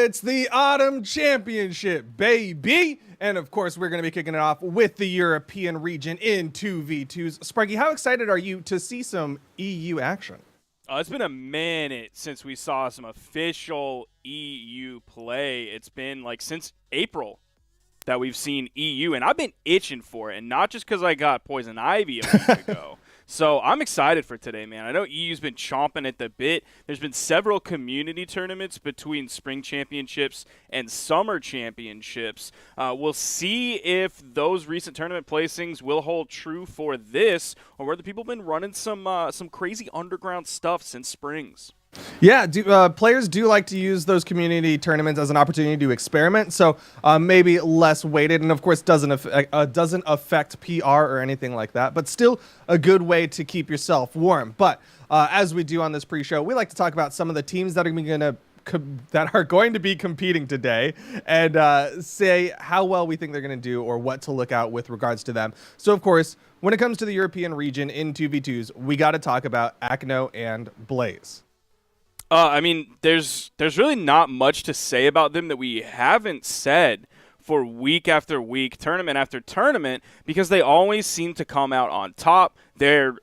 It's the Autumn Championship, baby. And of course, we're going to be kicking it off with the European region in 2v2s. Sparky, how excited are you to see some EU action? It's been a minute since we saw some official EU play. It's been like since April that we've seen EU, and I've been itching for it, and not just because I got Poison Ivy a week ago. So I'm excited for today, man. I know EU's been chomping at the bit. There's been several community tournaments between spring championships and summer championships. We'll see if those recent tournament placings will hold true for this, or whether people have been running some crazy underground stuff since springs. Yeah, players do like to use those community tournaments as an opportunity to experiment, so maybe less weighted, and of course doesn't affect PR or anything like that, but still a good way to keep yourself warm. But as we do on this pre-show, we like to talk about some of the teams that are going to be competing today and say how well we think they're going to do or what to look out with regards to them. So, of course, when it comes to the European region in 2v2s, we got to talk about Acne and Blaze. I mean, there's really not much to say about them that we haven't said for week after week, tournament after tournament, because they always seem to come out on top. They're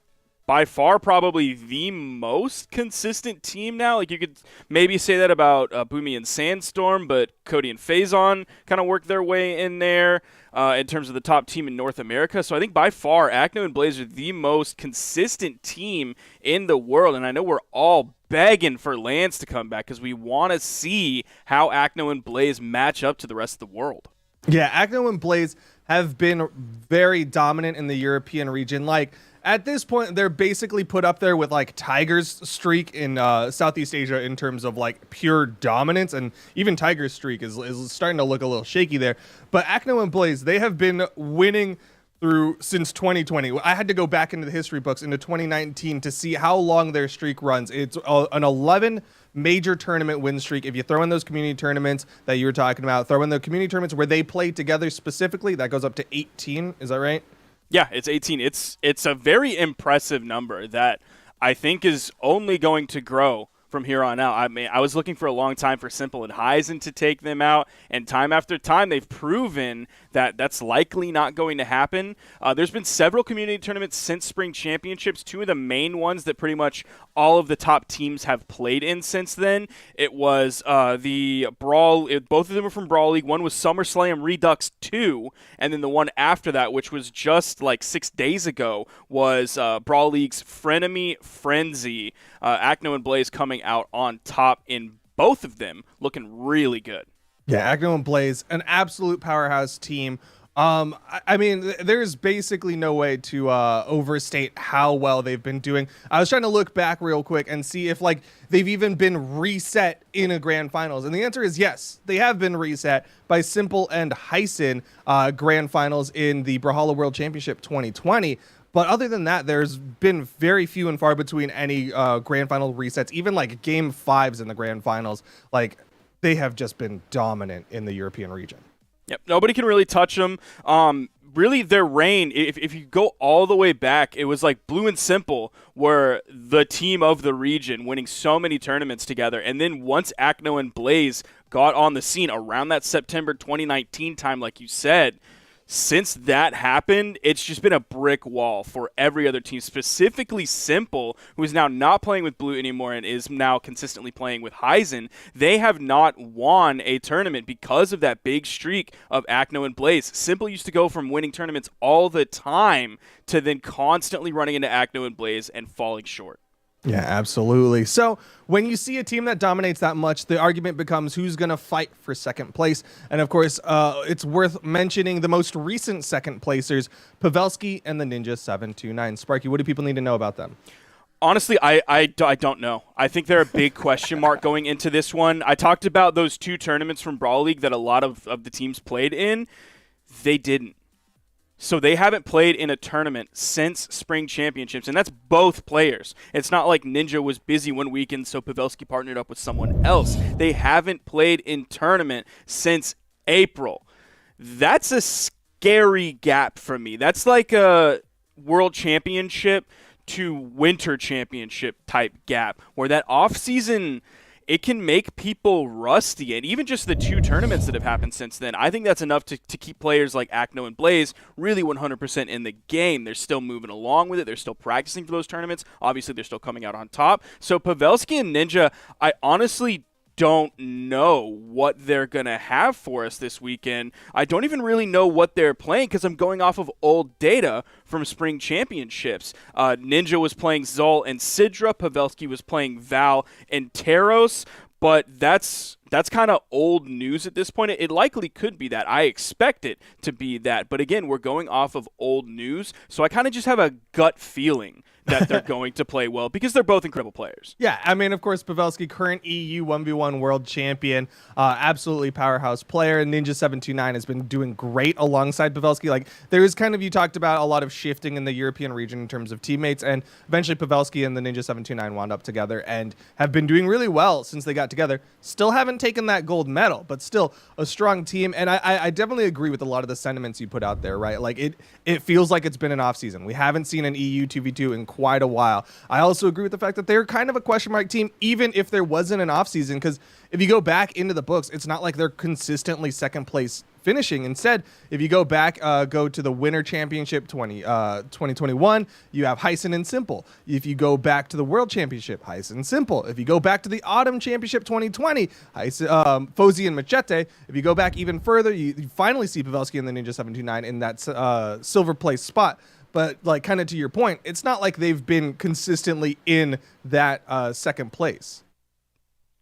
by far probably the most consistent team now. Like, you could maybe say that about Boomy and Sandstorm, but Cody and Phazon kind of work their way in there in terms of the top team in North America. So I think by far Acne and Blaze are the most consistent team in the world, and I know we're all begging for Lance to come back because we want to see how Acne and Blaze match up to the rest of the world. Yeah, Acne and Blaze have been very dominant in the European region. Like, at this point, they're basically put up there with like Tiger's streak in Southeast Asia in terms of like pure dominance, and even Tiger's streak is starting to look a little shaky there. But Acne and Blaze, they have been winning since 2020. I had to go back into the history books into 2019 to see how long their streak runs. It's an 11 major tournament win streak. If you throw in those community tournaments that you were talking about, throw in the community tournaments where they play together specifically, that goes up to 18. Is that right? Yeah, it's 18. It's a very impressive number that I think is only going to grow from here on out. I mean, I was looking for a long time for Simple and Heisen to take them out, and time after time they've proven that that's likely not going to happen. There's been several community tournaments since spring championships. Two of the main ones that pretty much all of the top teams have played in since then. It was the Brawl. Both of them were from Brawl League. One was SummerSlam Redux 2, and then the one after that, which was just like 6 days ago, was Brawl League's Frenemy Frenzy. Acne and Blaze coming out on top in both of them, looking really good. Yeah, Acne and Blaze, an absolute powerhouse team. I mean, there's basically no way to overstate how well they've been doing. I was trying to look back real quick and see if like they've even been reset in a grand finals, and the answer is yes, they have been reset by Simple and Heisen grand finals in the Brawlhalla World Championship 2020. But other than that, there's been very few and far between any grand final resets, even like game fives in the grand finals. Like, they have just been dominant in the European region. Yep, nobody can really touch them. Really, their reign, if you go all the way back, it was like Blue and Simple were the team of the region, winning so many tournaments together. And then once Acne and Blaze got on the scene around that September 2019 time, like you said, since that happened, it's just been a brick wall for every other team, specifically Simple, who is now not playing with Blue anymore and is now consistently playing with Heisen. They have not won a tournament because of that big streak of Acne and Blaze. Simple used to go from winning tournaments all the time to then constantly running into Acne and Blaze and falling short. Yeah, absolutely. So when you see a team that dominates that much, the argument becomes who's going to fight for second place. And of course, it's worth mentioning the most recent second placers, Pavelski and the Ninja 729. Sparky, what do people need to know about them? Honestly, I don't know. I think they're a big question mark going into this one. I talked about those two tournaments from Brawl League that a lot of the teams played in. They didn't. So they haven't played in a tournament since spring championships, and that's both players. It's not like Ninja was busy one weekend, so Pavelski partnered up with someone else. They haven't played in tournament since April. That's a scary gap for me. That's like a world championship to winter championship type gap, where that off season, it can make people rusty. And even just the 2 tournaments that have happened since then, I think that's enough to keep players like Acne and Blaze really 100% in the game. They're still moving along with it. They're still practicing for those tournaments. Obviously, they're still coming out on top. So Pavelski and Ninja, I honestly don't know what they're going to have for us this weekend. I don't even really know what they're playing because I'm going off of old data from spring championships. Ninja was playing Zol and Sidra. Pavelski was playing Val and Taros. But that's kind of old news at this point. It likely could be that. I expect it to be that. But again, we're going off of old news. So I kind of just have a gut feeling that they're going to play well because they're both incredible players. Yeah, I mean, of course, Pavelski, current EU 1v1 world champion, absolutely powerhouse player. Ninja 729 has been doing great alongside Pavelski. Like, there is kind of, you talked about a lot of shifting in the European region in terms of teammates, and eventually Pavelski and the Ninja 729 wound up together and have been doing really well since they got together. Still haven't taken that gold medal, but still a strong team. And I definitely agree with a lot of the sentiments you put out there, right? Like, it feels like it's been an off season. We haven't seen an EU 2v2 in quite a while. I also agree with the fact that they're kind of a question mark team, even if there wasn't an off season, because if you go back into the books, it's not like they're consistently second place finishing. Instead, if you go back, go to the Winter Championship 2021, you have Heisen and Simple. If you go back to the World Championship, Heisen and Simple. If you go back to the Autumn Championship 2020, Fozy and Machete. If you go back even further, you finally see Pavelski and the Ninja 729 in that silver place spot. But like kind of to your point, it's not like they've been consistently in that second place.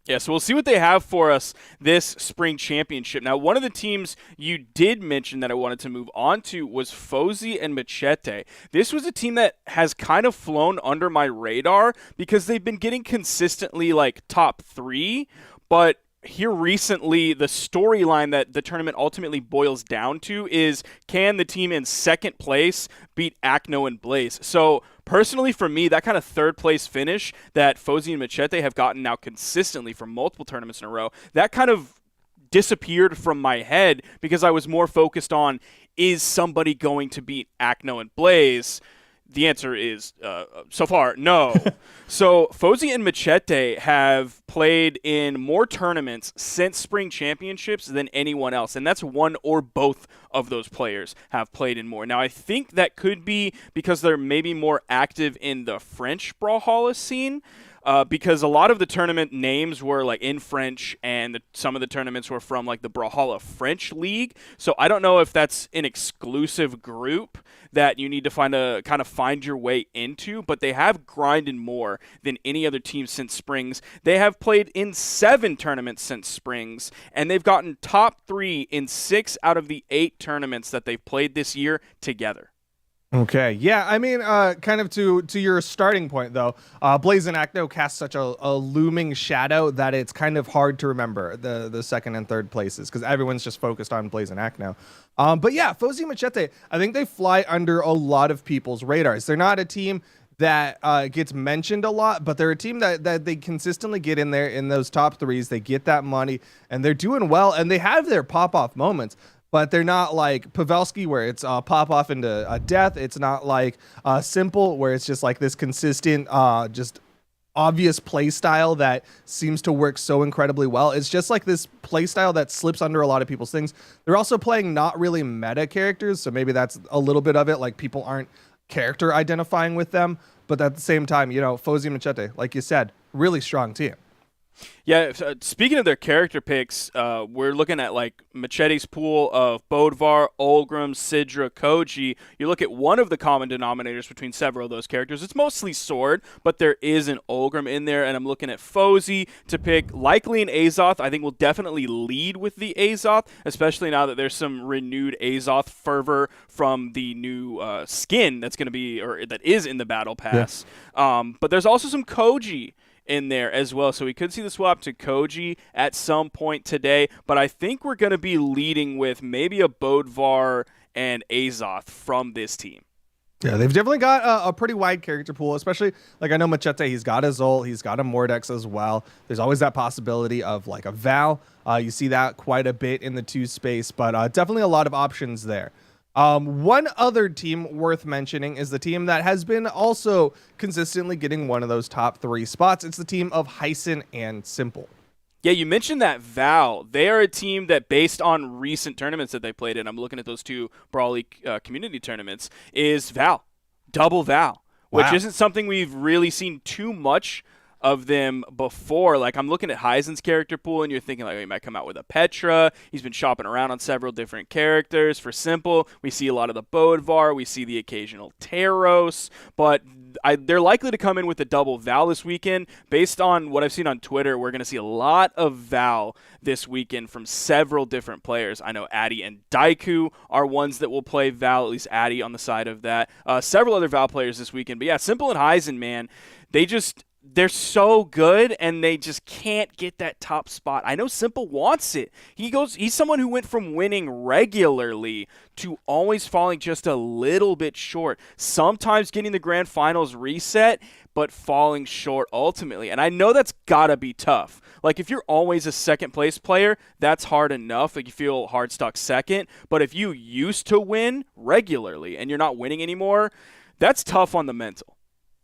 Yeah, so we'll see what they have for us this spring championship. Now, one of the teams you did mention that I wanted to move on to was Fozy and Machete. This was a team that has kind of flown under my radar because they've been getting consistently like top 3, but here recently, the storyline that the tournament ultimately boils down to is, can the team in second place beat Acno and Blaze? So personally, for me, that kind of third place finish that Fozy and Machete have gotten now consistently for multiple tournaments in a row, that kind of disappeared from my head because I was more focused on, is somebody going to beat Acno and Blaze? The answer is, so far, no. So Fozy and Machete have played in more tournaments since spring championships than anyone else, and that's one or both of those players have played in more. Now, I think that could be because they're maybe more active in the French Brawlhalla scene, because a lot of the tournament names were like in French, and some of the tournaments were from like the Brawlhalla French League. So I don't know if that's an exclusive group that you need to find your way into, but they have grinded more than any other team since Springs. They have played in 7 tournaments since Springs, and they've gotten top 3 in 6 out of the 8 tournaments that they've played this year together. Okay, yeah, I mean, kind of to your starting point, though, Blaze and Acno cast such a looming shadow that it's kind of hard to remember the second and third places because everyone's just focused on Blaze and Acno. But yeah, Fozy and Machete, I think they fly under a lot of people's radars. They're not a team that gets mentioned a lot, but they're a team that they consistently get in there in those top 3s. They get that money, and they're doing well, and they have their pop-off moments. But they're not like Pavelski, where it's pop off into a death. It's not like Simple, where it's just like this consistent, just obvious play style that seems to work so incredibly well. It's just like this play style that slips under a lot of people's things. They're also playing not really meta characters, so maybe that's a little bit of it. Like people aren't character identifying with them, but at the same time, you know, Fozy and Machete, like you said, really strong team. Yeah, speaking of their character picks, we're looking at like Machete's pool of Bodvar, Olgrim, Sidra, Koji. You look at one of the common denominators between several of those characters. It's mostly sword, but there is an Olgrim in there, and I'm looking at Fozy to pick likely an Azoth. I think we'll definitely lead with the Azoth, especially now that there's some renewed Azoth fervor from the new skin that's going to be, or that is in the Battle Pass. Yeah. But there's also some Koji in there as well, so we could see the swap to Koji at some point today, but I think we're going to be leading with maybe a Bodvar and Azoth from this team. Yeah, they've definitely got a pretty wide character pool, especially, like, I know Machete, he's got a Zol, he's got a Mordex as well. There's always that possibility of, like, a Val. You see that quite a bit in the 2 space, but definitely a lot of options there. One other team worth mentioning is the team that has been also consistently getting one of those top 3 spots. It's the team of Hyson and Simple. Yeah, you mentioned that Val. They are a team that, based on recent tournaments that they played in, I'm looking at those 2 Brawl League community tournaments, is Val. Double Val, which Wow. isn't something we've really seen too much of them before. Like, I'm looking at Heisen's character pool, and you're thinking, like, oh, he might come out with a Petra. He's been shopping around on several different characters. For Simple, we see a lot of the Bodvar. We see the occasional Taros. But they're likely to come in with a double Val this weekend. Based on what I've seen on Twitter, we're going to see a lot of Val this weekend from several different players. I know Addy and Daiku are ones that will play Val, at least Addy on the side of that. Several other Val players this weekend. But yeah, Simple and Heisen, man, they're so good, and they just can't get that top spot. I know Simple wants it. He's someone who went from winning regularly to always falling just a little bit short. Sometimes getting the grand finals reset, but falling short ultimately. And I know that's gotta be tough. Like, if you're always a second place player, that's hard enough. Like, you feel hard stuck second. But if you used to win regularly and you're not winning anymore, that's tough on the mental.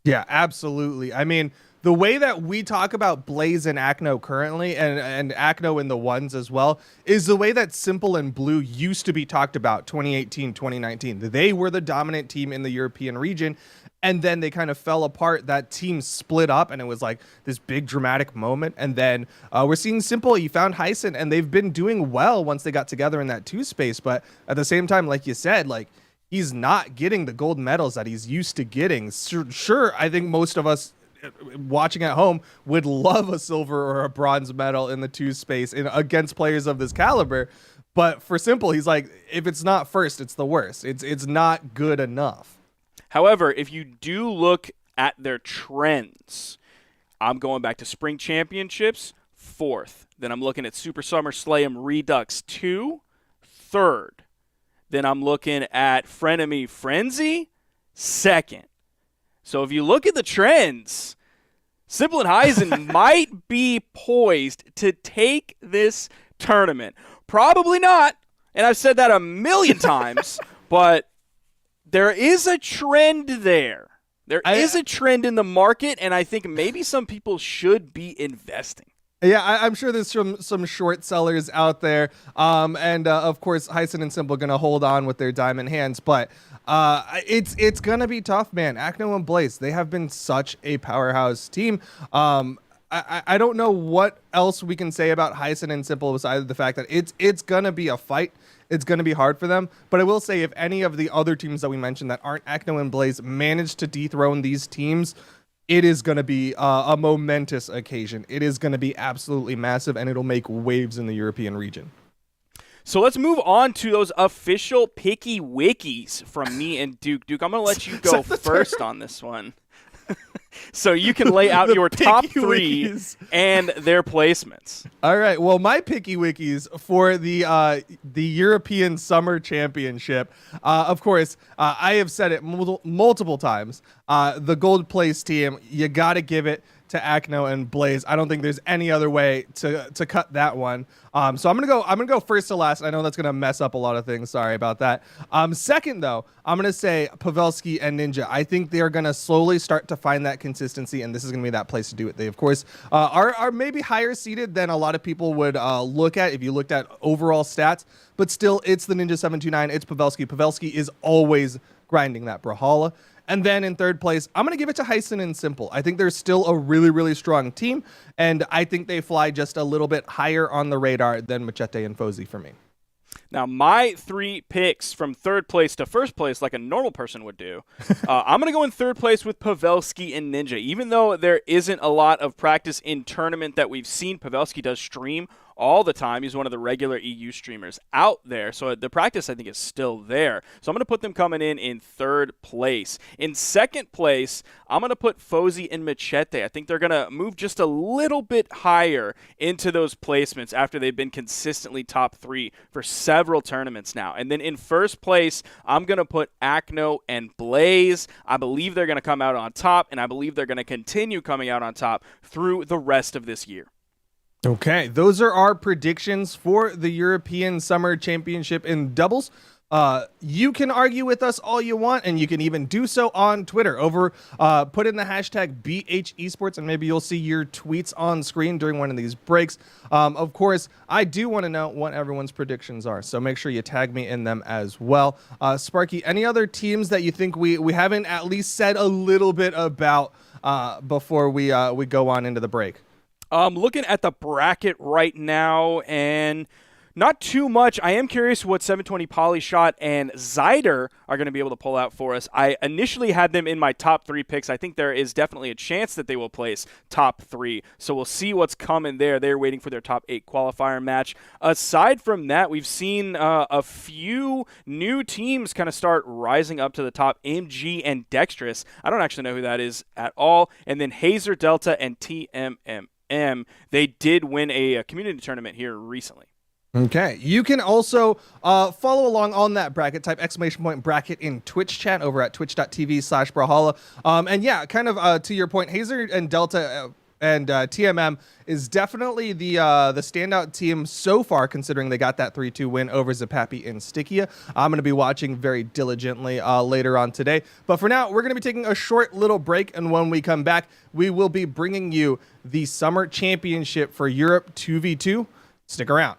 Yeah, absolutely. I mean, the way that we talk about Blaze and Acno currently, and Acno in the ones as well, is the way that Simple and Blue used to be talked about 2018, 2019. They were the dominant team in the European region, and then they kind of fell apart. That team split up, and it was like this big dramatic moment. And then we're seeing Simple, you found Hyson, and they've been doing well once they got together in that 2 space. But at the same time, like you said, like, he's not getting the gold medals that he's used to getting. Sure, I think most of us watching at home would love a silver or a bronze medal in the 2 space against players of this caliber. But for Simple, he's like, if it's not first, it's the worst. It's not good enough. However, if you do look at their trends, I'm going back to Spring Championships, 4th. Then I'm looking at Super Summer Slam Redux 2, 3rd. Then I'm looking at Frenemy Frenzy, 2nd. So if you look at the trends, Simple and Heisen might be poised to take this tournament. Probably not, and I've said that a million times, but there is a trend there. There is a trend in the market, and I think maybe some people should be investing. Yeah, I'm sure there's some short sellers out there. And of course, Hyson and Simple going to hold on with their diamond hands. But it's going to be tough, man. Acno and Blaze, they have been such a powerhouse team. I don't know what else we can say about Hyson and Simple besides the fact that it's going to be a fight. It's going to be hard for them. But I will say, if any of the other teams that we mentioned that aren't Acno and Blaze manage to dethrone these teams, it is going to be a momentous occasion. It is going to be absolutely massive, and it'll make waves in the European region. So let's move on to those official picky wikis from me and Duke. Duke, I'm going to let you go first on this one. So you can lay out your top 3 wikis and their placements. All right. Well, my picky wikis for the European Summer Championship, of course, I have said it multiple times. The gold place team, you got to give it to Acno and Blaze. I don't think there's any other way to cut that one. So I'm gonna go first to last. I know that's gonna mess up a lot of things. Sorry about that. Second though, I'm gonna say Pavelski and Ninja. I think they are gonna slowly start to find that consistency, and this is gonna be that place to do it. They of course are maybe higher seeded than a lot of people would look at if you looked at overall stats, but still it's the Ninja 729. It's Pavelski. Pavelski is always grinding that Brawlhalla. And then in third place, I'm going to give it to Hyson and Simple. I think they're still a really, really strong team, and I think they fly just a little bit higher on the radar than Machete and Fozy for me. Now, my 3 picks from third place to first place, like a normal person would do, I'm going to go in third place with Pavelski and Ninja. Even though there isn't a lot of practice in tournament that we've seen, Pavelski does stream all the time. He's one of the regular EU streamers out there. So the practice, I think, is still there. So I'm going to put them coming in third place. In second place, I'm going to put Fozy and Machete. I think they're going to move just a little bit higher into those placements after they've been consistently top 3 for several tournaments now. And then in first place, I'm going to put Acno and Blaze. I believe they're going to come out on top, and I believe they're going to continue coming out on top through the rest of this year. Okay, those are our predictions for the European Summer Championship in doubles. You can argue with us all you want, and you can even do so on Twitter. Put in the hashtag BH Esports, and maybe you'll see your tweets on screen during one of these breaks. Of course, I do want to know what everyone's predictions are, so make sure you tag me in them as well. Sparky, any other teams that you think we haven't at least said a little bit about before we go on into the break? Looking at the bracket right now, and not too much. I am curious what 720 Polyshot and Zyder are going to be able to pull out for us. I initially had them in my top 3 picks. I think there is definitely a chance that they will place top 3. So we'll see what's coming there. They're waiting for their top 8 qualifier match. Aside from that, we've seen a few new teams kind of start rising up to the top. MG and Dexterous. I don't actually know who that is at all. And then Hazer Delta and TMMM. They did win a community tournament here recently. Okay, you can also follow along on that bracket, type !bracket in Twitch chat over at twitch.tv/Brawlhalla. And yeah, kind of to your point, Hazer and Delta and TMM is definitely the standout team so far, considering they got that 3-2 win over Zapapi and Stickia. I'm going to be watching very diligently later on today. But for now, we're going to be taking a short little break, and when we come back, we will be bringing you the Summer Championship for Europe 2v2. Stick around.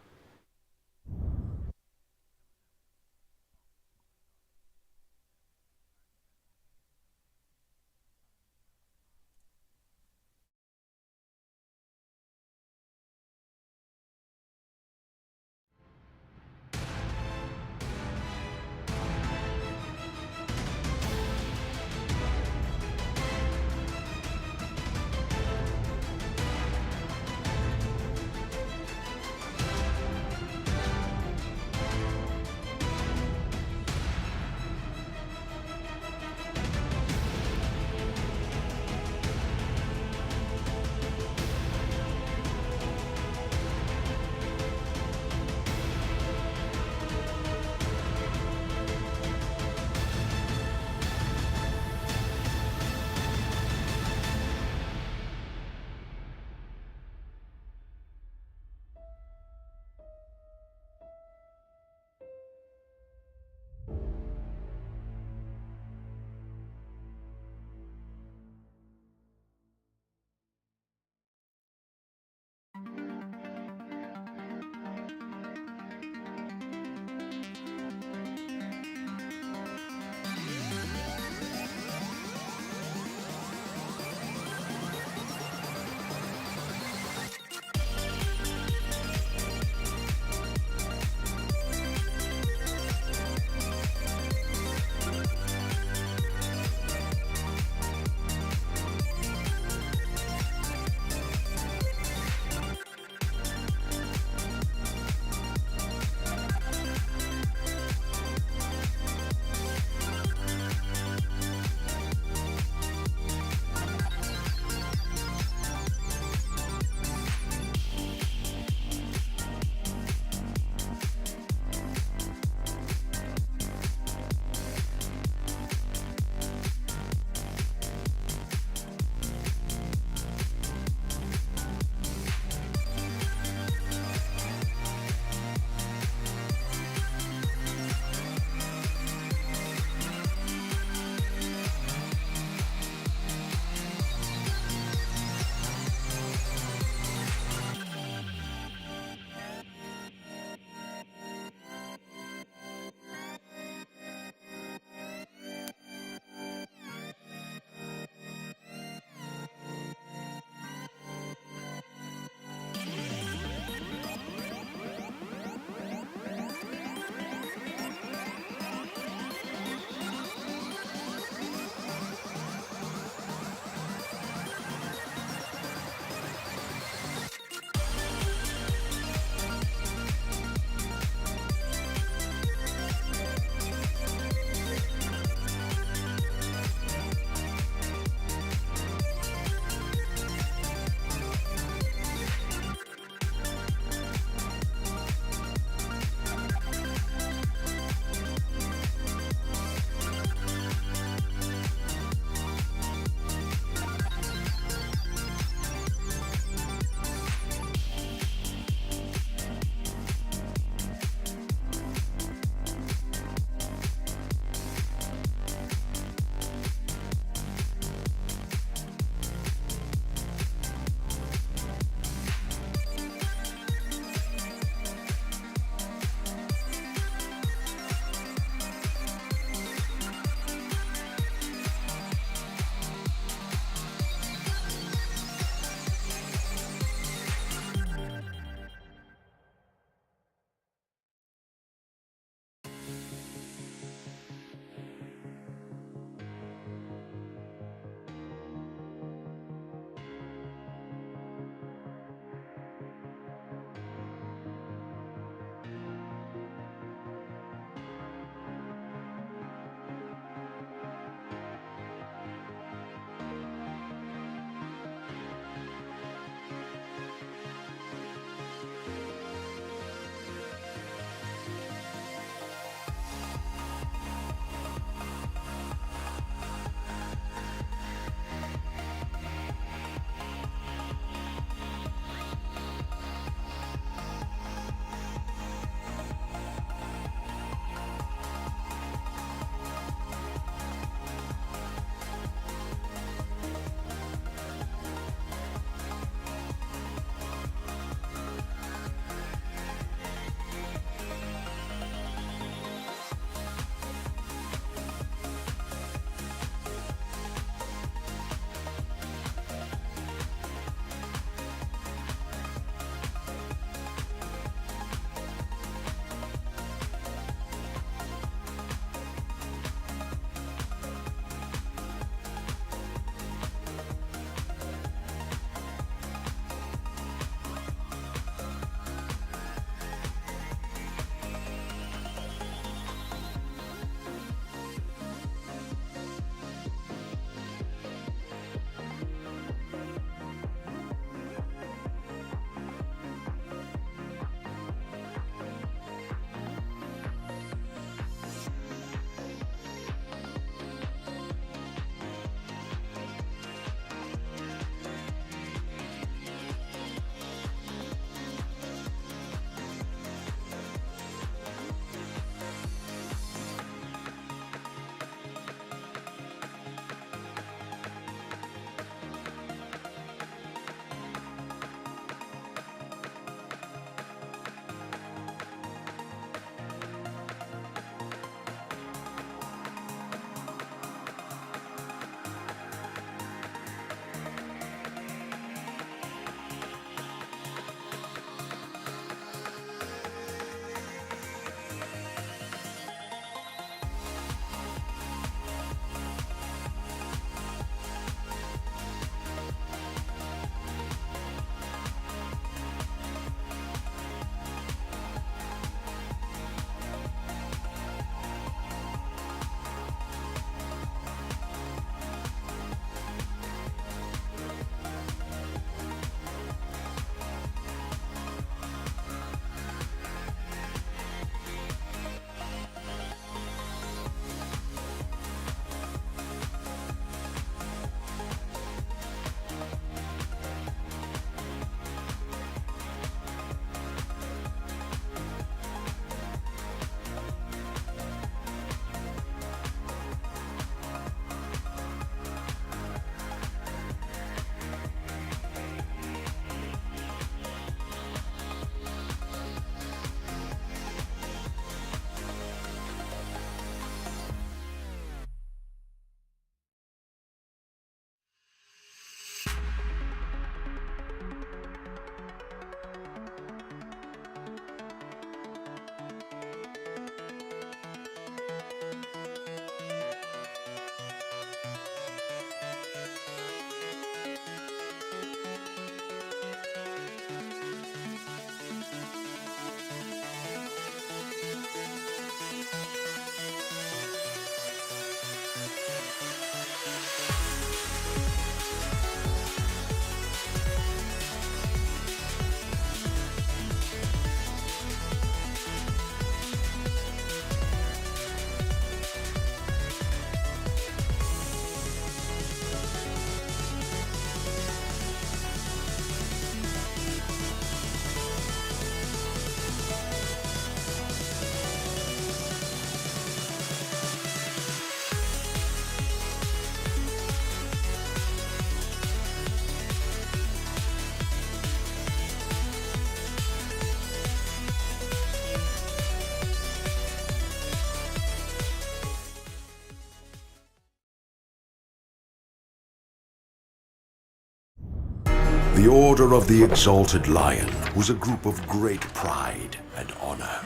The Order of the Exalted Lion was a group of great pride and honor,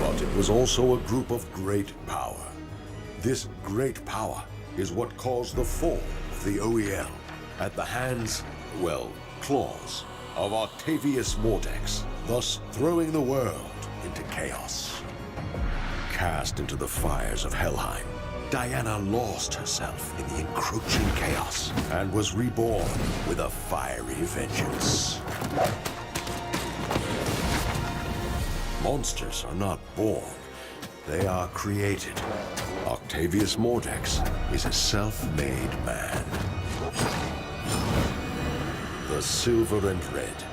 but it was also a group of great power. This great power is what caused the fall of the OEL at the hands, well, claws, of Octavius Mordex, thus throwing the world into chaos. Cast into the fires of Helheim, Diana lost herself in the encroaching chaos and was reborn with a fiery vengeance. Monsters are not born, they are created. Octavius Mordex is a self-made man. The silver and red,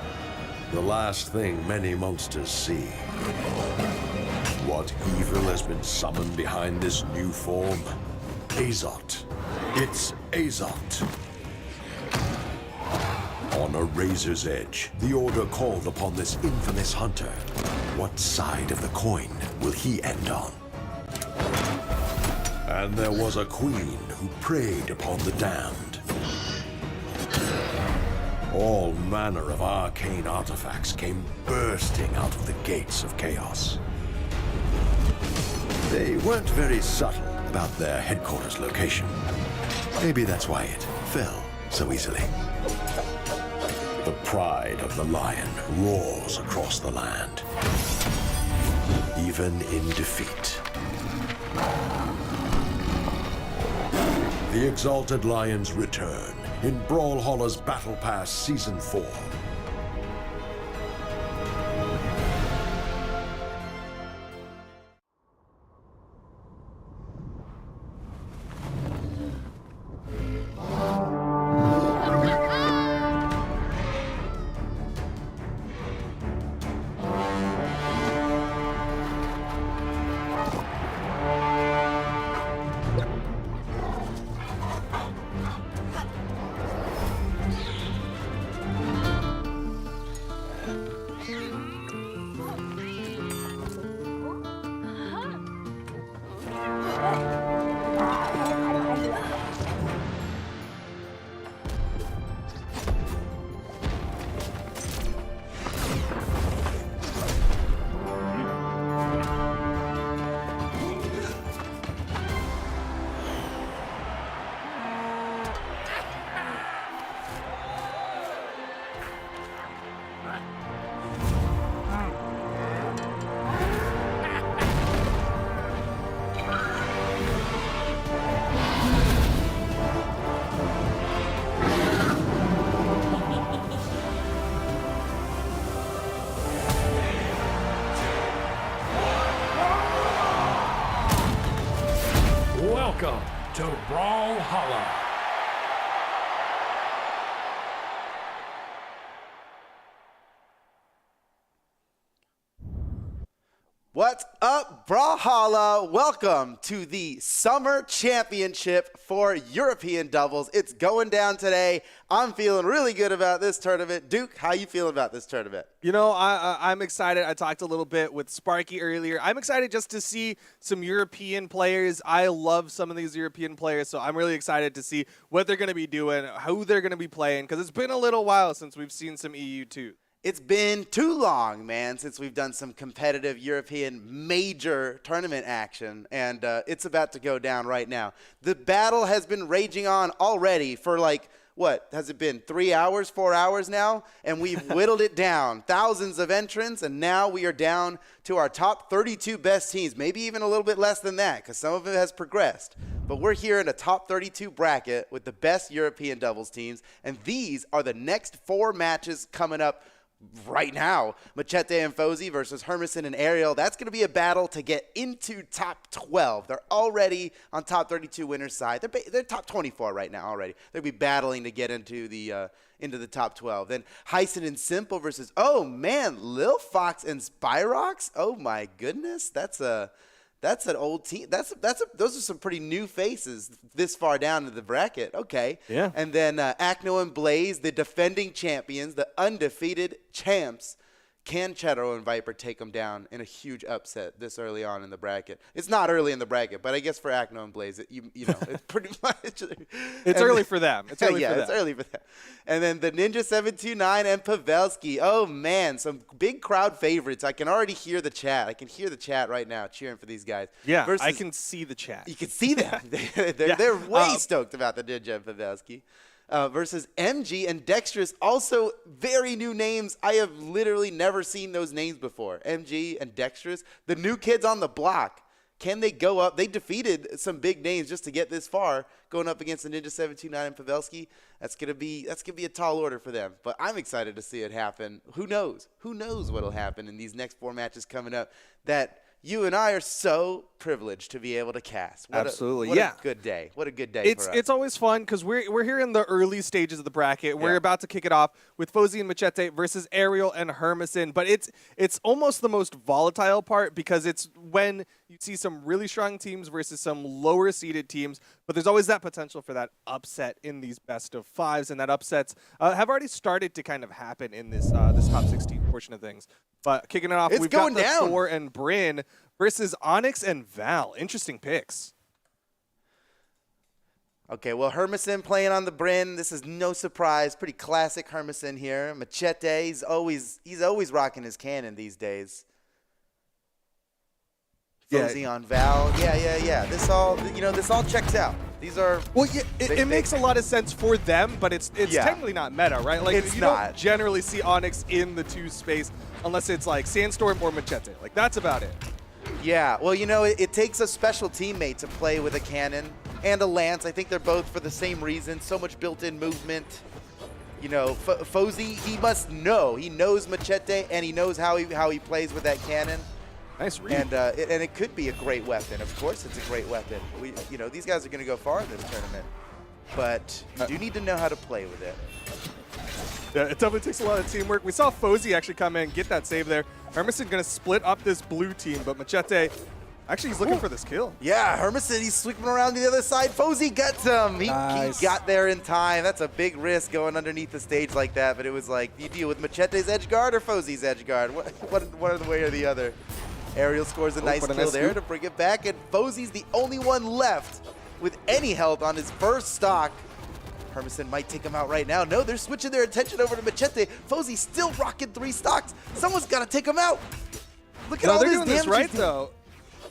the last thing many monsters see. What evil has been summoned behind this new form? Azot. It's Azot. On a razor's edge, the Order called upon this infamous hunter. What side of the coin will he end on? And there was a queen who preyed upon the damned. All manner of arcane artifacts came bursting out of the gates of chaos. They weren't very subtle about their headquarters location. Maybe that's why it fell so easily. The pride of the lion roars across the land, even in defeat. The Exalted Lions return in Brawlhalla's Battle Pass Season 4. Welcome to Brawlhalla. What's up, Brawlhalla? Welcome to the Summer Championship for European doubles. It's going down today. I'm feeling really good about this tournament. Duke, how you feeling about this tournament? You know, I'm excited. I talked a little bit with Sparky earlier. I'm excited just to see some European players. I love some of these European players, so I'm really excited to see what they're going to be doing, who they're going to be playing, because it's been a little while since we've seen some EU too. It's been too long, man, since we've done some competitive European major tournament action, and it's about to go down right now. The battle has been raging on already for like, what, has it been 3 hours, 4 hours now? And we've whittled it down. Thousands of entrants, and now we are down to our top 32 best teams, maybe even a little bit less than that, because some of it has progressed. But we're here in a top 32 bracket with the best European doubles teams, and these are the next 4 matches coming up right now. Machete and Fozy versus Hermison and Ariel. That's going to be a battle to get into top 12. They're already on top 32 winners side. They're top 24 right now already. They'll be battling to get into the top 12. Then Hyson and Simple versus, oh man, Lil Fox and Spyrox. Oh my goodness, that's an old team. Those are some pretty new faces this far down in the bracket. Okay. Yeah. And then Acne and Blaze, the defending champions, the undefeated champs, Can Cheddar and Viper take them down in a huge upset this early on in the bracket? It's not early in the bracket, but I guess for Acne and Blaze, you know, it's pretty much. It's early for them. It's early for them. It's early for them. And then the Ninja 729 and Pavelski. Oh man, some big crowd favorites. I can already hear the chat. I can hear the chat right now cheering for these guys. Yeah, Versus, I can see the chat. You can see them. They're way stoked about the Ninja and Pavelski. Versus MG and Dexterous, also very new names. I have literally never seen those names before. MG and Dexterous, the new kids on the block. Can they go up? They defeated some big names just to get this far, going up against the Ninja 729 and Pavelski. That's gonna be a tall order for them. But I'm excited to see it happen. Who knows? Who knows what'll happen in these next 4 matches coming up that you and I are so privileged to be able to cast. Absolutely, what yeah. a good day. What a good day for us. It's always fun because we're here in the early stages of the bracket. We're about to kick it off with Fozy and Machete versus Ariel and Hermison. But it's almost the most volatile part because it's when you see some really strong teams versus some lower seeded teams. But there's always that potential for that upset in these best of fives, and that upsets have already started to kind of happen in this this top 16 portion of things. But kicking it off, we've got the Thor and Bryn versus Onyx and Val. Interesting picks. Okay, well, Hermison playing on the Bryn. This is no surprise. Pretty classic Hermison here. Machete, he's always rocking his cannon these days. Fozy on Val. Yeah. This all checks out. These are it makes a lot of sense for them, but it's technically not meta, right? Like it's you not. don't generally see Onyx in the 2 space unless it's like Sandstorm or Machete. Like that's about it. Yeah, well, it takes a special teammate to play with a cannon and a lance. I think they're both for the same reason. So much built-in movement. Fozy, he must know. He knows Machete, and he knows how he plays with that cannon. Nice read. And it could be a great weapon. Of course, it's a great weapon. These guys are going to go far in this tournament, but you do need to know how to play with it. Yeah, it definitely takes a lot of teamwork. We saw Fozy actually come in, get that save there. Hermison going to split up this blue team, but Machete, actually he's looking for this kill. Yeah, Hermison, he's sweeping around the other side. Fozy gets him. He got there in time. That's a big risk going underneath the stage like that, but it was like, you deal with Machete's edge guard or Fozy's edge guard? One are the way or the other. Ariel scores a nice kill there to bring it back, and Fozy's the only one left with any health on his first stock. Hermison might take him out right now. No, they're switching their attention over to Machete. Fozy's still rocking 3 stocks. Someone's got to take him out. Look at all this damage. Right though.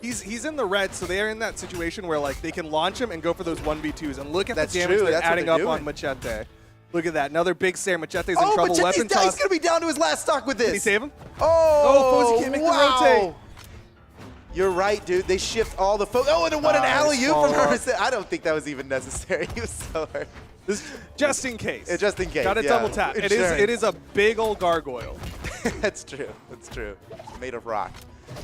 He's in the red, so they are in that situation where like they can launch him and go for those 1v2s. And look at the damage they're adding up on Machete. Look at that. Another big stare. Machete's in trouble. Machete's down. He's going to be down to his last stock with this. Can he save him? Oh, Fozy can't make the rotate. You're right, dude. They shift all the and then what an alley-oop from Hermison. I don't think that was even necessary. He was so hurt. Just in case. Just in case. Got to double tap. It is a big old gargoyle. That's true. Made of rock.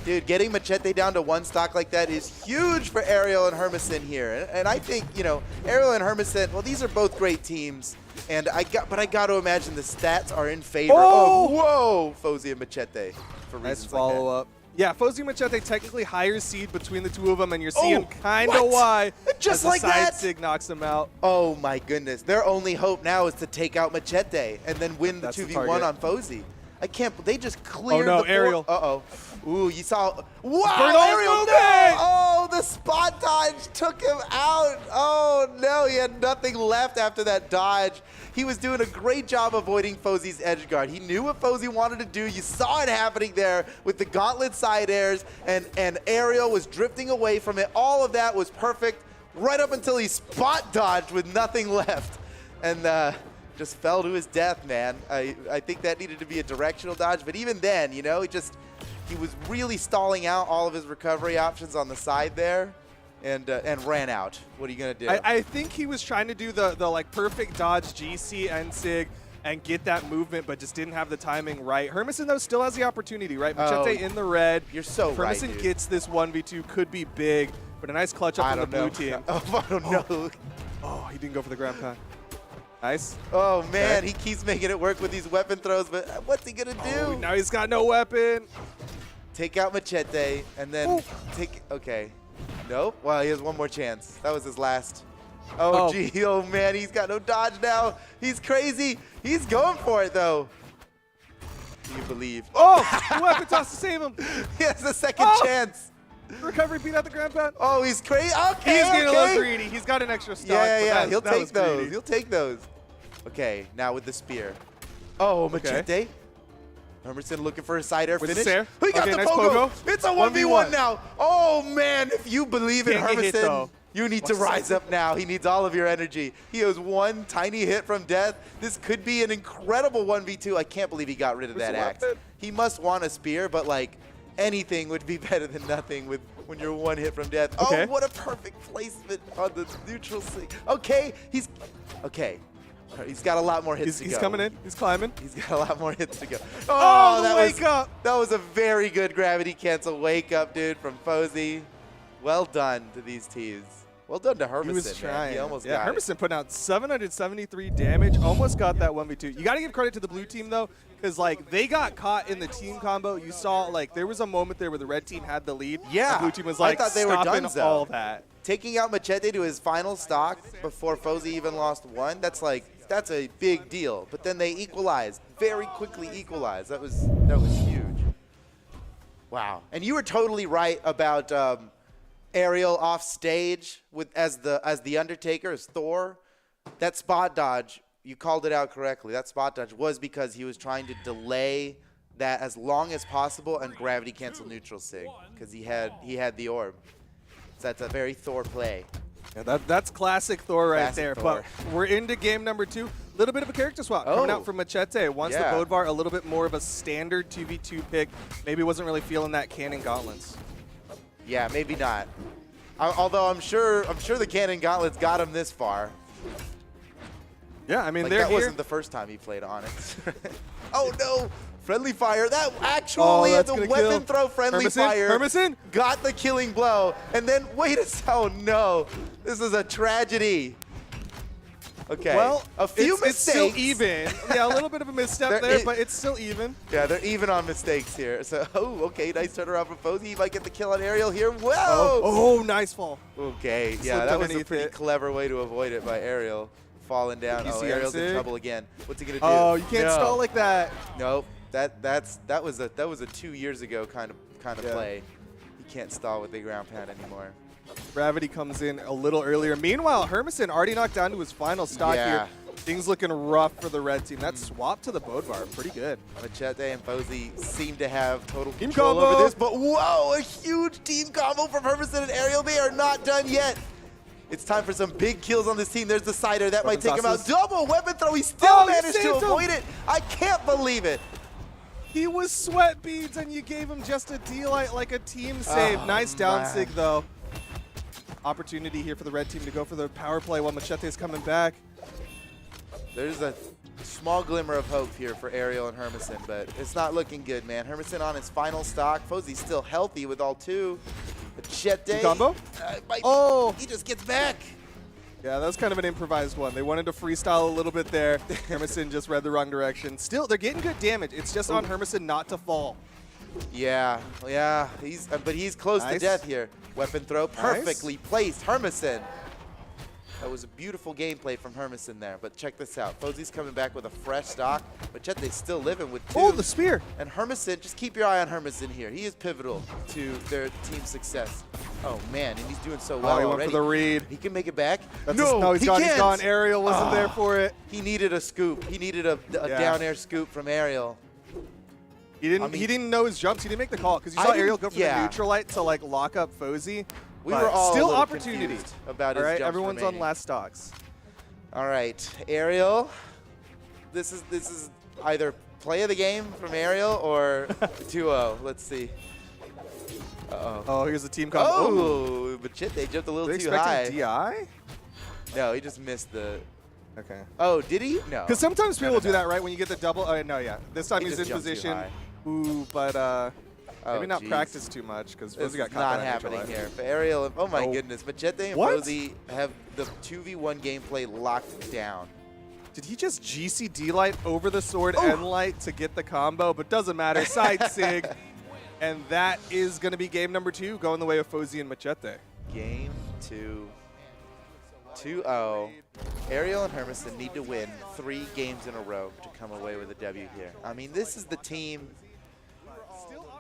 Dude, getting Machete down to 1 stock like that is huge for Ariel and Hermison here. And I think, Ariel and Hermison, well, these are both great teams. And I got to imagine the stats are in favor of Fozy and Machete for reasons nice like follow-up. Yeah, Fozy and Machete technically higher seed between the 2 of them, and you're seeing kind of why. Just like that. that. Sig knocks them out. Oh my goodness. Their only hope now is to take out Machete and then win the 2v1 on Fozy. I can't, they just cleared the board. Ariel. Uh-oh. Ooh, you saw, Ariel, no! Oh, the spot dodge took him out. Oh no, he had nothing left after that dodge. He was doing a great job avoiding Fozy's edge guard. He knew what Fozy wanted to do. You saw it happening there with the gauntlet side airs, and Ariel was drifting away from it. All of that was perfect right up until he spot dodged with nothing left. And just fell to his death, man. I think that needed to be a directional dodge, but even then, he was really stalling out all of his recovery options on the side there. And ran out. What are you gonna do? I think he was trying to do the like perfect dodge GC and Sig and get that movement, but just didn't have the timing right. Hermison though still has the opportunity, right? Machete in the red. You're so right, Hermison dude. Gets this 1v2, could be big, but a nice clutch up from the blue team. I don't know. Oh, he didn't go for the ground pound. Nice. Oh man, he keeps making it work with these weapon throws, but what's he gonna do? Oh, now he's got no weapon. Take out Machete and then okay. Nope. Well, he has one more chance. That was his last. Oh, gee. Oh, man. He's got no dodge now. He's crazy. He's going for it, though. You believe. Oh, the weapon toss to save him. He has a second chance. Recovery beat out the ground pound. Oh, he's crazy. Okay, He's getting a little okay. greedy. He's got an extra stock. Yeah. but He'll that take was those. greedy. He'll take those. Okay, now with the spear. Oh, Machete. Hermerson looking for a side air With the finish. stare. He got Okay, the nice pogo. pogo. It's a 1v1 1v1 now. Oh, man. If you believe in Can't get hit, Hermerson, though. you need to rise up now. He needs all of your energy. He has one tiny hit from death. This could be an incredible 1v2. I can't believe he got rid of that axe. He must want a spear, but like anything would be better than nothing when you're one hit from death. Okay. Oh, what a perfect placement on the neutral sync. Okay, he's got a lot more hits to go. He's coming in. He's climbing. He's got a lot more hits to go. Oh, that wake up. That was a very good gravity cancel wake up, dude, from Fozy. Well done to these teams. Well done to Hermerson. He was trying. Man. He almost yeah, got Hermerson putting out 773 damage. Almost got that 1v2. You got to give credit to the blue team, though, because, like, they got caught in the team combo. You saw, like, there was a moment there where the red team had the lead. Yeah. The blue team was, I like, thought they were stopping donezo. all that. Taking out Machete to his final stock before Fozy even lost one, that's a big deal. But then they equalized, very quickly equalized. That was huge. Wow. And you were totally right about Ariel off stage as the Undertaker, as Thor. That spot dodge, you called it out correctly. That spot dodge was because he was trying to delay that as long as possible and gravity cancel neutral sig because he had the orb. So that's a very Thor play. Yeah, that's classic Thor right Classic there. Thor. But we're into game number 2. A little bit of a character swap coming out from Machete. Wants Yeah. the Bodvar, a little bit more of a standard 2v2 pick. Maybe wasn't really feeling that Cannon Gauntlets. Yeah, maybe not. Although I'm sure the Cannon Gauntlets got him this far. Yeah, I mean, Like, they're that here. wasn't the first time he played Onyx. Oh no! Friendly fire. That actually that's the gonna weapon kill. throw friendly Hermerson, fire. Hermerson. Got the killing blow. And then wait a second. Oh no. This is a tragedy. Okay. Well, a few it's mistakes. still even. Yeah, a little bit of a misstep there, but it's still even. Yeah, they're even on mistakes here. So, okay, nice turnaround from Fozy. He might get the kill on Ariel here. Whoa! Oh, nice fall. Okay, yeah, Slipped that was a underneath pretty it. clever way to avoid it by Ariel. Falling down. Oh, PCM Ariel's in sig. trouble again. What's he gonna do? Oh, you can't No. stall like that. Nope. That was a 2 years ago kind of Yeah. play. You can't stall with the ground pound anymore. Gravity comes in a little earlier. Meanwhile, Hermerson already knocked down to his final stock Yeah. here. Things looking rough for the red team. That swap to the Bodvar, pretty good. Machete and Fozy seem to have total Team control combo. over this, but whoa, a huge team combo from Hermerson and Ariel. They are not done yet. It's time for some big kills on this team. There's the Cider. That might Weapon take him out. tosses. Double weapon throw. He still Oh, he managed to saved him. avoid it. I can't believe it. He was sweat beads, and you gave him just a D-light like a team save. Oh, Nice down man. sig, though. Opportunity here for the red team to go for the power play while Machete's coming back. There's a small glimmer of hope here for Ariel and Hermerson, but it's not looking good, man. Hermerson on his final stock. Fozy's still healthy with all two. Machete. Combo? Might Oh. He just gets back. Yeah, that was kind of an improvised one. They wanted to freestyle a little bit there. Hermerson just read the wrong direction. Still, they're getting good damage. It's just on Hermerson not to fall. Yeah. But he's close to Nice. death here. Weapon throw perfectly placed. Hermerson. That was a beautiful gameplay from Hermerson there. But check this out. Fozy's coming back with a fresh stock. Machete's still living with two. Oh, the spear. And Hermerson, just keep your eye on Hermerson here. He is pivotal to their team's success. Oh, man, and he's doing so well Oh, he went already. for the read. He can make it back. No, he's gone. can't. He's gone. Ariel wasn't there for it. He needed a scoop. He needed a Yeah. down air scoop from Ariel. He didn't. I mean- he didn't know his jumps. He didn't make the call because you I saw didn't- Ariel go for yeah. the neutral light to like lock up Fozy. We but were all still a little opportunity confused about All his right, jumps everyone's on remaining. last stocks. All right, Ariel. This is either play of the game from Ariel or 2-0. Let's see. Uh-oh. Oh, here's the team combo. Oh, Machete jumped a little They too high. expecting DI? No, he just missed the. Okay. Oh, did he? No. Because sometimes people no, do no. that, right? When you get the double. Oh, no, yeah. This time He he's just in jumped too position. high. Ooh, but maybe not geez. practice too much because This Fozy got is caught not by that neutral happening light. here. For Ariel, oh my Oh. goodness. Machete and What? Fozy have the 2v1 gameplay locked down. Did he just GCD light over the sword and light to get the combo? But doesn't matter. Side sig. And that is going to be game number 2, going the way of Fozy and Machete. Game 2. 2-0. Ariel and Hermison need to win 3 games in a row to come away with a W here. I mean, this is the team.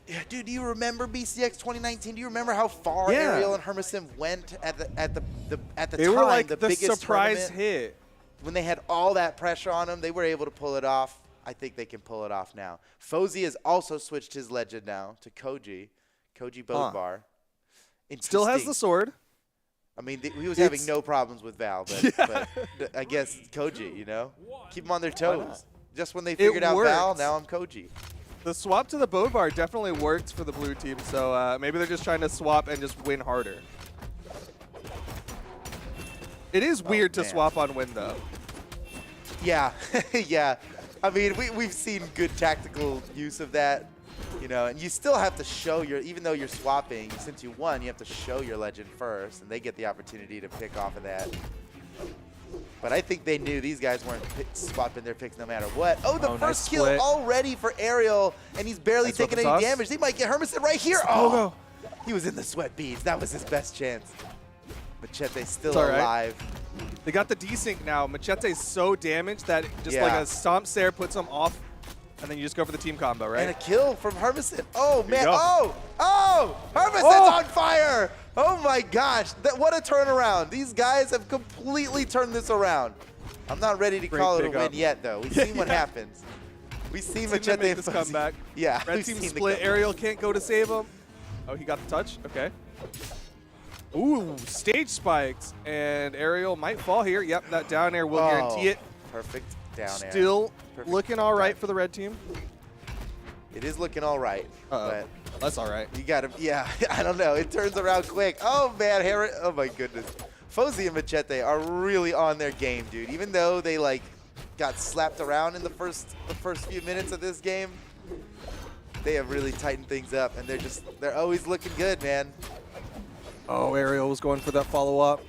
Yeah, dude, do you remember BCX 2019? Do you remember how far Ariel and Hermison went at the They time? were like the the biggest surprise tournament? hit. When they had all that pressure on them, they were able to pull it off. I think they can pull it off now. Fozy has also switched his legend now to Koji Bodvar. Still has the sword. I mean, he was having no problems with Val, but I guess Koji, you know? Keep them on their toes. Just when they figured out Val, now I'm Koji. The swap to the Bodvar definitely worked for the blue team, so maybe they're just trying to swap and just win harder. It is weird to swap on win, though. Yeah, yeah. I mean, we've seen good tactical use of that, you know, and you still have to show your, even though you're swapping, since you won, you have to show your legend first, and they get the opportunity to pick off of that. But I think they knew these guys weren't swapping their picks no matter what. Oh, the first kill already for Ariel, and he's barely taking any damage. They might get Hermison right here. Oh, he was in the sweat beads. That was his best chance. Machete's still alive. They got the desync now. Machete's so damaged that just like a stomp Sair puts him off, and then you just go for the team combo, right? And a kill from Hermison. Oh, man. Oh, Hermison's on fire. Oh, my gosh. What a turnaround. These guys have completely turned this around. I'm not ready to call it a win yet, though. We've seen what happens. We've seen Machete make this comeback. Yeah. Red team split. Ariel can't go to save him. Oh, he got the touch. Okay. Ooh, stage spikes. And Ariel might fall here. Yep, that down air will guarantee it. Perfect down air. Still looking all right for the red team. It is looking all right. But that's all right. You got to, yeah, I don't know. It turns around quick. Oh, man. Oh, my goodness. Fozy and Machete are really on their game, dude. Even though they, like, got slapped around in the first few minutes of this game, they have really tightened things up, and they're always looking good, man. Oh, Ariel was going for that follow-up.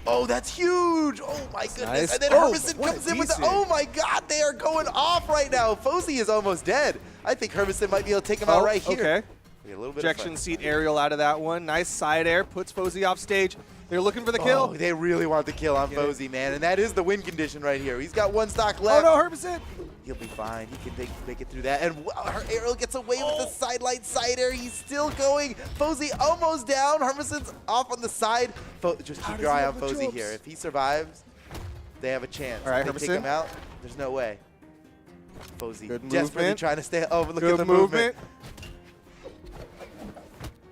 Oh, that's huge. Oh, my goodness. Nice. And then Hermison comes in with the, oh, my God, they are going off right now. Fozy is almost dead. I think Hermison might be able to take him out right here. Okay. A little bit Ejection seat Ariel out of that one. Nice side air. Puts Fozy off stage. They're looking for the kill. Oh, they really want the kill on Fozy, man. And that is the win condition right here. He's got 1 stock left. Oh, no, Hermison. He'll be fine. He can make it through that. And her Ariel gets away with the sidelight side air. He's still going. Fozy almost down. Hermison's off on the side. Just keep your eye on Fozy here. If he survives, they have a chance. All right, if they take Hermison. him out, there's no way. Fozy Good desperately movement. trying to stay. Oh, look Good at the movement.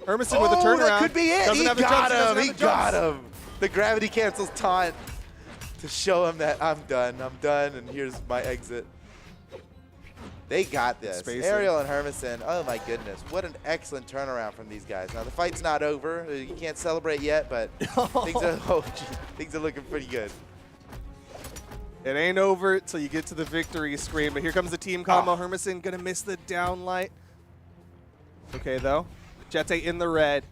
Hermison with a turnaround. That could be it. Doesn't He have the got jumps, him. He got him. The gravity cancels taunt to show him that I'm done. I'm done, and here's my exit. They got this. Ariel and Hermison, oh my goodness. What an excellent turnaround from these guys. Now, the fight's not over. You can't celebrate yet, but things are looking pretty good. It ain't over till you get to the victory screen, but here comes the team combo. Hermison gonna miss the downlight. Okay, though. Jete in the red.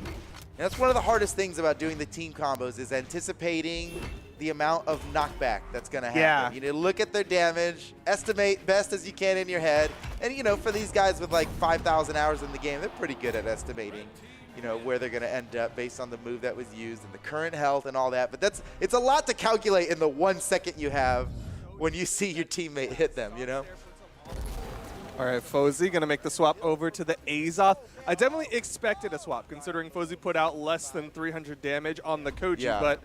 And that's one of the hardest things about doing the team combos is anticipating the amount of knockback that's going to happen. Yeah. You need to look at their damage, estimate best as you can in your head. And, you know, for these guys with like 5,000 hours in the game, they're pretty good at estimating, you know, where they're going to end up based on the move that was used and the current health and all that. But it's a lot to calculate in the 1 second you have when you see your teammate hit them, you know? All right, Fozy gonna make the swap over to the Azoth. I definitely expected a swap, considering Fozy put out less than 300 damage on the Koji, but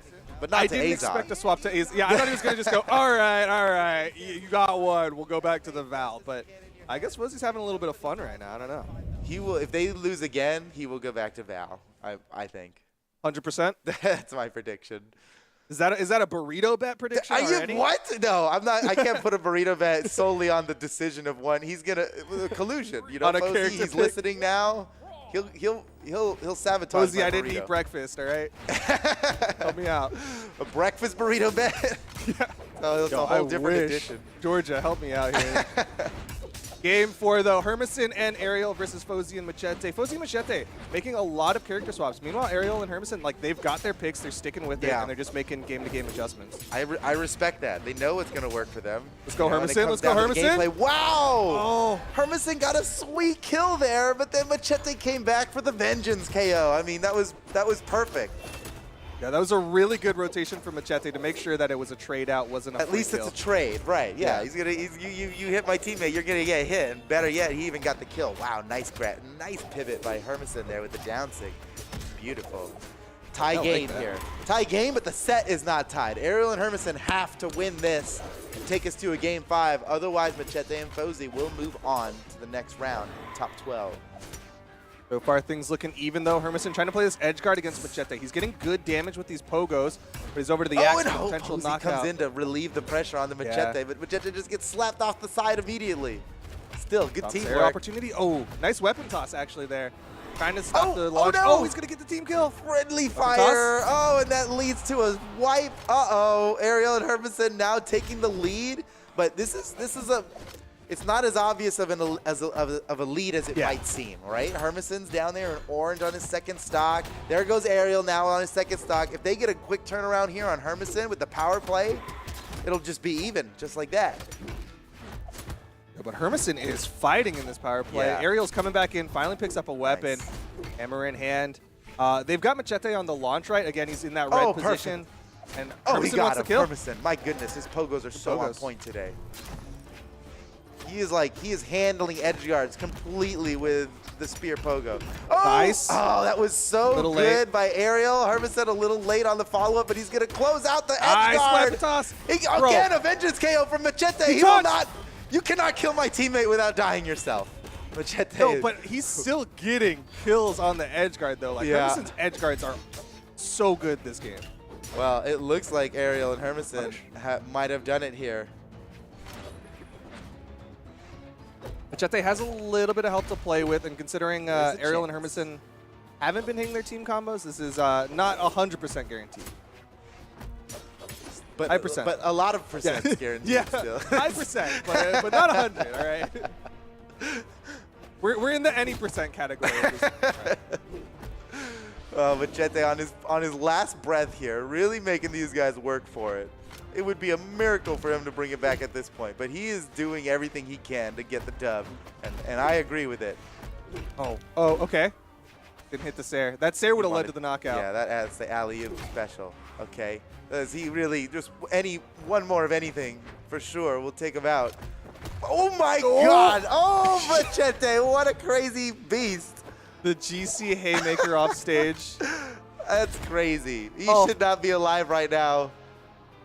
not I to didn't Azoth. expect a swap to Azoth. Yeah, I thought he was gonna just go, all right, you got one. We'll go back to the Val. But I guess Fozy's having a little bit of fun right now. I don't know. He will, if they lose again, he will go back to Val. I think. 100%. That's my prediction. Is that a burrito bet prediction already? What? No, I'm not. I can't put a burrito bet solely on the decision of one. He's gonna collusion. You know, On a Fozy, character he's pick. listening now. He'll sabotage Fozy, my I didn't burrito. eat breakfast. All right, help me out. A breakfast burrito bet. Oh, it's a whole different edition. Georgia, help me out here. Game 4, though. Hermison and Ariel versus Fozy and Machete. Fozy and Machete making a lot of character swaps. Meanwhile, Ariel and Hermison, like, they've got their picks. They're sticking with it, and they're just making game-to-game adjustments. I respect that. They know it's going to work for them. Let's go, You know, and it Hermison. comes Let's go, down to the Hermison. gameplay. Wow! Oh. Hermison got a sweet kill there, but then Machete came back for the vengeance KO. I mean, that was perfect. Yeah, that was a really good rotation from Machete to make sure that it was a trade out, wasn't a At free least kill. it's a trade, right? Yeah, Yeah. you hit my teammate, you're gonna get hit, and better yet, he even got the kill. Wow, nice pivot by Hermison there with the down sig. Beautiful. Tie game here. Tie game, but the set is not tied. Ariel and Hermison have to win this and take us to a game 5. Otherwise, Machete and Fozy will move on to the next round, top 12. So far, things looking even, though. Hermison trying to play this edge guard against Machete. He's getting good damage with these pogos, but he's over to the axe and potential Fozy knockout. comes in to relieve the pressure on the Machete, but Machete just gets slapped off the side immediately. Still, good Air teamwork. opportunity. Oh, nice weapon toss actually there. Trying to stop the oh launch. no! Oh, he's going to get the team kill. Friendly Weapon fire. toss. Oh, and that leads to a wipe. Uh-oh. Ariel and Hermison now taking the lead, but this is a it's not as obvious of a lead as it might seem, right? Hermison's down there in orange on his second stock. There goes Ariel now on his second stock. If they get a quick turnaround here on Hermison with the power play, it'll just be even, just like that. Yeah, but Hermison is fighting in this power play. Yeah. Ariel's coming back in, finally picks up a weapon. Nice. Hammer in hand. They've got Machete on the launch right. Again, he's in that red position. And Oh, he Hermison got wants him. the kill. Hermison. My goodness, his pogos are so on pogos. point today. He is handling edge guards completely with the spear pogo. Oh, Nice. Oh, that was so Little good late. by Ariel. Hermison a little late on the follow-up, but he's going to close out the edge Nice guard. weapon toss. Again, a vengeance KO from Machete. He He will touched. not. You cannot kill my teammate without dying yourself. Machete. No, but he's still getting kills on the edge guard, though. Like, Yeah. Hermison's edge guards are so good this game. Well, it looks like Ariel and Hermison might have done it here. Machete has a little bit of help to play with, and considering There's a Ariel and chance. Hermison haven't been hitting their team combos, this is not 100% guaranteed. But, High percent. but a lot of percents guaranteed Yeah, still. high percent, but not 100, all right? We're in the any percent category. At this point, right? Machete on his last breath here, really making these guys work for it. It would be a miracle for him to bring it back at this point, but he is doing everything he can to get the dub, and I agree with it. Oh, okay. Didn't hit the Sair. That Sair would have led to the knockout. Yeah, that adds the alley-oop special. Okay, does he really just one more of anything for sure will take him out? Oh my God! Oh, Machete, what a crazy beast! The GC haymaker off stage. That's crazy. He Oh. should not be alive right now.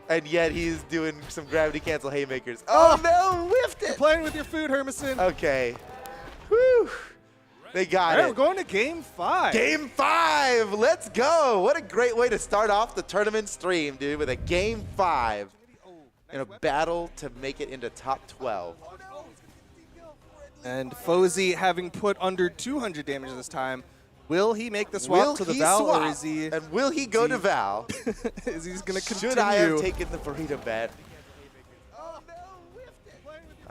And yet he's doing some gravity cancel haymakers. Oh, no, whiffed You're it. playing with your food, Hermison. Okay. Whew. They got All right, it. we're going to game 5. Game 5. Let's go. What a great way to start off the tournament stream, dude, with a game 5 in a battle to make it into top 12. And Fozy having put under 200 damage this time. Will he make the swap to the Val, or is he? And will he go to Val? Is he going to continue? Should I have taken the burrito bet?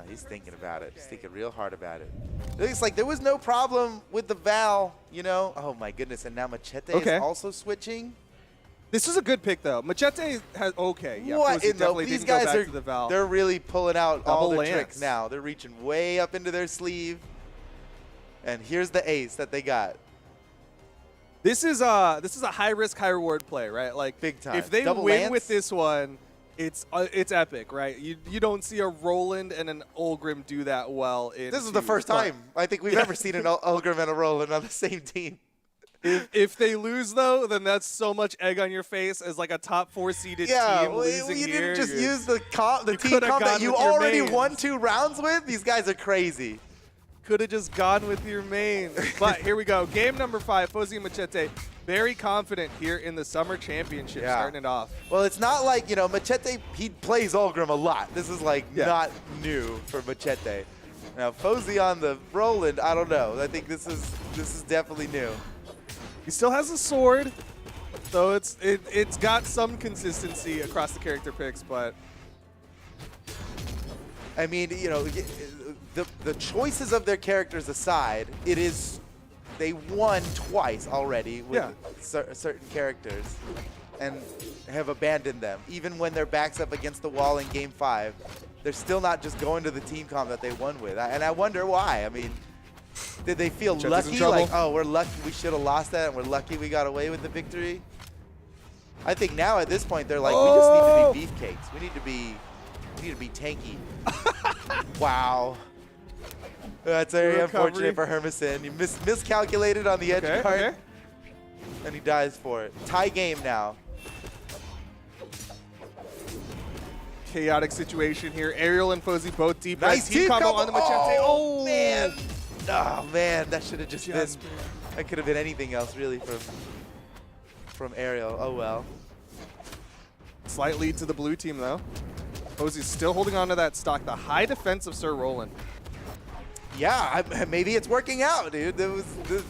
He's thinking about it. He's thinking real hard about it. It looks like there was no problem with the Val, you know? Oh, my goodness. And now Machete Okay. is also switching? This is a good pick, though. Machete has okay. Yeah, What Fozy in the? definitely These didn't go guys back are, to the Val. they're really pulling out all Double their tricks lance. now. They're reaching way up into their sleeve. And here's the ace that they got. This is a high risk, high reward play, right? Like Big time. if they Double win lance? with this one, it's epic, right? You don't see a Roland and an Olgrim do that well. In This is the first time I think we've ever seen an Ulgrim and a Roland on the same team. If they lose though, then that's so much egg on your face as like a top 4 seeded team losing you here. didn't just You're- use the team coulda comp that gone you with your already mains. won 2 rounds with. These guys are crazy. Could have just gone with your main. But here we go. Game number 5, Fozy and Machete. Very confident here in the Summer Championship, Yeah. starting it off. Well, it's not like, Machete, he plays Ulgrim a lot. This is like not new for Machete. Now, Fozy on the Roland, I don't know. I think this is definitely new. He still has a sword, so it's got some consistency across the character picks, but I mean, the choices of their characters aside, they won twice already with certain characters and have abandoned them. Even when their back's up against the wall in Game 5, they're still not just going to the team comp that they won with. And I wonder why. I mean, did they feel Cheddar in lucky? trouble. Like, oh, we're lucky we should have lost that and we're lucky we got away with the victory? I think now at this point they're like, we just need to be beefcakes. We need to be tanky. Wow. That's very unfortunate for Hermison. He miscalculated on the edge guard, and he dies for it. Tie game now. Chaotic situation here. Ariel and Fozy both deep. Nice team combo on the Machete. Oh, man. Oh, man. That should have just been. That could have been anything else, really, from Ariel. Oh, well. Slight lead to the blue team, though. Fozy's still holding on to that stock. The high defense of Sir Roland. Yeah, maybe it's working out, dude. That was the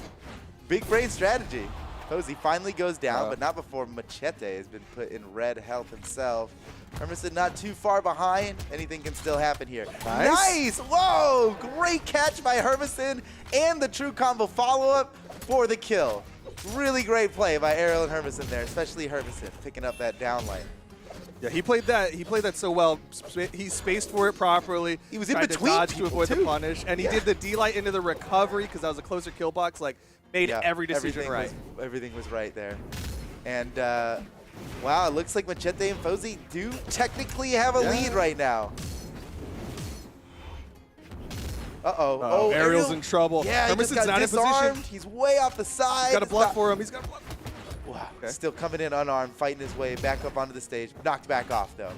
big brain strategy. Fozy finally goes down, but not before Machete has been put in red health himself. Hermison not too far behind. Anything can still happen here. Nice! Whoa! Great catch by Hermison and the true combo follow-up for the kill. Really great play by Ariel and Hermison there, especially Hermison picking up that down lane. Yeah, he played that so well. He spaced for it properly. He was in tried between to dodge to avoid the punish, and he Yeah. did the D-Light into the recovery because that was a closer kill box. Like, made every decision right. Everything was right there. And wow, it looks like Machete and Fozy do technically have a lead right now. Uh-oh. Oh, Ariel's in trouble. Yeah, he just Hermison's got not in disarmed. position. He's way off the side. He's got a blood for him. He's got a blood. Wow. Still coming in unarmed, fighting his way back up onto the stage. Knocked back off, though.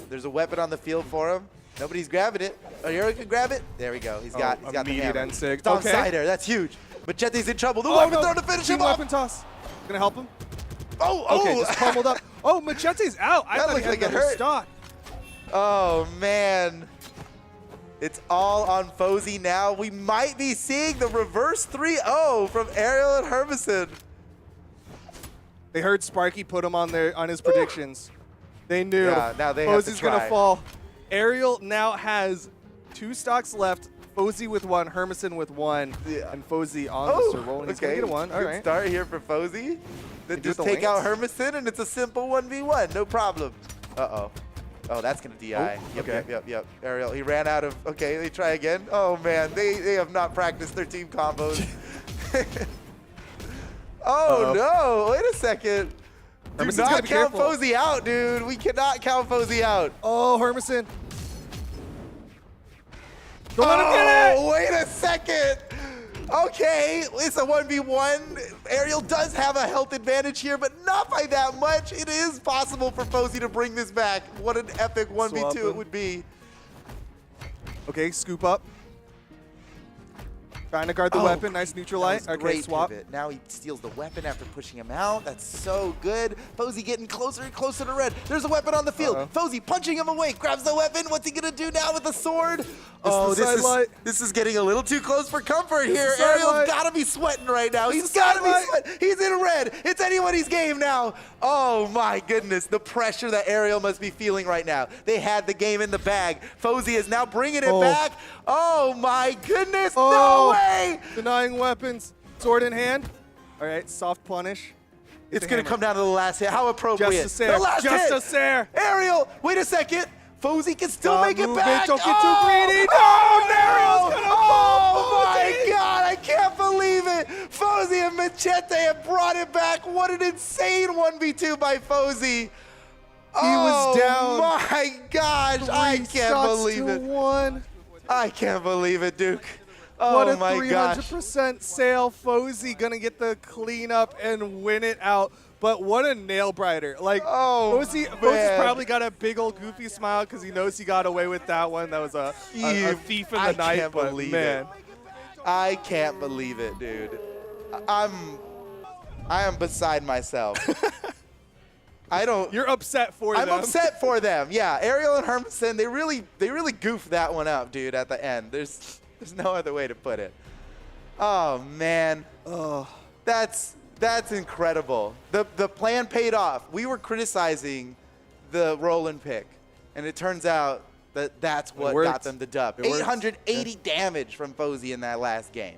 There's a weapon on the field for him. Nobody's grabbing it. Ariel can grab it. There we go. He's got the hammer. N6. It's cider. That's huge. Machete's in trouble. The weapon thrown to finish him off. Weapon toss. Gonna help him. Oh. Okay, just pummeled up. Oh, Machete's out. I thought he had another stock. Oh, man. It's all on Fozy now. We might be seeing the reverse 3-0 from Ariel and Hermison. They heard Sparky put him on his predictions. They knew. Yeah, now they have to Fozy's try. gonna fall. Ariel now has 2 stocks left. Fozy with 1, Hermison with 1, and Fozy on the Sir Roland. He's gonna get a 1. All right. Good start here for Fozy. Then just the take out lanes. Hermison, and it's a simple 1v1. No problem. Uh-oh. Oh, that's going to DI. Yep. Ariel, he ran out of... Okay, they try again. Oh, man. They have not practiced their team combos. Oh, no. Wait a second. Do Hermison's not gotta be count careful. Fozy out, dude. We cannot count Fozy out. Oh, Hermison. Don't let him get it! Wait a second. Okay, it's a 1v1. Ariel does have a health advantage here, but not by that much. It is possible for Fozy to bring this back. What an epic 1v2 it would be. Okay, scoop up. Trying to guard the weapon. Nice neutral light. Okay, Great swap. pivot. Now he steals the weapon after pushing him out. That's so good. Fozy getting closer and closer to red. There's a weapon on the field. Fozy punching him away. Grabs the weapon. What's he going to do now with the sword? Oh, this is getting a little too close for comfort here. Ariel's got to be sweating right now. He's got to be sweating. He's in red. It's anybody's game now. Oh, my goodness. The pressure that Ariel must be feeling right now. They had the game in the bag. Fozy is now bringing it back. Oh, my goodness. No way. Denying weapons. Sword in hand. All right, soft punish. It's going to come down to the last hit. How appropriate. Justicaire. The last hit. Justicaire. Ariel, wait a second. Fozy can still make it move back. it. Don't get too greedy. Oh, Ariel's gonna oh my God, I can't believe it. Fozy and Machete have brought it back. What an insane 1v2 by Fozy. He was down. Oh my gosh, I can't believe it. 1. I can't believe it, Duke. Oh What a my gosh. 300% sale. Fozy gonna get the cleanup and win it out. But what a nail biter. Like, Fozy's probably got a big old goofy smile because he knows he got away with that one. That was a thief in the night. I can't but believe man. it. I can't I it, dude. I am beside myself. You're upset for them. I'm upset for them. Yeah, Ariel and Hermison, they really goofed that one up, dude, at the end. There's no other way to put it. Oh, man. Oh, that's incredible. The plan paid off. We were criticizing the Roland pick, and it turns out that that's what got them the dub. 880 damage from Fozy in that last game.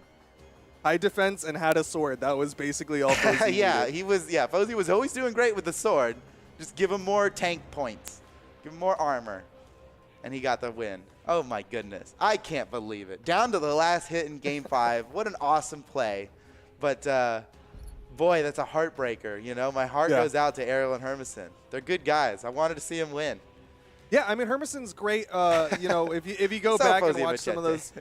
High defense and had a sword. That was basically all Fozy needed. Fozy was always doing great with the sword. Just give him more tank points. Give him more armor. And he got the win. Oh, my goodness. I can't believe it. Down to the last hit in Game 5. What an awesome play. But boy, that's a heartbreaker. You know, my heart goes out to Ariel and Hermison. They're good guys. I wanted to see them win. Yeah, I mean Hermison's great. You know, if you go back and watch some of those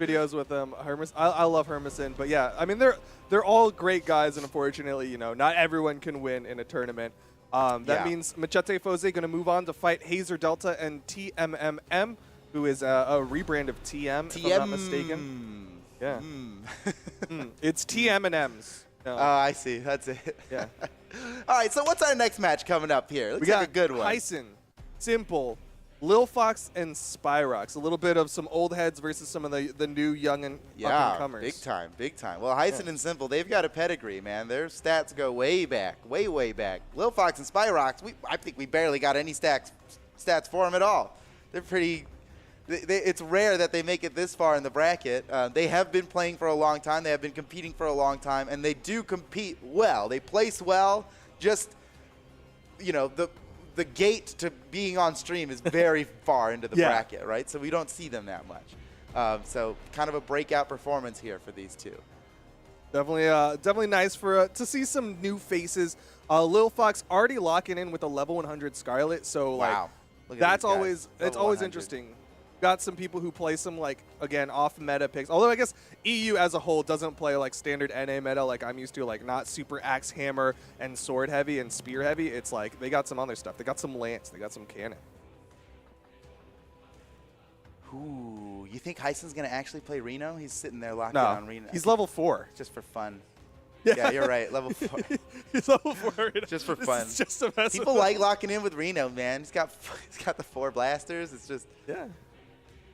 videos with them, I love Hermison. But yeah, I mean they're all great guys, and unfortunately, you know, not everyone can win in a tournament. That means Machete Fose going to move on to fight Hazer Delta and TMMM, who is a rebrand of TM, if I'm not mistaken. Yeah, it's TM and M's. No. Oh, I see. That's it. Yeah. All right, so what's our next match coming up here? Looks like a good one. Hyson, Simple, Lil Fox, and Spyrox. A little bit of some old heads versus some of the new young and up-and-comers. Big time, big time. Well, Hyson and Simple, they've got a pedigree, man. Their stats go way back, way back. Lil Fox and Spyrox, I think we barely got any stats for them at all. They're pretty... It's rare that they make it this far in the bracket. They have been playing for a long time. They have been competing for a long time, and they do compete well. They place well. Just, you know, the gate to being on stream is very far into the bracket, right? So we don't see them that much. So kind of a breakout performance here for these two. Definitely nice for to see some new faces. Lil Fox already locking in with a level 100 Scarlet, so wow. Like that's always interesting. Got some people who play some, like, again, off meta picks. Although I guess EU as a whole doesn't play like standard NA meta like I'm used to, like not super axe hammer and sword heavy and spear heavy. It's like they got some other stuff. They got some lance. They got some cannon. Ooh, you think Hyson's going to actually play Reno? He's sitting there locked in on Reno. He's level 4. Just for fun. Yeah, you're right. Level 4. He's level 4. Just for fun. Just to mess People with like locking in with Reno, man. He's got the 4 blasters. It's just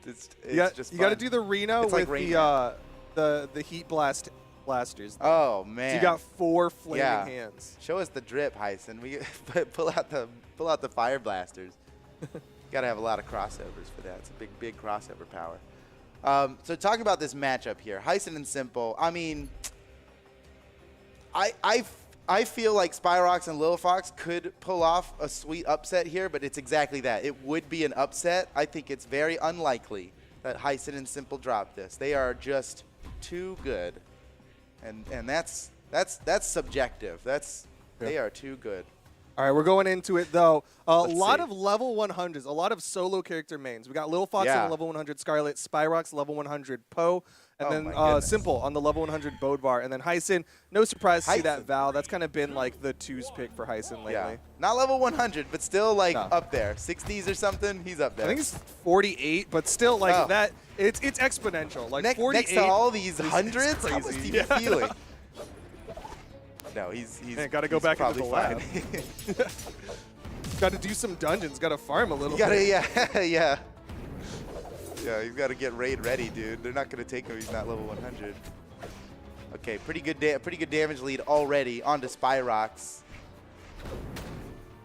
it's you got to do the Reno it's with like the heat blasters. Oh man! So you got 4 flaming hands. Show us the drip, Hyson. We pull out the fire blasters. Got to have a lot of crossovers for that. It's a big crossover power. So talking about this matchup here, Hyson and Simple. I mean, I feel like Spyrox and Lil Fox could pull off a sweet upset here, but it's exactly that. It would be an upset. I think it's very unlikely that Hyson and Simple drop this. They are just too good, and that's subjective. They are too good. All right, we're going into it, though. A lot of level 100s, a lot of solo character mains. We got Lil Fox on the level 100 Scarlet, Spyrox level 100 Poe, and then Simple on the level 100 Bodvar. And then Hyson, no surprise to see that Val. That's kind of been like the 2's pick for Hyson lately. Yeah. Not level 100, but still like up there. 60s or something, he's up there. I think he's 48, but still like that. It's exponential. Like 48 next to all these hundreds, how must he be feeling? No, he's got to go back into the lab. Fine. Got to do some dungeons. Got to farm a little bit. Yeah, he's got to get raid ready, dude. They're not going to take him. He's not level 100. Okay, pretty good damage lead already onto Spyrox.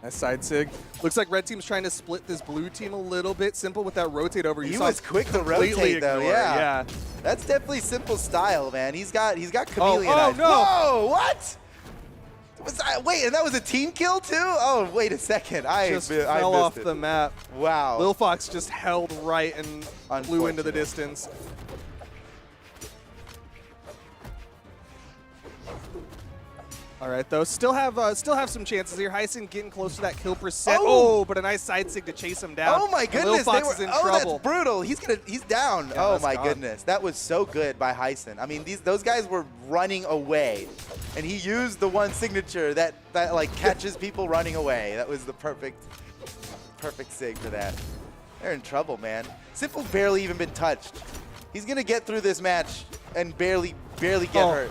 Nice side sig. Looks like red team's trying to split this blue team a little bit. Simple with that rotate over. He was quick to rotate though. Yeah. That's definitely Simple style, man. He's got chameleon eyes. No. Whoa, what? Wait, and that was a team kill too? Oh, wait a second. I fell off the map. Wow. Lil Fox just held right and flew into the distance. All right, though, still have some chances here. Hyson getting close to that kill percent. Oh, but a nice side sig to chase him down. Oh my goodness, Lil Fox is in trouble. That's brutal. He's down. Yeah, oh my goodness, that was so good by Hyson. I mean, those guys were running away, and he used the one signature that like catches people running away. That was the perfect sig for that. They're in trouble, man. Simple barely even been touched. He's gonna get through this match and barely get hurt.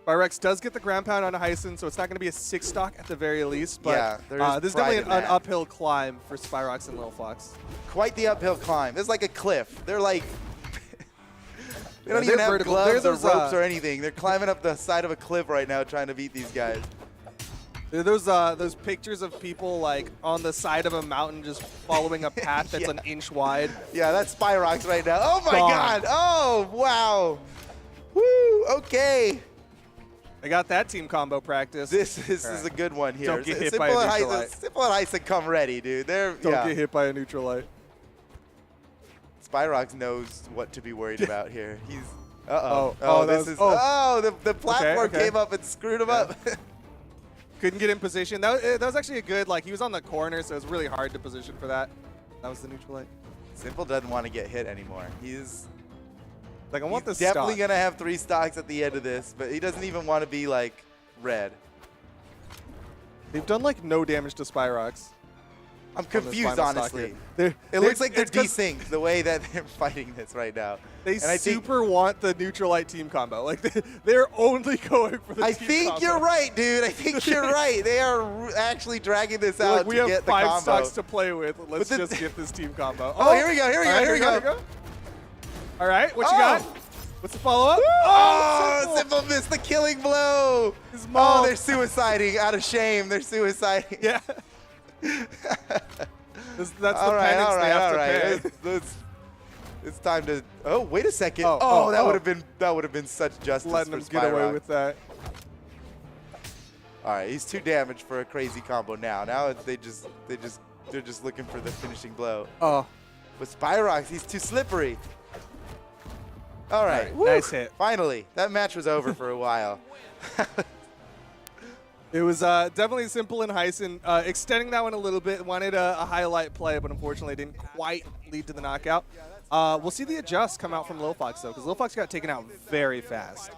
Spyrox does get the ground pound on Hyson, so it's not going to be a 6 stock at the very least. But yeah, there's definitely an uphill climb for Spyrox and Lil Fox. Quite the uphill climb. It's like a cliff. They're like, they don't even have gloves or ropes or anything. They're climbing up the side of a cliff right now trying to beat these guys. There are those pictures of people like on the side of a mountain just following a path that's an inch wide. Yeah, that's Spyrox right now. Oh my God. Oh, wow. Woo, okay. I got that team combo practice. This is a good one here. Don't get hit by a neutral light. Simple and Hyson come ready, dude. Don't get hit by a neutral light. Spyrox knows what to be worried about here. The platform came up and screwed him up. Couldn't get in position. That was actually a good, like, he was on the corner, so it was really hard to position for that. That was the neutral light. Simple doesn't want to get hit anymore. He's like, I want this definitely stock. going to have 3 stocks at the end of this, but he doesn't even want to be, like, red. They've done, like, no damage to Spyrox. I'm confused, honestly. It looks like they're desynced the way that they're fighting this right now. They super want the neutral light team combo. Like, they're only going for the I team think combo. you're right, dude. I think you're right. They are actually dragging this out we to have get the 5 combo. stocks to play with. Let's But just get this team combo. Oh, here we go. Here we go. All right, what you got? What's the follow-up? Oh, Simple missed the killing blow. His mom. Oh, they're suiciding out of shame. They're suiciding. Yeah. That's the all right, penance all they have right. to pay. It's time to. Oh, wait a second. Oh, that would have been such justice Letting for him get away Spyrox. with that. All right, he's 2 damage for a crazy combo now. Now they're just looking for the finishing blow. Oh. With Spyrox, he's too slippery. All right, nice hit. Finally, that match was over for a while. It was definitely Simple and Hyson extending that one a little bit. Wanted a highlight play, but unfortunately didn't quite lead to the knockout. We'll see the adjust come out from Lil Fox, though, because Lil Fox got taken out very fast.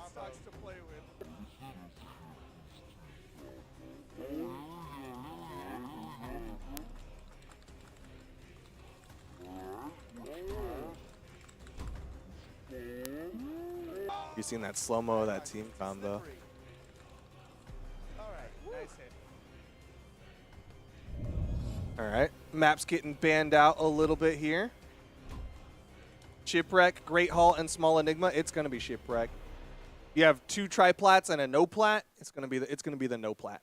You've seen that slow-mo of that team combo. All right, map's getting banned out a little bit here. Shipwreck, Great Hall, and Small Enigma. It's gonna be Shipwreck. You have 2 triplats and a no plat. It's gonna be the no plat.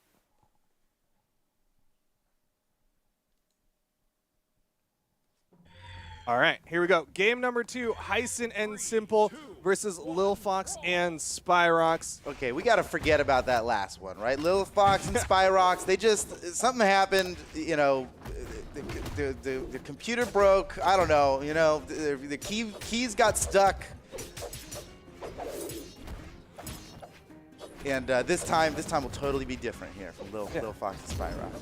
All right, here we go. Game number 2, Hyson and Simple versus Lil Fox and Spyrox. Okay, we got to forget about that last one, right? Lil Fox and Spyrox, they just, something happened, you know, the computer broke, I don't know, you know, the keys got stuck. And this time will totally be different here from Lil Fox and Spyrox.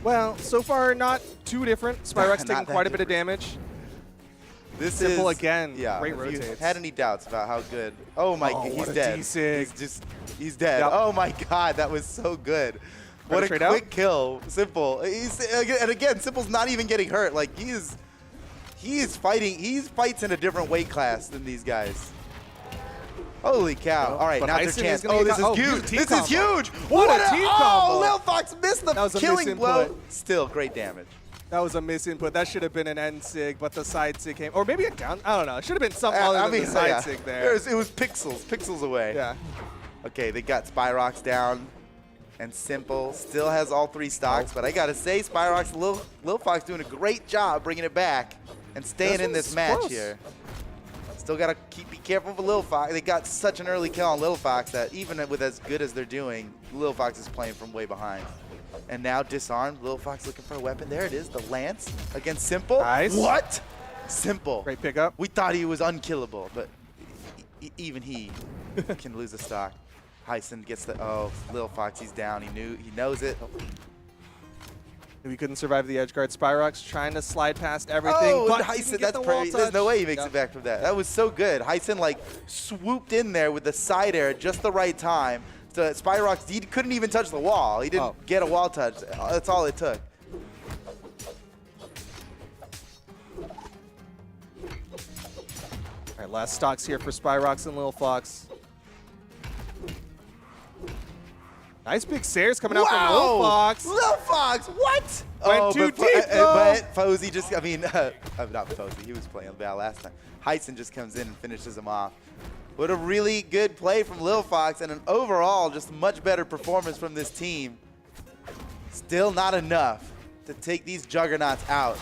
Well, so far not too different. Spyrox taking quite a bit of damage. This Simple is, again. Yeah, Great if rotates. you had any doubts about how good. Oh my god, he's what a dead. D-sig. He's dead. Yep. Oh my god, that was so good. What a trade quick out? kill. Simple. And again, Simple's not even getting hurt. Like he is fighting. He fights in a different weight class than these guys. Holy cow. All right, But now's their Hyson chance. is gonna Oh, get this is here's huge. a team This is combo. huge. What a team combo. Oh, Lil Fox missed the That was a killing blow. misinput. Still great damage. That was a misinput. That should have been an end sig, but the side sig came. Or maybe a down. I don't know. It should have been something other than the side sig there. It was pixels away. Yeah. Okay, they got Spyrox down, and Simple still has all 3 stocks. But I gotta say, Spyrox, Lil Fox doing a great job bringing it back and staying in this match close. here. Still gotta be careful with Lil Fox. They got such an early kill on Lil Fox that even with as good as they're doing, Lil Fox is playing from way behind. And now disarmed. Lil Fox looking for a weapon. There it is, the lance against Simple. Nice. What? Simple. Great pickup. We thought he was unkillable, but even he can lose a stock. Hyson gets the Lil Fox, he's down. He knows it. We couldn't survive the edge guard. Spyrox trying to slide past everything. Oh, but Hyson, didn't get that's the wall pretty. There's no touch. way he makes it back from that. That was so good. Hyson like swooped in there with the side air at just the right time. So Spyrox, he couldn't even touch the wall. He didn't get a wall touch. That's all it took. All right, last stocks here for Spyrox and Lil Fox. Nice big stairs coming out from Lil Fox. Lil Fox, what? Went too but, deep, though. But Posey just, I mean, not Posey, he was playing bad last time. Hyson just comes in and finishes him off. What a really good play from Lil Fox and an overall just much better performance from this team. Still not enough to take these juggernauts out.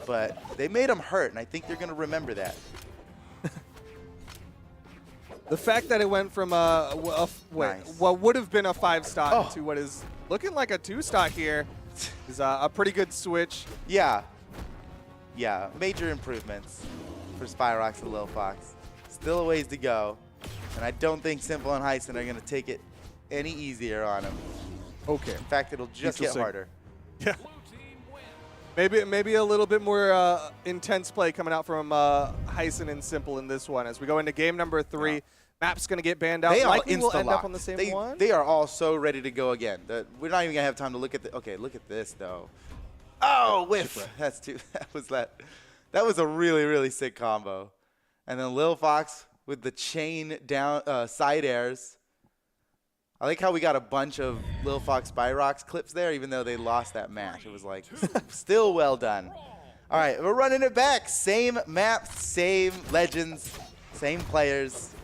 But they made them hurt, and I think they're going to remember that. The fact that it went from what would have been a 5-stock to what is looking like a 2-stock here is a pretty good switch. Yeah. Yeah, major improvements. for Spyrox and Lil Fox. Still a ways to go. And I don't think Simple and Heisen are going to take it any easier on him. Okay. In fact, it'll just get harder. Yeah. Maybe a little bit more intense play coming out from Heisen and Simple in this one. As we go into game number 3, Map's going to get banned out. They Likely all will end up insta-locked. on the same one. They are all so ready to go again. We're not even going to have time to look at the... Okay, look at this, though. Oh, whiff. That's too... That was a really, really sick combo. And then Lil Fox with the chain down side airs. I like how we got a bunch of Lil Fox Spyrox clips there, even though they lost that match. It was like, still well done. All right, we're running it back. Same map, same legends, same players.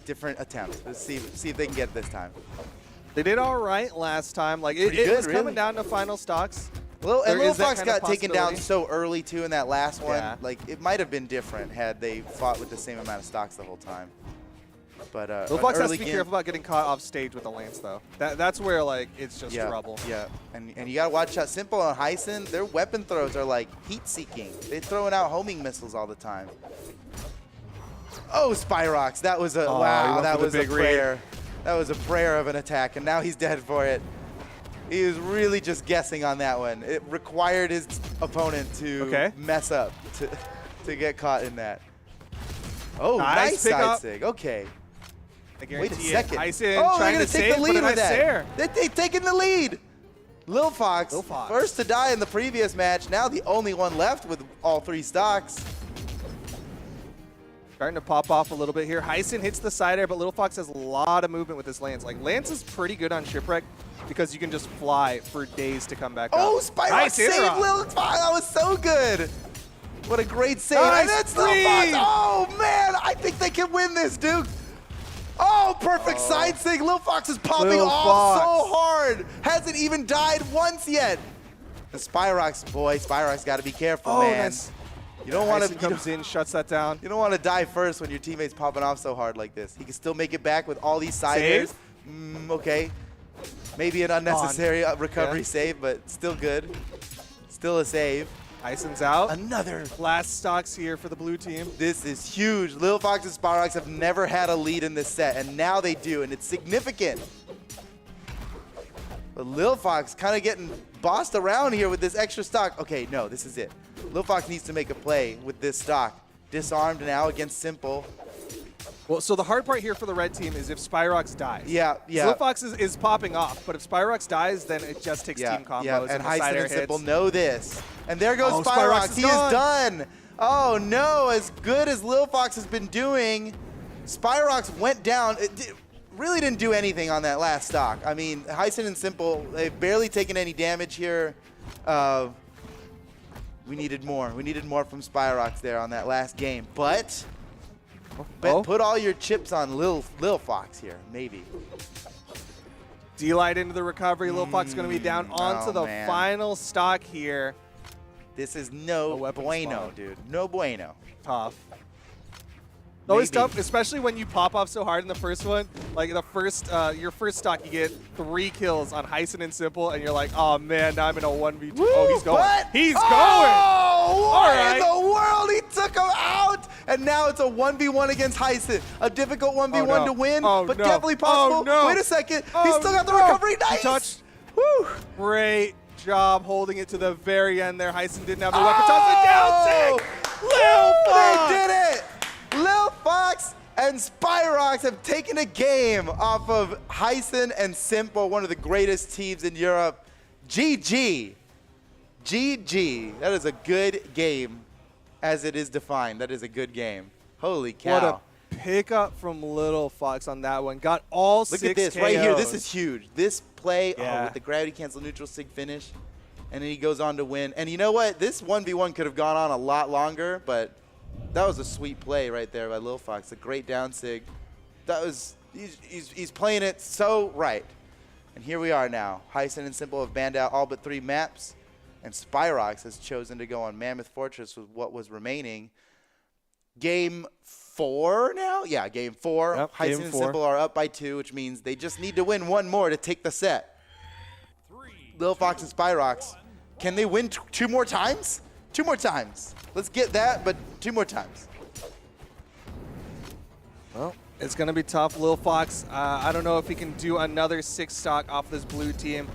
Different attempts. Let's see if they can get it this time. They did all right last time. Like it was coming down to final stocks. Lil Fox got taken down possibility. so early, too, in that last one. Yeah. Like, it might have been different had they fought with the same amount of stocks the whole time. But Lil Fox has to be careful about getting caught off stage with the lance, though. That's where, like, it's just trouble. Yeah, and you got to watch out. Simple and Heisen, their weapon throws are, like, heat-seeking. They're throwing out homing missiles all the time. Oh, Spyrox. That was a, wow, that was a prayer. That was a prayer of an attack, and now he's dead for it. He was really just guessing on that one. It required his opponent to mess up to get caught in that. Oh, nice side sig. Okay. Wait a second. Heisen trying to take the lead with that. They've taken the lead. Lil Fox, first to die in the previous match. Now the only one left with all 3 stocks. Starting to pop off a little bit here. Heisen hits the side air, but Lil Fox has a lot of movement with this Lance. Like, Lance is pretty good on Shipwreck because you can just fly for days to come back up. Oh, Spyrox saved Lil Fox. That was so good. What a great save. And it's Lil Fox. Oh, man. I think they can win this, Duke. Oh, perfect side sig. Lil Fox is popping off so hard. Hasn't even died once yet. The Spyrox, boy, Spyrox got to be careful, man. Nice. You don't want to comes in, shuts that down. You don't want to die first when your teammate's popping off so hard like this. He can still make it back with all these side airs. Okay. Maybe an unnecessary recovery save, but still good. Still a save. Heisen's out. Another. Last stocks here for the blue team. This is huge. Lil Fox and Spyrox have never had a lead in this set, and now they do, and it's significant. But Lil Fox kind of getting bossed around here with this extra stock. Okay, no, this is it. Lil Fox needs to make a play with this stock. Disarmed now against Simple. Well, so the hard part here for the red team is if Spyrox dies. Yeah. So Lil Fox is popping off, but if Spyrox dies, then it just takes team combos. Yeah, and Heisen and Simple hits. know this. And there goes Oh, Spyrox. He is done. Oh, no. As good as Lil Fox has been doing, Spyrox went down. Really didn't do anything on that last stock. I mean, Heisen and Simple, they've barely taken any damage here. We needed more. We needed more from Spyrox there on that last game. But put all your chips on Lil Fox here, maybe. D-Light into the recovery. Lil Fox is going to be down onto the final stock here. This is no bueno, dude. No bueno. Tough. Always tough, especially when you pop off so hard in the first one. Like the first, your first stock, you get 3 kills on Heisen and Simple, and you're like, oh man, now I'm in a 1v2. Oh, he's going. He's going. Oh, what in the world? He took him out, and now it's a 1v1 against Heisen. A difficult 1v1 to win, but definitely possible. Wait a second. He's still got the recovery. Nice. Touched. Woo. Great job holding it to the very end there. Heisen didn't have the weapon. Toss it down. Sick. Lil Fox. They did it. Lil Fox and Spyrox have taken a game off of Heisen and Simple, one of the greatest teams in Europe. GG. GG. That is a good game as it is defined. That is a good game. Holy cow. What a pickup from Lil Fox on that one. Got all 6 Look at this KOs. right here. This is huge. This play with the gravity cancel neutral sig finish, and then he goes on to win. And you know what? This 1v1 could have gone on a lot longer, but that was a sweet play right there by Lil Fox. A great down sig. That was he's playing it so right. And here we are now. Heisen and Simple have banned out all but 3 maps, and Spyrox has chosen to go on Mammoth Fortress with what was remaining. Game 4 now? Yeah, game 4. Yep, Heisen game and 4. Simple are up by 2, which means they just need to win 1 more to take the set. Lil Fox and Spyrox, can they win 2 more times? 2 more times. Let's get that, but 2 more times. Well, it's going to be tough. Lil Fox, I don't know if he can do another 6 stock off this blue team.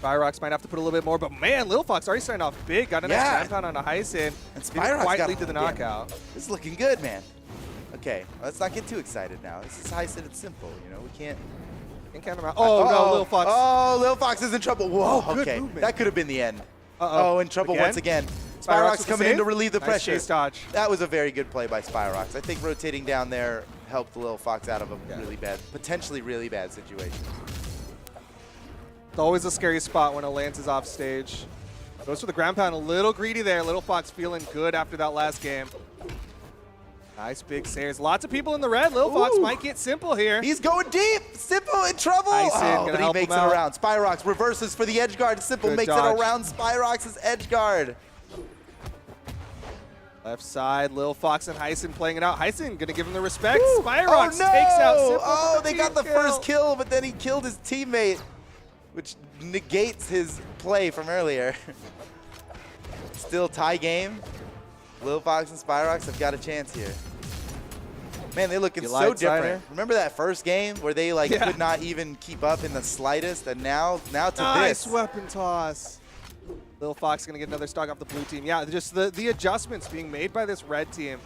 Spyrox might have to put a little bit more, but man, Lil Fox already starting off big. Got a nice ground pound on a Hyson. And Didn't Spyrox quite got lead to the knockout. This is looking good, man. Okay, let's not get too excited now. This is Hyson and simple, you know. We can't Count him out. Oh, no, Lil Fox. Oh, Lil Fox is in trouble. Whoa, Oh, good okay. movement. That could have been the end. Uh-oh. Oh, in trouble Again? once again. Spyrox Spyrox with coming the in to save? relieve the Nice pressure. chase dodge. That was a very good play by Spyrox. I think rotating down there helped Lil Fox out of a potentially really bad situation. It's always a scary spot when a Lance is off stage. Goes for the ground pound, a little greedy there. Lil Fox feeling good after that last game. Nice big saves. Lots of people in the red. Lil Fox might get simple here. He's going deep. Simple in trouble. Hyson gonna But he help makes him it out. around. Spyrox reverses for the edge guard. Simple Good makes dodge. it around Spyrox's edge guard. Left side, Lil Fox and Hyson playing it out. Hyson gonna give him the respect. Woo. Spyrox Oh, no. takes out Simple. Oh, for they team got the first kill, but then he killed his teammate, which negates his play from earlier. Still tie game. Lil Fox and Spyrox have got a chance here. Man, they're looking You so light different. cider? Remember that first game where they Yeah. could not even keep up in the slightest, and now to Nice this. weapon toss. Lil Fox gonna get another stock off the blue team. Yeah, just the adjustments being made by this red team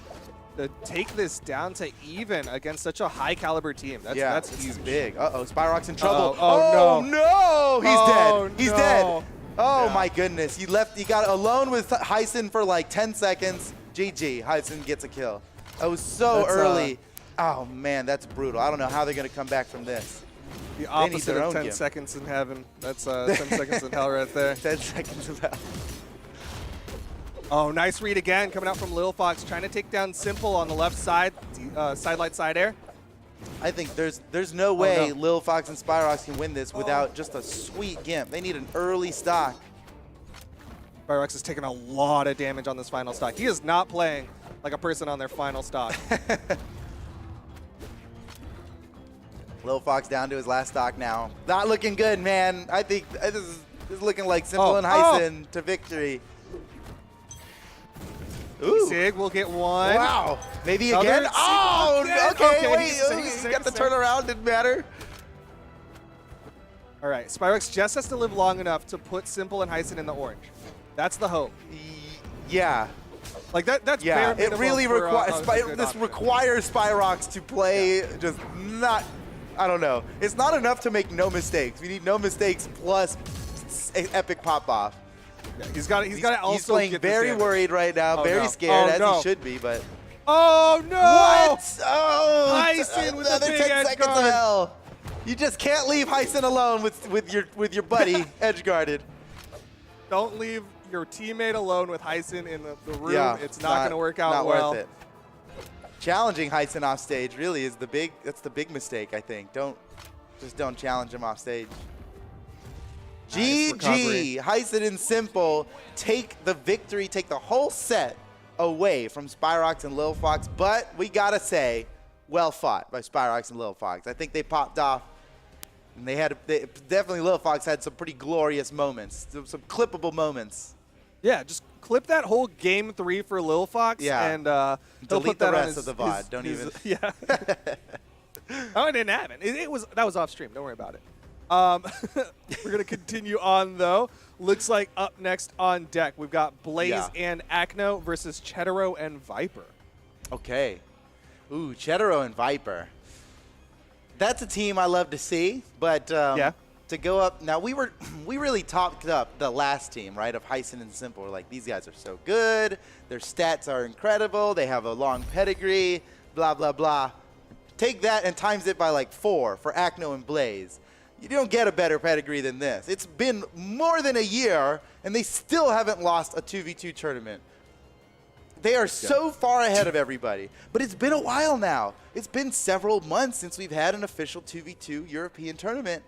to take this down to even against such a high caliber team. That's this huge. is big. Uh-oh, Spyrox in trouble. Oh, no! He's Oh, dead. He's no. dead. Oh Yeah. my goodness. He got alone with Hyson for like 10 seconds. GG. Hyson gets a kill. That was so That's, early. Oh man, that's brutal. I don't know how they're going to come back from this. The need opposite their of own 10 gimp. seconds in heaven. That's 10 seconds in hell right there. 10 seconds of hell. Oh, nice read again coming out from Lil Fox, trying to take down Simple on the left side, side light, side air. I think there's no way no. Lil Fox and Spyrox can win this without just a sweet gimp. They need an early stock. Spyrox is taking a lot of damage on this final stock. He is not playing like a person on their final stock. Lil Fox down to his last stock now. Not looking good, man. I think this is looking like Simple and Hyson to victory. Ooh. Sig will get one. Wow. Maybe Another again? Sig Oh, again. okay. Okay, Wait. he's He got the safe. turnaround. Didn't matter. All right, Spyrox just has to live long enough to put Simple and Hyson in the orange. That's the hope. Yeah. Like that's Yeah. bare It minimum really for, requires a good this option. requires Spyrox to play just not. I don't know. It's not enough to make no mistakes. We need no mistakes plus epic pop off. Yeah, he's got to also He's playing get this very damage. worried right now, Oh, very no. scared, Oh, as no. he should be. But Oh no! what? Oh, Hyson with the another big 10 edge seconds guard. of hell. You just can't leave Hyson alone with your buddy edge guarded. Don't leave your teammate alone with Hyson in the room. Yeah, it's not going to work out not well. Worth it. Challenging Hyson off stage really is that's the big mistake, I think. Don't challenge him off stage. Nice recovery. GG, Hyson and Simple take the victory, take the whole set away from Spyrox and Lil Fox, but we gotta say, well fought by Spyrox and Lil Fox. I think they popped off, and definitely Lil Fox had some pretty glorious moments, some clippable moments. Yeah, just clip that whole game 3 for Lil Fox, Yeah. and he'll Delete put that the on rest his, of the VOD. his- Don't his- even. Yeah. Oh, it didn't happen. That was off stream. Don't worry about it. We're gonna continue on though. Looks like up next on deck we've got Blaze and Acne versus Cheddar and Viper. Okay. Ooh, Cheddar and Viper. That's a team I love to see, but to go up now, we really topped up the last team, right, of Hyson and Simple. We're like, these guys are so good, their stats are incredible, they have a long pedigree, blah blah blah. Take that and times it by like 4 for Acne and Blaze. You don't get a better pedigree than this. It's been more than a year, and they still haven't lost a 2v2 tournament. They are so far ahead of everybody. But it's been a while now. It's been several months since we've had an official 2v2 European tournament.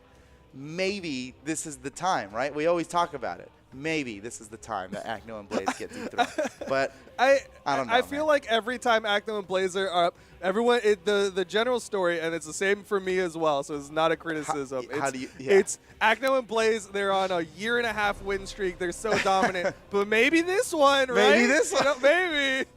Maybe this is the time, right? We always talk about it. maybe this is the time that Acno and Blaze get dethroned. But I don't know, I feel man. like every time Acno and Blaze are up, everyone the general story, and it's the same for me as well. So it's not a criticism. How do you? Yeah. It's Acno and Blaze. They're on a 1.5-year win streak. They're so dominant. But maybe this one, right? Maybe this one. Maybe.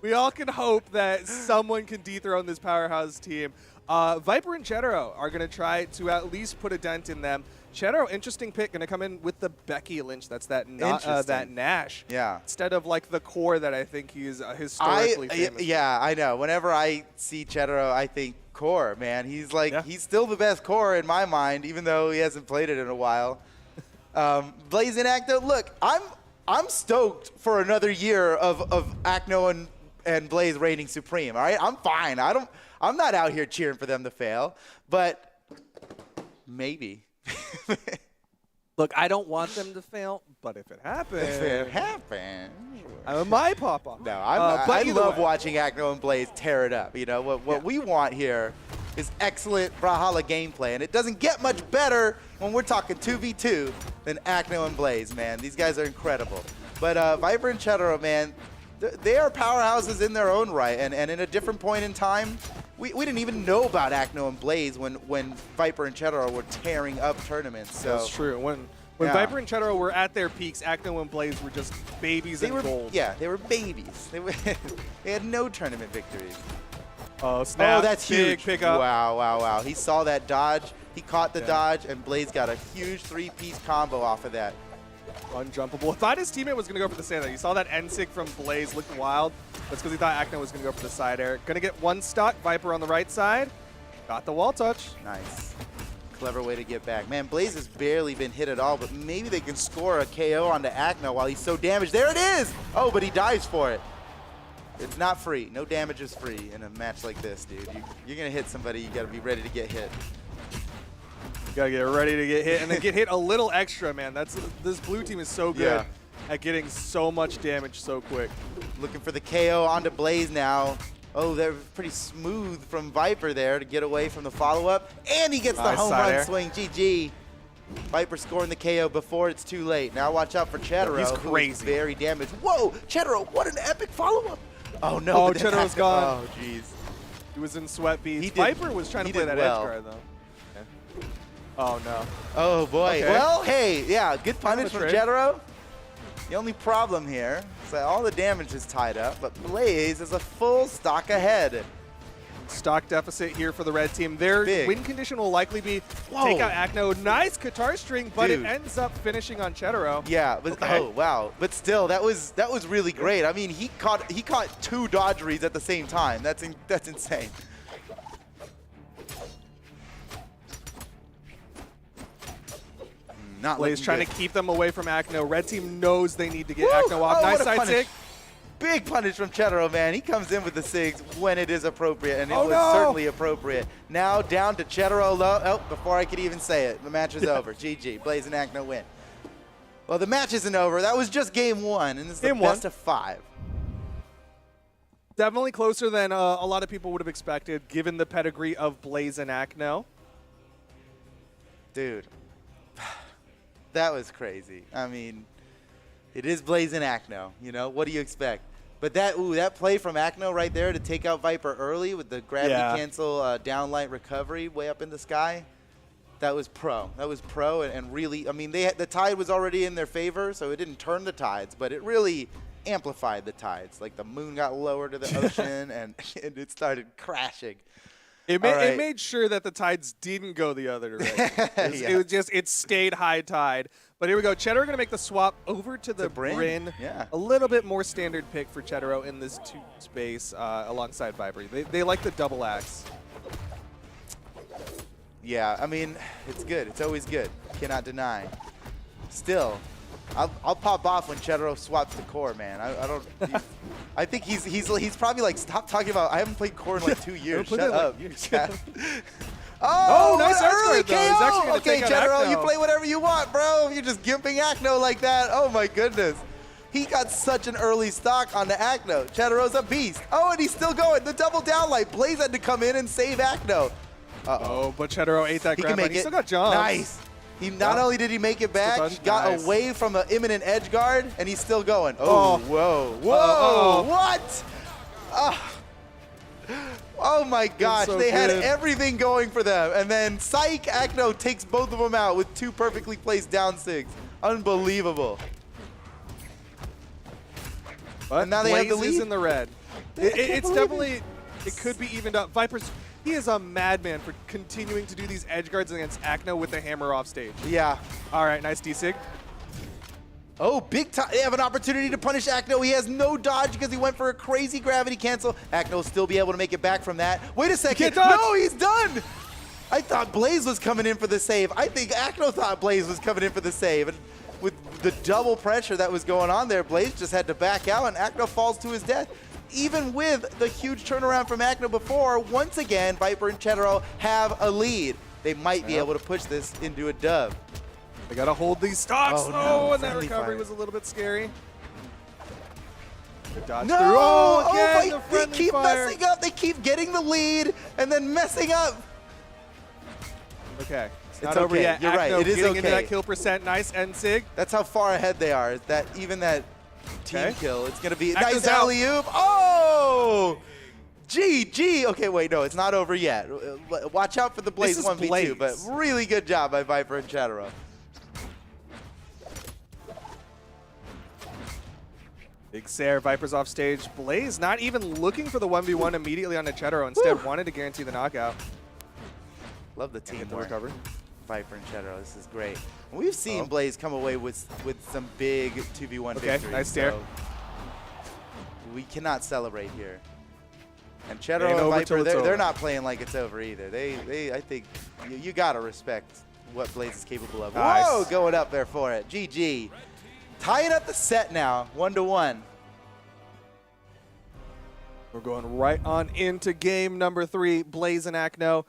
We all can hope that someone can dethrone this powerhouse team. Viper and Cheddar are going to try to at least put a dent in them. Cheddar, interesting pick, going to come in with the Becky Lynch. That's that Nash. Yeah. Instead of like the core that I think he's historically famous. Yeah, I know. Whenever I see Cheddar, I think core, man. He's like he's still the best core in my mind, even though he hasn't played it in a while. Blaze and Acno, look, I'm stoked for another year of Acno and Blaze reigning supreme. All right, I'm fine. I'm not out here cheering for them to fail, but maybe. Look, I don't want them to fail, but if it happens, If it happens. I'm my papa. No, but I either love way. watching Acno and Blaze tear it up. You know, what we want here is excellent Brawlhalla gameplay, and it doesn't get much better when we're talking 2v2 than Acno and Blaze, man. These guys are incredible. But Viper and Cheddar, man, they are powerhouses in their own right, and in a different point in time, we didn't even know about Acno and Blaze when Viper and Cheddar were tearing up tournaments. So That's true. When Yeah. Viper and Cheddar were at their peaks, Acno and Blaze were just babies they in were gold. yeah, they were babies. They had no tournament victories. Oh, snap. Oh, that's Big huge. pickup. Wow. He saw that dodge. He caught the dodge, and Blaze got a huge 3-piece combo off of that. Unjumpable. Thought his teammate was going to go for the sand there. You saw that N-sig from Blaze looking wild. That's because he thought Acno was going to go for the side air. Going to get one stock. Viper on the right side. Got the wall touch. Nice. Clever way to get back. Man, Blaze has barely been hit at all, but maybe they can score a KO onto Acno while he's so damaged. There it is! Oh, but he dives for it. It's not free. No damage is free in a match like this, dude. You're going to hit somebody, you got to be ready to get hit. You got to get ready to get hit. And then get hit a little extra, man. This blue team is so good at getting so much damage so quick. Looking for the KO onto Blaze now. Oh, they're pretty smooth from Viper there to get away from the follow-up. And he gets the Nice home side run air. swing. GG. Viper scoring the KO before it's too late. Now watch out for Cheddar. He's who is crazy. very damaged. Whoa, Cheddar, what an epic follow-up. Oh, no. Oh, but then Cheddar's Acno- gone. Oh, jeez. He was in sweat beads. He did- Viper was trying to he play did that well. edge guard, though. Oh, no. Oh, boy. Okay. Well, hey, yeah, good punish of a from trade. Cheddar. The only problem here is that all the damage is tied up, but Blaze is a full stock ahead. Stock deficit here for the red team. Their Big. win condition will likely be Whoa. take out Acno. Nice guitar string, but Dude. it ends up finishing on Cheddar. Yeah, but Okay. oh wow. But still, that was really great. I mean, he caught 2 dodge reads at the same time. That's insane. Not Blaze looking trying good. to keep them away from Acno. Red team knows they need to get Woo! Acno off. Oh, Nice what a side punish. sig. Big punish from Cheddar, man. He comes in with the SIGs when it is appropriate, and it Oh, was no. certainly appropriate. Now down to Cheddar low. Oh, before I could even say it, the match is over. GG. Blaze and Acno win. Well, the match isn't over. That was just game 1, and this is the Game 1. best of 5. Definitely closer than a lot of people would have expected, given the pedigree of Blaze and Acno. Dude, that was crazy. I mean, it is Blaze and Acno. You know, what do you expect? But that play from Acno right there to take out Viper early with the gravity cancel downlight recovery way up in the sky, that was pro. That was pro and really, I mean, the tide was already in their favor, so it didn't turn the tides, but it really amplified the tides. Like the moon got lower to the ocean and it started crashing. It All made, right. it made sure that the tides didn't go the other direction. Yeah. It was just, it stayed high tide. But here we go. Cheddar going to make the swap over to the Bryn. Yeah. A little bit more standard pick for Cheddar in this 2 space alongside Viper. They like the double axe. Yeah, I mean, it's good. It's always good. Cannot deny. Still, I'll pop off when Cheddar swaps the core, man. I don't. I think he's probably like, stop talking about. I haven't played core in like 2 years. played Shut it like up. years. Oh, nice what edge early guard, though. He's actually KO. gonna Okay, take out Cheddar, Acno. you play whatever you want, bro. You're just gimping Acno like that. Oh my goodness. He got such an early stock on the Acno. Cheddar's a beast. Oh, and he's still going. The double downlight. Blaze had to come in and save Acno. Oh, but Cheddar ate that He grab, can make but he it. still got jumps. Nice. He not only did he make it back, he got nice. away from an imminent edge guard, and he's still going. Oh, whoa, whoa, Uh-oh. what? Oh my gosh, so they had good. everything going for them. And then Psych Acno takes both of them out with 2 perfectly placed down sigs. Unbelievable. But And now they have the Blaze is lead? in the red. I can't It's believe definitely, it could be evened up. Viper's, he is a madman for continuing to do these edge guards against Acno with the hammer off stage. Yeah. All right, nice D-Sig. Oh, big time. They have an opportunity to punish Acno. He has no dodge because he went for a crazy gravity cancel. Acno will still be able to make it back from that. Wait a second. Can't dodge. No, he's done. I thought Blaze was coming in for the save. I think Acno thought Blaze was coming in for the save. And with the double pressure that was going on there, Blaze just had to back out, and Acno falls to his death. Even with the huge turnaround from Acno before, once again, Viper and Cheddar have a lead. They might be able to push this into a dub. They got to hold these stocks. Oh, Oh, no. and that Friendly recovery fire. was a little bit scary. Good dodge No! through. Oh, again, my, the friendly they keep fire. messing up. They keep getting the lead and then messing up. Okay. It's Not over okay. yet. You're right. Acno It is getting into okay. that kill percent. Nice end sig. That's how far ahead they are. Is that even that team Okay. kill? It's going to be a Acno's nice out. alley-oop. Oh! GG. Okay, wait, no, it's not over yet. Watch out for the Blaze This is 1v2, Blaze. but really good job by Viper and Cheddar. Big Sair, Viper's off stage. Blaze not even looking for the 1v1 immediately on the Cheddar. Instead, wanted to guarantee the knockout. Love the Get the teamwork. recovery. Viper and Cheddar, this is great. We've seen Blaze come away with some big 2v1 Okay, victories. nice stare. So we cannot celebrate here. And Cheddar Ain't and over Viper, till it's they're over. not playing like it's over either. I think you gotta respect what Blaze is capable of. Nice. Whoa, going up there for it. GG. Tying up the set now, 1-1. We're going right on into game number 3. Blaze and Acno.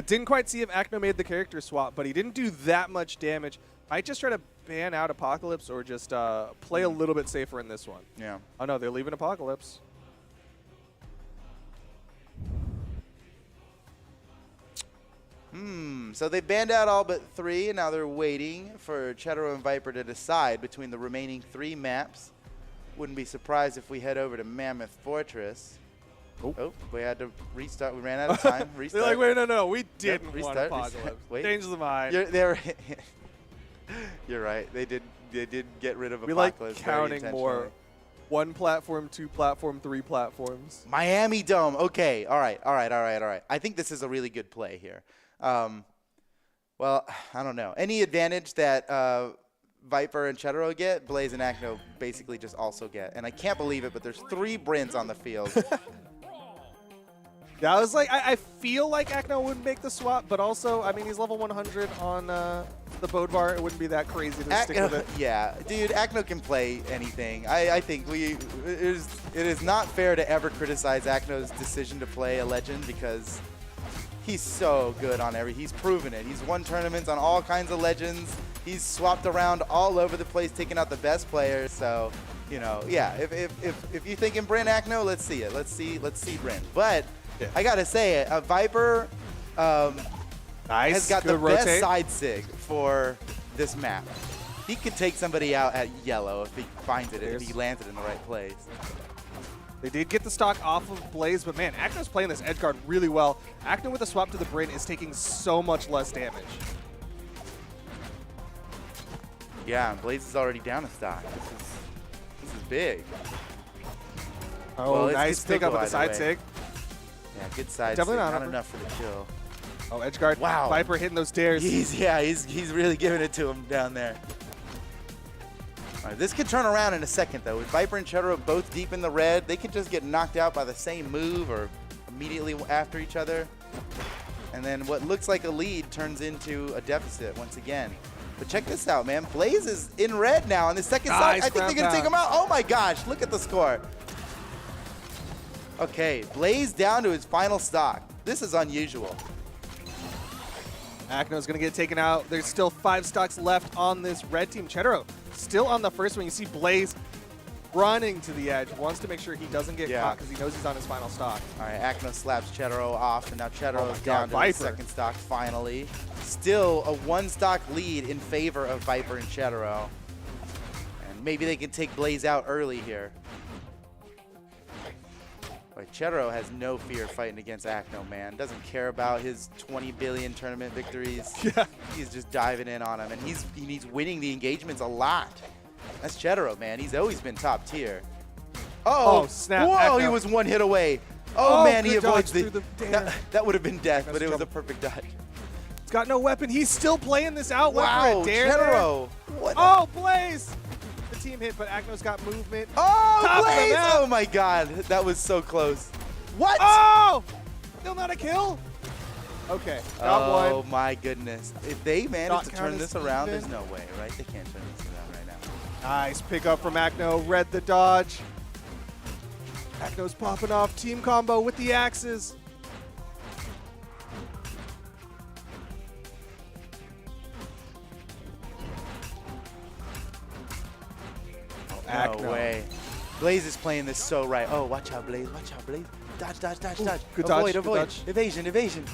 Didn't quite see if Acno made the character swap, but he didn't do that much damage. Might just try to ban out Apocalypse or just play a little bit safer in this one. Yeah. Oh no, they're leaving Apocalypse. So they banned out all but 3, and now they're waiting for Cheddar and Viper to decide between the remaining 3 maps. Wouldn't be surprised if we head over to Mammoth Fortress. Oh, we had to restart. We ran out of time. Restart. They're like, wait, no, we didn't want restart, Apocalypse. restart. Wait. Change the mind. You're right. They did get rid of We like Apocalypse very counting more. intentionally. 1 platform, 2 platform, 3 platforms. Miami Dome. Okay. All right. I think this is a really good play here. Well, I don't know. Any advantage that Viper and Cheddar get, Blaze and Acno basically just also get. And I can't believe it, but there's 3 Brins on the field. Yeah, I was like, I feel like Acno wouldn't make the swap, but also, I mean, he's level 100 on the Bodvar. It wouldn't be that crazy to stick with it. Yeah, dude, Acno can play anything. I think it is not fair to ever criticize Acno's decision to play a legend because he's so good on he's proven it. He's won tournaments on all kinds of legends. He's swapped around all over the place, taking out the best players. So, you know, yeah, if you're thinking Bryn Acno, let's see it. Let's see Bryn. But yeah. I gotta say, Viper Nice. has got Good the rotate. best side sig for this map. He could take somebody out at yellow if he finds it, if he lands it in the right place. They did get the stock off of Blaze, but man, Acno's playing this edge guard really well. Acno with a swap to the Bryn is taking so much less damage. Yeah, and Blaze is already down a stock. This is big. Oh, Well, it nice could still pick up go with the either side way. sig. Yeah, good side Definitely sig, not not upper. enough for the kill. Oh, edge guard. Wow. Viper hitting those stairs. He's really giving it to him down there. All right, this could turn around in a second, though. With Viper and Cheddar both deep in the red, they could just get knocked out by the same move or immediately after each other. And then what looks like a lead turns into a deficit once again. But check this out, man. Blaze is in red now on the second side. Nice I think they're going to take him out. Oh, my gosh. Look at the score. Okay, Blaze down to his final stock. This is unusual. Acno's going to get taken out. There's still 5 stocks left on this red team. Cheddar still on the first one. You see Blaze running to the edge, wants to make sure he doesn't get Yeah. caught because he knows he's on his final stock. All right, Acne slaps Cheddar off, and now Cheddar Oh my is God, down to his Viper. second stock finally. Still a one-stock lead in favor of Viper and Cheddar. And maybe they can take Blaze out early here. Like, Cheddar has no fear fighting against Acne, man. Doesn't care about his 20 billion tournament victories. Yeah. He's just diving in on him, and he's winning the engagements a lot. That's Cheddar, man. He's always been top tier. Oh, snap. Whoa, Acne. he was one hit away. Oh, man, he good avoids dodge through the dare. that would have been death, Acne's but it was a trouble. perfect dodge. He's got no weapon. He's still playing this out. Went for Wow, a dare there. Cheddar. What? Oh, Blaze! The team hit, but Acno's got movement. Oh, Top of the Blaze! map. Oh, my God. That was so close. What? Oh! Still not a kill? Okay, got Oh, one. my goodness. If they Not manage to count turn as this around, even. there's no way, right? They can't turn this around right now. Nice pickup from Acno. Read the dodge. Acno's popping off. Team combo with the axes. Oh, No way. Blaze is playing this so right. Oh, watch out, Blaze. Watch out, Blaze. Dodge, dodge, dodge, dodge. good dodge, Avoid, good avoid. dodge. Evasion, evasion.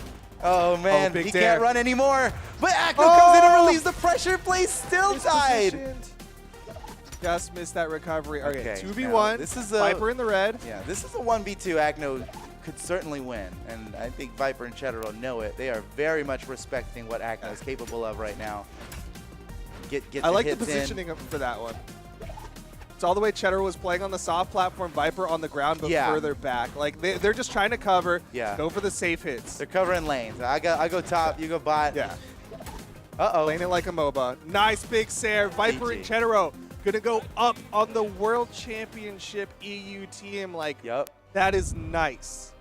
Oh, man. big He dare. can't run anymore. But Acno comes in and Oh! relieves the pressure. Blaze still tied. Mispositioned. Just missed that recovery. Okay, Okay, 2v1. now this is a- Viper in the red. Yeah, this is a 1v2 Acno could certainly win. And I think Viper and Cheddar will know it. They are very much respecting what Acno is capable of right now. Get I like the hits in. positioning for that one. It's all the way Cheddar was playing on the soft platform, Viper on the ground, but Yeah. further back. Like they're just trying to cover. Yeah. Go for the safe hits. They're covering lanes. I go top, you go bot. Yeah. Uh-oh. Playing it like a MOBA. Nice big Sair. Viper and GG. Cheddar gonna go up on the World Championship EU team. Like Yep. that is nice.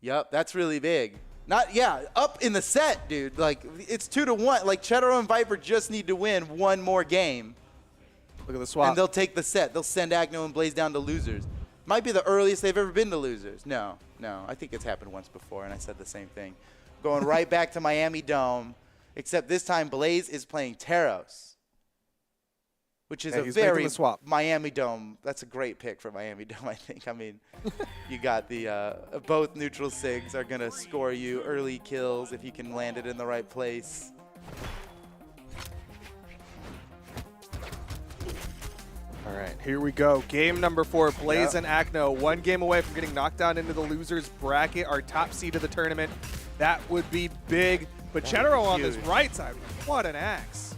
Yep, that's really big. Up in the set, dude. Like, it's 2-1. Like, Cheddar and Viper just need to win one more game, Look at the swap. and they'll take the set. They'll send Acno and Blaze down to losers. Might be the earliest they've ever been to losers. No. I think it's happened once before, and I said the same thing. Going right back to Miami Dome, except this time Blaze is playing Taros, which is Yeah, a he's making very the swap. Miami Dome. That's a great pick for Miami Dome, I think. I mean, you got the both neutral SIGs are going to score you early kills if you can land it in the right place. All right, here we go. Game number 4, Blaze Yep. and Acno. One game away from getting knocked down into the losers bracket, our top seed of the tournament. That would be big. But That Cheddar would be on this huge. right side, what an axe.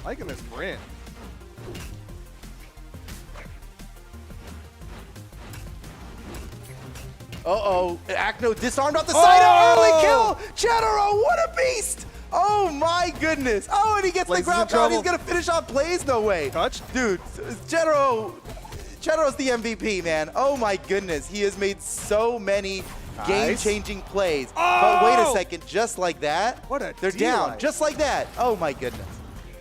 Liking this Bryn. Uh-oh. Acno disarmed off the side. Oh! Early kill. Cheddar, what a beast. Oh, my goodness. Oh, and he gets Blaze is the in ground pound. He's trouble. going to finish off Blaze. No way. Touch? Dude, Cheddar's the MVP, man. Oh, my goodness. He has made so many Nice. game-changing plays. But wait a Oh! second. Just like that, What a they're down. D-line. Just like that. Oh, my goodness.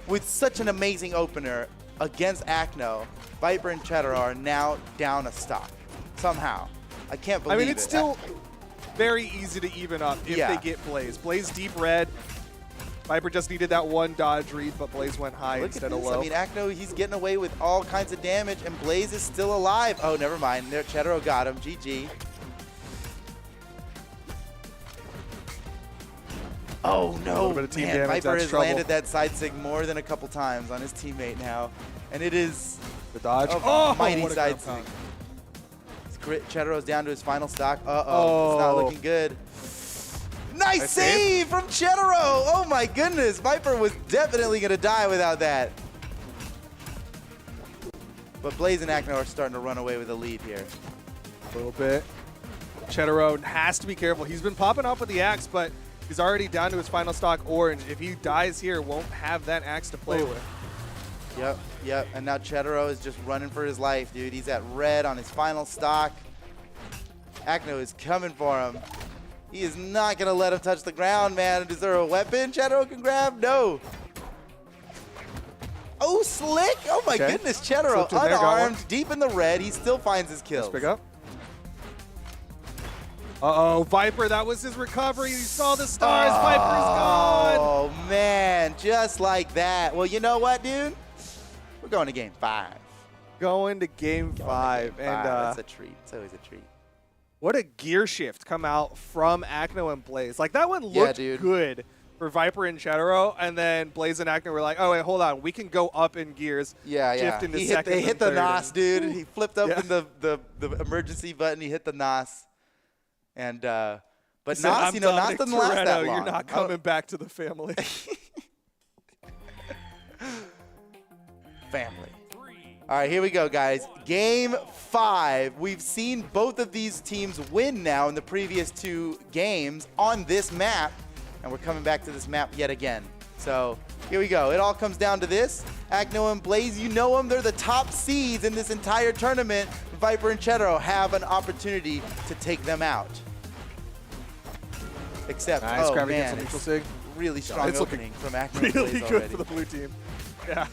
With such an amazing opener against Acno, Viper and Cheddar are now down a stock. Somehow. I can't believe I it. mean, it's still very easy to even up if Yeah. they get Blaze. Blaze deep red. Viper just needed that one dodge read, but Blaze went high Look at instead of this. low. I mean, Acno, he's getting away with all kinds of damage, and Blaze is still alive. Oh, never mind. There, Cheddar got him. GG. Oh, no. little bit of team Man, damage, Viper that's has trouble. landed that side sig more than a couple times on his teammate now. And it is the dodge. a mighty what a side ground sig. pound. Cheddar's down to his final stock. Uh-oh. It's not Oh. looking good. Nice Nice save save. from Cheddar. Oh, my goodness. Viper was definitely going to die without that. But Blaze and Acno are starting to run away with the lead here. A little bit. Cheddar has to be careful. He's been popping off with the axe, but he's already down to his final stock orange. If he dies here, won't have that axe to play with. Yep. And now Cheddar is just running for his life, dude. He's at red on his final stock. Acno is coming for him. He is not going to let him touch the ground, man. Is there a weapon Cheddar can grab? No. Oh, slick. Oh, my Okay. goodness. Cheddar Slipped in there, got one. unarmed, deep in the red. He still finds his kills. Let's pick up. Uh-oh, Viper, that was his recovery. You saw the stars. Viper's gone. Oh, man. Just like that. Well, you know what, dude? We're going to game 5. Going to game 5. And that's a treat. It's always a treat. what a gear shift come out from Acne and Blaze. Like, that one looked good for Viper and Cheddar, and then Blaze and Acne were like, oh, wait, hold on. We can go up in gears. Yeah, yeah. Shift into They hit the NOS, dude. He flipped up Yeah. in the emergency button. He hit the NOS. And, but He said, NOS, I'm you know, NOS Dominic doesn't last that Toretto. long. You're not coming back to the family. Family. All right, here we go, guys. Game 5. We've seen both of these teams win now in the previous 2 games on this map, and we're coming back to this map yet again. So here we go. It all comes down to this. Acne and Blaze, you know them. They're the top seeds in this entire tournament. Viper and Cheddar have an opportunity to take them out. Except, Nice oh grab man, against the neutral it's sig. really strong It's looking opening from Acne and Really Blaze good already. for the blue team. Yeah.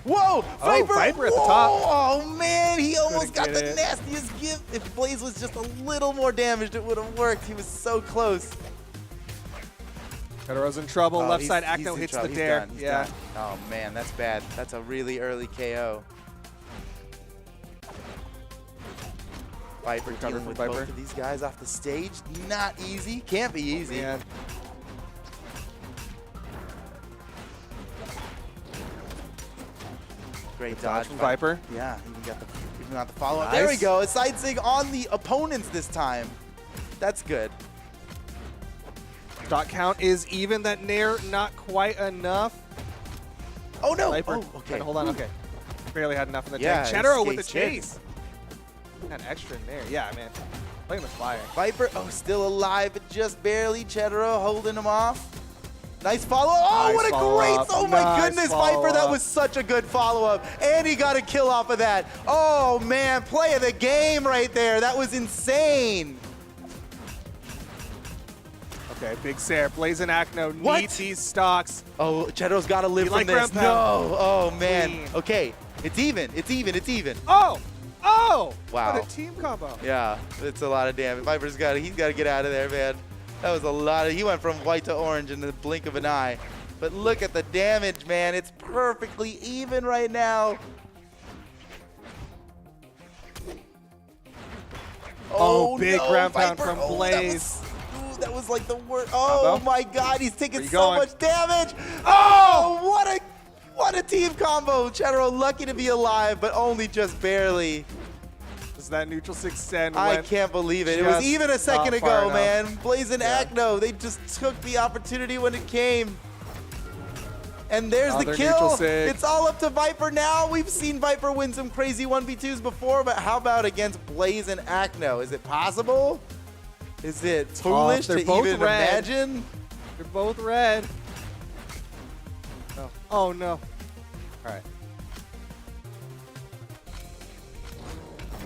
Whoa! Viper! Viper at the Whoa! top. Oh, man, he almost got Couldn't the get it. nastiest gift. If Blaze was just a little more damaged, it would have worked. He was so close. Cheddar's in trouble. Oh, Left he's- side, he's Acno in hits trouble. the He's dare. done. He's Yeah. done. Oh, man, that's bad. That's a really early KO. Viper Recover dealing from with Viper. both of these guys off the stage. Not easy. Can't be easy. Man. Great Dodge dodge from Viper. Yeah, even got the follow-up. There we Nice. go. A side sig on the opponents this time. That's good. Dot count is even. That Nair not quite enough. Oh, no. Viper. Oh, okay. Hold on. Okay. Barely had enough in the Yeah, tank. Cheddar with the escape chase. Had extra in there. Yeah, man. Playing with fire. Viper, oh, still alive, but just barely. Cheddar holding him off. Nice follow. Oh, Nice what a follow-up. great. Oh, my Nice goodness, Viper. That follow-up. was such a good follow-up. And he got a kill off of that. Oh, man. Play of the game right there. That was insane. Okay, big Sarah. Blaze and Acno What? need these stocks. Oh, Cheddar's got to live You from like this. ground pound? No. Oh, man. Clean. Okay. It's even. It's even. It's even. Oh! Oh! Wow. What a team combo. Yeah, it's a lot of damage. Viper's got to, he's got to get out of there, man. That was a lot of, he went from white to orange in the blink of an eye. But look at the damage, man. It's perfectly even right now. Oh, big no, ground pound Viper. from Oh, Blaze. That was like the worst. Oh Combo. my God, he's taking Where you so going? much damage. Oh, what a team combo. Cheddar lucky to be alive, but only just barely. Is that neutral 610? I can't believe it. It was just even a second not far ago, enough. man. Blaze and Yeah. Acno, they just took the opportunity when it came. And there's Another the kill. neutral sig. It's all up to Viper now. We've seen Viper win some crazy 1v2s before, but how about against Blaze and Acno? Is it possible? Is it foolish They're to both even red. imagine? They're both red. Oh, oh no. All right.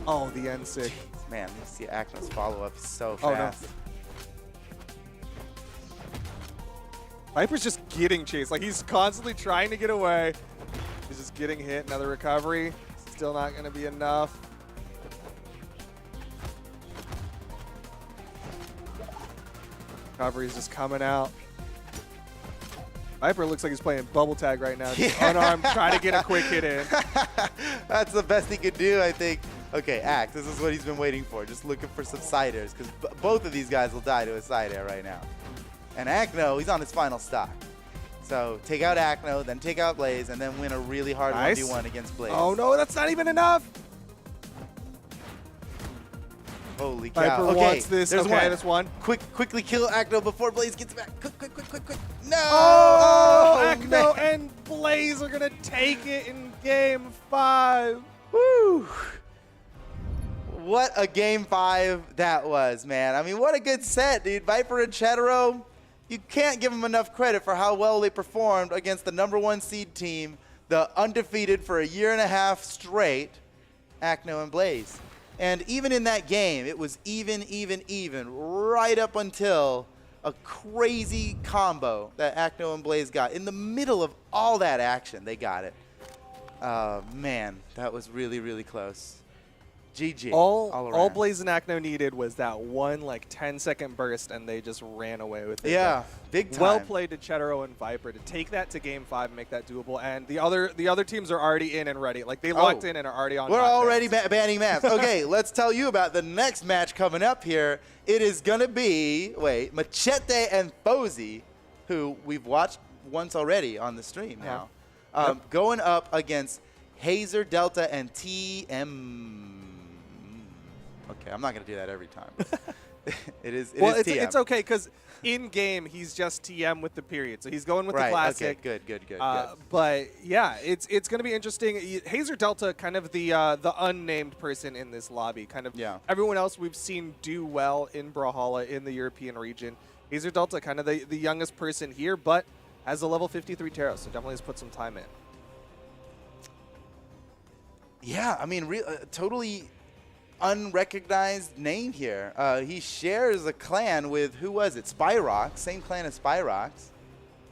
Oh, the end sig. Man, you see Acno's follow-up so Oh, no. fast. Viper's just getting chased. Like, he's constantly trying to get away. He's just getting hit. Another recovery. Still not going to be enough. Recovery's just coming out. Viper looks like he's playing bubble tag right now. Just unarmed, trying to get a quick hit in. That's the best he could do, I think. Okay, Axe, this is what he's been waiting for. Just looking for some siders, because both of these guys will die to a side air right now. And Acno, he's on his final stock. So take out Acno, then take out Blaze, and then win a really hard Nice. 1v1 against Blaze. Oh no, that's not even enough. Holy cow. Viper Okay, wants this. there's Okay, one. that's one. Quickly kill Acno before Blaze gets back. Quick. No! Oh, Acno man. and Blaze are going to take it in game 5. Woo! What a game 5 that was, man. I mean, what a good set, dude. Viper and Cheddar, you can't give them enough credit for how well they performed against the =1 seed team, the undefeated for a year and a half straight, Acno and Blaze. And even in that game, it was even, right up until a crazy combo that Acno and Blaze got. In the middle of all that action, they got it. Man, that was really, really close. GG. All around. Blaze and Acno needed was that one like 10-second burst, and they just ran away with it. Yeah, But big time. well played to Cheddar and Viper to take that to Game 5 and make that doable. And the other teams are already in and ready. Like they locked in and are already on. We're top already bans. banning maps. Okay, let's tell you about the next match coming up here. It is gonna be Machete and Fozy, who we've watched once already on the stream now, going up against Hazer, Delta, and TM. Okay, I'm not gonna do that every time. It is TM. It's okay because in game he's just TM with the period, so he's going with the classic. Okay, good. But yeah, it's going to be interesting. Hazer Delta, kind of the unnamed person in this lobby. Kind of everyone else we've seen do well in Brawlhalla in the European region. Hazer Delta, kind of the youngest person here, but has a level 53 Taro, so definitely has put some time in. Yeah, I mean, totally unrecognized name here. He shares a clan with, who was it? Spyrox, same clan as Spyrox.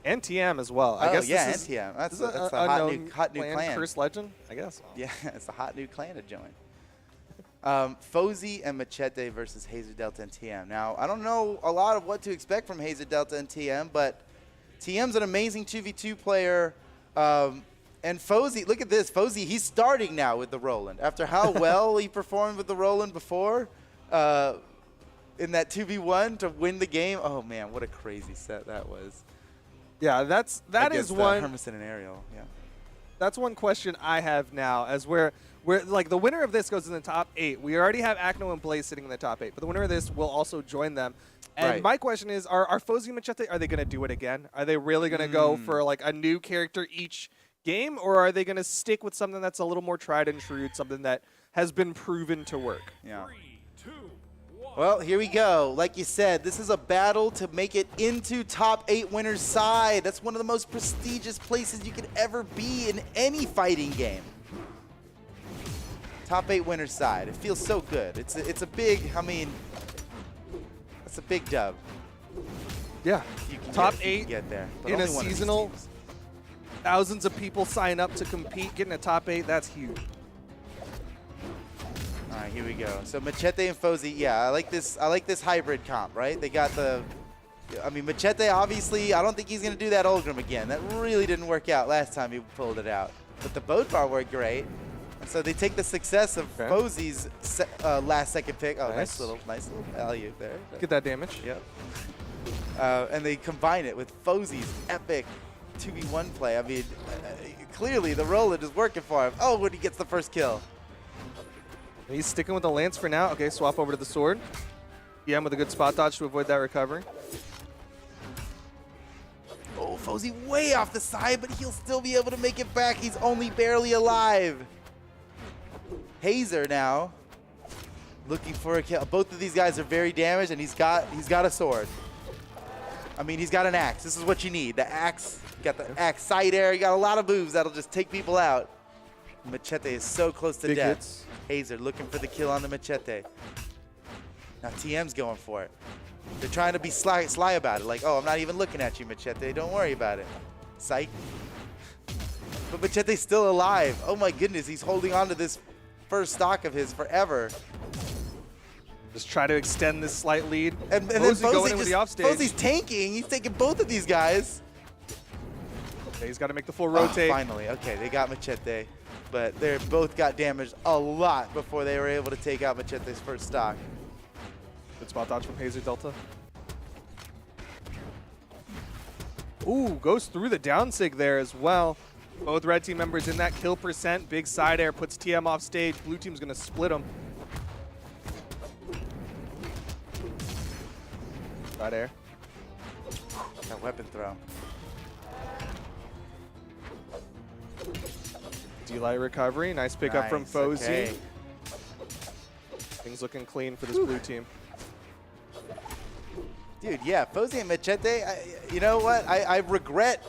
And TM as well. I guess yeah, this is, and TM. That's this a is hot new clan. Cursed Legend, I guess. Yeah, it's a hot new clan to join. Fozy and Machete versus Hazer Delta and TM. Now, I don't know a lot of what to expect from Hazer Delta and TM, but TM's an amazing 2v2 player. And Fozy, look at this. Fozy, he's starting now with the Roland. After how well he performed with the Roland before in that 2v1 to win the game. Oh, man, what a crazy set that was. Yeah, that is one. Hermison and Ariel, yeah. That's one question I have now, as we're like the winner of this goes in the top 8. We already have Acno and Blaze sitting in the top 8, but the winner of this will also join them. And my question is, are Fozy and Machete, are they going to do it again? Are they really going to go for like a new character each game, or are they going to stick with something that's a little more tried and true, something that has been proven to work? Yeah. 3, 2, 1. Well, here we go. Like you said, this is a battle to make it into top 8 winners' side. That's one of the most prestigious places you could ever be in any fighting game. Top 8 winners' side. It feels so good. It's a big, I mean, it's a big dub. Yeah. You can Top get, you 8 can get there. But in a only one of these seasonal. teams. Thousands of people sign up to compete, getting a top 8, that's huge. All right, here we go. So Machete and Fozy, yeah, I like this hybrid comp, right? They got the, I mean, Machete, obviously, I don't think he's going to do that Ulgrim again. That really didn't work out last time he pulled it out. But the boat bar worked great. And so they take the success of Fozy's last second pick. Oh, nice little value there. Get that damage. Yep. And they combine it with Fozy's epic 2v1 play. I mean, clearly the Roland is working for him. Oh, when he gets the first kill. He's sticking with the lance for now. Okay, swap over to the sword. TM with a good spot dodge to avoid that recovery. Oh, Fozy way off the side, but he'll still be able to make it back. He's only barely alive. Hazer now looking for a kill. Both of these guys are very damaged, and he's got a sword. I mean, he's got an axe. This is what you need. The axe. You got the axe side air. You got a lot of moves that'll just take people out. Machete is so close to death. Hits. Hazer looking for the kill on the Machete. Now TM's going for it. They're trying to be sly about it. Like, oh, I'm not even looking at you, Machete. Don't worry about it. Psych. But Machete's still alive. Oh my goodness, he's holding on to this first stock of his forever. Just try to extend this slight lead. And then going in with the offstage. Fozy's tanking. He's taking both of these guys. Okay, he's got to make the full rotate. Oh, finally. Okay, they got Machete. But they both got damaged a lot before they were able to take out Machete's first stock. Good spot dodge from Hazer Delta. Ooh, goes through the down sig there as well. Both red team members in that kill percent. Big side air puts TM off stage. Blue team's going to split them. Side air. That weapon throw. D-Light recovery. Nice pickup from Fozy. Okay. Things looking clean for this blue team. Dude, yeah, Fozy and Machete. You know what? I regret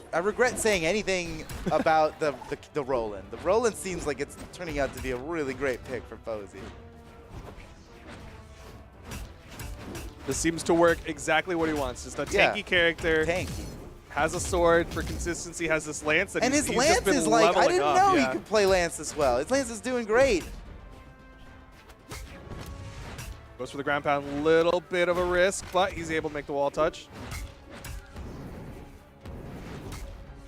saying anything about the Roland. The Roland seems like it's turning out to be a really great pick for Fozy. This seems to work exactly what he wants. Just a tanky character. Tanky. Has a sword for consistency. Has this lance that And he's his just lance been is like, I leveling didn't up. know Yeah. he could play lance this well. His lance is doing great. Goes for the ground pound. Little bit of a risk, but he's able to make the wall touch.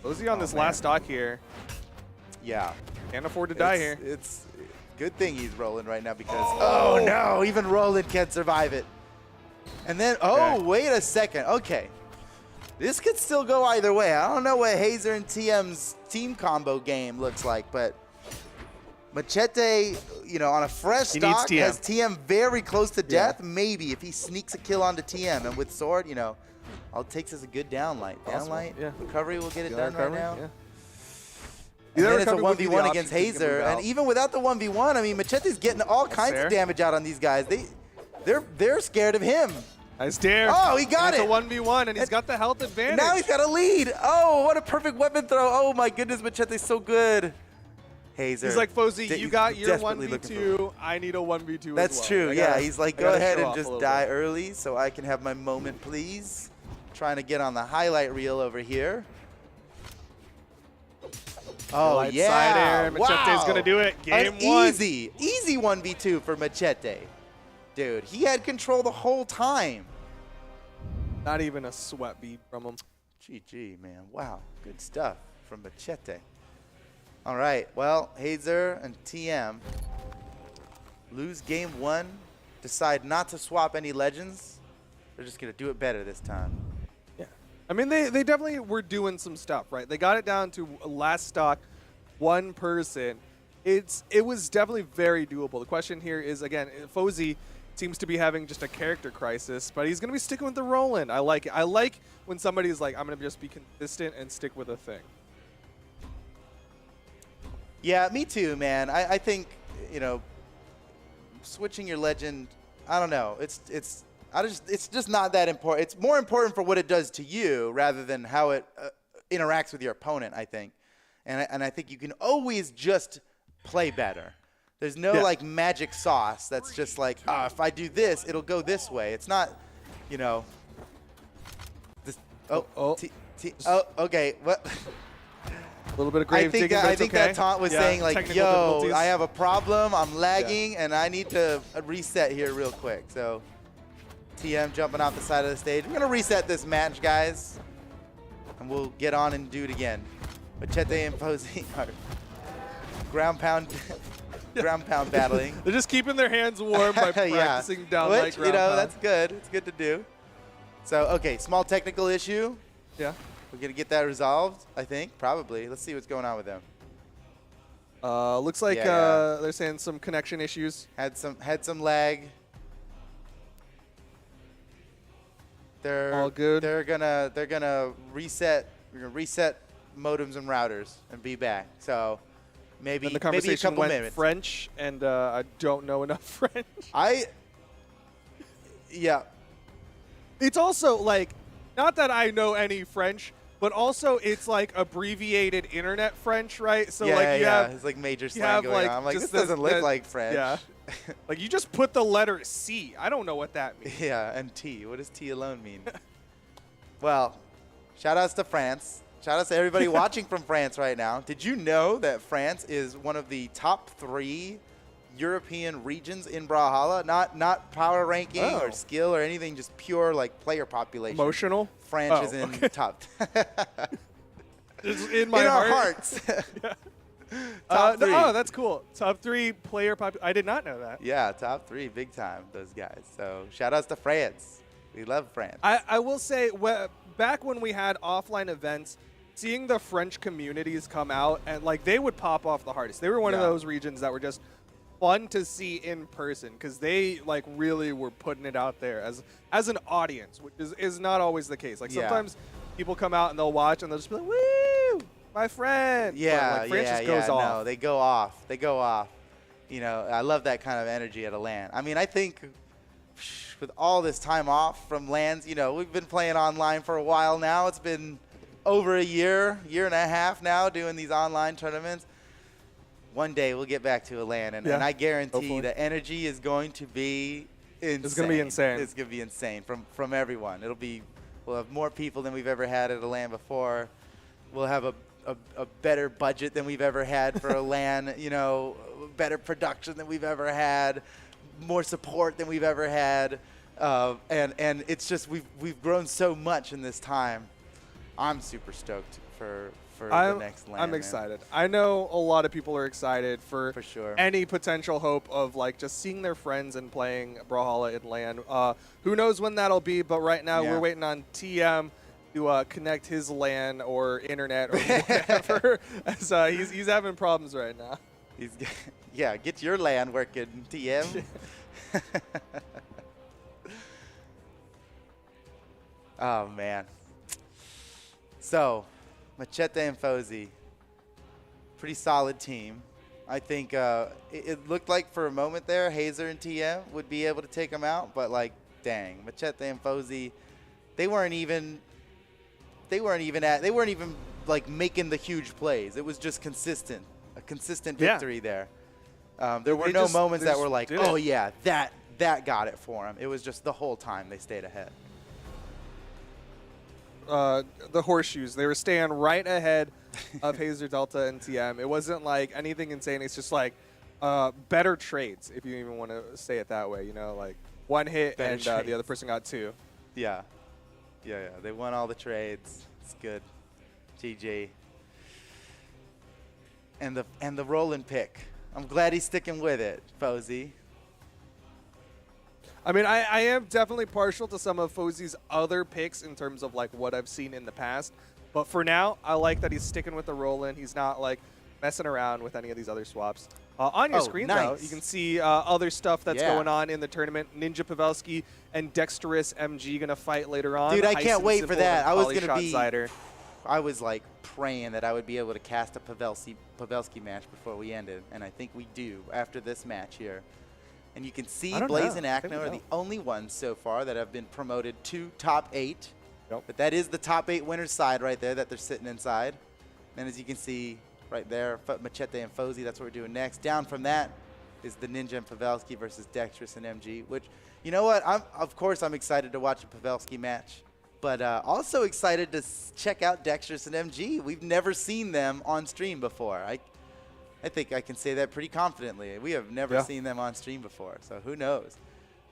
Cozy on this last stock here. Yeah. Can't afford to die here. It's good thing he's rolling right now because, oh no, even Roland can't survive it. And then, wait a second. Okay. This could still go either way. I don't know what Hazer and TM's team combo game looks like, but Machete, you know, on a fresh stock has TM very close to death. Maybe if he sneaks a kill onto TM, and with sword, you know, all it takes is a good downlight. Downlight, recovery will get it done right now. Yeah. And then it's a 1v1 against Hazer, and even without the 1v1, I mean, Machete's getting all kinds of damage out on these guys. They're scared of him. Nice dare. Oh, he got it. It's a 1v1, and he's got the health advantage. Now he's got a lead. Oh, what a perfect weapon throw. Oh my goodness, Machete's so good. Hazer. He's like, Fozy, you got your 1v2. I need a 1v2 That's as well. true, yeah. He's like, go ahead and just die early so I can have my moment, please. Trying to get on the highlight reel over here. Oh, Light yeah. Side air. Machete's going to do it. Game one. Easy 1v2 for Machete. Dude, he had control the whole time. Not even a sweat beat from him. GG, man. Wow. Good stuff from Machete. All right. Well, Hazer and TM lose game one. Decide not to swap any legends. They're just going to do it better this time. Yeah. I mean, they definitely were doing some stuff, right? They got it down to last stock, one person. It was definitely very doable. The question here is, again, Fozy seems to be having just a character crisis, but he's going to be sticking with the Roland. I like it. I like when somebody's like, I'm going to just be consistent and stick with a thing. Yeah, me too, man. I think, you know, switching your legend, I don't know. It's just not that important. It's more important for what it does to you rather than how it interacts with your opponent, I think. And I think you can always just play better. There's no like magic sauce that's just like, if I do this, it'll go this way. It's not, you know. This, okay. What? A little bit of grave digging, I think that taunt was saying like, yo, difficulties. I have a problem, I'm lagging, and I need to reset here real quick. So TM jumping off the side of the stage. I'm going to reset this match, guys, and we'll get on and do it again. Machete and Fozy are ground pound battling. They're just keeping their hands warm by practicing down like ground you know, pound. that's good. It's good to do. So, okay, small technical issue. Yeah. We're going to get that resolved, I think, probably. Let's see what's going on with them. Looks like they're saying some connection issues. Had some lag. They're all good. They're gonna reset. We're gonna reset modems and routers and be back. So maybe And the conversation a couple went minutes. French, and I don't know enough French. Yeah. It's also like, not that I know any French, but also it's like abbreviated internet French, right? So like you have, it's like major you slang have going like on. I'm like, just this doesn't look like French. Yeah. Like you just put the letter C. I don't know what that means. Yeah, and T. What does T alone mean? Well, shout outs to France. Shout outs to everybody watching from France right now. Did you know that France is one of the top 3 European regions in Brawlhalla? Not power ranking or skill or anything, just pure like player population. Emotional? France is in top. It's in my our heart. hearts. Top 3. Oh, that's cool. Top 3 player I did not know that. Yeah, top 3, big time, those guys. So shout outs to France. We love France. I will say, back when we had offline events, seeing the French communities come out and like they would pop off the hardest. They were one of those regions that were just fun to see in person because they like really were putting it out there as an audience, which is not always the case. Like sometimes people come out and they'll watch and they'll just be like, "Woo, my friend!" Yeah, but, like, France just goes off. No, they go off. They go off. You know, I love that kind of energy at a LAN. I mean, I think with all this time off from LANs, you know, we've been playing online for a while now. It's been over a year and a half now doing these online tournaments. One day we'll get back to a LAN, and I guarantee the energy is going to be insane. It's going to be insane. It's going to be insane from everyone. We'll have more people than we've ever had at a LAN before. We'll have a better budget than we've ever had for a LAN, you know, better production than we've ever had, more support than we've ever had, and it's just we've grown so much in this time. I'm super stoked for the next LAN. I'm excited. I know a lot of people are excited for sure. any potential hope of like just seeing their friends and playing Brawlhalla in LAN. Who knows when that'll be? But right now we're waiting on TM to connect his LAN or internet or whatever. As he's having problems right now. Get your LAN working, TM. Oh man. So, Machete and Fozy, pretty solid team. I think it looked like for a moment there, Hazer and TM would be able to take them out, but like, dang, Machete and Fozy, they weren't even like making the huge plays. It was just consistent, a consistent victory there. There were no moments that were like, oh yeah, that got it for them. It was just the whole time they stayed ahead. The horseshoes, they were staying right ahead of Hazer, Delta, and TM. It wasn't like anything insane. It's just like better trades, if you even want to say it that way. You know, like one hit and the other person got two. Yeah. They won all the trades. It's good. GG. And the rolling pick. I'm glad he's sticking with it, Fozy. I mean, I am definitely partial to some of Fozy's other picks in terms of like what I've seen in the past. But for now, I like that he's sticking with the roll-in. He's not like messing around with any of these other swaps. On your screen, though, you can see other stuff that's going on in the tournament. Ninja Pavelski and Dexterous MG going to fight later on. Dude, I can't wait for that. I was going to be... Cider. I was like praying that I would be able to cast a Pavelski match before we ended. And I think we do after this match here. And you can see Blaze and Acne are the only ones so far that have been promoted to top 8. Yep. But that is the top 8 winners side right there that they're sitting inside. And as you can see right there, Machete and Fozy, that's what we're doing next. Down from that is the Ninja and Pavelski versus Dexterous and MG, which, you know what, of course I'm excited to watch a Pavelski match. But also excited to check out Dexterous and MG. We've never seen them on stream before. I think I can say that pretty confidently. We have never seen them on stream before, so who knows?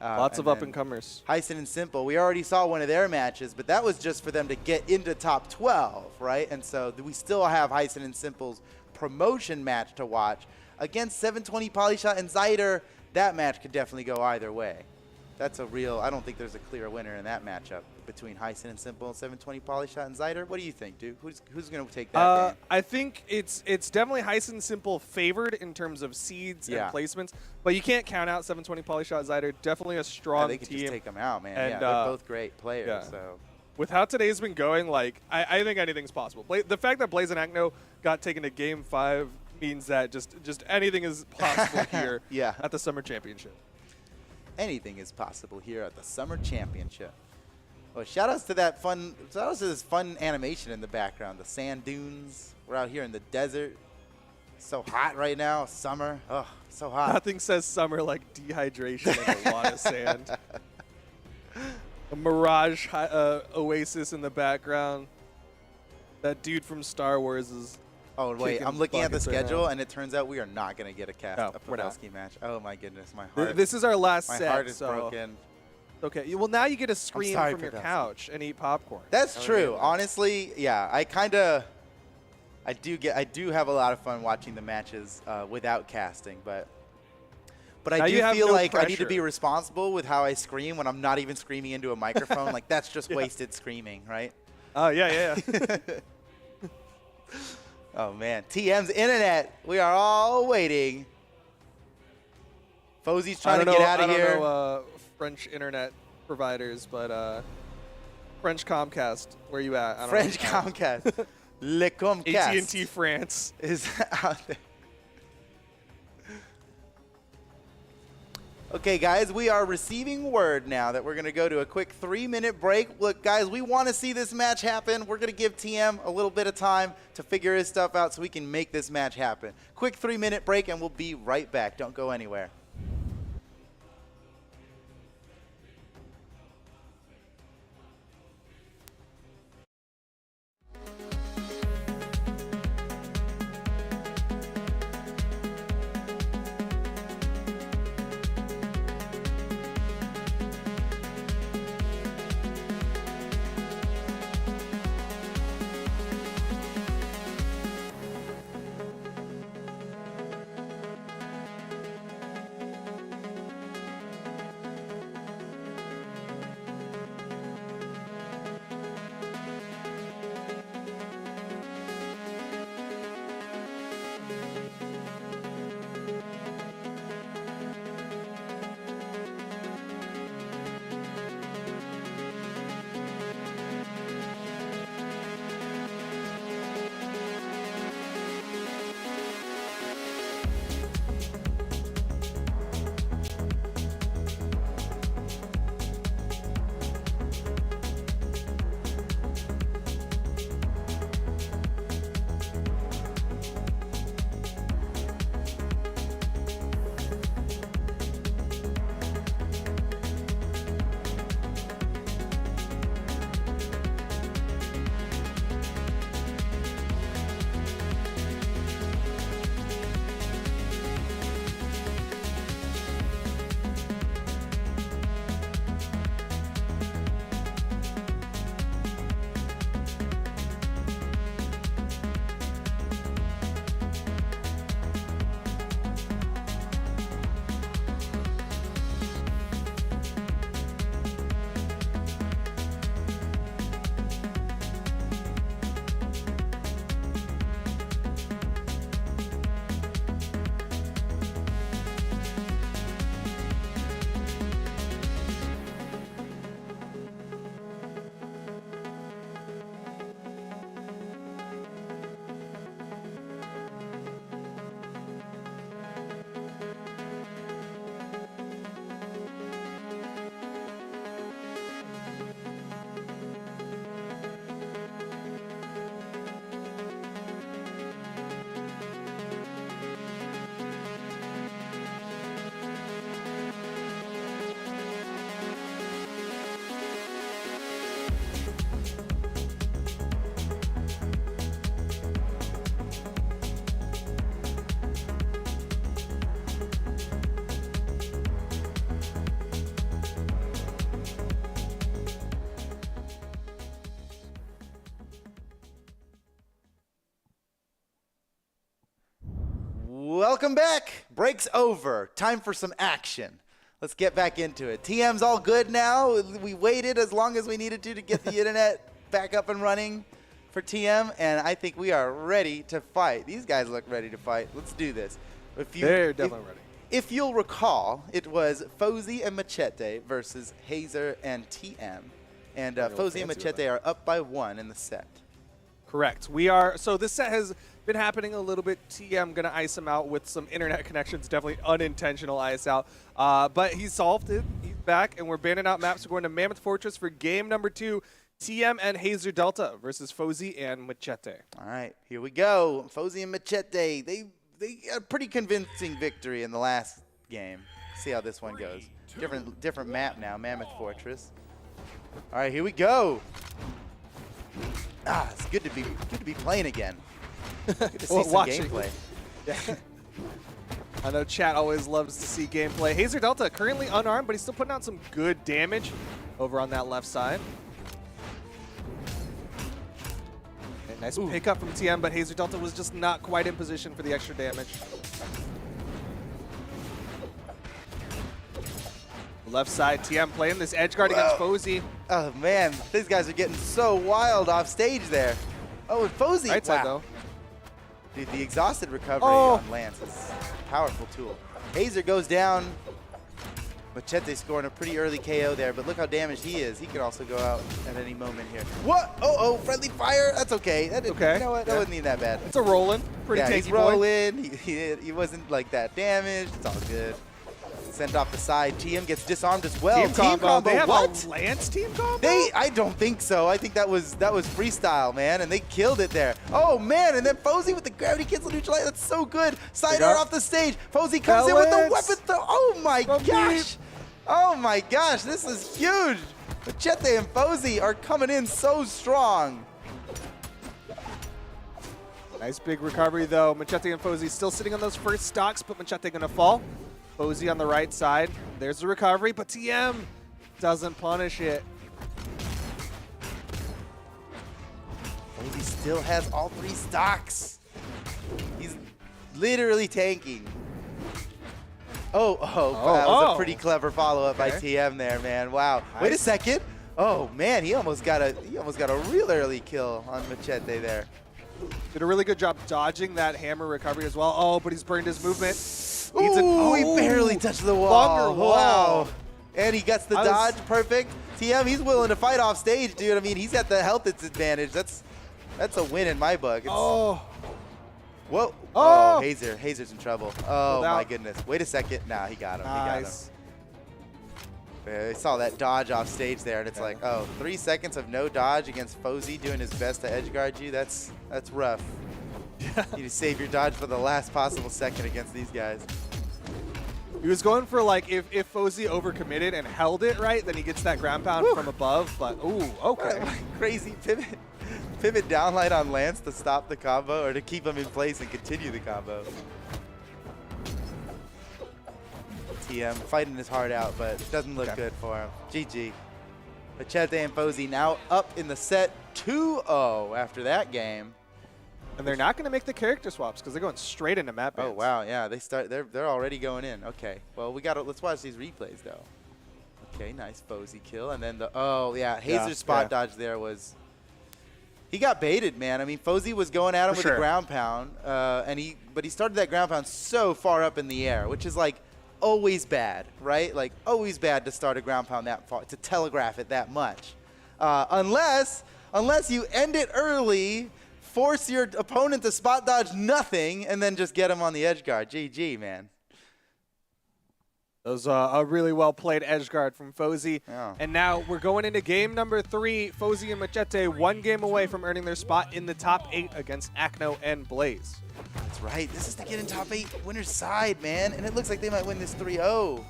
Lots of up-and-comers. Heisen and Simple, we already saw one of their matches, but that was just for them to get into top 12, right? And so we still have Heisen and Simple's promotion match to watch. Against 720 Polyshot and Zyder, that match could definitely go either way. That's a real, I don't think there's a clear winner in that matchup between Heisen and Simple and 720 Polyshot and Zyder. What do you think, dude? Who's going to take that game? I think it's definitely Heisen and Simple favored in terms of seeds and placements, but you can't count out 720 Polyshot Zyder. Definitely a strong they could team. Just take them out, man. And, they're both great players. So with how today's been going, like I think anything's possible. The fact that Blaze and Acno got taken to Game 5 means that just anything is possible here at the Summer Championship. Anything is possible here at the Summer Championship. Well, shout outs to this fun animation in the background. The sand dunes. We're out here in the desert. So hot right now. Summer. Oh, so hot. Nothing says summer like dehydration and a lot of sand. A mirage oasis in the background. That dude from Star Wars is... Oh, wait, I'm looking at the schedule, and it turns out we are not going to get a Pavelski match. Oh, my goodness. My heart. This is our last set. My heart is broken. Okay, well, now you get to scream from your couch and eat popcorn. That's true. Honestly, yeah, I do have a lot of fun watching the matches without casting, but I do feel like I need to be responsible with how I scream when I'm not even screaming into a microphone. Like, that's just wasted screaming, right? Oh, yeah. Oh, man. TM's internet. We are all waiting. Fozy's trying to get out of here. I don't know French internet providers, but French Comcast, where you at? I don't French Comcast. Le Comcast. AT&T France is out there. Okay, guys, we are receiving word now that we're going to go to a quick 3-minute break. Look, guys, we want to see this match happen. We're going to give TM a little bit of time to figure his stuff out so we can make this match happen. Quick 3-minute break, and we'll be right back. Don't go anywhere. Welcome back. Break's over. Time for some action. Let's get back into it. TM's all good now. We waited as long as we needed to get the internet back up and running for TM, and I think we are ready to fight. These guys look ready to fight. Let's do this. They're definitely ready. If you'll recall, it was Fozy and Machete versus Hazer and TM, and Fozy and Machete are up by 1 in the set. Correct. We are. So this set has been happening a little bit. TM gonna ice him out with some internet connections. Definitely unintentional ice out. But he solved it. He's back, and we're banning out maps. We're going to Mammoth Fortress for game number 2. TM and Hazer Delta versus Fozy and Machete. All right, here we go. Fozy and Machete. They got a pretty convincing victory in the last game. See how this one goes. Different map now. Mammoth Fortress. All right, here we go. It's good to be playing again. Good to see some gameplay. Yeah. I know chat always loves to see gameplay. Hazer Delta currently unarmed, but he's still putting out some good damage over on that left side. And nice pickup from TM, but Hazer Delta was just not quite in position for the extra damage. Left side, TM playing this edge guard against Fozy. Oh man, these guys are getting so wild off stage there. Oh, and Fozy. Right side though. Dude, the exhausted recovery on Lance is a powerful tool. Hazer goes down. Machete scoring a pretty early KO there, but look how damaged he is. He could also go out at any moment here. What? Oh, friendly fire. That's okay. That okay. You know what? That wasn't even that bad. It's a rolling. Pretty tanky he's rolling. He wasn't like that damaged. It's all good. Sent off the side. TM gets disarmed as well. Team combo. They have what? a Lance team combo? I don't think so. I think that was freestyle, man, and they killed it there. Oh man, and then Fozy with the gravity cancel neutralize. That's so good. Sidearm off the stage. Fozy comes in with the weapon throw. Oh my gosh. Oh my gosh, this is huge. Machete and Fozy are coming in so strong. Nice big recovery though. Machete and Fozy still sitting on those first stocks, but Machete gonna fall. Fozy on the right side. There's the recovery, but TM doesn't punish it. Fozy still has all 3 stocks. He's literally tanking. That was a pretty clever follow-up by TM there, man. Wow. Nice. Wait a second. Oh man, he almost got a real early kill on Machete there. Did a really good job dodging that hammer recovery as well. Oh, but he's burned his movement. Ooh, he barely touched the wall. Wow. And he gets the dodge perfect. TM, he's willing to fight off stage, dude. I mean, he's got the health advantage. That's a win in my book. Whoa. Oh, Hazer's in trouble. Oh, my goodness. Wait a second. Nah, he got him. Nice. He got him. I saw that dodge off stage there, and it's like, 3 seconds of no dodge against Fozy doing his best to edgeguard you. That's rough. You need to save your dodge for the last possible second against these guys. He was going for like if Fozy overcommitted and held it right, then he gets that ground pound from above. But okay. Crazy pivot downlight on Lance to stop the combo or to keep him in place and continue the combo. TM fighting his heart out, but it doesn't look good for him. GG. Machete and Fozy now up in the set 2-0 after that game. And they're not going to make the character swaps because they're going straight into map bans. Oh wow, yeah, they're already going in. Okay, well let's watch these replays though. Okay, nice Fozy kill, and then Hazer's spot dodge there was. He got baited, man. I mean, Fozy was going at him with a ground pound, but he started that ground pound so far up in the air, which is like always bad, right? Like always bad to start a ground pound that far, to telegraph it that much, unless you end it early. Force your opponent to spot dodge nothing, and then just get him on the edge guard. GG, man. That was a really well-played edge guard from Fozy. Yeah. And now we're going into game number 3. Fozy and Machete 1 game away from earning their spot in the top 8 against Acne and Blaze. That's right. This is to get in top 8 winner's side, man. And it looks like they might win this 3-0.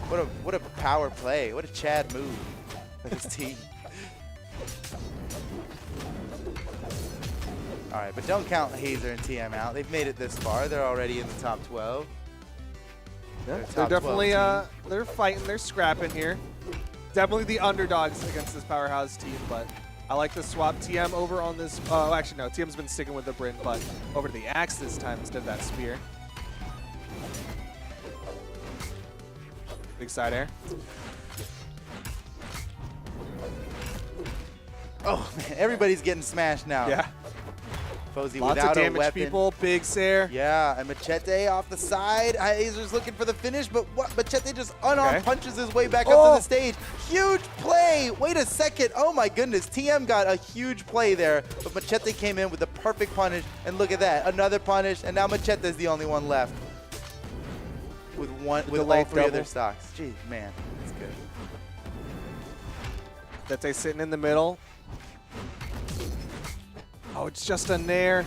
What a power play. What a Chad move by this team. All right, but don't count Hazer and TM out. They've made it this far. They're already in the top 12. Yeah, they're definitely they're fighting, they're scrapping here. Definitely the underdogs against this powerhouse team, but I like the swap. TM over on this. Oh, actually no, TM's been sticking with the Bryn, but over to the Axe this time instead of that spear. Big side air. Oh, man, everybody's getting smashed now. Yeah. Fozy Lots without of damage, a weapon. people. Big Sair. Yeah, and Machete off the side. Hazer's looking for the finish, but what? Machete just unarmed punches his way back up to the stage. Huge play. Wait a second. Oh my goodness. TM got a huge play there, but Machete came in with the perfect punish. And look at that, another punish, and now Machete's the only one left with all three of their stocks. Gee, man, that's good. Machete sitting in the middle. Oh, it's just a nair.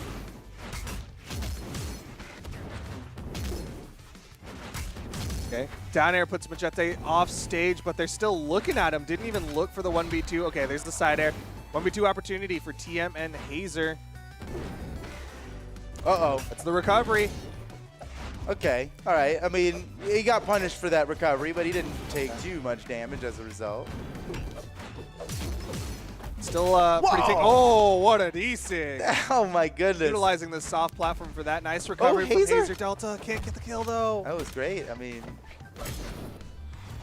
Okay, down air puts Machete off stage, but they're still looking at him. Didn't even look for the 1v2. Okay, there's the side air. 1v2 opportunity for TM and Hazer. Uh-oh. That's the recovery. Okay, all right. I mean, he got punished for that recovery, but he didn't take too much damage as a result. Still pretty thick. Oh, what a decent. Oh my goodness. Utilizing the soft platform for that. Nice recovery from Hazer. Hazer Delta. Can't get the kill though. That was great. I mean,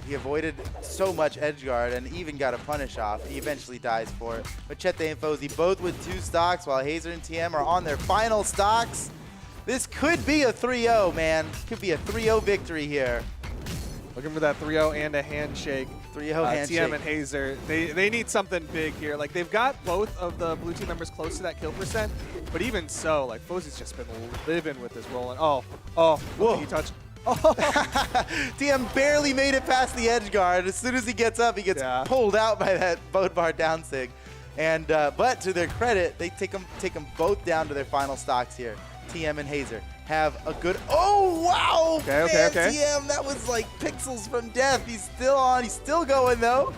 he avoided so much edge guard and even got a punish off. He eventually dies for it. Machete and Fozy both with 2 stocks while Hazer and TM are on their final stocks. This could be a 3-0, man. Could be a 3-0 victory here. Looking for that 3-0 and a handshake. 3-0 handshake. TM and Hazer, they need something big here. Like, they've got both of the blue team members close to that kill percent, but even so, like, Fozy's just been living with this rolling. Oh, whoa. He touched. Oh. TM barely made it past the edge guard. As soon as he gets up, he gets pulled out by that boat bar down sig. And but to their credit, they take them both down to their final stocks here. TM and Hazer have a good. Oh wow! Okay. TM, that was like pixels from death. He's still on. He's still going though.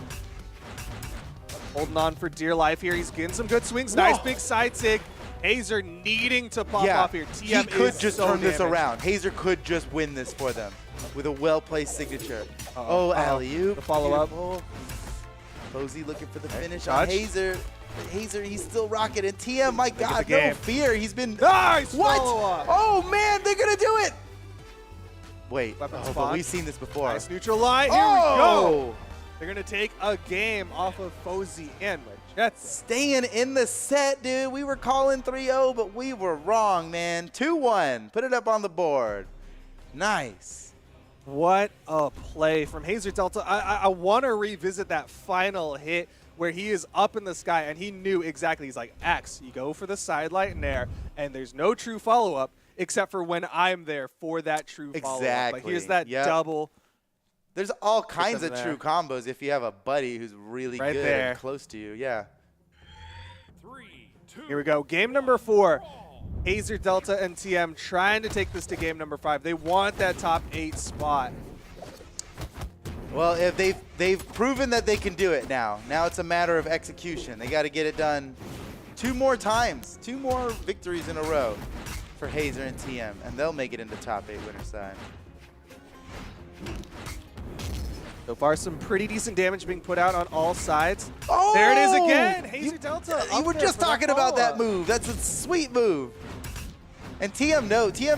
Holding on for dear life here. He's getting some good swings. Nice big side sig. Hazer needing to pop off here. TM he could just turn this damaged. around. Hazer could just win this for them with a well-placed signature. Oh, alley-oop. The follow-up. Fozy looking for the finish Dodge. on Hazer. Hazer, he's still rocking. And TM, my God, no fear. He's been. Nice what? follow-up. Oh, man, they're going to do it. Wait. Weapon But spot. we've seen this before. Nice neutral line. Here we go. They're going to take a game off of Fozy and Machete. Staying in the set, dude. We were calling 3-0, but we were wrong, man. 2-1. Put it up on the board. Nice. What a play from Hazer Delta. I want to revisit that final hit where he is up in the sky and he knew exactly. He's like, X, you go for the side light in there, and there's no true follow-up except for when I'm there for that true follow-up. Exactly. Like, here's that double. There's all kinds of true combos if you have a buddy who's really good and close to you. Yeah. 3, 2. Here we go. Game number 4. Hazer Delta and TM trying to take this to game number 5. They want that top 8 spot. Well, if they've proven that they can do it now. Now it's a matter of execution. They got to get it done 2 more times, 2 more victories in a row for Hazer and TM, and they'll make it into top 8 winner side. So far, some pretty decent damage being put out on all sides. Oh! There it is again. Hazer Delta. You were just talking about that move. That's a sweet move. And TM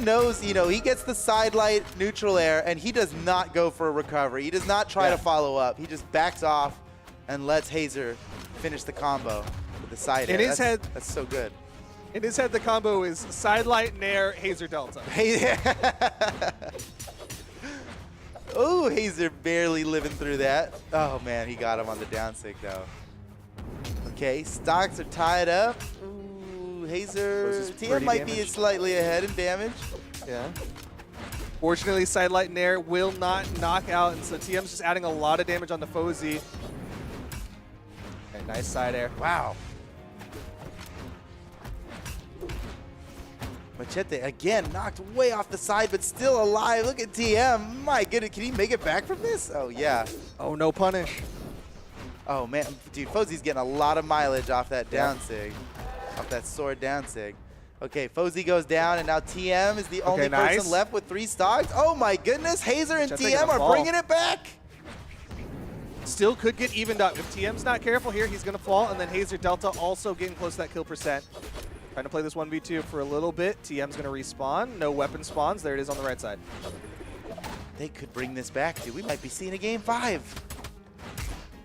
knows, you know, he gets the side light neutral air, and he does not go for a recovery. He does not try to follow up. He just backs off and lets Hazer finish the combo with the side air. In his head, that's so good. In his head, the combo is side light, nair, Hazer Delta. Oh, Hazer barely living through that. Oh, man, he got him on the down sig, though. Okay, stocks are tied up. Ooh, Hazer, TM might be slightly ahead in damage. Yeah. Fortunately, side light nair will not knock out, and so TM's just adding a lot of damage on the Fozy. Okay, nice side air. Wow. Machete, again, knocked way off the side, but still alive. Look at TM. My goodness, can he make it back from this? Oh, yeah. Oh, no punish. Oh, man. Dude, Fozy's getting a lot of mileage off that down sig, off that sword down sig. Okay, Fozy goes down, and now TM is the only person left with 3 stocks. Oh, my goodness. Hazer and TM are bringing it back. Still could get evened up. If TM's not careful here, he's going to fall, and then Hazer Delta also getting close to that kill percent. Trying to play this 1v2 for a little bit. TM's going to respawn. No weapon spawns. There it is on the right side. they could bring this back, dude. We might be seeing a game 5.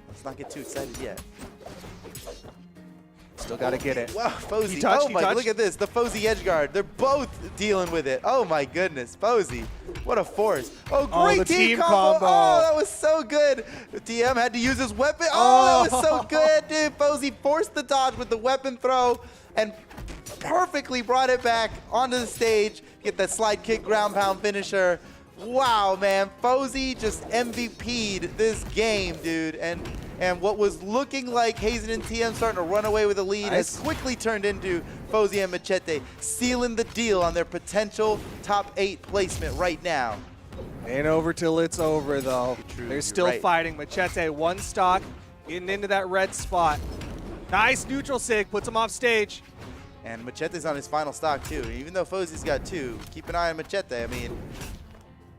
Let's not get too excited yet. Still got to get it. Wow, Fozy. He touched, Oh he my, touched. look at this. The Fozy edge guard. They're both dealing with it. Oh my goodness. Fozy. What a force. Oh, great the team team combo. combo. Oh, that was so good. TM had to use his weapon. Oh, that was so good, dude. Fozy forced the dodge with the weapon throw and perfectly brought it back onto the stage. Get that slide kick ground pound finisher. Wow, man. Fozy just MVP'd this game, dude. And what was looking like Hazen and TM starting to run away with the lead has quickly turned into Fozy and Machete sealing the deal on their potential top 8 placement right now. Ain't over till it's over, though. True, They're you're still right. fighting. Machete, 1 stock, getting into that red spot. Nice neutral sig, puts him off stage. And Machete's on his final stock, too. Even though Fozy's got 2, keep an eye on Machete. I mean,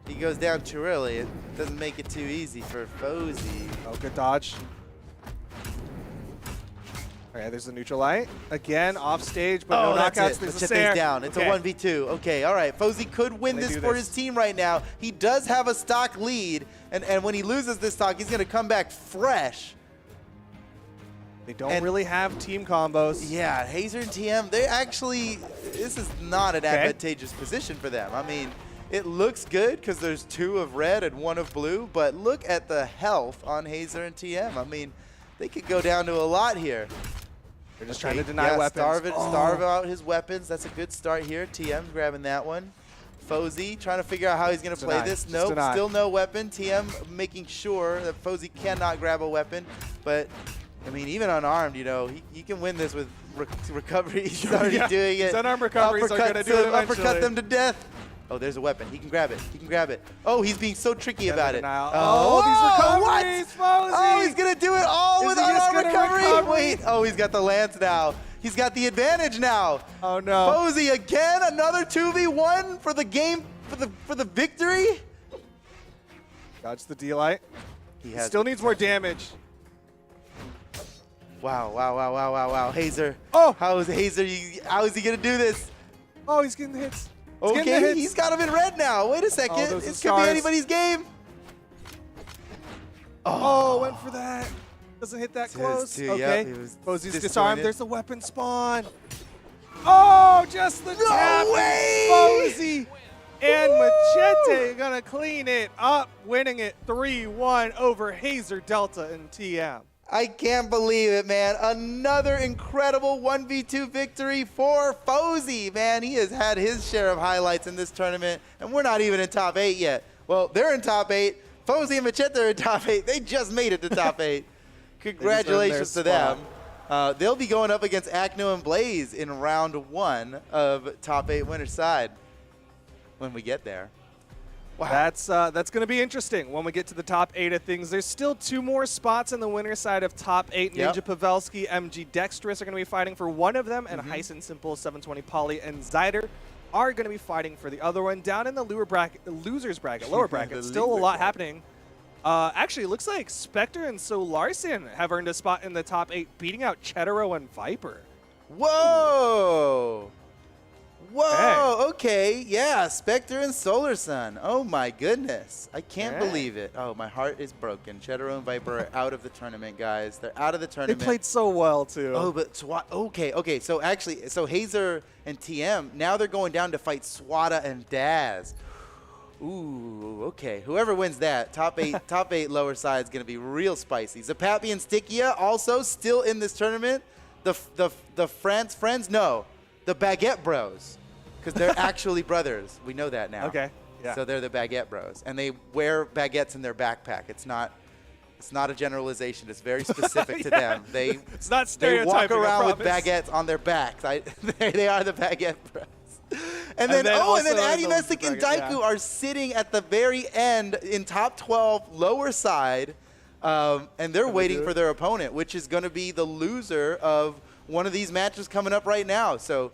he goes down too early. It doesn't make it too easy for Fozy. Oh, good dodge. Okay, there's the neutral light. Again, off stage, but no that's knockouts. it. There's a Machete's Sair. down. It's Okay. a 1v2. Okay, all right. Fozy could win They this do for this. his team right now. He does have a stock lead, and when he loses this stock, he's going to come back fresh. They don't And- really have team combos. Yeah, Hazer and TM, they actually, this is not an Okay. advantageous position for them. I mean, it looks good because there's 2 of red and 1 of blue, but look at the health on Hazer and TM. I mean, they could go down to a lot here. They're just trying to deny weapons. Starve out his weapons. That's a good start here. TM's grabbing that one. Fozy trying to figure out how he's going to play Deny. this. Just Nope, deny. still no weapon. TM making sure that Fozy cannot grab a weapon. But, I mean, even unarmed, you know, he can win this with recovery. He's already Yeah, doing it. his unarmed recoveries are gonna do it Uppercut eventually. them to death. Oh, there's a weapon. He can grab it. He can grab it. Oh, he's being so tricky about it. Denial. Oh, these what? recoveries, Fozy. Oh, he's going to do it all Is with he just unarmed gonna recovery. recover? Wait. Oh, he's got the lance now. He's got the advantage now. Oh, no. Fozy again, another 2v1 for the game, for the victory. Dodge the D-light. He has Still needs more damage. Wow. Hazer. Oh! How is Hazer? How is he going to do this? Oh, he's getting the hits. He's getting the Okay, hits. he's got him in red now. Wait a second. Oh, those This are could be stars. anybody's game. Oh, went for that. Doesn't hit that Two, close. two, Okay. yep, he was Fozy's disjointed. disarmed. There's the weapon spawn. Oh, just the tap. way! Fozy and Machete gonna clean it up, winning it 3-1 over Hazer, Delta, and TM. I can't believe it, man. Another incredible 1v2 victory for Fozy, man. He has had his share of highlights in this tournament, and we're not even in top 8 yet. Well, they're in top 8. Fozy and Machete are in top 8. They just made it to top 8. Congratulations to them. They'll be going up against Acne and Blaze in round 1 of top 8 winner side when we get there. Wow. That's going to be interesting when we get to the top 8 of things. There's still 2 more spots in the winner side of top 8. Yep. Ninja Pavelski, MG Dexterous are going to be fighting for one of them, and Heisen Simple, 720 Poly, and Zyder are going to be fighting for the other one. Down in the losers bracket, lower bracket, The still a loser lot bracket. happening. Actually, it looks like Spectre and So Larson have earned a spot in the top 8, beating out Cheddar and Viper. Whoa! Whoa, okay. Yeah, Spectre and Solar Sun. Oh my goodness. I can't Yeah. believe it. Oh, my heart is broken. Cheddar and Viper are out of the tournament, guys. They're out of the They tournament. played so well, too. Oh, but okay. So actually, so Hazer and TM, now they're going down to fight Swada and Daz. Ooh, okay. Whoever wins that, top 8 lower side is going to be real spicy. Zapapi and Stickia also still in this tournament. The France friends? No, the Baguette Bros. Because they're actually brothers. We know that now. Okay, yeah. So they're the Baguette Bros. And they wear baguettes in their backpack. It's not a generalization. It's very specific to Yeah. them. They It's not walk stereotyping, I around with promise. baguettes on their backs. They are the Baguette Bros. And then then also Addy in the Messick and bracket, Daiku yeah. are sitting at the very end in top 12, lower side, and they're waiting do for it? their opponent, which is going to be the loser of one of these matches coming up right now. So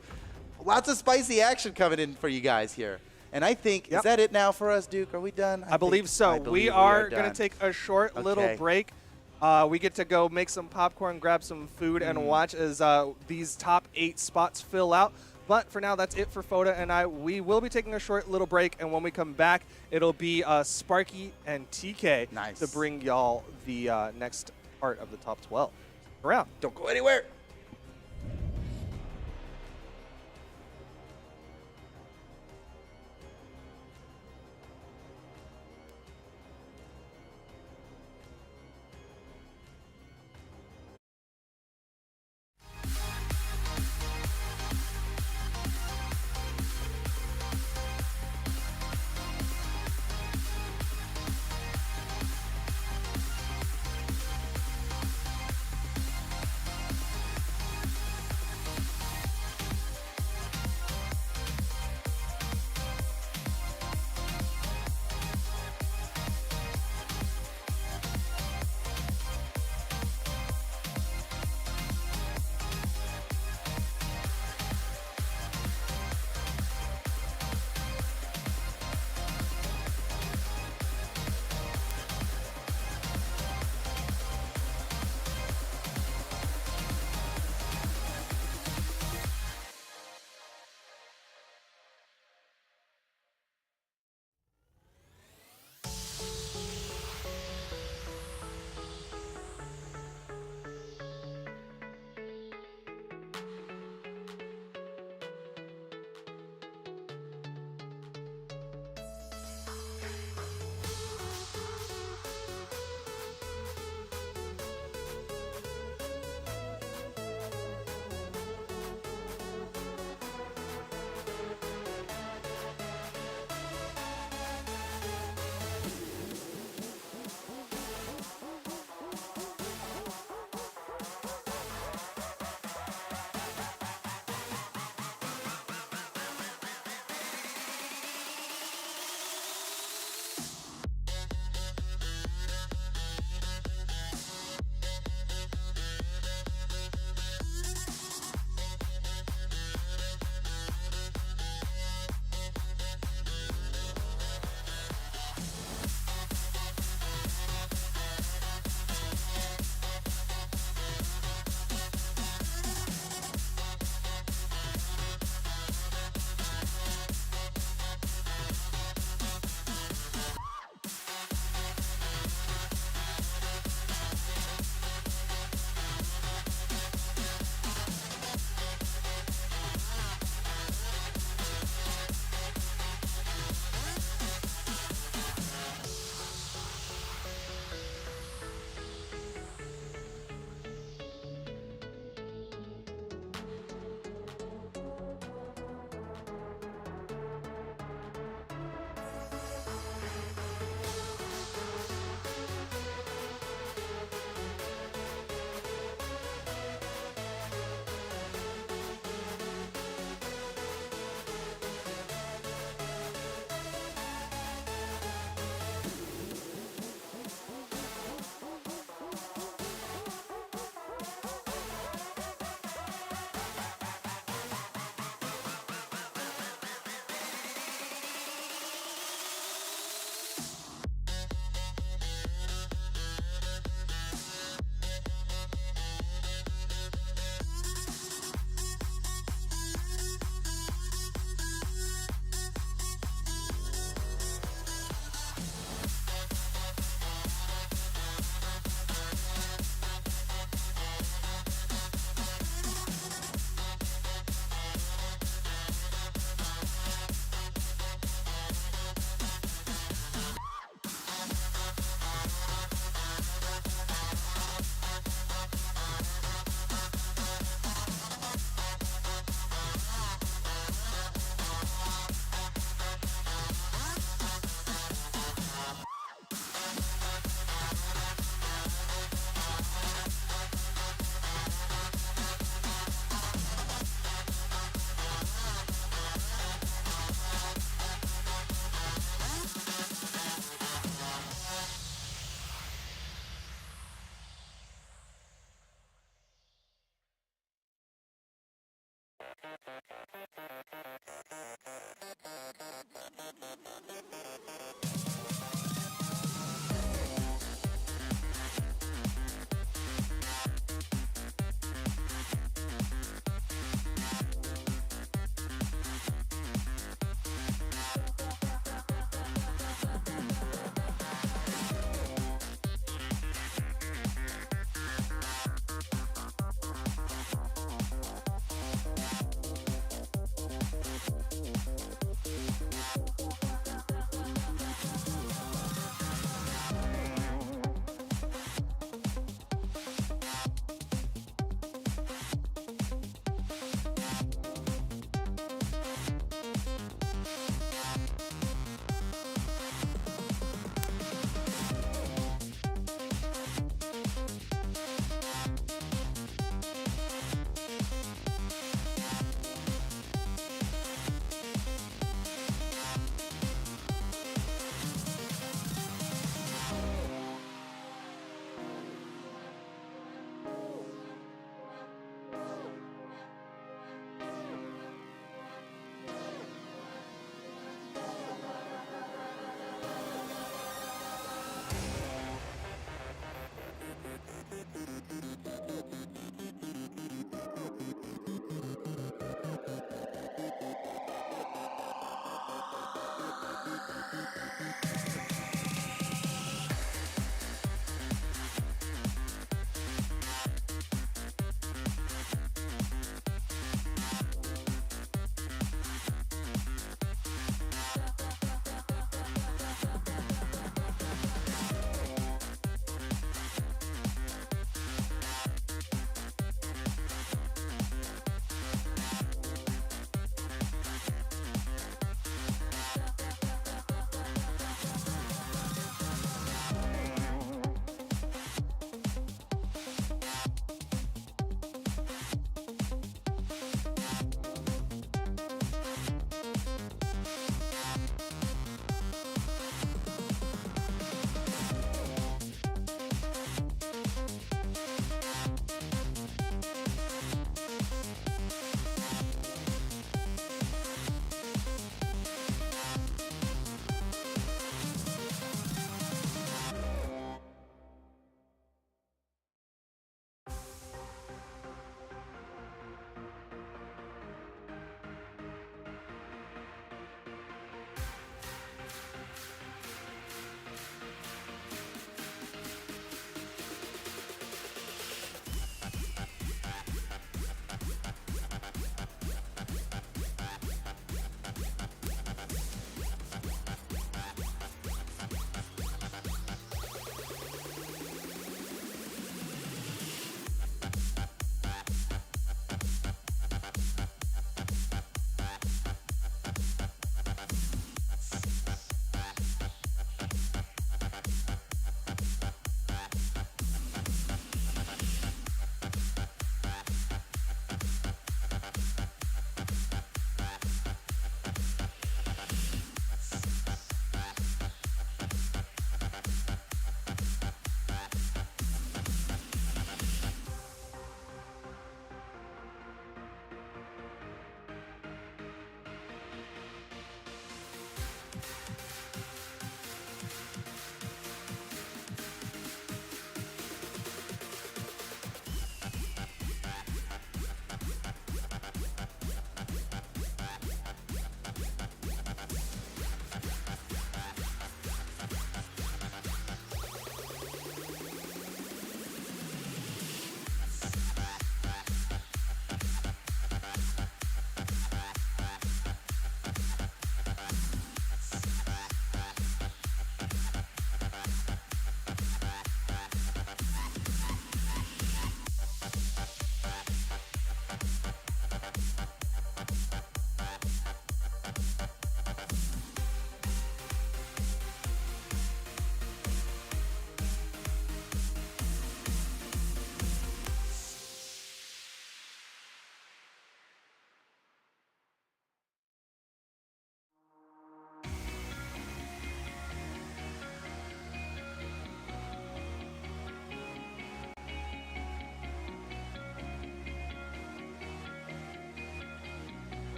lots of spicy action coming in for you guys here. And I think, Yep. is that it now for us, Duke? Are we done? I believe so. I believe we are going done. to take a short little Okay. break. We get to go make some popcorn, grab some food, and watch as these top 8 spots fill out. But for now, that's it for Foda and I. We will be taking a short little break, and when we come back, it'll be Sparky and TK Nice. to bring y'all the next part of the top 12. Stick around. Don't go anywhere.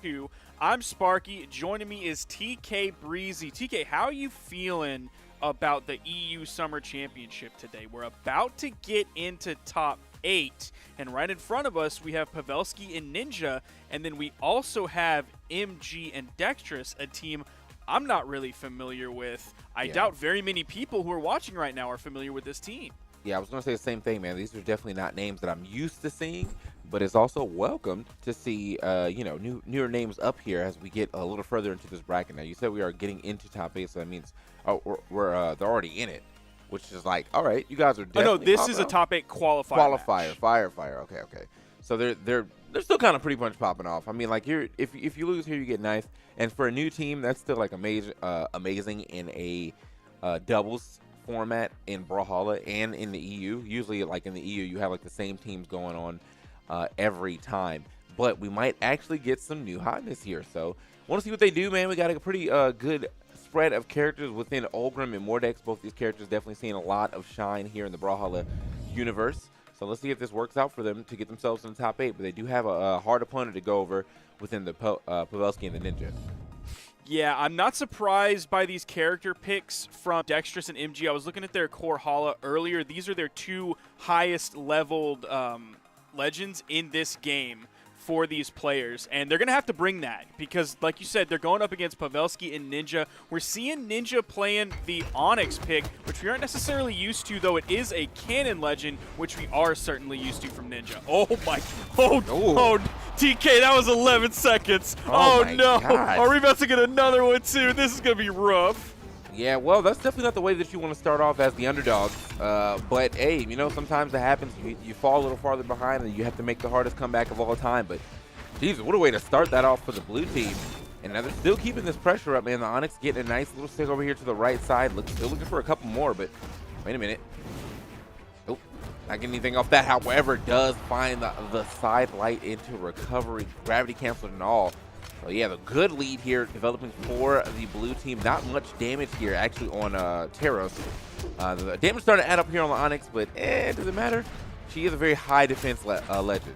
2. I'm Sparky. Joining me is TK Breezy. TK, how are you feeling about the EU Summer Championship today? We're about to get into top 8, and right in front of us we have Pavelski and Ninja, and then we also have MG and Dexterous, a team I'm not really familiar with. I doubt very many people who are watching right now are familiar with this team. Yeah, I was going to say the same thing, man. These are definitely not names that I'm used to seeing, but it's also welcome to see, newer names up here as we get a little further into this bracket. Now, you said we are getting into top 8, so that means they're already in it, which is like, all right, you guys are definitely. Oh, no, this is a top 8 qualifier match. Fire. Okay. So they're still kind of pretty much popping off. I mean, like if you lose here, you get ninth, and for a new team, that's still like amazing in a doubles format in Brawlhalla and in the EU. Usually, like in the EU, you have like the same teams going on every time. But we might actually get some new hotness here. So, want to see what they do, man. We got a pretty good spread of characters within Ulgrim and Mordex. Both these characters definitely seeing a lot of shine here in the Brawlhalla universe. So let's see if this works out for them to get themselves in the top 8. But they do have a hard opponent to go over within the Pavelski and the Ninja. Yeah, I'm not surprised by these character picks from Dexterous and MG. I was looking at their core Hala earlier. These are their 2 highest leveled legends in this game for these players, and they're going to have to bring that because, like you said, they're going up against Pavelski and Ninja. We're seeing Ninja playing the Onyx pick, which we aren't necessarily used to, though it is a canon legend, which we are certainly used to from Ninja. Oh, my. Oh, TK, that was 11 seconds. Oh no. God. Are we about to get another one, too? This is going to be rough. Yeah, well, that's definitely not the way that you want to start off as the underdog. But, hey, sometimes it happens. You fall a little farther behind, and you have to make the hardest comeback of all time. But, Jesus, what a way to start that off for the blue team. And now they're still keeping this pressure up, man. The Onyx getting a nice little stick over here to the right side. Still looking for a couple more, but wait a minute. Nope, not getting anything off that. However, does find the side light into recovery. Gravity canceled and all. So, yeah, the good lead here developing for the blue team. Not much damage here, actually, on Teros. The damage starting to add up here on the Onyx, but it doesn't matter. She is a very high defense legend.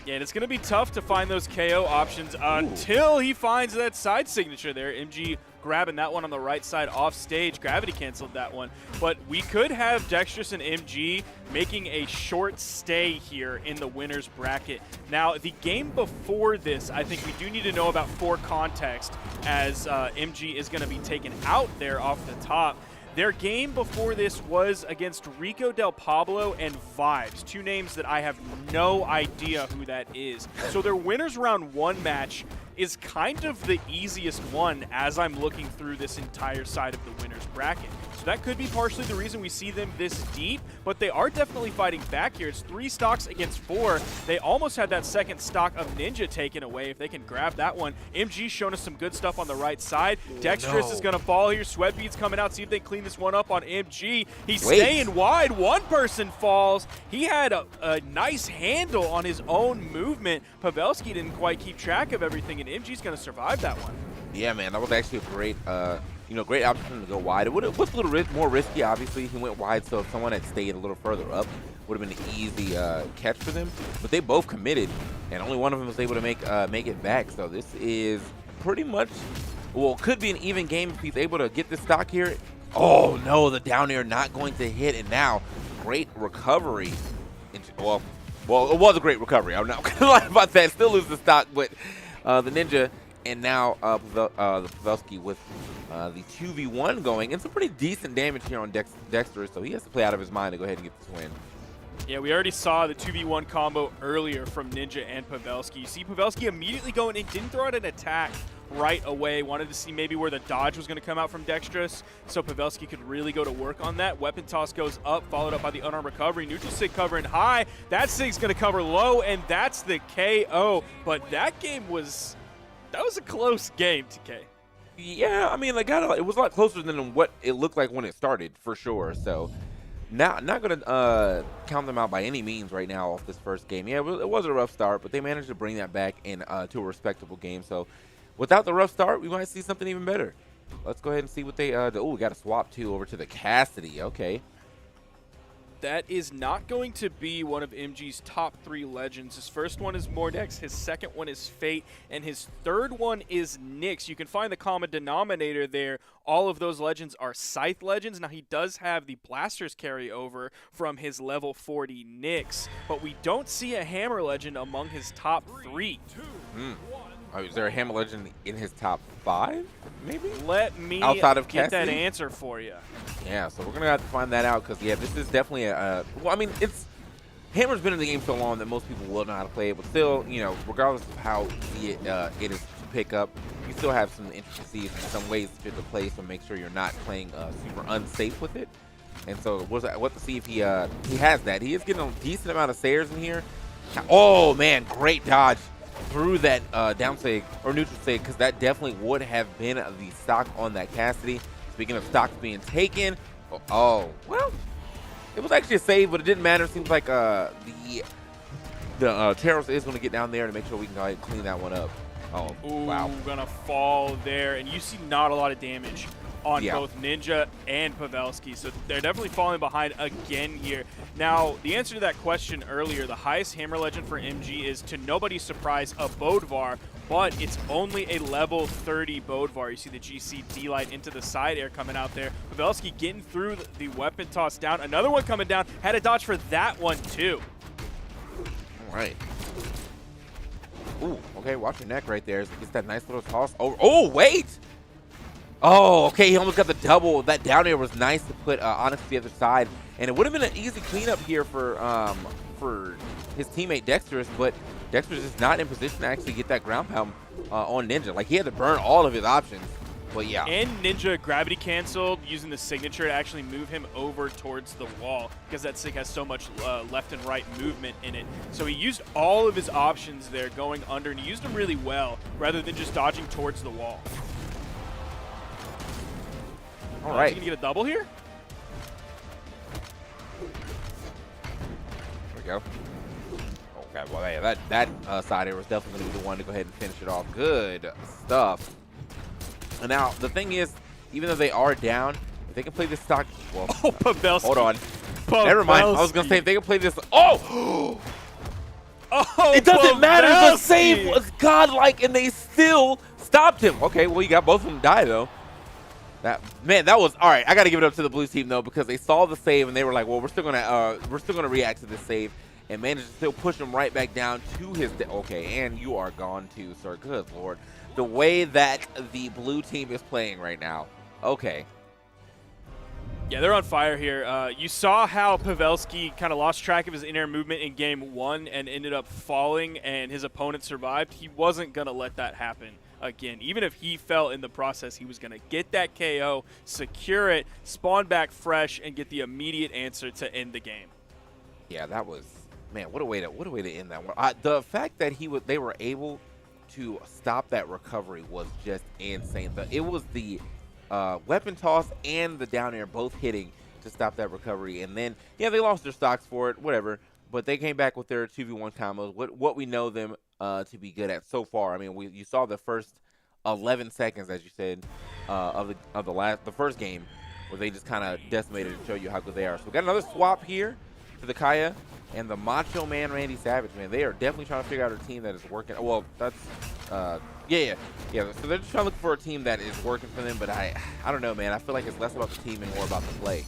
Yeah, and it's going to be tough to find those KO options until he finds that side signature there. MG grabbing that one on the right side off stage. Gravity canceled that one. But we could have Dexterous and MG making a short stay here in the winner's bracket. Now, the game before this, I think we do need to know about for context, as MG is going to be taken out there off the top. Their game before this was against Rico Del Pablo and Vibes, 2 names that I have no idea who that is. So their winners round 1 match is kind of the easiest one as I'm looking through this entire side of the winner's bracket. So that could be partially the reason we see them this deep, but they are definitely fighting back here. It's 3 stocks against 4. They almost had that second stock of Ninja taken away. If they can grab that one, MG's showing us some good stuff on the right side. Dexterous is going to fall here. Sweatbead's coming out. See if they clean this one up on MG. He's staying wide. One person falls. He had a nice handle on his own movement. Pavelski didn't quite keep track of everything, and MG's going to survive that one. Yeah, man, that was actually a great great option to go wide. It was a little more risky, obviously. He went wide, so if someone had stayed a little further up, would have been an easy catch for them. But they both committed, and only one of them was able to make it back. So this is pretty much, well, could be an even game if he's able to get this stock here. Oh, no, the down air not going to hit, and now great recovery. Well, it was a great recovery. I'm not going to lie about that. Still lose the stock, but the Ninja and now the Pavelski with the 2v1 going, and some pretty decent damage here on Dexter, so he has to play out of his mind to go ahead and get this win. Yeah, we already saw the 2v1 combo earlier from Ninja and Pavelski. You see Pavelski immediately going in, didn't throw out an attack right away. Wanted to see maybe where the dodge was going to come out from Dexterous, so Pavelski could really go to work on that. Weapon toss goes up, followed up by the unarmed recovery. Neutral Sig covering high. That Sig's going to cover low, and that's the KO. But that game was, that was a close game, TK. Yeah, I mean, like, it was a lot closer than what it looked like when it started, for sure. So, not going to count them out by any means right now off this first game. Yeah, it was a rough start, but they managed to bring that back in to a respectable game. So, without the rough start, we might see something even better. Let's go ahead and see what they do. Oh, we got to swap, too, over to the Cassidy. Okay. That is not going to be one of MG's top 3 legends. His first one is Mordex, his second one is Fate, and his third one is Nyx. You can find the common denominator there. All of those legends are Scythe legends. Now, he does have the Blasters carryover from his level 40 Nyx, but we don't see a Hammer legend among his top 3. Oh, is there a Hammer legend in his top 5, maybe? Let me Outside of get that Cassidy? answer for you. Yeah, so we're going to have to find that out because, yeah, this is definitely a well, I mean, Hammer's been in the game so long that most people will know how to play it, but still, you know, regardless of how easy it is to pick up, you still have some intricacies and some ways to play, so make sure you're not playing super unsafe with it. And so we'll have to see if he has that. He is getting a decent amount of Sayers in here. Oh, man, great dodge through that down sig or neutral sig, because that definitely would have been the stock on that Cassidy. Speaking of stocks being taken, well, it was actually a save, but it didn't matter. It seems like the Terrorist is going to get down there to make sure we can go ahead and clean that one up. Oh, Ooh, wow. Gonna fall there, and you see not a lot of damage on both Ninja and Pavelski, so they're definitely falling behind again here. Now, the answer to that question earlier, the highest Hammer legend for MG is, to nobody's surprise, a Bodvar, but it's only a level 30 Bodvar. You see the GC D-Light into the side air coming out there. Pavelski getting through the weapon toss down. Another one coming down. Had a dodge for that one, too. All right. Ooh, okay, watch your neck right there. It's that nice little toss. Oh, wait! Oh, okay, he almost got the double. That down air was nice to put Onyx to the other side. And it would have been an easy cleanup here for his teammate Dexterous, but Dexterous is not in position to actually get that ground pound on Ninja. Like, he had to burn all of his options, but yeah. And Ninja gravity canceled using the signature to actually move him over towards the wall, because that sig has so much left and right movement in it. So he used all of his options there going under, and he used them really well rather than just dodging towards the wall. All right. Is he going to get a double here? There we go. Okay, well, yeah, that side air was definitely going to be the one to go ahead and finish it off. Good stuff. And now, the thing is, even though they are down, if they can play this stock... Well, Oh, Pavelski. hold on. Pavelski. Never mind. I was going to say, if they can play this... Oh! Oh, It doesn't matter. The Pavelski. save was godlike, and they still stopped him. Okay, well, you got both of them die, though. That was all right. I got to give it up to the blue team though, because they saw the save and they were like, "Well, we're still gonna react to this save," and managed to still push him right back down to his. Okay, and you are gone too, sir. Good lord, the way that the blue team is playing right now. Okay. Yeah, they're on fire here. You saw how Pavelski kind of lost track of his inner movement in game 1 and ended up falling, and his opponent survived. He wasn't gonna let that happen again. Even if he fell in the process, he was going to get that KO, secure it, spawn back fresh, and get the immediate answer to end the game. Yeah, that was, man, what a way to end that one. The fact that they were able to stop that recovery was just insane. It was the weapon toss and the down air both hitting to stop that recovery, and then yeah, they lost their stocks for it, whatever. But they came back with their 2v1 combos, what we know them to be good at so far. I mean, you saw the first 11 seconds, as you said, of the first game, where they just kind of decimated and show you how good they are. So we got another swap here for the Kaya and the Macho Man Randy Savage. Man, they are definitely trying to figure out a team that is working. Well, that's yeah. So they're just trying to look for a team that is working for them. But I don't know, man. I feel like it's less about the team and more about the play.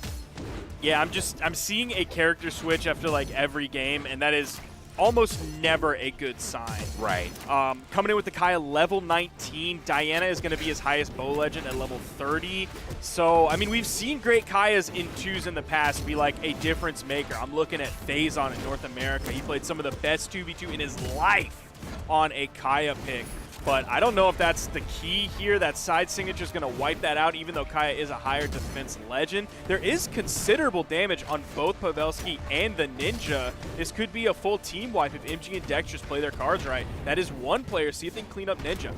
Yeah, I'm seeing a character switch after like every game, and that is almost never a good sign. Right. Coming in with the Kaya level 19, Diana is going to be his highest bow legend at level 30. So, I mean, we've seen great Kayas in 2s in the past be like a difference maker. I'm looking at Phazon in North America. He played some of the best 2v2 in his life on a Kaya pick. But I don't know if that's the key here. That side signature is going to wipe that out, even though Kaya is a higher defense legend. There is considerable damage on both Pavelski and the Ninja. This could be a full team wipe if MG and Dexterous play their cards right. That is one player. See if they can clean up Ninja.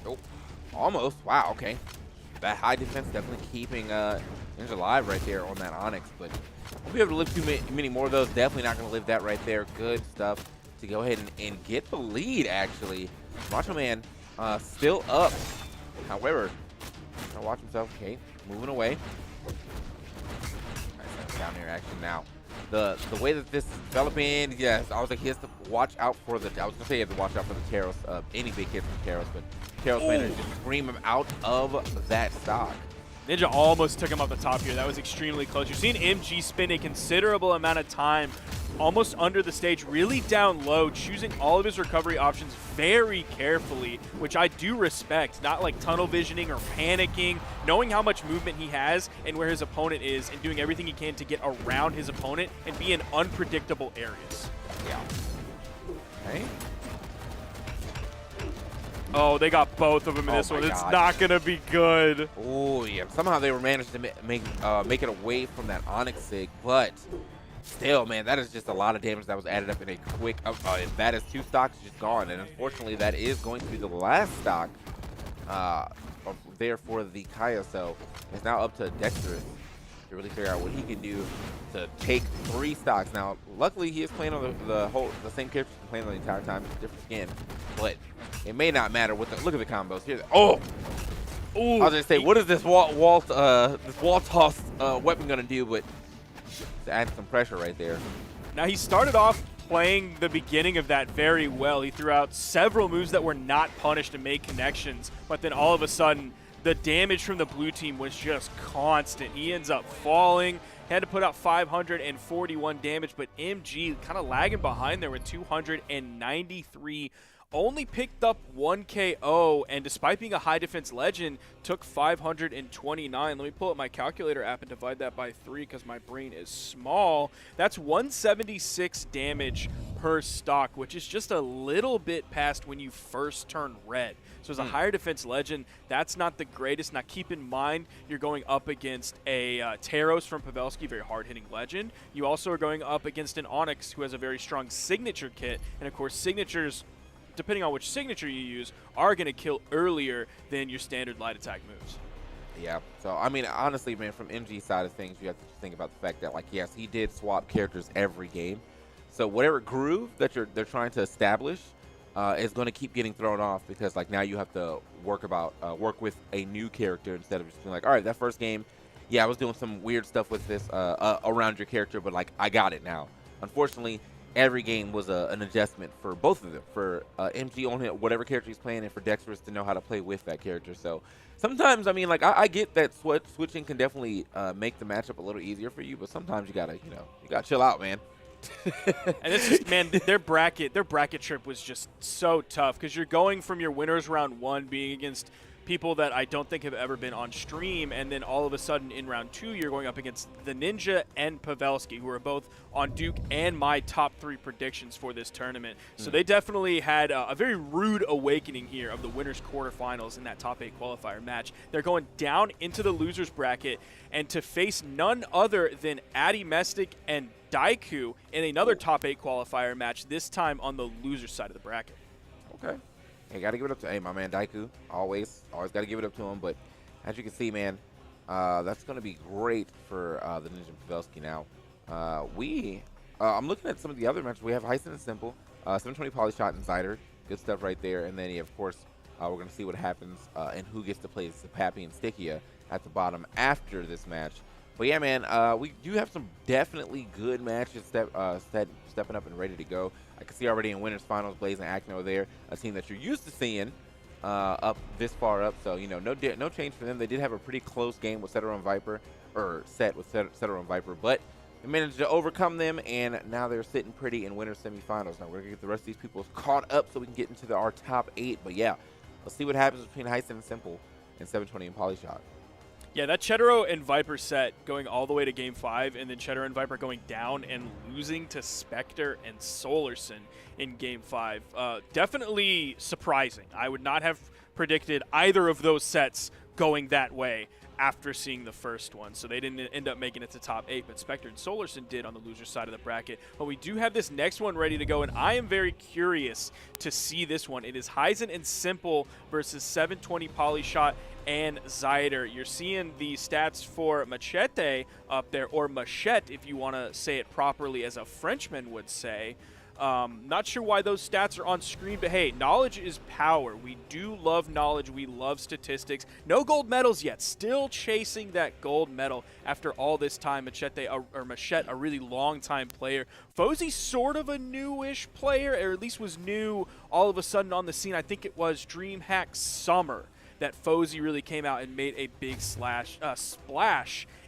Oh, almost. Wow, okay. That high defense definitely keeping Ninja alive right there on that Onyx. But won't be able to live too many more of those. Definitely not going to live that right there. Good stuff to go ahead and get the lead, actually. Macho Man still up. However, trying to watch himself. Okay, moving away. Nice down here action now. the way that this is developing, yes, I was like, he has to watch out for the. I was gonna say he has to watch out for the Taros, any big hits from Taros, but Taros managed to scream him out of that stock. Ninja almost took him up the top here. That was extremely close. You're seeing MG spend a considerable amount of time almost under the stage, really down low, choosing all of his recovery options very carefully, which I do respect. Not like tunnel visioning or panicking, knowing how much movement he has and where his opponent is and doing everything he can to get around his opponent and be in unpredictable areas. Yeah. Okay. Oh, they got both of them in this one. It's not going to be good. Oh, yeah. Somehow they were managed to make it away from that Onyx Sig, but still, man, that is just a lot of damage that was added up in a quick. That is 2 stocks just gone, and unfortunately, that is going to be the last stock there for the Kaya. So it's now up to Dexterous to really figure out what he can do to take 3 stocks. Now, luckily, he is playing on the same character he's been playing on the entire time. It's a different skin, but it may not matter. With look at the combos here. Oh. Ooh, I was gonna say, what is this wall toss weapon gonna do? But to add some pressure right there. Now he started off playing the beginning of that very well. He threw out several moves that were not punished and made connections, but then all of a sudden the damage from the blue team was just constant. He ends up falling, had to put out 541 damage, but MG kind of lagging behind there with 293. Only picked up 1 KO, and despite being a high defense legend, took 529. Let me pull up my calculator app and divide that by 3 because my brain is small. That's 176 damage per stock, which is just a little bit past when you first turn red. So as a higher defense legend, that's not the greatest. Now keep in mind, you're going up against a Taros from Pavelski, very hard-hitting legend. You also are going up against an Onyx who has a very strong signature kit, and of course signatures, depending on which signature you use, are going to kill earlier than your standard light attack moves. Yeah. So, I mean, honestly, man, from MG's side of things, you have to think about the fact that, like, yes, he did swap characters every game. So whatever groove that they're trying to establish is going to keep getting thrown off because, like, now you have to work with a new character instead of just being like, all right, that first game, yeah, I was doing some weird stuff with this around your character, but, like, I got it now. Unfortunately, every game was an adjustment for both of them, for MG on whatever character he's playing, and for Dexterous to know how to play with that character. So sometimes, I mean, like I get that switching can definitely make the matchup a little easier for you, but sometimes you gotta chill out, man. And this is, man, their bracket trip was just so tough because you're going from your winners round 1 being against people that I don't think have ever been on stream, and then all of a sudden in round 2 you're going up against the Ninja and Pavelski, who are both on Duke and my top 3 predictions for this tournament. So they definitely had a very rude awakening here of the winners quarterfinals in that top 8 qualifier match. They're going down into the losers bracket and to face none other than Addy Mestic and Daiku in another top 8 qualifier match, this time on the loser side of the bracket. Okay. Hey, gotta give it up to my man Daiku. Always gotta give it up to him. But as you can see, man, that's gonna be great for the Ninja and Pavelski now. I'm looking at some of the other matches. We have Heisen and Simple, 720 Polyshot and Zyder. Good stuff right there. And then, yeah, of course, we're gonna see what happens and who gets to play Pappy and Stickia at the bottom after this match. But yeah, man, we do have some definitely good matches stepping up and ready to go. I can see already in winners finals, Blaze and Acne are there, a team that you're used to seeing up this far up. So, you know, no change for them. They did have a pretty close game with Cheddar and Viper, or set with Cheddar and Viper, but they managed to overcome them, and now they're sitting pretty in winners semifinals. Now we're gonna get the rest of these people caught up so we can get into our top 8. But yeah, let's see what happens between Heisen and Simple and 720 and Polyshot. Yeah, that Cheddar and Viper set going all the way to Game 5, and then Cheddar and Viper going down and losing to Spectre and Solarson in Game 5. Definitely surprising. I would not have predicted either of those sets going that way after seeing the first one. So they didn't end up making it to top 8, but Spectre and Solarson did on the loser side of the bracket. But we do have this next one ready to go, and I am very curious to see this one. It is Heisen and Simple versus 720 Polyshot and Zyder. You're seeing the stats for Machete up there, or Machette if you want to say it properly as a Frenchman would say. Not sure why those stats are on screen, but hey, knowledge is power. We do love knowledge. We love statistics. No gold medals yet. Still chasing that gold medal after all this time. Machette, a really long-time player. Fozy, sort of a newish player, or at least was new all of a sudden on the scene. I think it was DreamHack Summer that Fozy really came out and made a big splash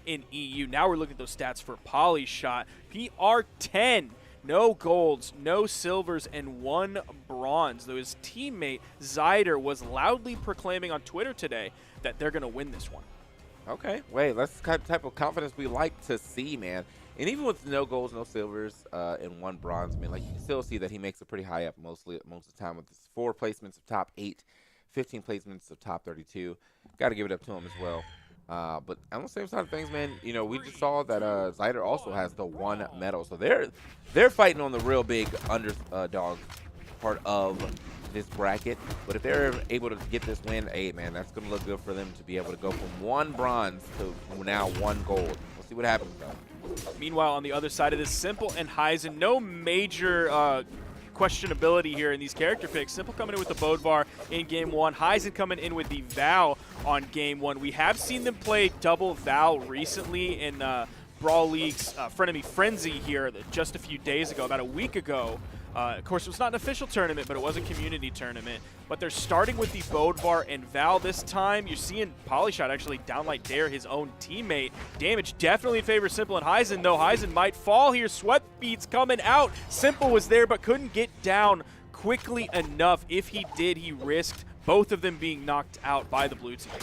in EU. Now we're looking at those stats for Polyshot. PR10. No golds, no silvers, and 1 bronze. Though his teammate, Zyder, was loudly proclaiming on Twitter today that they're going to win this one. Okay, wait, that's the type of confidence we like to see, man. And even with no golds, no silvers, and 1 bronze, I mean, like, you can still see that he makes it pretty high up most of the time with his 4 placements of top 8, 15 placements of top 32. Got to give it up to him as well. But on the same side of things, man, you know, we just saw that Zyder also has the 1 medal. So they're fighting on the real big underdog part of this bracket. But if they're able to get this win, hey, man, that's going to look good for them to be able to go from 1 bronze to now 1 gold. We'll see what happens, though. Meanwhile, on the other side of this, Simple and Heisen, no major questionability here in these character picks. Simple coming in with the Bodvar in game 1. Heisen coming in with the Val on game 1. We have seen them play double Val recently in Brawl League's Frenemy Frenzy here just a few days ago, about a week ago. Of course, it was not an official tournament, but it was a community tournament. But they're starting with the Bodvar and Val this time. You're seeing Polyshot actually downlight dare his own teammate. Damage definitely in favor of Simple and Heisen, though Heisen might fall here. Sweat beats coming out. Simple was there, but couldn't get down quickly enough. If he did, he risked both of them being knocked out by the blue team.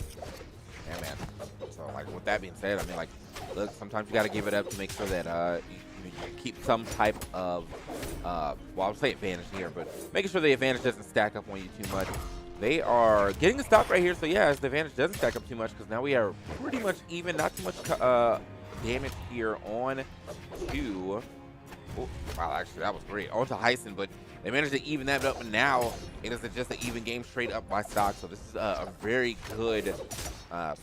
Yeah, man. So, like, with that being said, I mean, like, look, sometimes you got to give it up to make sure that you keep some type of, well, I'll say advantage here, but making sure the advantage doesn't stack up on you too much. They are getting the stock right here, so yeah, the advantage doesn't stack up too much because now we are pretty much even, not too much damage here on to, oh, wow, actually, that was great, on to Heisen, but they managed to even that up, and now it is just an even game straight up by stock, so this is a very good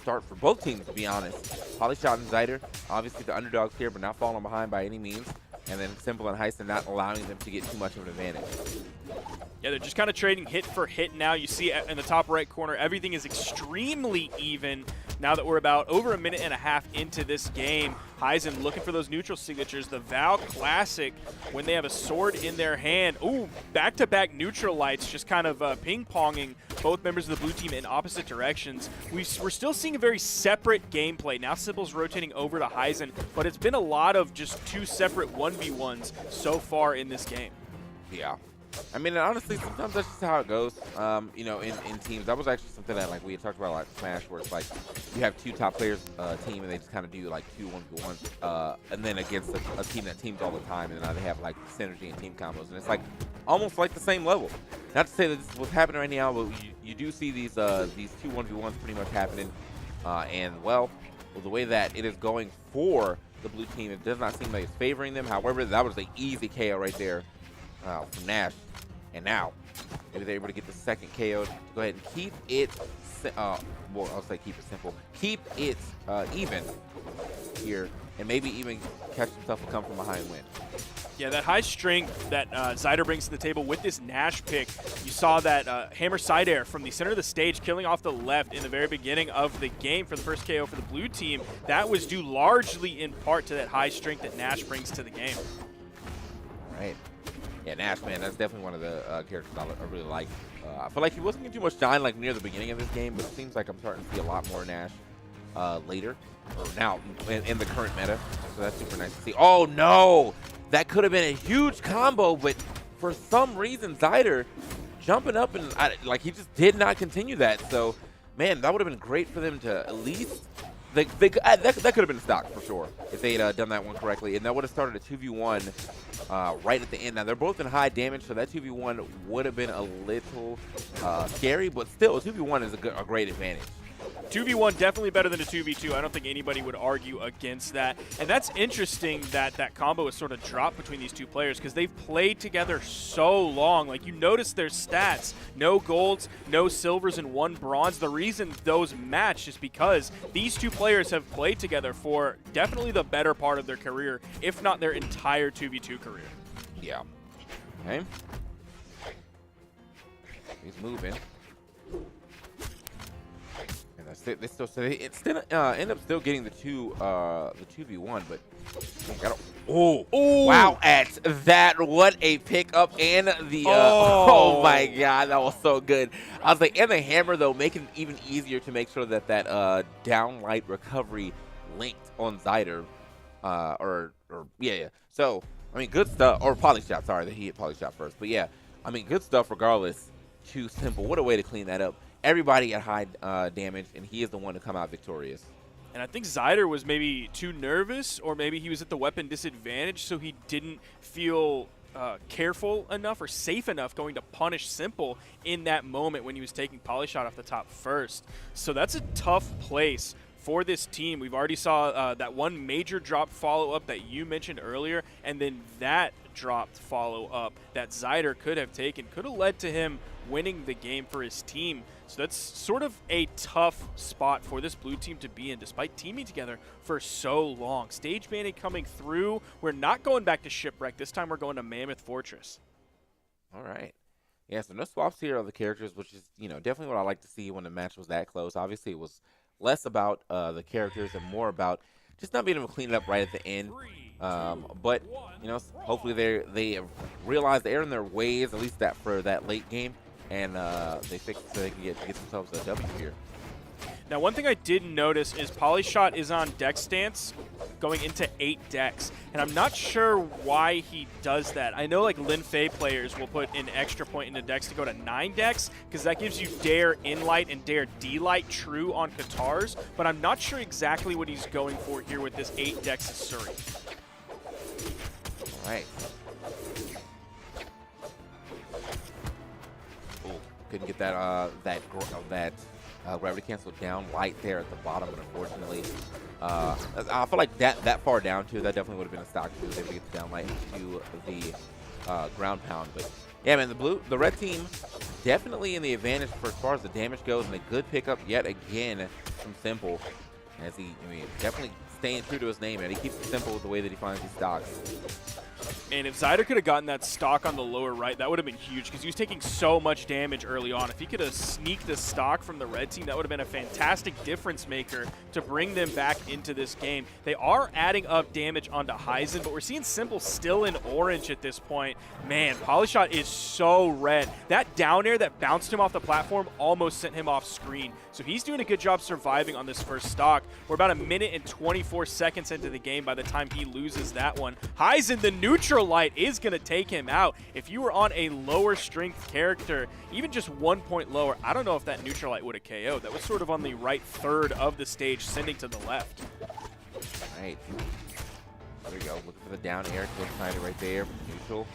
start for both teams, to be honest. Polyshot and Zyder, obviously the underdogs here, but not falling behind by any means. And then Simple and Heisen not allowing them to get too much of an advantage. Yeah, they're just kind of trading hit for hit now. You see in the top right corner, everything is extremely even now that we're about over a minute and a half into this game. Heisen looking for those neutral signatures. The Val Classic, when they have a sword in their hand. Ooh, back-to-back neutral lights, just kind of ping-ponging both members of the blue team in opposite directions. We're still seeing a very separate gameplay. Now Simple's rotating over to Heisen, but it's been a lot of just 2 separate 1v1s so far in this game. Yeah. I mean, honestly, sometimes that's just how it goes. You know, in teams, that was actually something that, like, we had talked about, like Smash, where it's like you have 2 top players team, and they just kind of do like 2 1v1s, and then against a team that teams all the time, and now they have like synergy and team combos, and it's like almost like the same level. Not to say that this is what's happening right now, but you do see these 2 1v1s pretty much happening, and well, the way that it is going for the blue team, it does not seem like it's favoring them. However, that was an easy KO right there. From Nash, and now maybe they're able to get the second KO. Go ahead and keep it, well, I'll say keep it simple. Keep it even here, and maybe even catch himself a come from behind win. Yeah, that high strength that Zyder brings to the table with this Nash pick. You saw that hammer side air from the center of the stage, killing off the left in the very beginning of the game for the first KO for the blue team. That was due largely in part to that high strength that Nash brings to the game. Right. Yeah, Nash, man, that's definitely one of the characters I really like. I feel like he wasn't getting too much shine like near the beginning of this game, but it seems like I'm starting to see a lot more Nash later, or now in the current meta. So that's super nice to see. Oh no, that could have been a huge combo, but for some reason Zyder jumping up and like he just did not continue that. So man, that would have been great for them to at least. That could have been stock for sure if they had done that one correctly, and that would have started a 2v1 right at the end. Now they're both in high damage, so that 2v1 would have been a little scary, but still, a 2v1 is a great advantage. 2v1 definitely better than a 2v2. I don't think anybody would argue against that. And that's interesting that that combo is sort of dropped between these two players because they've played together so long. Like, you notice their stats. No golds, no silvers, and 1 bronze. The reason those match is because these two players have played together for definitely the better part of their career, if not their entire 2v2 career. Yeah. Okay. He's moving. And that's it. They still end up still getting the 2v1, but oh wow at that, what a pickup, and the oh my god, that was so good. I was like, and the hammer though, making it even easier to make sure that that down light recovery linked on Zyder, yeah. So I mean, good stuff. Or Polyshot, sorry, that he hit Polyshot first, but yeah, I mean, good stuff regardless. Too simple. What a way to clean that up. Everybody at high damage, and he is the one to come out victorious. And I think Zyder was maybe too nervous, or maybe he was at the weapon disadvantage, so he didn't feel careful enough or safe enough going to punish Simple in that moment when he was taking Polyshot off the top first. So that's a tough place for this team. We've already saw that one major drop follow-up that you mentioned earlier, and then that dropped follow-up that Zyder could have taken, could have led to him winning the game for his team. So that's sort of a tough spot for this blue team to be in, despite teaming together for so long. Stage banning coming through. We're not going back to Shipwreck. This time we're going to Mammoth Fortress. All right. Yeah, so no swaps here of the characters, which is, you know, definitely what I like to see when the match was that close. Obviously, it was less about the characters and more about just not being able to clean it up right at the end. But, you know, hopefully they realize they're in their ways, at least that for that late game, and they fix it so they can get themselves a W here. Now, one thing I did notice is Polyshot is on deck stance going into 8 decks, and I'm not sure why he does that. I know like Lin Fei players will put an extra point into decks to go to 9 decks, because that gives you Dare In-Light and Dare D-Light true on Katars, but I'm not sure exactly what he's going for here with this 8 decks of Surrey. All right. Oh, couldn't get that gravity cancel down light there at the bottom, but unfortunately, I feel like that far down too, that definitely would have been a stock too. They would get the down light into the ground pound. But yeah, man, the red team definitely in the advantage for as far as the damage goes, and a good pickup yet again from Simple, as he, I mean, definitely staying true to his name, and he keeps it simple with the way that he finds these stocks. And if Zyder could have gotten that stock on the lower right, that would have been huge, because he was taking so much damage early on. If he could have sneaked the stock from the red team, that would have been a fantastic difference maker to bring them back into this game. They are adding up damage onto Heisen, but we're seeing Simple still in orange at this point. Man, Polyshot is so red. That down air that bounced him off the platform almost sent him off screen. So he's doing a good job surviving on this first stock. We're about 1 minute and 24 seconds into the game by the time he loses that one. Heisen, the neutral light, is going to take him out. If you were on a lower strength character, even just 1 point lower, I don't know if that neutral light would have KO'd. That was sort of on the right third of the stage, sending to the left. All right. There we go. Looking for the down air. Good find it right there. Neutral.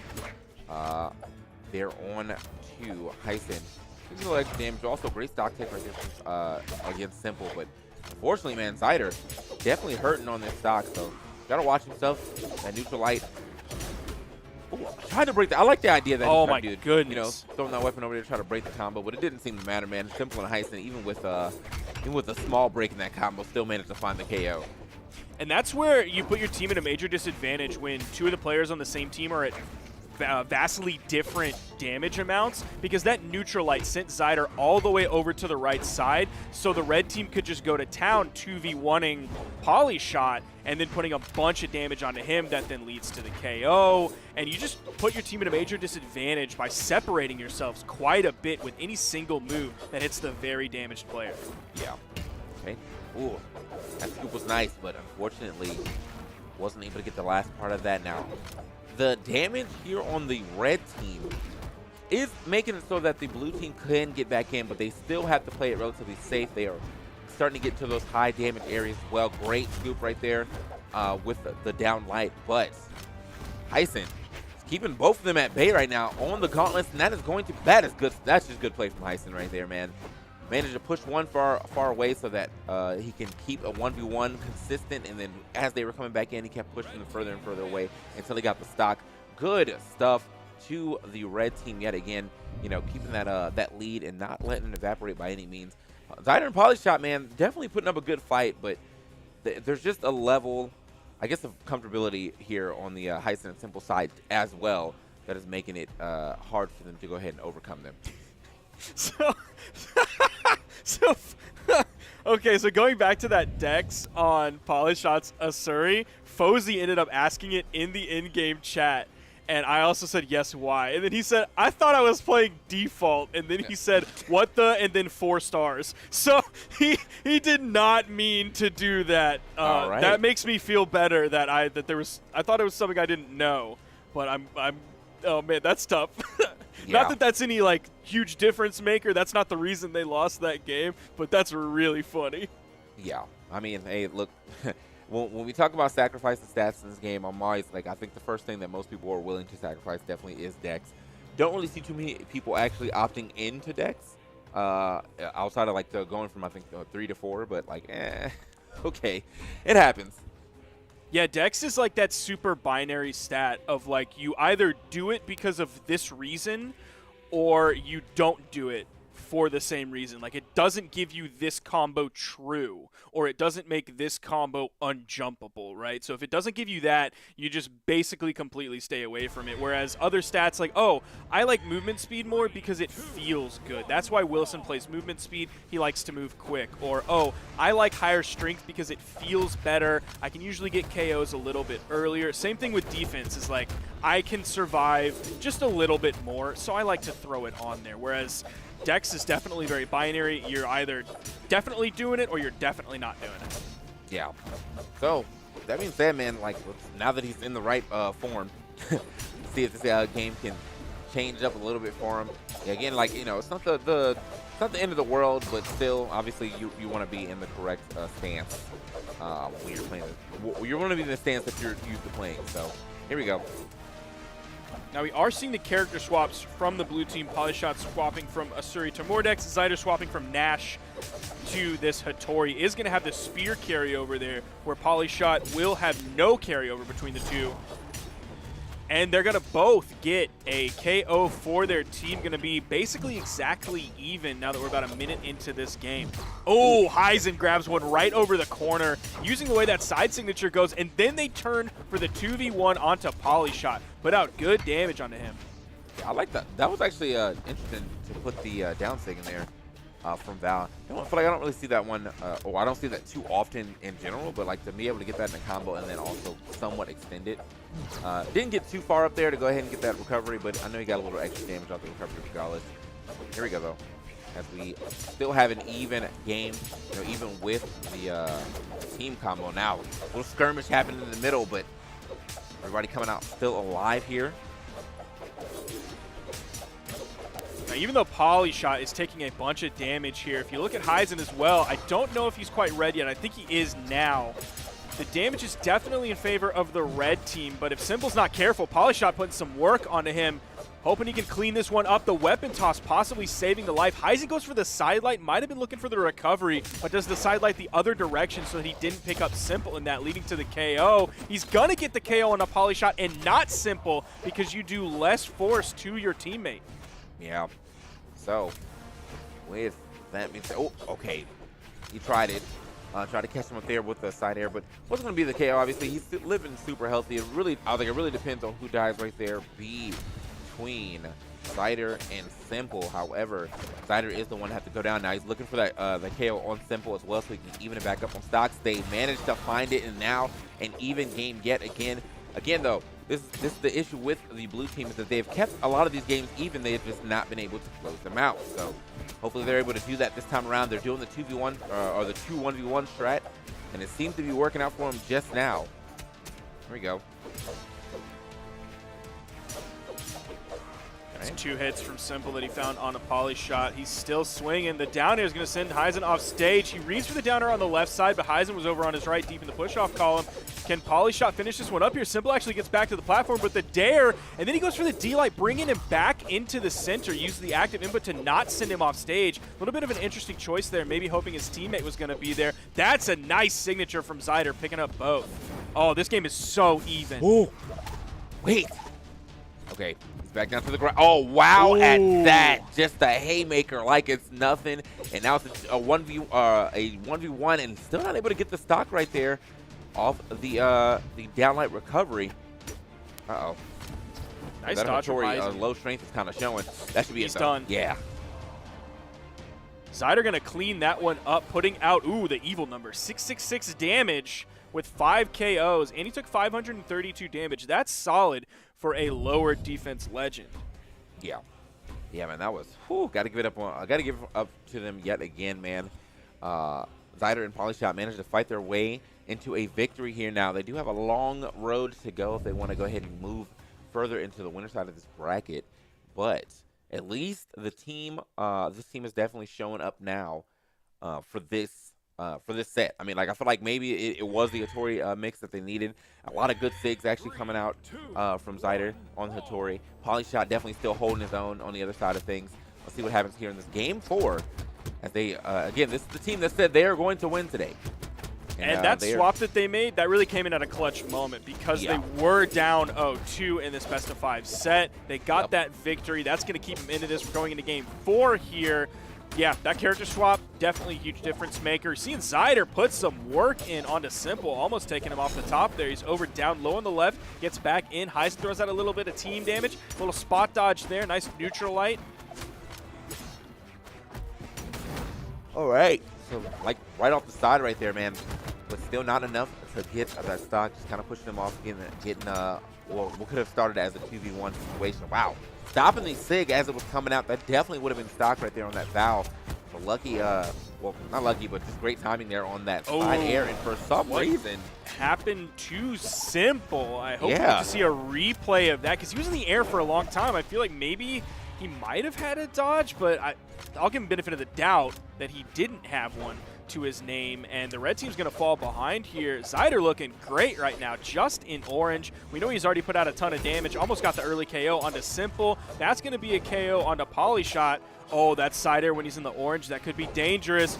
They're on to Heisen. Gives a little extra damage. Also, great stock take right there against Simple. But unfortunately, man, Zyder definitely hurting on this stock. So gotta watch himself. That neutral light. Ooh, trying to break that. I like the idea that oh my dude, goodness, you know, throwing that weapon over there to try to break the combo, but it didn't seem to matter, man. Simple and Heisen, even with a small break in that combo, still managed to find the KO. And that's where you put your team at a major disadvantage when 2 of the players on the same team are at vastly different damage amounts, because that neutral light sent Zyder all the way over to the right side, so the red team could just go to town 2v1ing Polyshot and then putting a bunch of damage onto him that then leads to the KO. And you just put your team at a major disadvantage by separating yourselves quite a bit with any single move that hits the very damaged player. Yeah. Okay. Ooh, that scoop was nice, but unfortunately wasn't able to get the last part of that. Now, the damage here on the red team is making it so that the blue team can get back in, but they still have to play it relatively safe. They are starting to get to those high damage areas as well. Great scoop right there with the down light, but Heisen is keeping both of them at bay right now on the gauntlets, and that is good. That's just good play from Heisen right there, man. Managed to push one far away so that he can keep a 1v1 consistent, and then as they were coming back in, he kept pushing them further and further away until he got the stock. Good stuff to the red team yet again, you know, keeping that lead and not letting it evaporate by any means. Zyder and Polyshot, man, definitely putting up a good fight, but there's just a level, I guess, of comfortability here on the Heisen and Simple side as well. that is making it hard for them to go ahead and overcome them. So, okay, so going back to that Dex on Polishot's Asuri, Fozy ended up asking it in the in-game chat, and I also said, yes, why? And then he said, I thought I was playing default, and then he said, what the, and then 4 stars. So he did not mean to do that. All right. That makes me feel better that I thought it was something I didn't know, but I'm oh man, that's tough. Yeah. Not that that's any like huge difference maker. That's not the reason they lost that game, but that's really funny. Yeah, I mean, hey, look, when we talk about sacrificing stats in this game, I'm always like, I think the first thing that most people are willing to sacrifice definitely is Dex. Don't really see too many people actually opting into Dex outside of like going from I think 3 to 4, but like, okay, it happens. Yeah, Dex is like that super binary stat of like you either do it because of this reason or you don't do it for the same reason. Like it doesn't give you this combo true or it doesn't make this combo unjumpable, right? So if it doesn't give you that, you just basically completely stay away from it. Whereas other stats like, oh, I like movement speed more because it feels good. That's why Wilson plays movement speed. He likes to move quick. Or, oh, I like higher strength because it feels better. I can usually get KOs a little bit earlier. Same thing with defense is like, I can survive just a little bit more, so I like to throw it on there. Whereas Dex is definitely very binary. You're either definitely doing it or you're definitely not doing it. Yeah. So, that being said, man, like, now that he's in the right form, see if this game can change up a little bit for him. Yeah, again, like, you know, it's not it's not the end of the world, but still, obviously, you want to be in the correct stance when you're playing. You want to be in the stance that you're used to playing. So, here we go. Now we are seeing the character swaps from the blue team. Polyshot swapping from Asuri to Mordex. Zyder swapping from Nash to this Hattori. Is going to have the spear carryover there, where Polyshot will have no carryover between the two. And they're going to both get a KO for their team. Going to be basically exactly even now that we're about a minute into this game. Oh, Heisen grabs one right over the corner, using the way that side signature goes, and then they turn for the 2v1 onto Polyshot. Put out good damage onto him. Yeah, I like that. That was actually interesting to put the down sig in there from Val. I feel like I don't really see that one, or I don't see that too often in general, but like to be able to get that in a combo and then also somewhat extend it. Didn't get too far up there to go ahead and get that recovery, but I know he got a little extra damage off the recovery regardless. Here we go, though. As we still have an even game, you know, even with the team combo now. A little skirmish happening in the middle, but everybody coming out still alive here. Now, even though Polyshot is taking a bunch of damage here, if you look at Heisen as well, I don't know if he's quite red yet. I think he is now. The damage is definitely in favor of the red team, but if Simple's not careful, Polyshot putting some work onto him, hoping he can clean this one up. The weapon toss possibly saving the life. Heisen goes for the sidelight, might have been looking for the recovery, but does the sidelight the other direction so that he didn't pick up Simple in that, leading to the KO. He's going to get the KO on a Polyshot and not Simple because you do less force to your teammate. Yeah. So, with that being said, oh, okay. He tried it. Tried to catch him up there with the side air, but wasn't going to be the KO. Obviously, he's living super healthy. I think it really depends on who dies right there between Zyder and Simple. However, Zyder is the one that has to go down now. He's looking for that the KO on Simple as well, so he can even it back up on stocks. They managed to find it, and now an even game yet again. Again, though, this is the issue with the blue team is that they've kept a lot of these games even. They've just not been able to close them out. So hopefully they're able to do that this time around. They're doing the 2v1 or the 2-1v1 strat, and it seems to be working out for them just now. Here we go. That's 2 hits from Simple that he found on a Polyshot. He's still swinging. The down air is going to send Heisen off stage. He reads for the down air on the left side, but Heisen was over on his right deep in the push-off column. Can Polyshot finish this one up here? Simple actually gets back to the platform, but the dare, and then he goes for the D-Light, bringing him back into the center, uses the active input to not send him off stage. A little bit of an interesting choice there, maybe hoping his teammate was going to be there. That's a nice signature from Zyder, picking up both. Oh, this game is so even. Oh, wait. Okay, he's back down to the ground. Oh, wow, at that. Just a haymaker like it's nothing. And now it's a 1v1 and still not able to get the stock right there off the downlight recovery. Uh-oh. Nice that dodge from Hattori, Heisen. low strength is kind of showing. That should be He's it, though. done. Yeah. Zyder going to clean that one up, putting out, the evil number, 666 damage with 5 KOs, and he took 532 damage. That's solid for a lower defense legend. Yeah. Yeah, man, that was, got to give it up. Got to give up to them yet again, man. Zyder and Polyshot managed to fight their way into a victory here now. They do have a long road to go if they want to go ahead and move further into the winner side of this bracket, but at least the team, this team is definitely showing up now for this set. I mean, like, I feel like maybe it was the Hattori mix that they needed. A lot of good sigs actually coming out from Zyder on Hattori. Polyshot definitely still holding his own on the other side of things. Let's see what happens here in this game 4. As they, again, this is the team that said they are going to win today. And that swap that they made, that really came in at a clutch moment because they were down 0-2 in this best-of-5 set. They got that victory. That's going to keep them into this. We're going into game 4 here. Yeah, that character swap, definitely a huge difference maker. Seeing Zyder put some work in onto Simple, almost taking him off the top there. He's over down low on the left, gets back in. Heisen throws out a little bit of team damage. A little spot dodge there. Nice neutral light. All right. So, like, right off the side right there, man. But still not enough to get that stock. Just kind of pushing them off, getting well, what could have started as a 2v1 situation. Wow. Stopping the SIG as it was coming out, that definitely would have been stock right there on that valve. So lucky, well, not lucky, but just great timing there on that side air. And for some reason, happened to Simple. I hope we get to see a replay of that because he was in the air for a long time. I feel like maybe he might have had a dodge, but I'll give him benefit of the doubt that he didn't have one to his name, and the red team's going to fall behind here. Zyder looking great right now, just in orange. We know he's already put out a ton of damage, almost got the early KO onto Simple. That's going to be a KO onto Polyshot. Oh, that's Zyder when he's in the orange. That could be dangerous.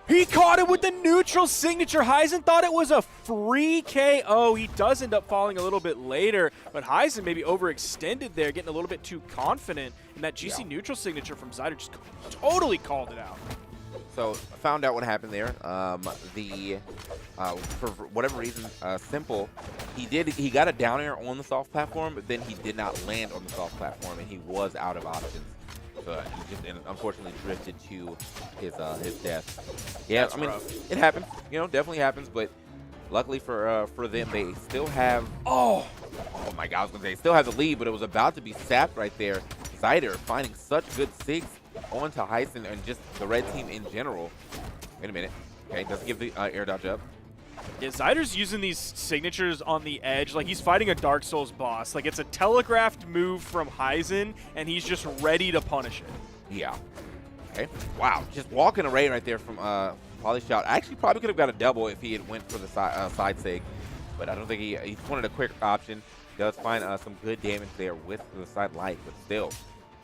He caught it with the neutral signature. Heisen thought it was a free KO. He does end up falling a little bit later, but Heisen maybe overextended there, getting a little bit too confident, and that GC neutral signature from Zyder just totally called it out. So I found out what happened there. For whatever reason, Simple, he got a down air on the soft platform, but then he did not land on the soft platform, and he was out of options. So he just unfortunately drifted to his death. Yeah, I mean, it happens. You know, definitely happens. But luckily for them, they still have. Oh my God! I was gonna say they still have the lead, but it was about to be sapped right there. Zyder finding such good sigs onto Heisen and just the red team in general. Wait a minute. Okay, doesn't give the air dodge up. Yeah, Zyder's using these signatures on the edge like he's fighting a Dark Souls boss. Like it's a telegraphed move from Heisen, and he's just ready to punish it. Yeah. Okay. Wow. Just walking away right there from Polyshot. Actually, probably could have got a double if he had went for the side sig, but I don't think he wanted a quick option. Does find some good damage there with the side light, but still.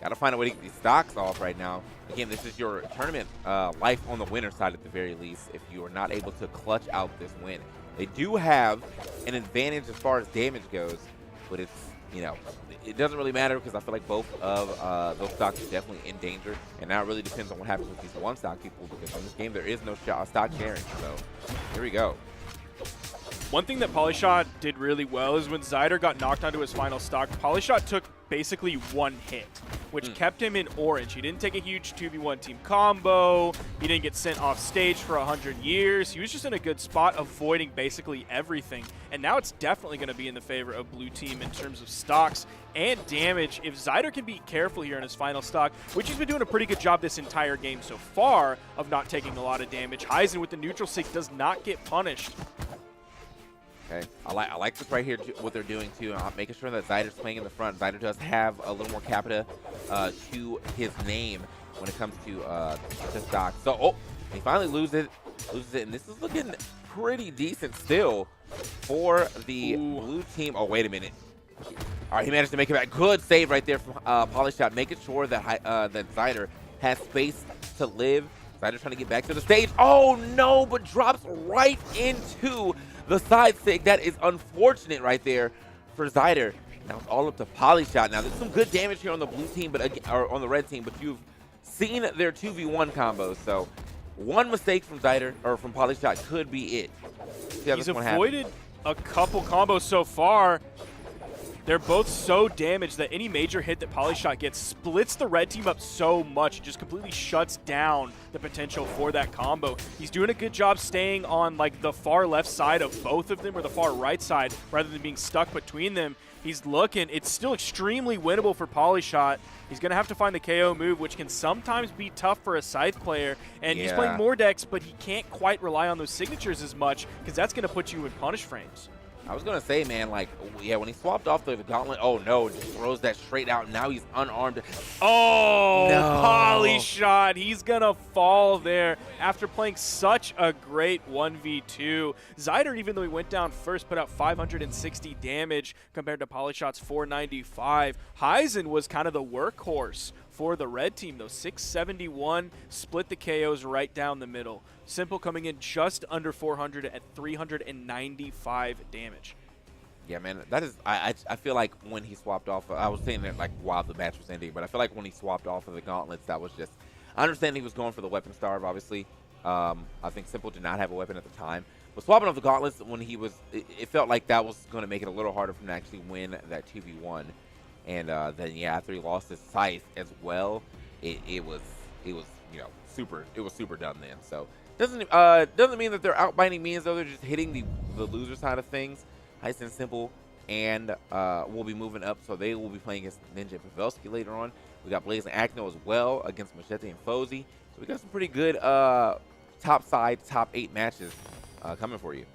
Got to find a way to get these stocks off right now. Again, this is your tournament life on the winner side at the very least if you are not able to clutch out this win. They do have an advantage as far as damage goes, but it's, you know, it doesn't really matter because I feel like both of those stocks are definitely in danger. And now it really depends on what happens with these one stock people because in this game there is no stock sharing. So here we go. One thing that Polyshot did really well is when Zyder got knocked onto his final stock, Polyshot took basically one hit, which kept him in orange. He didn't take a huge 2v1 team combo. He didn't get sent off stage for 100 years. He was just in a good spot avoiding basically everything. And now it's definitely going to be in the favor of blue team in terms of stocks and damage. If Zyder can be careful here in his final stock, which he's been doing a pretty good job this entire game so far of not taking a lot of damage, Heisen with the neutral sig does not get punished. Okay, I like this right here, what they're doing too, making sure that Zyder's playing in the front. Zyder does have a little more capita to his name when it comes to stock. So, he finally loses it, and this is looking pretty decent still for the blue team. Oh, wait a minute. All right, he managed to make it back. Good save right there from Polyshot, making sure that that Zyder has space to live. Zyder trying to get back to the stage. Oh, no, but drops right into the side sig. That is unfortunate right there for Zyder. Now it's all up to Polyshot. Now there's some good damage here on the blue team, or on the red team, but you've seen their 2v1 combos. So one mistake from Zyder or from Polyshot could be it. He's avoided a couple combos so far. They're both so damaged that any major hit that Polyshot gets splits the red team up so much, it just completely shuts down the potential for that combo. He's doing a good job staying on like the far left side of both of them or the far right side rather than being stuck between them. He's looking. It's still extremely winnable for Polyshot. He's going to have to find the KO move, which can sometimes be tough for a Scythe player. And he's playing more decks, but he can't quite rely on those signatures as much because that's going to put you in punish frames. I was going to say, man, like, yeah, when he swapped off the gauntlet, oh no, just throws that straight out. Now he's unarmed. Oh, no. Polyshot. He's going to fall there after playing such a great 1v2. Zyder, even though he went down first, put out 560 damage compared to Polyshot's 495. Heisen was kind of the workhorse for the red team, though. 671, split the KOs right down the middle. Simple coming in just under 400 at 395 damage. Yeah, man, that is, I feel like when he swapped off, I was saying that like while the match was ending, but I feel like when he swapped off of the gauntlets, that was just, I understand he was going for the weapon starve, obviously. I think Simple did not have a weapon at the time, but swapping off the gauntlets when he was, it felt like that was going to make it a little harder for him to actually win that 2v1. And then, yeah, after he lost his Scythe as well, it was you know, super done then. So doesn't mean that they're out by any means, though. They're just hitting the loser side of things. Heisen and Simple, and will be moving up, so they will be playing against Ninja and Pavelski later on. We got Blaze and Acne as well against Machete and Fozy. So we got some pretty good top 8 matches coming for you.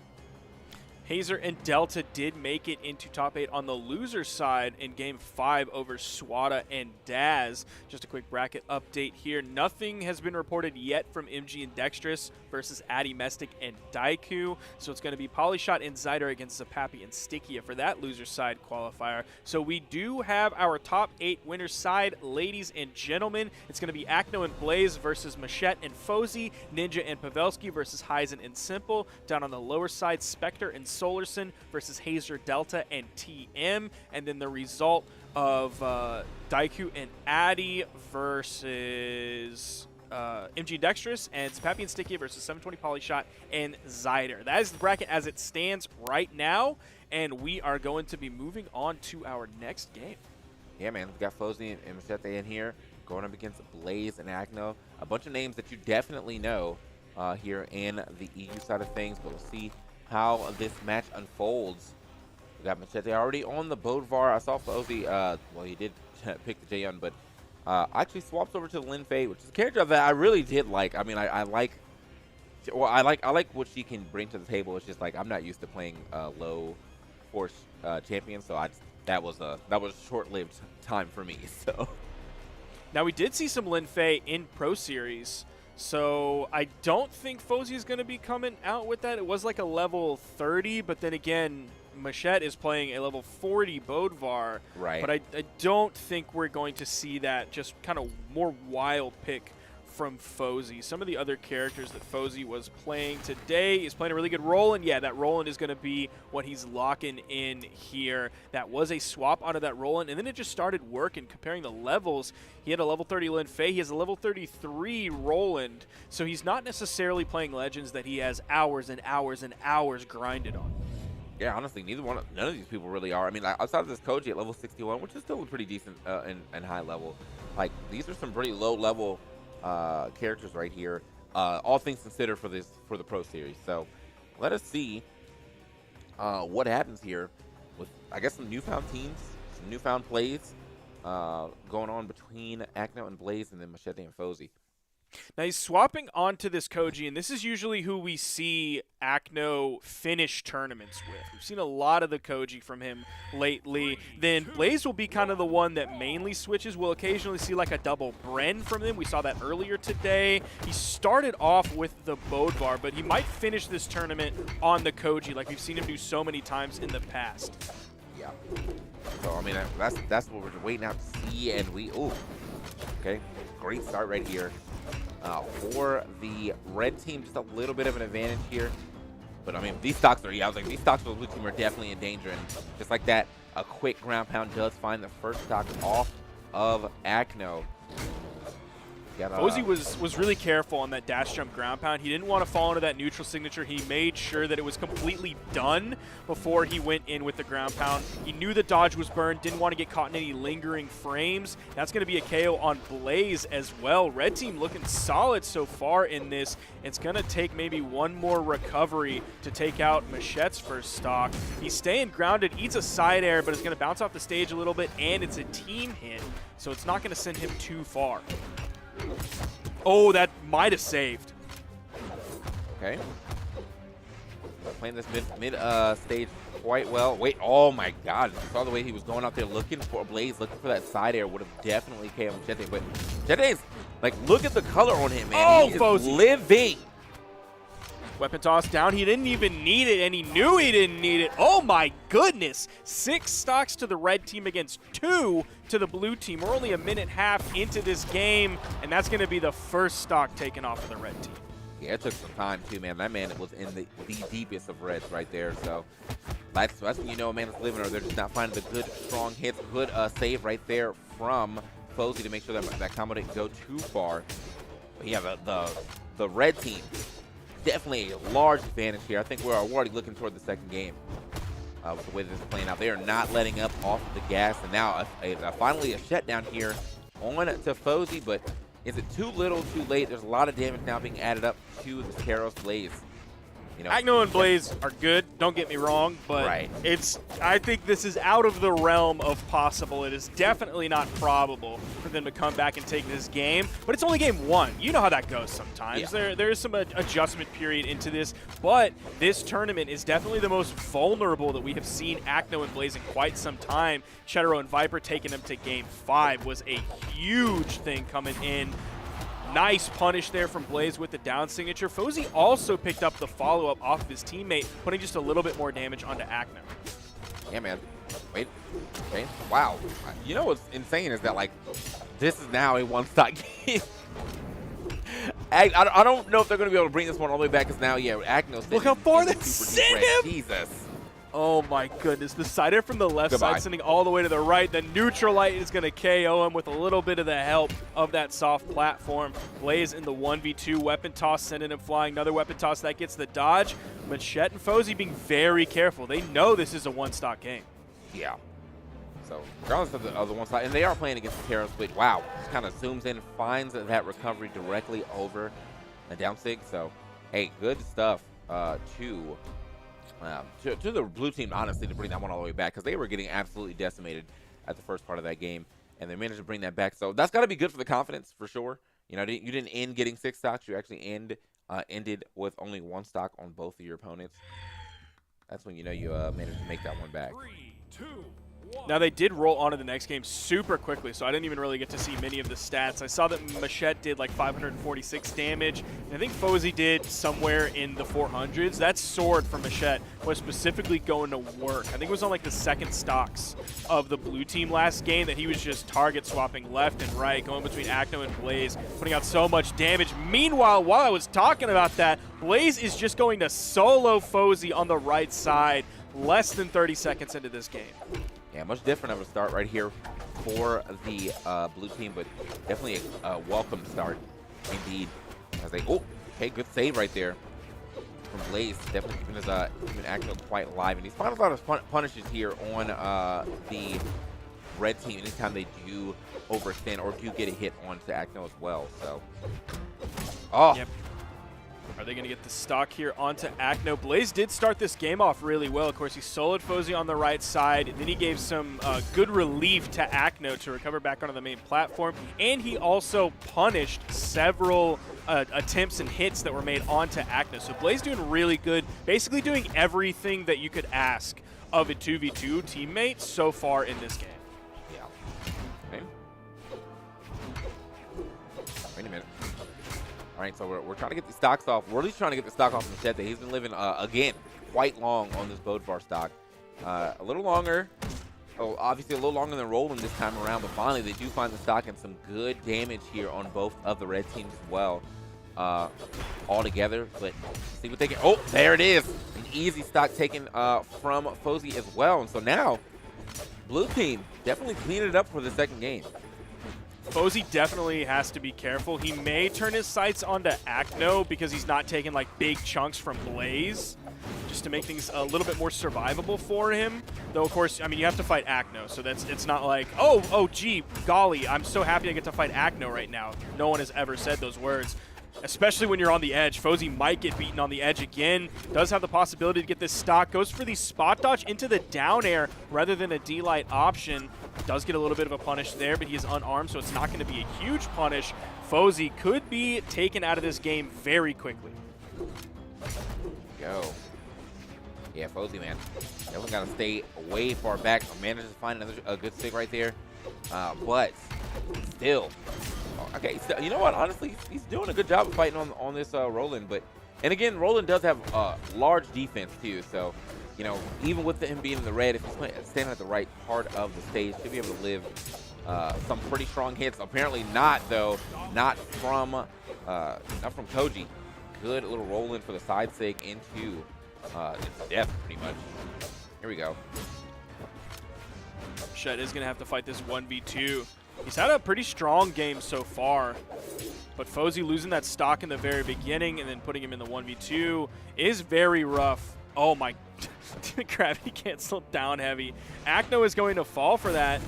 Hazer and Delta did make it into top 8 on the loser side in Game 5 over Swada and Daz. Just a quick bracket update here. Nothing has been reported yet from MG and Dextrous versus Addy Mestic and Daiku. So it's going to be Polyshot and Zyder against Zapapi and Stickia for that loser side qualifier. So we do have our top 8 winners side, ladies and gentlemen. It's going to be Acno and Blaze versus Machette and Fozy, Ninja and Pavelski versus Heisen and Simple. Down on the lower side, Spectre and Solarson versus Hazer, Delta, and TM. And then the result of Daiku and Addy versus MG Dextrous and Zapapi and Stickia versus 720 Polyshot and Zyder. That is the bracket as it stands right now, and we are going to be moving on to our next game. Yeah, man, we got Fozy and Machete in here going up against Blaze and Acno. A bunch of names that you definitely know here in the EU side of things, but we'll see how this match unfolds. We got Machete already on the Bodvar. I saw Fozy, well, he did pick the Jaehyun, but actually swaps over to Lin Fei, which is a character that I really did like. I mean, I like what she can bring to the table. It's just like I'm not used to playing low force champions, so that was a short-lived time for me. So now we did see some Lin Fei in Pro Series. So I don't think Fozy is going to be coming out with that. It was like a level 30, but then again, Machette is playing a level 40 Bodvar. Right. But I don't think we're going to see that just kind of more wild pick from Fozy. Some of the other characters that Fozy was playing today is playing a really good Roland. Yeah, that Roland is going to be what he's locking in here. That was a swap out of that Roland, and then it just started working. Comparing the levels, he had a level 30 Lin Fei, he has a level 33 Roland, so he's not necessarily playing Legends that he has hours and hours and hours grinded on. yeah, honestly, none of these people really are. I mean, like, outside of this Koji at level 61, which is still a pretty decent and high level, like these are some pretty low level characters right here, all things considered for the Pro Series. So let us see what happens here with, I guess, some newfound teams, some newfound plays going on between Acno and Blaze, and then Machete and Fozy. Now he's swapping onto this Koji, and this is usually who we see Acno finish tournaments with. We've seen a lot of the Koji from him lately. Then Blaze will be kind of the one that mainly switches. We'll occasionally see like a double Bren from them. We saw that earlier today. He started off with the Bodvar, but he might finish this tournament on the Koji like we've seen him do so many times in the past. Yeah. So, I mean, that's what we're waiting out to see, and okay, great start right here. For the red team, just a little bit of an advantage here. But I mean, these stocks for the blue team are definitely in danger. And just like that, a quick ground pound does find the first stock off of Acno. Fozy was really careful on that dash jump ground pound. He didn't want to fall into that neutral signature. He made sure that it was completely done before he went in with the ground pound. He knew the dodge was burned, didn't want to get caught in any lingering frames. That's going to be a KO on Blaze as well. Red team looking solid so far in this. It's going to take maybe one more recovery to take out Machette's first stock. He's staying grounded, eats a side air, but is going to bounce off the stage a little bit, and it's a team hit, so it's not going to send him too far. Oh, that might have saved. Okay. Playing this mid stage quite well. Wait, oh my God. You saw the way he was going out there looking for Blaze, looking for that side air. Would have definitely KO'd Cheddar. But Cheddar's, like, look at the color on him, man. Oh, he is Fozy. living. Weapon toss down. He didn't even need it, and he knew he didn't need it. Oh my goodness. 6 stocks to the red team against 2 to the blue team. We're only a minute half into this game, and that's going to be the first stock taken off of the red team. Yeah, it took some time too, man. That man was in the deepest of reds right there. So that's when you know a man is living, or they're just not finding the good, strong hits. Good save right there from Fozy to make sure that that combo didn't go too far. But yeah, the red team, definitely a large advantage here. I think we're already looking toward the second game with the way this is playing out. They are not letting up off of the gas, and now finally a shutdown here on to Fozy, but is it too little, too late? There's a lot of damage now being added up to the Keros Blaze. You know, Acne and Blaze are good, don't get me wrong, but right. I think this is out of the realm of possible. It is definitely not probable for them to come back and take this game, but it's only game 1. You know how that goes sometimes. Yeah. There is some adjustment period into this, but this tournament is definitely the most vulnerable that we have seen Acne and Blaze in quite some time. Cheddar and Viper taking them to game 5 was a huge thing coming in. Nice punish there from Blaze with the down signature. Fozy also picked up the follow-up off of his teammate, putting just a little bit more damage onto Acne. Yeah, man. Wait. Okay. Wow. You know what's insane is that, like, this is now a one-stock game. I don't know if they're going to be able to bring this one all the way back, because now, yeah, Acne's Look how far they they sent him! Jesus. Oh my goodness, the side air from the left Goodbye. side sending all the way to the right. The neutral light is going to KO him with a little bit of the help of that soft platform. Blaze in the 1v2, weapon toss sending him flying. Another weapon toss that gets the dodge. Machette and Fozy being very careful. They know this is a one-stock game. Yeah. So, regardless of the other one side, and they are playing against the Keros, but wow, just kind of zooms in, finds that recovery directly over the down sig. So, hey, good stuff to the blue team, honestly, to bring that one all the way back, because they were getting absolutely decimated at the first part of that game, and they managed to bring that back. So that's got to be good for the confidence, for sure. You know, you didn't end getting 6 stocks. You actually ended with only 1 stock on both of your opponents. That's when you know you managed to make that one back. 3, 2, 1. Now, they did roll on to the next game super quickly, so I didn't even really get to see many of the stats. I saw that Machette did like 546 damage, and I think Fozy did somewhere in the 400s. That sword for Machette was specifically going to work. I think it was on like the second stocks of the blue team last game that he was just target swapping left and right, going between Acno and Blaze, putting out so much damage. Meanwhile, while I was talking about that, Blaze is just going to solo Fozy on the right side less than 30 seconds into this game. Yeah, much different of a start right here for the blue team, but definitely a welcome start indeed. As they, oh, okay, good save right there from Blaze, definitely keeping his Acno quite alive, and he's finding a lot of punishes here on the red team anytime they do overextend or do get a hit onto Acno as well. So, oh. Yep. Are they going to get the stock here onto Acno? Blaze did start this game off really well. Of course, he soloed Fozy on the right side. Then he gave some good relief to Acno to recover back onto the main platform. And he also punished several attempts and hits that were made onto Acno. So Blaze doing really good, basically doing everything that you could ask of a 2v2 teammate so far in this game. Yeah. Okay. Wait a minute. All right, so we're trying to get the stocks off. We're at least trying to get the stock off of Cheddar. He's been living, again, quite long on this Bodvar stock. A little longer. Oh, obviously a little longer than Roland this time around, but finally they do find the stock and some good damage here on both of the red teams as well. All together, but see what they can. Oh, there it is. An easy stock taken from Fozy as well. And so now, blue team definitely cleaning it up for the second game. Fozy definitely has to be careful. He may turn his sights onto Acne because he's not taking like big chunks from Blaze, just to make things a little bit more survivable for him. Though, of course, I mean, you have to fight Acne, so it's not like, oh, gee, golly, I'm so happy I get to fight Acne right now. No one has ever said those words. Especially when you're on the edge. Fozy might get beaten on the edge again. Does have the possibility to get this stock. Goes for the spot dodge into the down air rather than a D-light option. Does get a little bit of a punish there, but he is unarmed, so it's not going to be a huge punish. Fozy could be taken out of this game very quickly. Go. Yeah, Fozy, man. Definitely got to stay way far back. Manages to find a good stick right there. But still. Okay, so, you know what? Honestly, he's doing a good job of fighting on this Roland. And again, Roland does have large defense too. So, you know, even with him being in the red, if he's standing at the right part of the stage, should be able to live some pretty strong hits. Apparently not, though. Not from Koji. Good little Roland for the side sig into death, pretty much. Here we go. Shed is going to have to fight this 1v2. He's had a pretty strong game so far, but Fozy losing that stock in the very beginning and then putting him in the 1v2 is very rough. Oh my, gravity canceled down heavy. Acne is going to fall for that.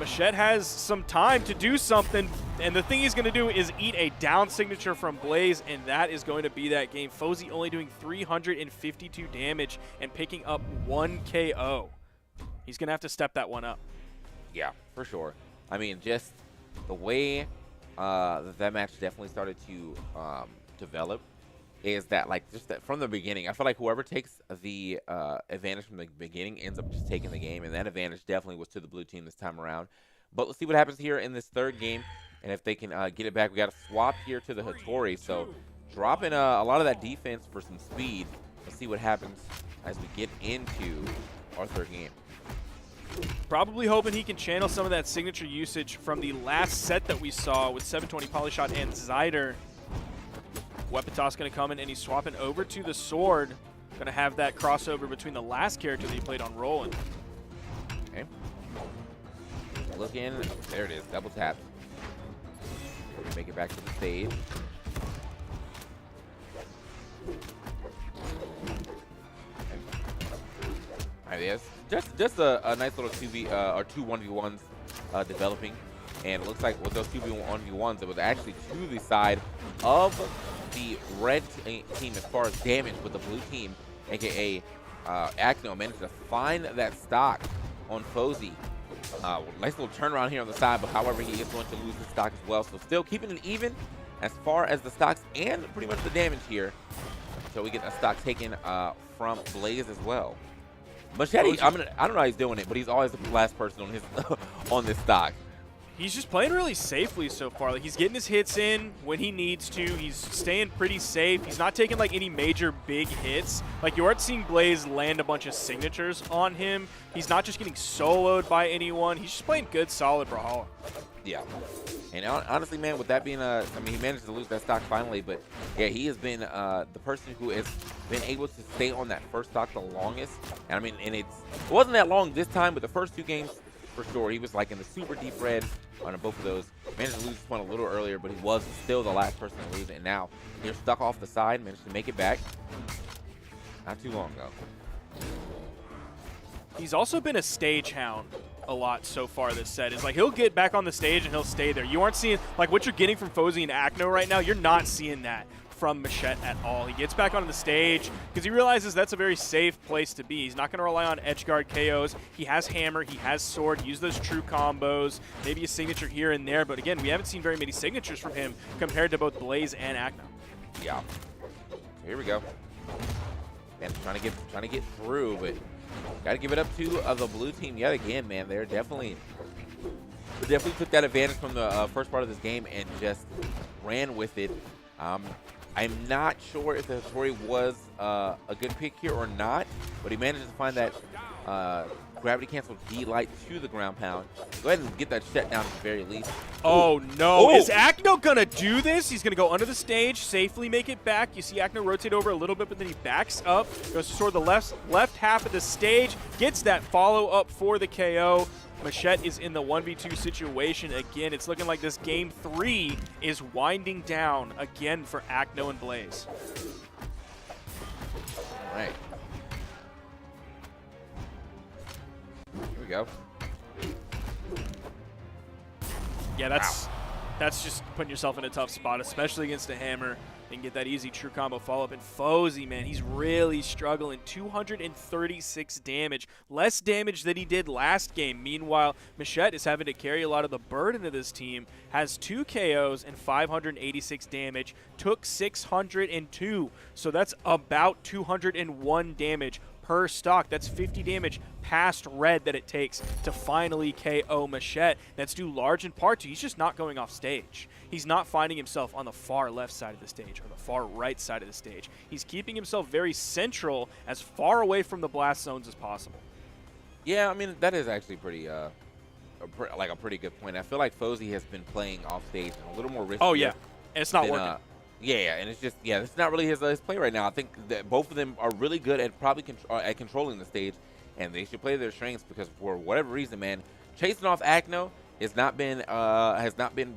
Machette has some time to do something, and the thing he's going to do is eat a down signature from Blaze, and that is going to be that game. Fozy only doing 352 damage and picking up 1 KO. He's going to have to step that one up. Yeah, for sure. I mean, just the way that match definitely started to develop is that, like, just that from the beginning, I feel like whoever takes the advantage from the beginning ends up just taking the game, and that advantage definitely was to the blue team this time around. But let's see what happens here in this third game, and if they can get it back. We got to swap here to the Hattori, so dropping a lot of that defense for some speed. Let's see what happens as we get into our third game. Probably hoping he can channel some of that signature usage from the last set that we saw with 720 Polyshot and Zyder. Weapon toss going to come in, and he's swapping over to the sword. Going to have that crossover between the last character that he played on Roland. Okay. Looking. There it is. Double tap. Make it back to the stage. Alright, yes. Just a nice little 2v or 2 1v1s developing, and it looks like with those 2 1v1s, it was actually to the side of the red team as far as damage, with the blue team, aka Acno, managed to find that stock on Fozy. Nice little turnaround here on the side, but however, he is going to lose his stock as well. So still keeping it even as far as the stocks and pretty much the damage here. So we get a stock taken from Blaze as well. Machete, I don't know how he's doing it, but he's always the last person on his on this stock. He's just playing really safely so far. Like, he's getting his hits in when he needs to. He's staying pretty safe. He's not taking like any major big hits. Like, you aren't seeing Blaze land a bunch of signatures on him. He's not just getting soloed by anyone. He's just playing good, solid Brawlhalla. Yeah. And honestly, man, with that being I mean, he managed to lose that stock finally, but yeah, he has been the person who has been able to stay on that first stock the longest. And I mean, and it wasn't that long this time, but the first 2 games, for sure, he was like in the super deep red on both of those. Managed to lose this one a little earlier, but he was still the last person to lose it. And now you're stuck off the side, managed to make it back not too long ago. He's also been a stage hound a lot so far this set. It's like he'll get back on the stage and he'll stay there. You aren't seeing, like, what you're getting from Fozy and Acno right now, you're not seeing that from Machette at all. He gets back onto the stage because he realizes that's a very safe place to be. He's not going to rely on edge guard KOs. He has hammer, he has sword, use those true combos, maybe a signature here and there, but again, we haven't seen very many signatures from him compared to both Blaze and Acno. Yeah. Here we go. Man, trying to get through, but got to give it up to the blue team yet again, man. They're definitely took that advantage from the first part of this game and just ran with it. I'm not sure if the Hattori was a good pick here or not, but he managed to find that gravity cancel D-Light to the ground pound. Go ahead and get that shut down at the very least. Oh, no. Ooh. Is Acne going to do this? He's going to go under the stage, safely make it back. You see Acne rotate over a little bit, but then he backs up, goes toward the left half of the stage, gets that follow-up for the KO. Machette is in the 1v2 situation again. It's looking like this game 3 is winding down again for Acne and Blaze. All right. Here we go. Yeah, that's just putting yourself in a tough spot, especially against a hammer, and get that easy true combo follow-up. And Fozy, man, he's really struggling. 236 damage, less damage than he did last game. Meanwhile, Machette is having to carry a lot of the burden of this team, has 2 KOs and 586 damage, took 602, so that's about 201 damage per stock. That's 50 damage past red that it takes to finally KO Machette. That's due large in part to he's just not going off stage. He's not finding himself on the far left side of the stage or the far right side of the stage. He's keeping himself very central, as far away from the blast zones as possible. Yeah, I mean, that is actually pretty, a pretty good point. I feel like Fozy has been playing off stage a little more risky. Oh, yeah. And it's not working. Yeah, and it's just, it's not really his play right now. I think that both of them are really good at probably at controlling the stage, and they should play their strengths because for whatever reason, man, chasing off Acno has not been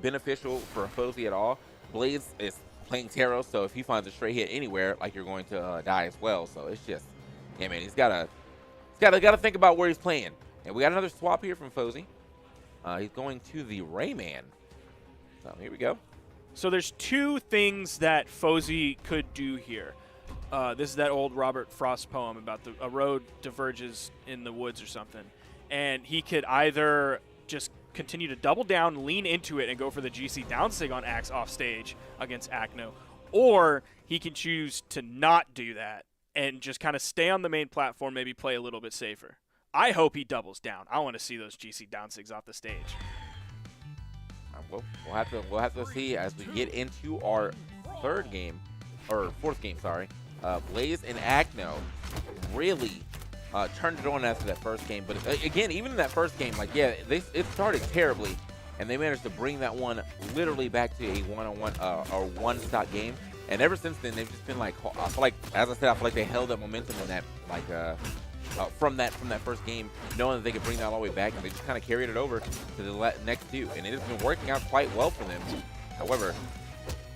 beneficial for Fozy at all. Blaze is playing Taro, so if he finds a straight hit anywhere, like, you're going to die as well. So it's just, yeah, man, he's gotta think about where he's playing. And we got another swap here from Fozy. He's going to the Rayman. So here we go. So there's 2 things that Fozy could do here. This is that old Robert Frost poem about a road diverges in the woods or something. And he could either just continue to double down, lean into it, and go for the GC downsig on Axe off stage against Acno. Or he can choose to not do that and just kind of stay on the main platform, maybe play a little bit safer. I hope he doubles down. I want to see those GC downsigs off the stage. Well, we'll have to see as we get into our fourth game, sorry. Blaze and Acno really turned it on after that first game, but again, even in that first game, like, yeah, it started terribly, and they managed to bring that one literally back to a one-on-one or one-stock game. And ever since then, they've just been like, I feel like, as I said, I feel like they held up momentum in that, like, from that first game, knowing that they could bring that all the way back, and they just kind of carried it over to the next 2, and it has been working out quite well for them. However,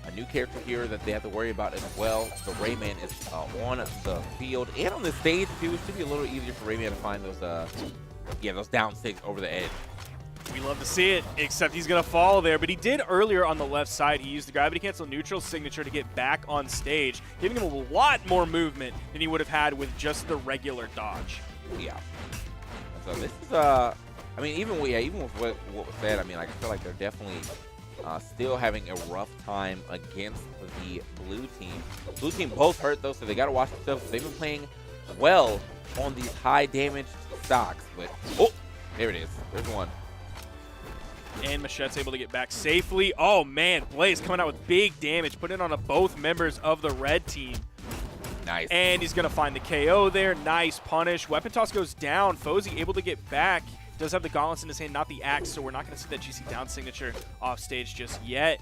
a new character here that they have to worry about as well. The Rayman is on the field and on the stage too. It should be a little easier for Rayman to find those those down sticks over the edge. We love to see it, except he's going to fall there. But he did earlier on the left side. He used the gravity cancel neutral signature to get back on stage, giving him a lot more movement than he would have had with just the regular dodge. Yeah. So this is, I mean, even with what was said, I mean, like, I feel like they're definitely still having a rough time against the blue team. Blue team both hurt, though, so they got to watch themselves. They've been playing well on these high damage stocks. But, oh, there it is. There's one. And Machette's able to get back safely. Oh, man, Blaze coming out with big damage, putting it on both members of the red team. Nice. And he's going to find the KO there. Nice punish. Weapon toss goes down. Fozy able to get back. Does have the gauntlets in his hand, not the axe, so we're not going to see that GC down signature off stage just yet.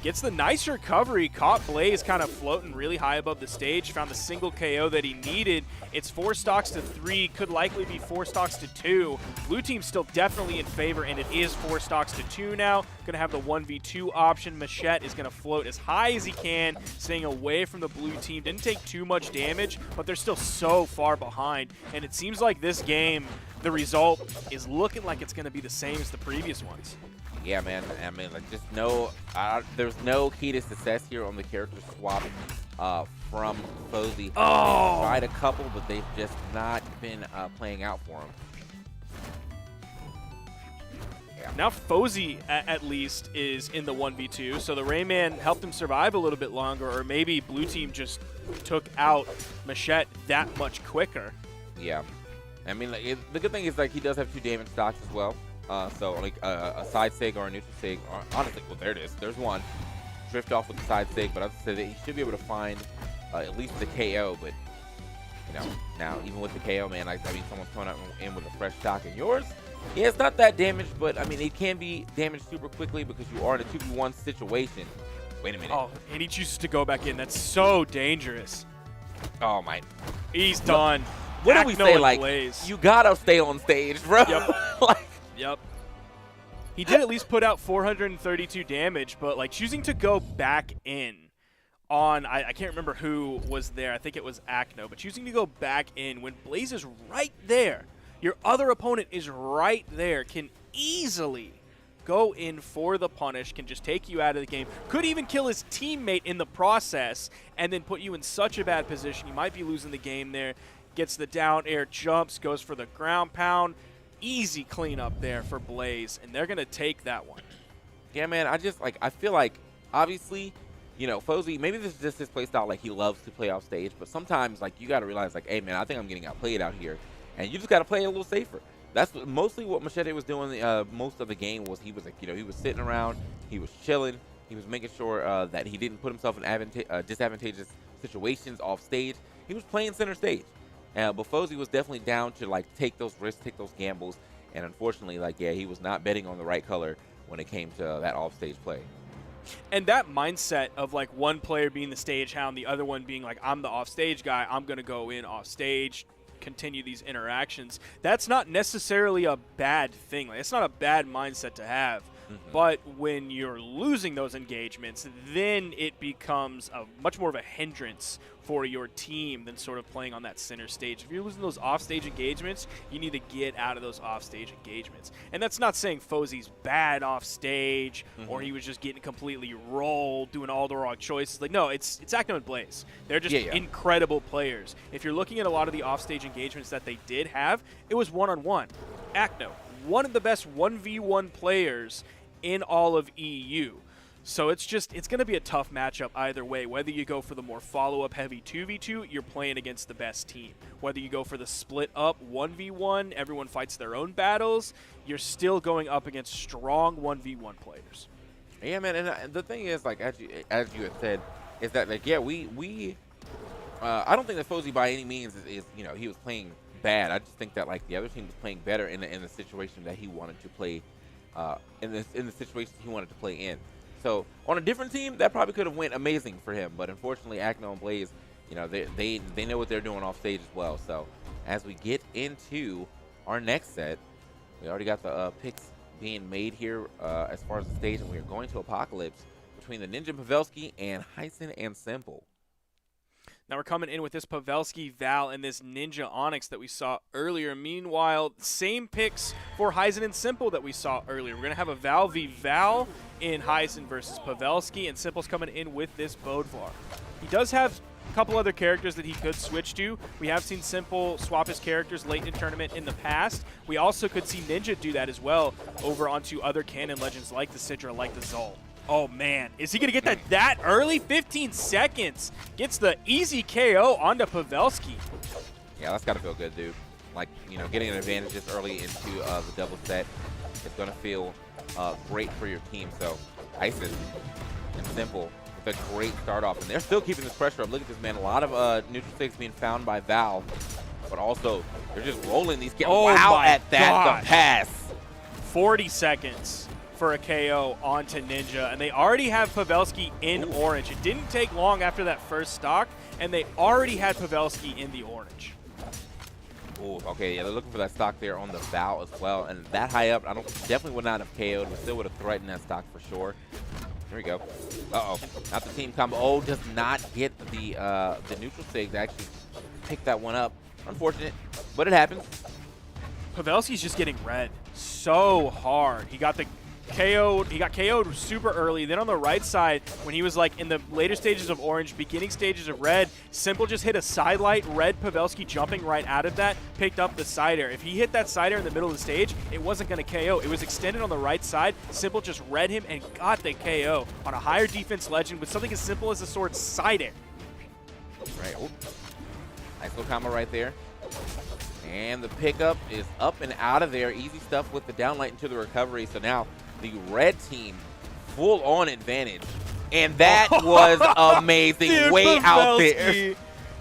Gets the nice recovery. Caught Blaze kind of floating really high above the stage. Found the single KO that he needed. It's 4 stocks to 3. Could likely be 4 stocks to 2. Blue team's still definitely in favor, and it is 4 stocks to 2 now. Going to have the 1v2 option. Machette is going to float as high as he can, staying away from the blue team. Didn't take too much damage, but they're still so far behind. And it seems like this game, the result is looking like it's going to be the same as the previous ones. Yeah, man. I mean, like, just there's no key to success here on the character swap from Fozy. Oh! They've tried a couple, but they've just not been playing out for him. Yeah. Now Fozy, at least, is in the 1v2, so the Rayman helped him survive a little bit longer, or maybe blue team just took out Machette that much quicker. Yeah. I mean, like, the good thing is, like, he does have 2 damage stocks as well. So, like, a side sig or a neutral sig. Or, honestly, well, there it is. There's one. Drift off with the side sig, but I would say that he should be able to find at least the KO. But You know, now even with the KO, man, I mean, someone's coming out in with a fresh stock, and yours, yeah, it's not that damaged, but I mean, it can be damaged super quickly because you are in a 2v1 situation. Wait a minute. Oh, and he chooses to go back in. That's so dangerous. Oh my. He's done. What did we Acno say? and Like, Blaze. you gotta stay on stage, bro. Yep. Like, Yep. He did at least put out 432 damage, but like choosing to go back in on, I can't remember who was there. I think it was Acno, but choosing to go back in when Blaze is right there, your other opponent is right there, can easily go in for the punish, can just take you out of the game, could even kill his teammate in the process, and then put you in such a bad position. You might be losing the game there. Gets the down air, jumps, goes for the ground pound. Easy cleanup there for Blaze, and they're going to take that one. yeah, man, I feel like, obviously, you know, Fozy, maybe this is just his play style, like he loves to play off stage, but sometimes, like, you got to realize, like, hey, man, I think I'm getting outplayed out here, and you just got to play a little safer. That's mostly what Machete was doing most of the game. Was he was like, you know, he was sitting around, he was chilling, he was making sure that he didn't put himself in disadvantageous situations off stage. He was playing center stage. But Fozy was definitely down to like take those risks, take those gambles, and unfortunately, like, yeah, he was not betting on the right color when it came to that off-stage play. And that mindset of like one player being the stage hound, the other one being like, I'm the off-stage guy, I'm going to go in off-stage, continue these interactions, that's not necessarily a bad thing. Like, it's not a bad mindset to have. But when you're losing those engagements, then it becomes a much more of a hindrance for your team than sort of playing on that center stage. If you're losing those off-stage engagements, you need to get out of those off-stage engagements. And that's not saying Fozy's bad off-stage or he was just getting completely rolled, doing all the wrong choices. Like, no, it's Acno and Blaze. They're just incredible players. If you're looking at a lot of the off-stage engagements that they did have, it was one-on-one. Acno, one of the best 1v1 players in all of EU. So it's going to be a tough matchup either way. Whether you go for the more follow-up heavy 2v2, you're playing against the best team. Whether you go for the split up 1v1, everyone fights their own battles, you're still going up against strong 1v1 players. Yeah, man, and the thing is, like, as you had said, is that, like, yeah, I don't think that Fozy by any means is, you know, he was playing bad. I just think that, like, the other team was playing better in the situation that he wanted to play in the situation he wanted to play in. So on a different team, that probably could have went amazing for him. But unfortunately, Acno and Blaze, you know, they know what they're doing off stage as well. So as we get into our next set, we already got the picks being made here as far as the stage, and we are going to Apocalypse between the Ninja Pavelski and Hyson and Simple. Now we're coming in with this Pavelski Val and this Ninja Onyx that we saw earlier. Meanwhile, same picks for Hyson and Simple that we saw earlier. We're going to have a Val v Val in Hyson versus Pavelski, and Simple's coming in with this Bodvar. He does have a couple other characters that he could switch to. We have seen Simple swap his characters late in tournament in the past. We also could see Ninja do that as well over onto other canon legends like the Sidra, like the Zol. Oh, man. Is he going to get that early? 15 seconds. Gets the easy KO onto Pavelski. Yeah, that's got to feel good, dude. Like, you know, getting an advantage this early into the double set is going to feel great for your team. So, Hyson and Simple with a great start off. And they're still keeping this pressure up. Look at this, man. A lot of neutral stakes being found by Val. But also, they're just rolling these games. Oh, wow, my at that, gosh. the pass. 40 seconds for a KO onto Ninja, and they already have Pavelski in orange. It didn't take long after that first stock, and they already had Pavelski in the orange. Ooh, okay, yeah, they're looking for that stock there on the Val as well, and that high up, definitely would not have KO'd, but still would have threatened that stock for sure. Here we go. Uh-oh, not the team combo. Oh, does not get the neutral sig to actually pick that one up. Unfortunate, but it happens. Pavelski's just getting red so hard. He got KO'd super early. Then on the right side, when he was like in the later stages of orange, beginning stages of red, Simple just hit a sidelight. Red Pavelski jumping right out of that, picked up the side air. If he hit that side air in the middle of the stage, it wasn't going to KO. It was extended on the right side. Simple just read him and got the KO on a higher defense legend with something as simple as a sword side air. Right. Oh. Nice little combo right there. And the pickup is up and out of there. Easy stuff with the downlight into the recovery. So now the red team full on advantage. And that was amazing. Dude, way Pavelski. out there.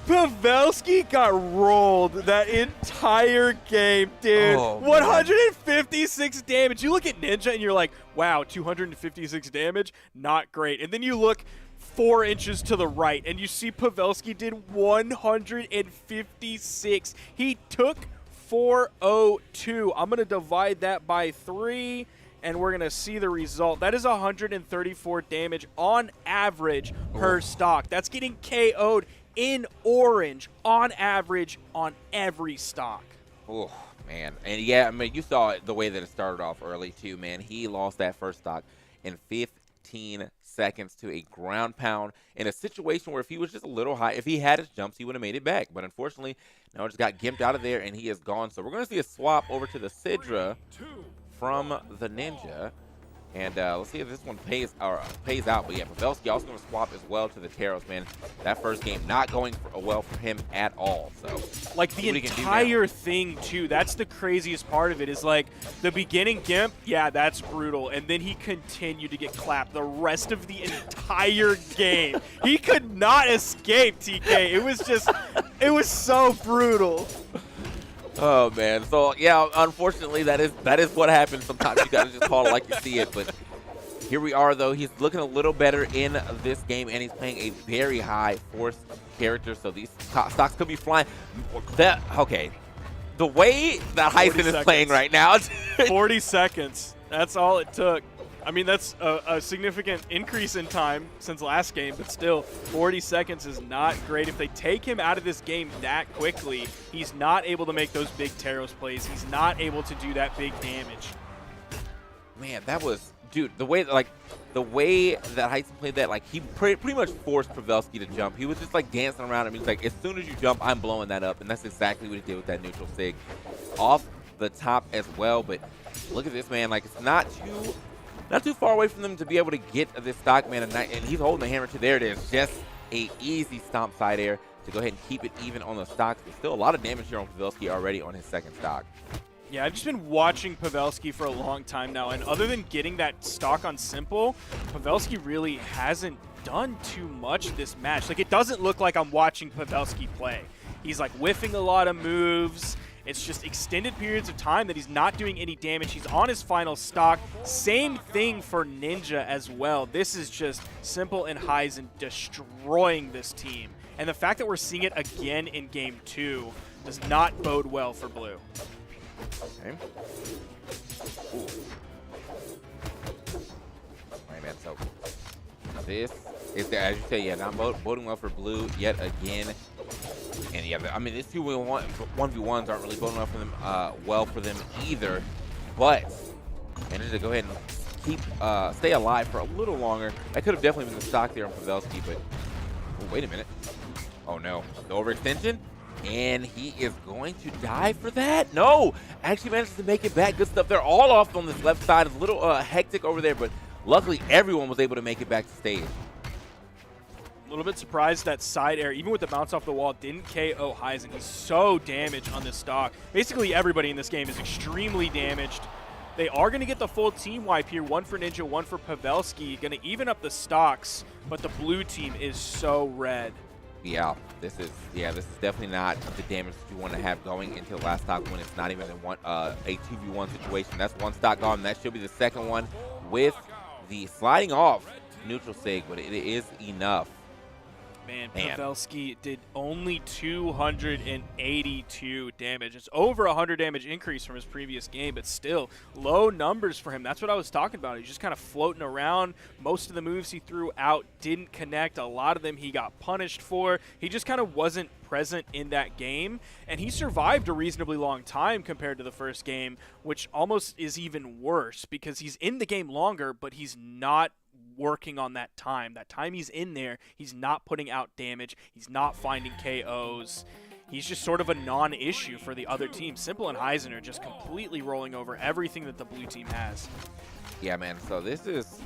Pavelski got rolled that entire game, dude. Oh, 156 damage. You look at Ninja and you're like, wow, 256 damage? Not great. And then you look 4 inches to the right and you see Pavelski did 156. He took 402. I'm going to divide that by 3. And we're going to see the result. That is 134 damage on average per stock. That's getting KO'd in orange on average on every stock. Oh, man. And yeah, I mean, you saw it the way that it started off early, too, man. He lost that first stock in 15 seconds to a ground pound in a situation where if he was just a little high, if he had his jumps, he would have made it back. But unfortunately, now it just got gimped out of there, and he is gone. So we're going to see a swap over to the Sidra from the Ninja, and let's see if this one pays out. But yeah, Pavelski also going to swap as well to the Taros, man. That first game not going well for him at all. So like the entire thing too, that's the craziest part of it, is like the beginning gimp, yeah, that's brutal, and then he continued to get clapped the rest of the entire game. He could not escape, TK. It was so brutal. Oh man, so yeah, unfortunately that is what happens. Sometimes you gotta just call it like you see it. But here we are, though. He's looking a little better in this game, and he's playing a very high force character. So these stocks could be flying. Okay, the way that Heisen is playing right now, 40 seconds. That's all it took. I mean, that's a significant increase in time since last game, but still, 40 seconds is not great. If they take him out of this game that quickly, he's not able to make those big Taros plays. He's not able to do that big damage. Man, that was, dude, the way that Heisen played that, like, he pretty much forced Pavelski to jump. He was just, like, dancing around him. He's like, as soon as you jump, I'm blowing that up, and that's exactly what he did with that neutral sig. Off the top as well, but look at this, man. Like, it's not too far away from them to be able to get this stock, man, and he's holding the hammer too. There it is. Just a easy stomp side air to go ahead and keep it even on the stocks. But still a lot of damage here on Pavelski already on his second stock. Yeah, I've just been watching Pavelski for a long time now, and other than getting that stock on simple, Pavelski really hasn't done too much this match. Like, it doesn't look like I'm watching Pavelski play. He's, like, whiffing a lot of moves. It's just extended periods of time that he's not doing any damage. He's on his final stock. Same thing for Ninja as well. This is just Simple and Heisen destroying this team. And the fact that we're seeing it again in Game 2 does not bode well for Blue. Okay. Ooh. Right, man, so this is, as you say, yeah, not boding well for Blue yet again. And yeah, I mean, these 1v1s aren't really boding well for them either. But managed to go ahead and stay alive for a little longer. That could have definitely been the stock there on Pavelski, but wait a minute. Oh no, the overextension, and he is going to die for that. No, actually manages to make it back. Good stuff. They're all off on this left side. It's a little hectic over there, but luckily everyone was able to make it back to stage. A little bit surprised that side air, even with the bounce off the wall, didn't KO Heisen. He's so damaged on this stock. Basically, everybody in this game is extremely damaged. They are going to get the full team wipe here. One for Ninja, one for Pavelski. Going to even up the stocks, but the blue team is so red. Yeah, this is definitely not the damage that you want to have going into the last stock when it's not even a 2v1 situation. That's one stock gone. That should be the second one with the sliding off neutral sig, but it is enough. Man, Pavelski did only 282 damage. It's over 100 damage increase from his previous game, but still low numbers for him. That's what I was talking about. He's just kind of floating around. Most of the moves he threw out didn't connect. A lot of them he got punished for. He just kind of wasn't present in that game, and he survived a reasonably long time compared to the first game, which almost is even worse because he's in the game longer, but he's not working on that time. That time he's in there, he's not putting out damage. He's not finding KOs. He's just sort of a non-issue for the other team. Simple and Heisen are just completely rolling over everything that the blue team has. Yeah, man. So this is,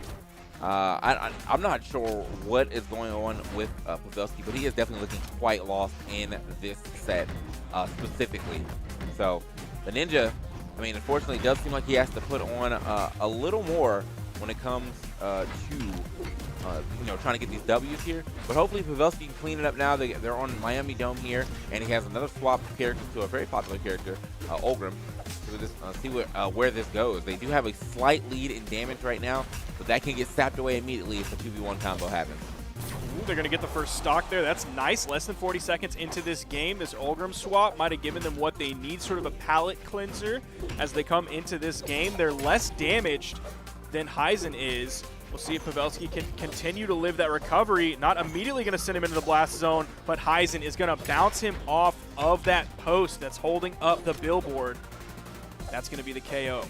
I'm not sure what is going on with Pavelski, but he is definitely looking quite lost in this set specifically. So the Ninja, I mean, unfortunately, it does seem like he has to put on a little more when it comes to trying to get these W's here. But hopefully Pavelski can clean it up now. They're on Miami Dome here, and he has another swap character to a very popular character, Ulgrim. So this, see where this goes. They do have a slight lead in damage right now, but that can get sapped away immediately if the 2v1 combo happens. Ooh, they're going to get the first stock there. That's nice. Less than 40 seconds into this game. This Ulgrim swap might have given them what they need, sort of a palate cleanser as they come into this game. They're less damaged than Heisen is. We'll see if Pavelski can continue to live that recovery. Not immediately going to send him into the blast zone, but Heisen is going to bounce him off of that post that's holding up the billboard. That's going to be the KO.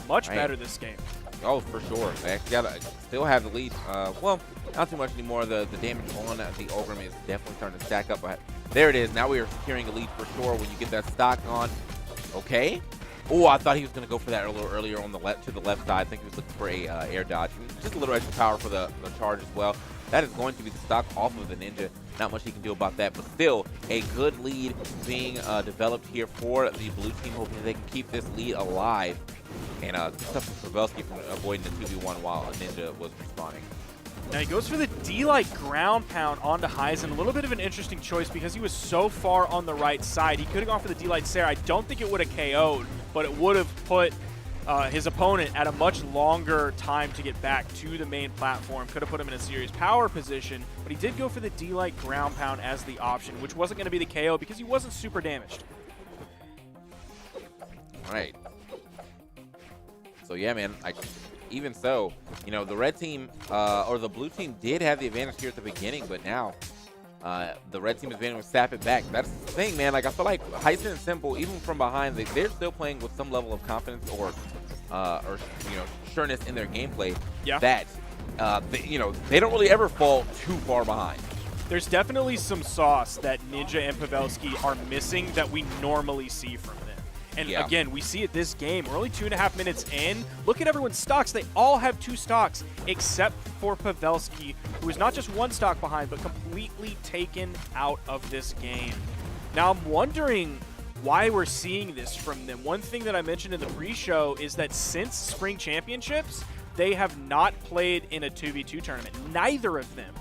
Much better this game. Oh, for sure. They actually still have the lead. Well, not too much anymore. The damage on the Ulgrim is definitely starting to stack up. But there it is. Now we are securing a lead for sure when you get that stock on. Okay. Oh, I thought he was going to go for that a little earlier on the left to the left side. I think he was looking for a air dodge. Just a little extra power for the charge as well. That is going to be the stock off of the Ninja. Not much he can do about that, but still a good lead being developed here for the blue team, hoping that they can keep this lead alive. And stuff for Pavelski from avoiding the 2v1 while a Ninja was responding. Now he goes for the D-like ground pound onto Heisen. A little bit of an interesting choice because he was so far on the right side. He could have gone for the D-like Sarah. I don't think it would have KO'd, but it would have put his opponent at a much longer time to get back to the main platform. Could have put him in a serious power position, but he did go for the D-like ground pound as the option, which wasn't going to be the KO because he wasn't super damaged. All right. So yeah, man, even so, the red team or the blue team did have the advantage here at the beginning, but now the red team is being able to sap it back. That's the thing, man. Like, I feel like Heisen and Simple, even from behind, they're still playing with some level of confidence or sureness in their gameplay. Yeah. That they don't really ever fall too far behind. There's definitely some sauce that Ninja and Pavelski are missing that we normally see from them. And again, we see it this game. We're only 2.5 minutes in. Look at everyone's stocks. They all have 2 stocks, except for Pavelski, who is not just 1 stock behind, but completely taken out of this game. Now, I'm wondering why we're seeing this from them. One thing that I mentioned in the pre-show is that since Spring Championships, they have not played in a 2v2 tournament. Neither of them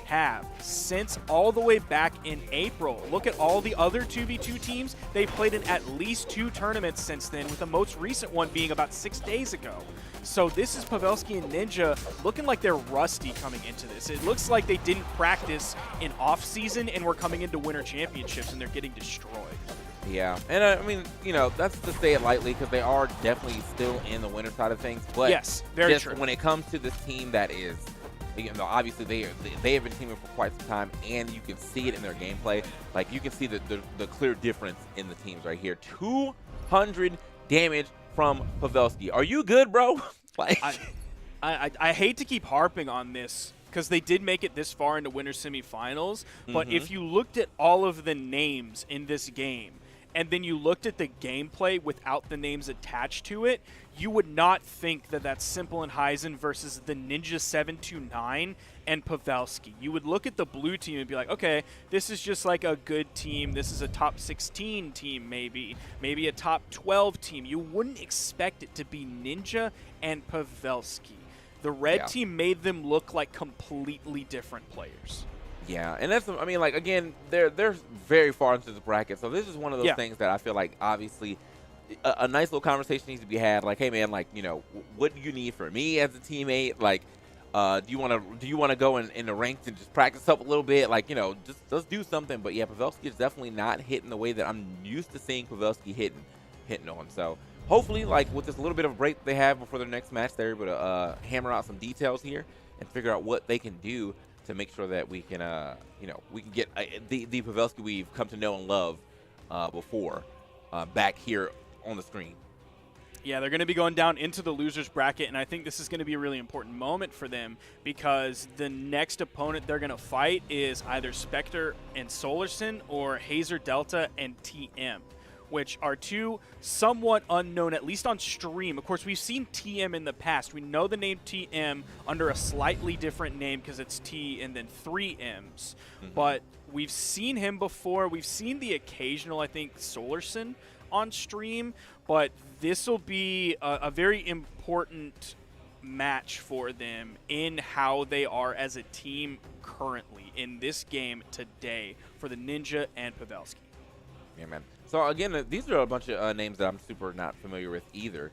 have since all the way back in April. Look at all the other 2v2 teams. They've played in at least 2 tournaments since then, with the most recent one being about 6 days ago. So this is Pavelski and Ninja looking like they're rusty coming into this. It looks like they didn't practice in off-season and we're coming into winter championships and they're getting destroyed. Yeah, and I mean, that's to say it lightly because they are definitely still in the winter side of things. But yes, very true. When it comes to this team that is, obviously they have been teaming for quite some time, and you can see it in their gameplay. Like, you can see the clear difference in the teams right here. 200 damage from Pavelski. Are you good, bro? Like, I hate to keep harping on this because they did make it this far into winter semifinals. But if you looked at all of the names in this game, and then you looked at the gameplay without the names attached to it, you would not think that that's Simple and Heisen versus the Ninja 729 and Pavelski. You would look at the blue team and be like, okay, this is just like a good team. This is a top 16 team, maybe a top 12 team. You wouldn't expect it to be Ninja and Pavelski. The red team made them look like completely different players. Yeah, and that's, I mean, like, again, they're very far into the bracket, so this is one of those things that I feel like, obviously, a nice little conversation needs to be had. Like, hey, man, like, what do you need from me as a teammate? Like, do you want to go in the ranks and just practice up a little bit? Like, just do something. But yeah, Pavelski is definitely not hitting the way that I'm used to seeing Pavelski hitting on. So hopefully, like, with this little bit of a break they have before their next match, they're able to hammer out some details here and figure out what they can do to make sure that we can, we can get the Pavelski we've come to know and love before back here on the screen. Yeah, they're going to be going down into the losers bracket, and I think this is going to be a really important moment for them because the next opponent they're going to fight is either Spectre and Solarson or Hazer Delta and TM, which are 2 somewhat unknown, at least on stream. Of course, we've seen TM in the past. We know the name TM under a slightly different name because it's T and then 3 M's. But we've seen him before. We've seen the occasional, I think, Solarson on stream. But this will be a very important match for them in how they are as a team currently in this game today for the Ninja and Pavelski. Yeah, man. So again, these are a bunch of names that I'm super not familiar with either,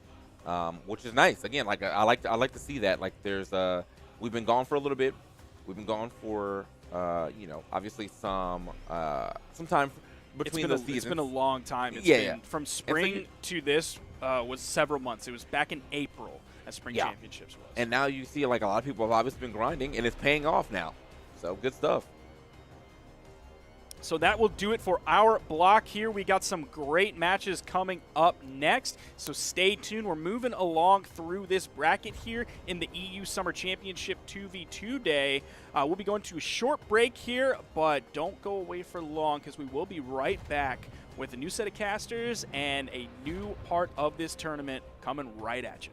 which is nice. Again, like I like to see that. Like there's we've been gone for a little bit. We've been gone for obviously some time between the seasons. It's been a long time. It's Yeah, been from spring to this was several months. It was back in April as spring championships was. And now you see like a lot of people have obviously been grinding, and it's paying off now. So good stuff. So that will do it for our block here. We got some great matches coming up next, so stay tuned. We're moving along through this bracket here in the EU Summer Championship 2v2 day. We'll be going to a short break here, but don't go away for long because we will be right back with a new set of casters and a new part of this tournament coming right at you.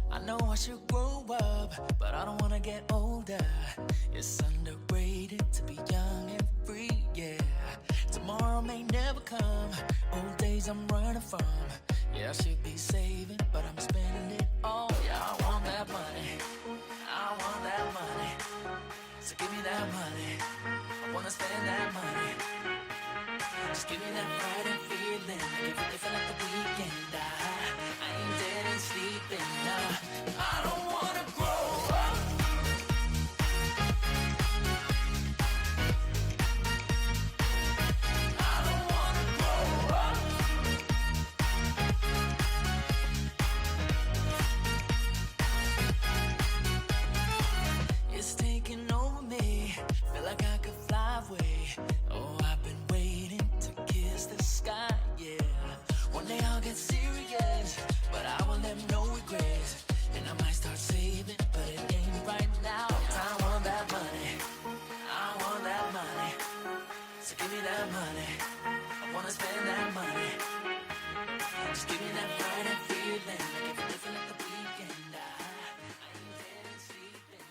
I know I should grow up, but I don't wanna get older. It's underrated to be young and free, yeah. Tomorrow may never come, old days I'm running from. Yeah, I should be saving, but I'm spending it all. Yeah, I want that money, I want that money. So give me that money, I wanna spend that money. Just give me that Friday feeling, if I like the weekend, I ain't dead and sleeping, I don't wanna grow up. I don't wanna grow up. It's taking over me, feel like I could fly away. Oh, I've been waiting to kiss the sky, yeah. One day I'll get serious, but I will have no regrets. And I might start saving, but it ain't right now. I want that money, I want that money. So give me that money, I wanna spend that money. Just give me that Friday feeling, like if it like the weekend. I ain't dead and sleeping,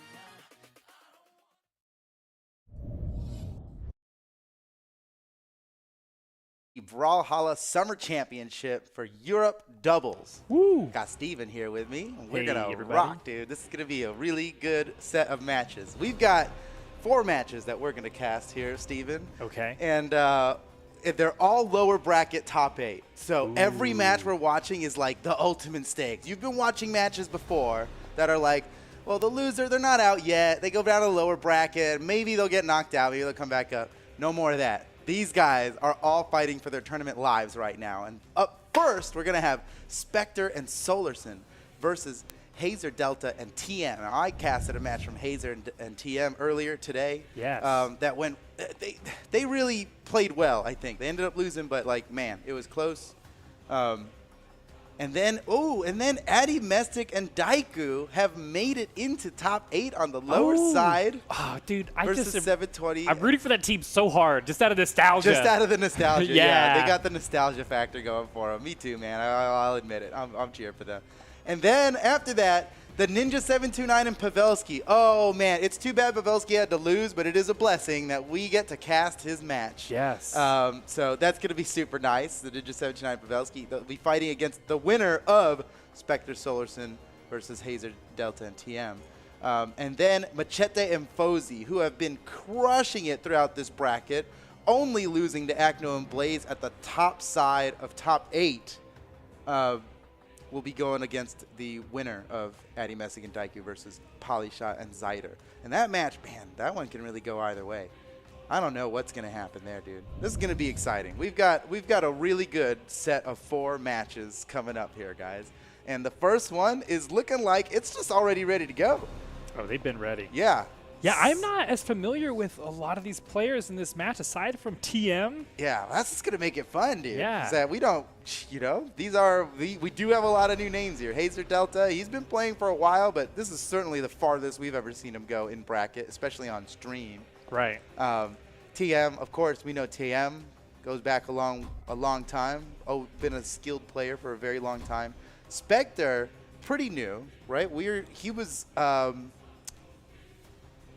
The Brawlhalla Summer Championship for Europe doubles. Woo! Got Steven here with me. We're gonna rock, dude. This is gonna be a really good set of matches. We've got 4 matches that we're gonna cast here, Steven. Okay. And they're all lower bracket top 8. So every match we're watching is like the ultimate stakes. You've been watching matches before that are like, well, the loser, they're not out yet. They go down to the lower bracket. Maybe they'll get knocked out. Maybe they'll come back up. No more of that. These guys are all fighting for their tournament lives right now. And up first, we're going to have Spectre and Solarson versus Hazer, Delta, and TM. Now, I casted a match from Hazer and TM earlier today. Yes. That went. They really played well. I think they ended up losing, but like, man, it was close. And then Addy, Mestic, and Daiku have made it into top 8 on the lower side. Oh, dude, I versus just 720. I'm rooting for that team so hard, just out of nostalgia. Just out of the nostalgia. Yeah. They got the nostalgia factor going for them. Me too, man. I'll admit it. I'm cheering for them. And then after that, the Ninja 729 and Pavelski. Oh, man. It's too bad Pavelski had to lose, but it is a blessing that we get to cast his match. Yes. So that's going to be super nice. The Ninja 729 Pavelski. They'll be fighting against the winner of Spectre Solarson versus Hazer, Delta, and TM. And then Machete and Fozy, who have been crushing it throughout this bracket, only losing to Acne and Blaze at the top side of top 8. Will be going against the winner of Addy, Messick, and Daiku versus Polyshot and Zyder. And that match, man, that one can really go either way. I don't know what's going to happen there, dude. This is going to be exciting. We've got a really good set of 4 matches coming up here, guys. And the first one is looking like it's just already ready to go. Oh, they've been ready. Yeah. Yeah, I'm not as familiar with a lot of these players in this match aside from TM. Yeah, that's just going to make it fun, dude. Yeah. Is that we don't, we do have a lot of new names here. Hazer, Delta, he's been playing for a while, but this is certainly the farthest we've ever seen him go in bracket, especially on stream. Right. TM, of course, we know TM goes back a long time. Oh, been a skilled player for a very long time. Spectre, pretty new, right? He was,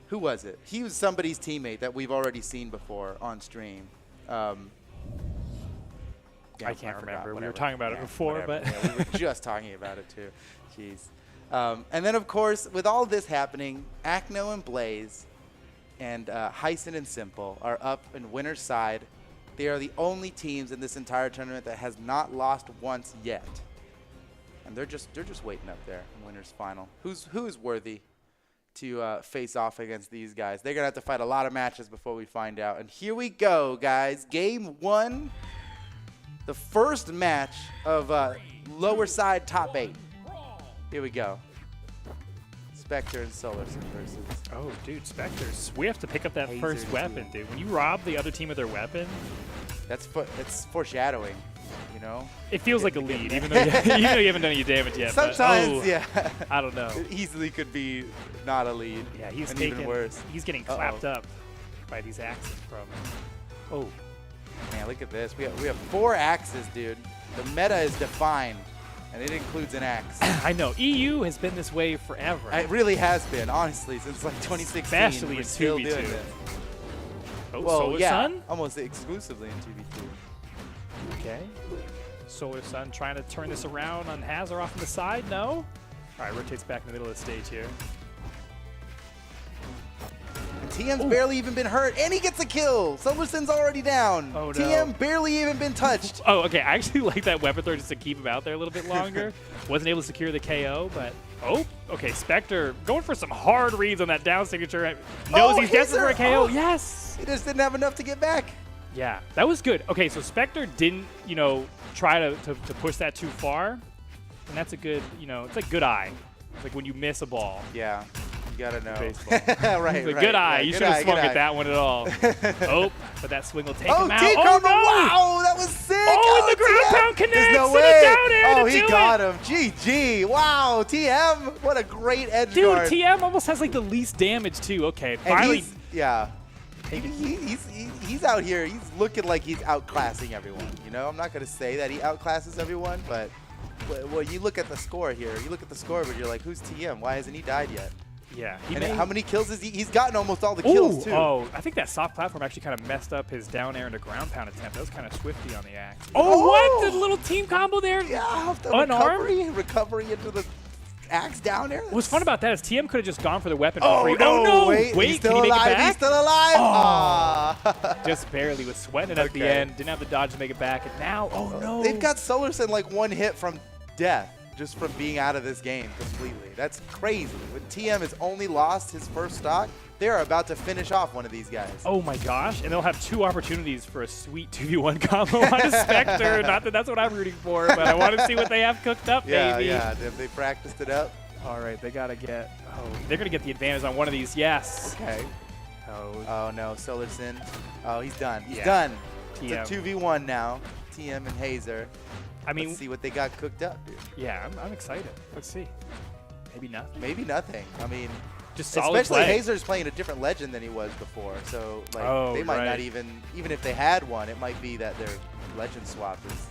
who was it? He was somebody's teammate that we've already seen before on stream. I can't remember. We were talking about it before, but yeah, we were just talking about it too. Jeez. And then, of course, with all this happening, Acne and Blaze and Hyson and Simple are up in winner's side. They are the only teams in this entire tournament that has not lost once yet. And they're just waiting up there in winner's final. Who is worthy to face off against these guys? They're going to have to fight a lot of matches before we find out. And here we go, guys. Game 1. The first match of lower side top 8. Here we go. Spectre and Solarson versus. oh, dude, Spectres. We have to pick up that Hazer first weapon, team. dude. When you rob the other team of their weapon, It's foreshadowing, you know? it feels like a lead, even though you haven't done any damage yet. Sometimes, but, yeah. I don't know. It easily could be not a lead. Yeah, he's and taking. even worse. He's getting clapped up by these axes from. Oh, Man, look at this. We have 4 axes, dude. The meta is defined, and it includes an axe. I know. EU has been this way forever. It really has been, honestly, since like 2016. Especially We're in still 2v2. doing this. Oh, Well, Solar yeah, Sun? almost exclusively in 2v2. Okay. Solar Sun trying to turn this around on Hazard off on the side. No? All right, rotates back in the middle of the stage here. And TM's barely even been hurt, and he gets a kill. Solarson's already down. Oh, no. TM barely even been touched. Oh, okay. I actually like that weapon throw just to keep him out there a little bit longer. Wasn't able to secure the KO, but... Oh, okay. Spectre going for some hard reads on that down signature. Knows he's desperate for a KO. Oh. Yes! He just didn't have enough to get back. Yeah, that was good. Okay, so Spectre didn't, try to push that too far. And that's a good, it's like good eye. It's like when you miss a ball. Yeah, you gotta know. Baseball. right, It's a right, good eye. right. You Good should have eye, swung good at eye. that one at all. Oh, but that swing will take Oh, him out. T-combo! Oh, no! Wow, that was sick! Oh, and the ground TM. pound There's connects no to the way. down air Oh, to he do got it. him. GG. Wow, TM. What a great edge Dude, guard. TM almost has like the least damage too. Okay, And finally. yeah. He's out here. He's looking like he's outclassing everyone. I'm not going to say that he outclasses everyone, but well, you look at the score here. You look at the score, but you're like, who's TM? Why hasn't he died yet? Yeah. And how many kills is he? He's gotten almost all the kills, too. Oh, I think that soft platform actually kind of messed up his down air and a ground pound attempt. That was kind of swifty on the axe. Oh, what? The little team combo there? Yeah, the Unarmed? recovery into the axe down air. What's fun about that is TM could have just gone for the weapon for Oh, free. no, Oh, no. wait, he's can still he make alive. it back? He's still alive. Oh. Just barely was sweating at the Okay. end. Didn't have the dodge to make it back. And now, oh, no. They've got Solarson like one hit from death just from being out of this game completely. That's crazy. When TM has only lost his first stock, they're about to finish off one of these guys. Oh my gosh, and they'll have 2 opportunities for a sweet 2v1 combo on a Spectre. Not that that's what I'm rooting for, but I want to see what they have cooked up, yeah, baby. yeah. Have they practiced it up? All right, they gotta get. Oh, they're gonna get the advantage on one of these. Yes. Okay. Oh, Oh no, Solarson. Oh, he's done. He's Yeah. done. TM. It's a 2v1 now. TM and Hazer. I mean, Let's see what they got cooked up, dude. yeah, I'm excited. Let's see. Maybe nothing. Maybe nothing. I mean, Just solid especially play. Hazer's playing a different legend than he was before. So like Oh, they might right. not even if they had one, it might be that their legend swap is.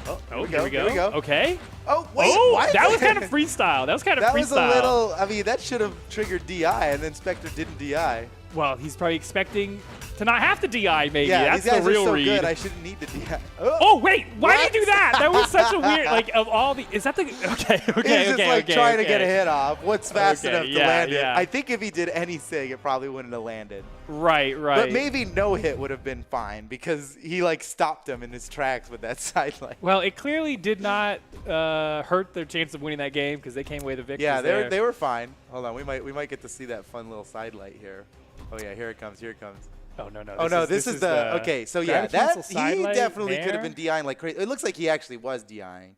Oh, Oh, here we go. Here we go. Okay. Oh, wait, Oh, what? that was kind of freestyle. That was kind of That freestyle. was a little. I mean, that should have triggered DI, and then Spectre didn't DI. Well, he's probably expecting to not have to DI. Maybe Yeah, that's these guys the real are so read. good. I shouldn't need to DI. Oh wait, why What? did you do that? That was such a weird. Like of all the, is that the? Okay, He's okay, just okay, like okay, trying to okay. get a hit off. What's fast Okay, enough to yeah, land yeah. it? I think if he did anything, it probably wouldn't have landed. Right, right. But maybe no hit would have been fine because he like stopped him in his tracks with that sideline. Well, it clearly did not hurt their chance of winning that game because they came away the victors. Yeah, there. they were fine. Hold on, we might get to see that fun little sidelight here. Oh yeah, here it comes. Here it comes. Oh no, no. Oh no, this is the okay. So yeah, gravity that cancel he sidelight definitely could have there. been DIing like crazy. It looks like he actually was DIing.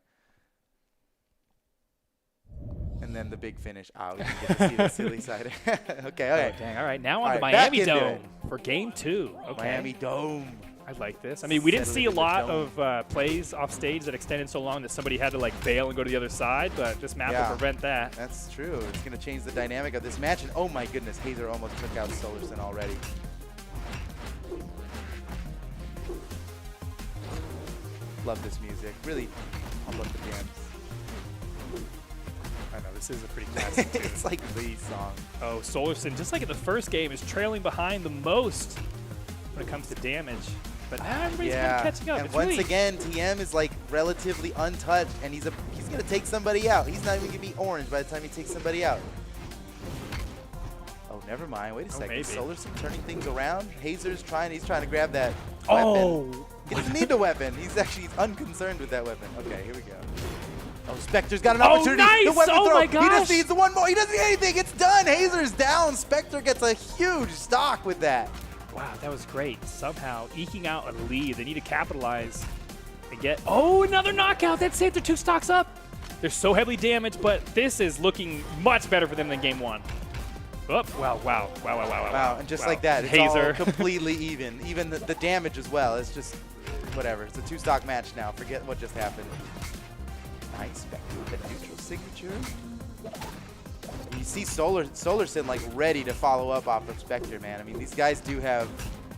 And then the big finish. Oh, we didn't get to see the silly side. Okay, Oh, okay. dang. All right, now on All the right, back Miami into Dome it. for Game 2. Okay. Miami Dome. I like this. I mean, we didn't see a Settling in the lot of plays off stage that extended so long that somebody had to like bail and go to the other side, but this map Yeah. will prevent that. That's true. It's going to change the dynamic of this match. And oh my goodness, Hazer almost took out Solarson already. Love this music. Really pump up the jams. I know, this is a pretty classic tune. It's like Lee's song. Oh, Solarson, just like in the first game, is trailing behind the most when it comes to damage. But now everybody's kind of catching up. And It's once really- again, TM is like relatively untouched, and he's gonna take somebody out. He's not even gonna be orange by the time he takes somebody out. Oh, never mind. Wait a second. maybe. Solarson turning things around. Hazer's he's trying to grab that Oh! weapon. He doesn't need the weapon. He's unconcerned with that weapon. Okay, here we go. Oh, Spectre's got an Oh, opportunity. nice! The weapon Oh throw. my He gosh! just needs the one more. He doesn't need anything. It's done. Hazer's down. Spectre gets a huge stock with that. Wow, that was great. Somehow eking out a lead. They need to capitalize and get. Oh, another knockout. That's it. They're 2 stocks up. They're so heavily damaged, but this is looking much better for them than game 1. Oh, wow. Wow, and just wow. like that, it's Hazer. all completely even. Even the damage as well. It's just whatever. It's a 2-stock match now. Forget what just happened. Nice Spectre with a neutral signature. You see Solarson like ready to follow up off of Spectre, man. I mean, these guys do have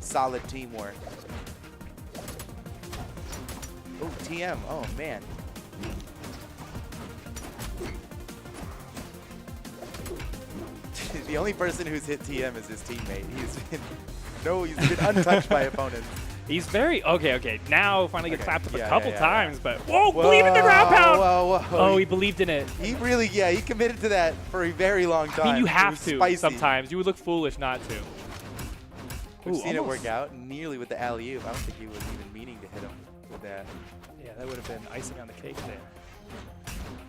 solid teamwork. Oh, TM. Oh, man. The only person who's hit TM is his teammate. He's been untouched by opponents. He's very okay. Now finally get clapped up a Yeah, couple yeah. times, but whoa, believe in the ground pound. Whoa. Oh, he believed in it. He really, he committed to that for a very long time. I mean, you It have was to spicy. sometimes. You would look foolish not to. We've Ooh, seen it almost. work out nearly with the alley-oop. I don't think he was even meaning to hit him with that. Yeah, that would have been icing on the cake there.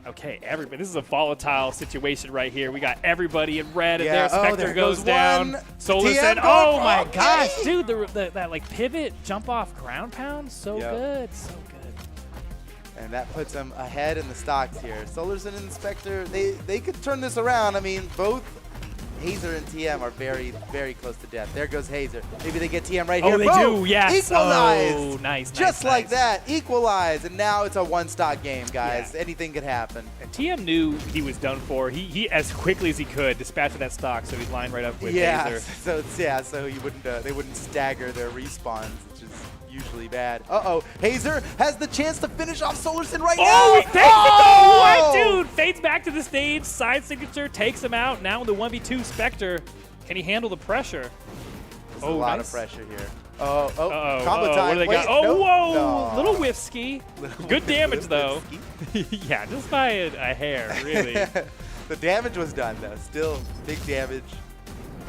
Okay, everybody. This is a volatile situation right here. We got everybody in red, and Yeah, there oh, Spectre there goes goes down. one. Solarson. TM Oh goes- my okay. gosh, dude! That like pivot, jump off, ground pound, so Yep. good, so good. And that puts him ahead in the stocks here. Solarson and Spectre, they could turn this around. I mean, both Hazer and TM are very, very close to death. There goes Hazer. Maybe they get TM right Oh, here. they Boom! do, yes. Equalized. Oh, nice, Just nice, like nice. that, equalized. And now it's a 1-stock game, guys. Yeah. Anything could happen. And TM knew he was done for. He as quickly as he could dispatched that stock, so he's lined right up with Hazer. So you wouldn't they wouldn't stagger their respawns, which is usually bad. Hazer has the chance to finish off Solarson right Oh, he now. takes it! What, dude? Fades back to the stage, side signature, takes him out. Now in the 1v2, Spectre. Can he handle the pressure? There's a lot of pressure here. Combo What time. do they Wait, got? Oh, nope. whoa! No. Little whiffsky. Good damage, though. Yeah, just by a hair, really. The damage was done, though. Still big damage.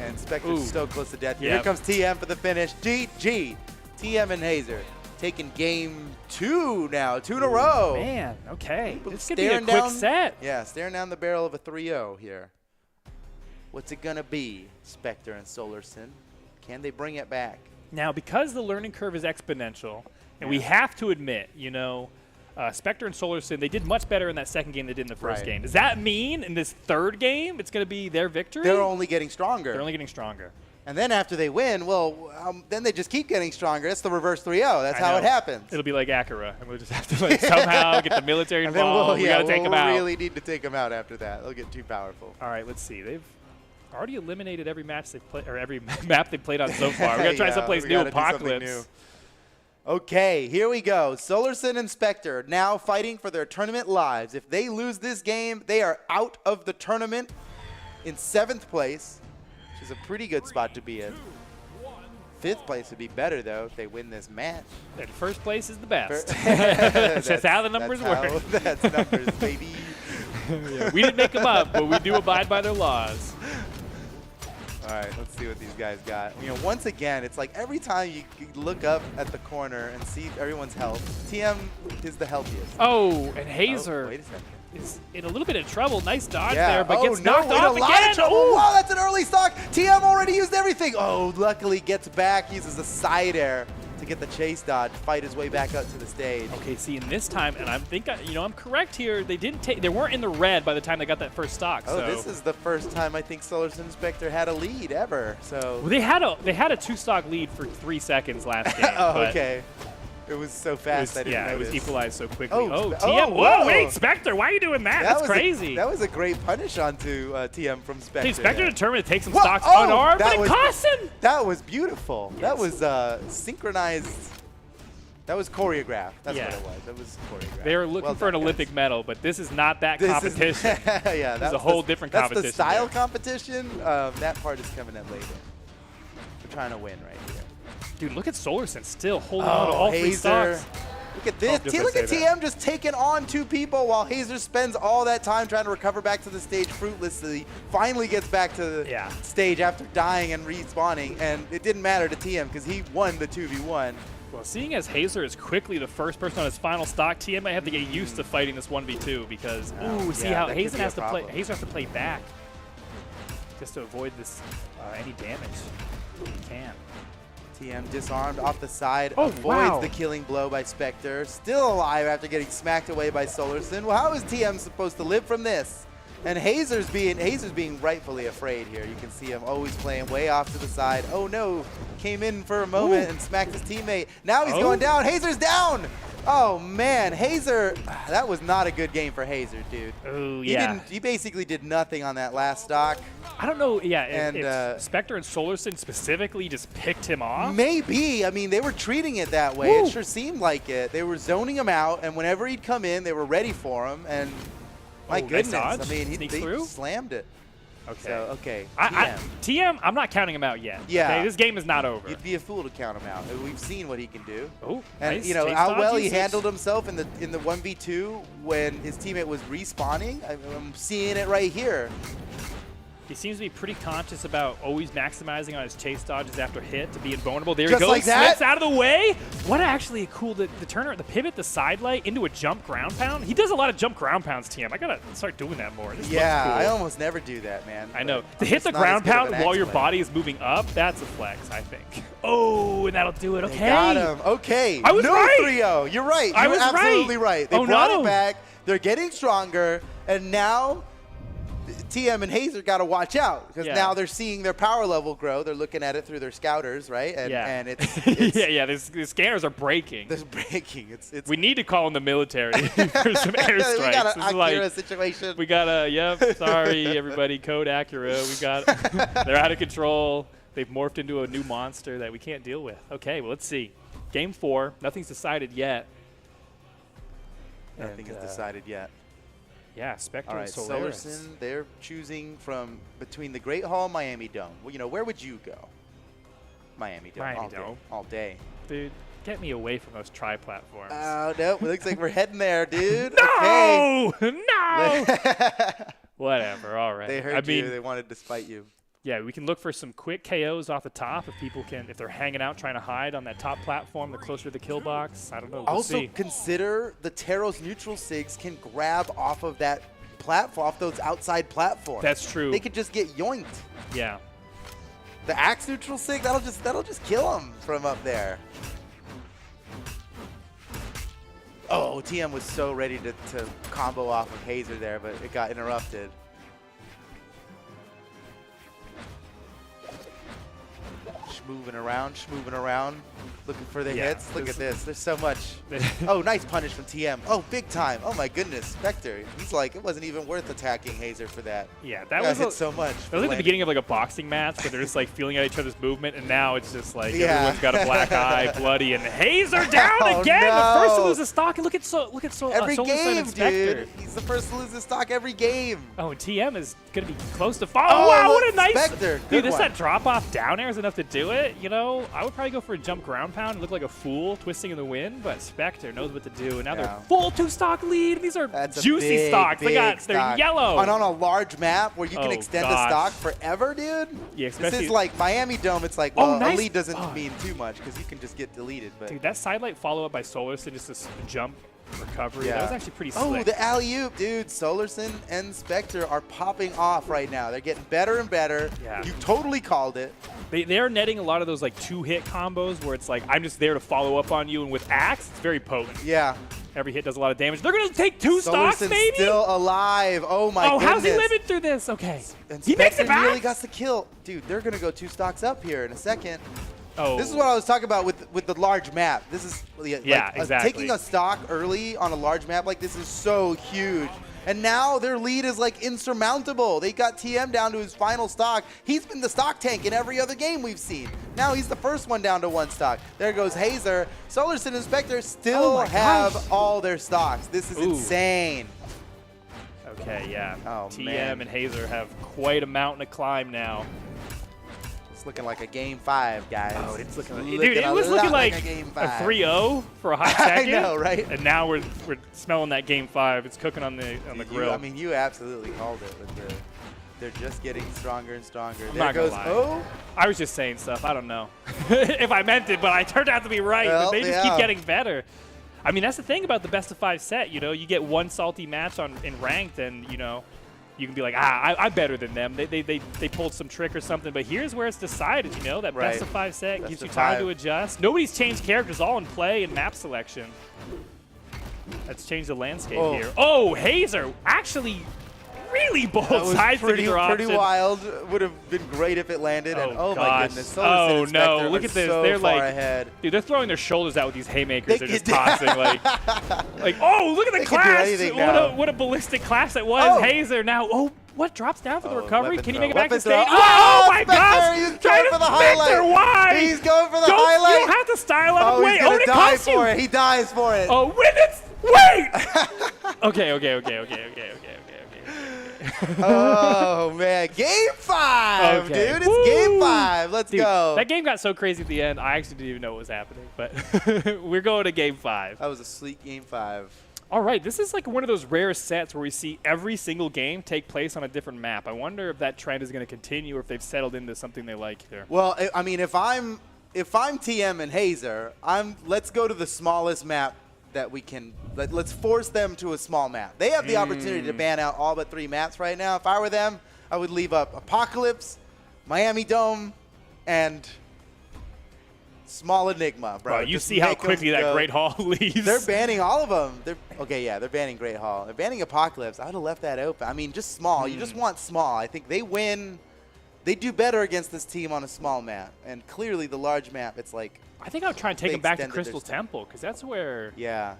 And Spectre's Ooh. so close to death. Here Yep. comes TM for the finish. GG. TM and Hazer taking game 2 now. 2 in a row. Man, okay. This could be a Staring quick down- set. Yeah, staring down the barrel of a 3-0 here. What's it gonna be, Spectre and Solarson? Can they bring it back? Now, because the learning curve is exponential, and we have to admit, Spectre and SolarSyn, they did much better in that second game than they did in the first Right. game. Does that mean in this third game it's going to be their victory? They're only getting stronger. They're only getting stronger. And then after they win, well, then they just keep getting stronger. It's the reverse 3-0. That's I how know. it happens. It'll be like Acura, and we'll just have to like, somehow get the military And then involved. We got to take them out. really need to take them out after that. They'll get too powerful. All right, let's see. They've already eliminated every match they've played, or every map they've played on so far. We got to try someplace we new. gotta do something Apocalypse. new. Okay, here we go. SolarSyn and Spectre now fighting for their tournament lives. If they lose this game, they are out of the tournament in 7th place, which is a pretty good spot to be in. 5th place would be better, though, if they win this match. And first place is the best. That's That's how the numbers work. That's numbers, baby. We didn't make them up, but we do abide by their laws. All right, let's see what these guys got. You know, once again, it's like every time you look up at the corner and see everyone's health, TM is the healthiest. Oh, and Hazer Oh, wait a second. is in a little bit of trouble. Nice dodge Yeah. there, but oh, gets no, knocked in off a lot again. of trouble. Ooh. Wow, that's an early stock. TM already used everything. Oh, luckily gets back, uses a side air to get the chase dodge, fight his way back up to the stage. Okay, see, in this time, and I'm correct here. They weren't in the red by the time they got that first stock. Oh, so. this is the first time I think SolarSyn and Spectre had a lead ever. So. Well, they had a 2-stock lead for 3 seconds last game. Oh, but okay. It was so fast I didn't it was notice. equalized so quickly. Oh, TM! whoa. Whoa, wait, Spectre, why are you doing that? That's was crazy. that was a great punish onto TM from Spectre. Dude, Spectre determined to take some Whoa, stocks oh, unarmed, that but it was- cost him. That was beautiful. That Yes. was synchronized. That was choreographed. That's Yeah. what it was. That was choreographed. They were looking Well for an done, Olympic guys. medal, but this is not that This competition. Is, yeah, This that's is a whole different That's competition the style there. competition. That part is coming in later. We're trying to win right here. Dude, look at SolarSyn still holding on to Oh, all 3 Hazer. stocks. Look at this. Oh, just Look I at say TM just taking on 2 people while Hazer spends all that time trying to recover back to the stage fruitlessly. Finally gets back to the Yeah. stage after dying and respawning, and it didn't matter to TM because he won the 2v1. Well, seeing as Hazer is quickly the first person on his final stock, TM might have to get used to fighting this 1v2 because see yeah, how that could Hazer be a has to play. problem. Hazer has to play back just to avoid this any damage. He can. TM disarmed off the side, Oh, avoids wow. the killing blow by Spectre. Still alive after getting smacked away by SolarSyn. Well, how is TM supposed to live from this? And Hazer's being rightfully afraid here. You can see him always playing way off to the side. Oh no, came in for a moment and smacked his teammate. Now he's going down. Hazer's down. Oh man, Hazer, that was not a good game for Hazer, dude. Oh yeah. He basically did nothing on that last stock. I don't know. Yeah, And, if Spectre and SolarSyn specifically just picked him off. Maybe. I mean, they were treating it that way. Woo. It sure seemed like it. They were zoning him out, and whenever he'd come in, they were ready for him. And my Oh, nice goodness, dodge. I mean, Sneaks they through. slammed it. Okay. So, okay, TM, I'm not counting him out yet. Yeah. Okay, this game is not over. You'd be a fool to count him out. We've seen what he can do. Oh, And nice you know chase how dodge well he usage. handled himself in the 1v2 when his teammate was respawning. I'm seeing it right here. He seems to be pretty conscious about always maximizing on his chase dodges after hit to be invulnerable. There Just he goes, like that? slips out of the way. What actually a cool, the turner, the pivot, the side light into a jump ground pound. He does a lot of jump ground pounds, TM. I gotta start doing that more. This Yeah, looks I cool. almost never do that, man. I know. but To I'm hit just the not as ground good of pound an axe while your player. body is moving up, that's a flex, I think. Oh, and that'll do it. Okay. They got him. Okay. I was no right. 3-0. You're right. I You're was right. absolutely right. They Oh, brought no. it back. They're getting stronger. And now TM and Hazer got to watch out because Yeah. now they're seeing their power level grow. They're looking at it through their scouters, right? And, Yeah. and it's yeah. The scanners are breaking. There's breaking. It's We need to call in the military for some airstrikes. we got This an is like- Akira situation. We got a, yep, sorry, everybody, code Acura. We got, they're out of control. They've morphed into a new monster that we can't deal with. Okay, well, let's see. Game 4, nothing's decided yet. Nothing And, is decided yet. Yeah, Spectre All and right, Solaris. SolarSyn, they're choosing from between the Great Hall and Miami Dome. Well, you know, where would you go? Miami Dome. Miami all Dome. Day, all day. Dude, get me away from those tri-platforms. Oh, no. It looks like we're heading there, dude. Okay. no! No! Whatever, all right. They heard I mean, you. They wanted to spite you. yeah, we can look for some quick KOs off the top if people if they're hanging out trying to hide on that top platform, the closer to the kill box. I don't know. We'll Also, see. consider the Taros neutral SIGs can grab off of that platform, off those outside platforms. That's true. They could just get yoinked. Yeah. The Axe neutral SIG, that'll just kill them from up there. Oh, TM was so ready to combo off of Hazer there, but it got interrupted. Schmoving around, looking for the hits. Look at this. There's so much. Oh, nice punish from TM. Oh, big time. Oh, my goodness. Spectre. He's like, it wasn't even worth attacking Hazer for that. Yeah, that was hit so much. That was like the beginning of like a boxing match where they're just like feeling at each other's movement, and now it's just like everyone's got a black eye, bloody, and Hazer down again. No. The first to lose a stock. And look at every game, Spectre. dude. He's the first to lose his stock every game. Oh, and TM is gonna be close to fall. Oh, wow, what a nice Spectre. dude. Good That drop off down air is enough to do it. You know, I would probably go for a jump ground pound and look like a fool twisting in the wind, but Spectre knows what to do, and now they're full 2-stock lead. These are juicy stocks. They're yellow. And on a large map where you can extend a stock forever, dude. Yeah, this is like Miami Dome. It's like, well, a lead doesn't mean too much because you can just get deleted. But dude, that sidelight follow up by Solarson, just this jump recovery, that was actually pretty slick. Oh, the alley-oop, dude. Solarson and Spectre are popping off right now. They're getting better and better. Yeah. You totally called it. They're netting a lot of those like 2-hit combos where it's like, I'm just there to follow up on you, and with Axe, it's very potent. Yeah. Every hit does a lot of damage. They're going to take 2 stocks, Solarson maybe? still alive. Oh, my goodness. Oh, how's he living through this? Okay. And he makes it back? nearly got the kill. Dude, they're going to go 2 stocks up here in a second. Oh. This is what I was talking about with the large map. This is exactly. Taking a stock early on a large map like this is so huge. And now their lead is like insurmountable. They got TM down to his final stock. He's been the stock tank in every other game we've seen. Now he's the first one down to 1 stock. There goes Hazer. Solarson and Spectre still have all their stocks. This is insane. Okay, yeah. Oh, TM man. and Hazer have quite a mountain to climb now. It's looking like a game 5, guys. Oh, it's looking like, dude, it was looking like a 3-0 for a hot second. I know, right? And now we're smelling that game 5. It's cooking on the grill. I mean, you absolutely called it with the. They're just getting stronger and stronger. I'm there not gonna goes lie. I was just saying stuff. I don't know if I meant it, but I turned out to be right. Well, but they just keep getting better. I mean, that's the thing about the best of 5 set. You know, you get one salty match in ranked, and you know, you can be like, I'm better than them. They pulled some trick or something. But here's where it's decided. You know, that best of 5 set gives you time to adjust. Nobody's changed characters, all in play and map selection. That's changed the landscape here. Oh, Hazer actually really bold sides pretty wild. Would have been great if it landed. Oh, and oh gosh. my goodness. Oh no! Look at this. So they're like, ahead. dude, they're throwing their shoulders out with these haymakers. They're just tossing like, oh, look at the clash! What a ballistic clash that was. Oh. Hazer now. Oh, what drops down for the recovery? Can he make it back to throw. stage? Oh my gosh! He's going for the highlight. Why? He's going for the highlight. You don't have to style up. Wait, he's gonna it die costs for you. it. He dies for it. Oh, wait. Okay. Oh man, game 5, dude. It's game 5. Let's go. That game got so crazy at the end. I actually didn't even know what was happening. But we're going to game 5. That was a sleek game 5. All right, this is like one of those rare sets where we see every single game take place on a different map. I wonder if that trend is going to continue or if they've settled into something they like here. Well, I mean, if I'm TM and Hazer, let's go to the smallest map that we can. Let's force them to a small map. They have the opportunity to ban out all but 3 maps right now. If I were them, I would leave up Apocalypse, Miami Dome, and Small Enigma, bro. You see how quickly that Great Hall leaves. They're banning all of them. They're banning Great Hall. They're banning Apocalypse. I would have left that open. I mean, just small. You just want small. I think they win. They do better against this team on a small map. And clearly the large map, it's like. I think I would try and take them back to Crystal Temple because that's where. Yeah.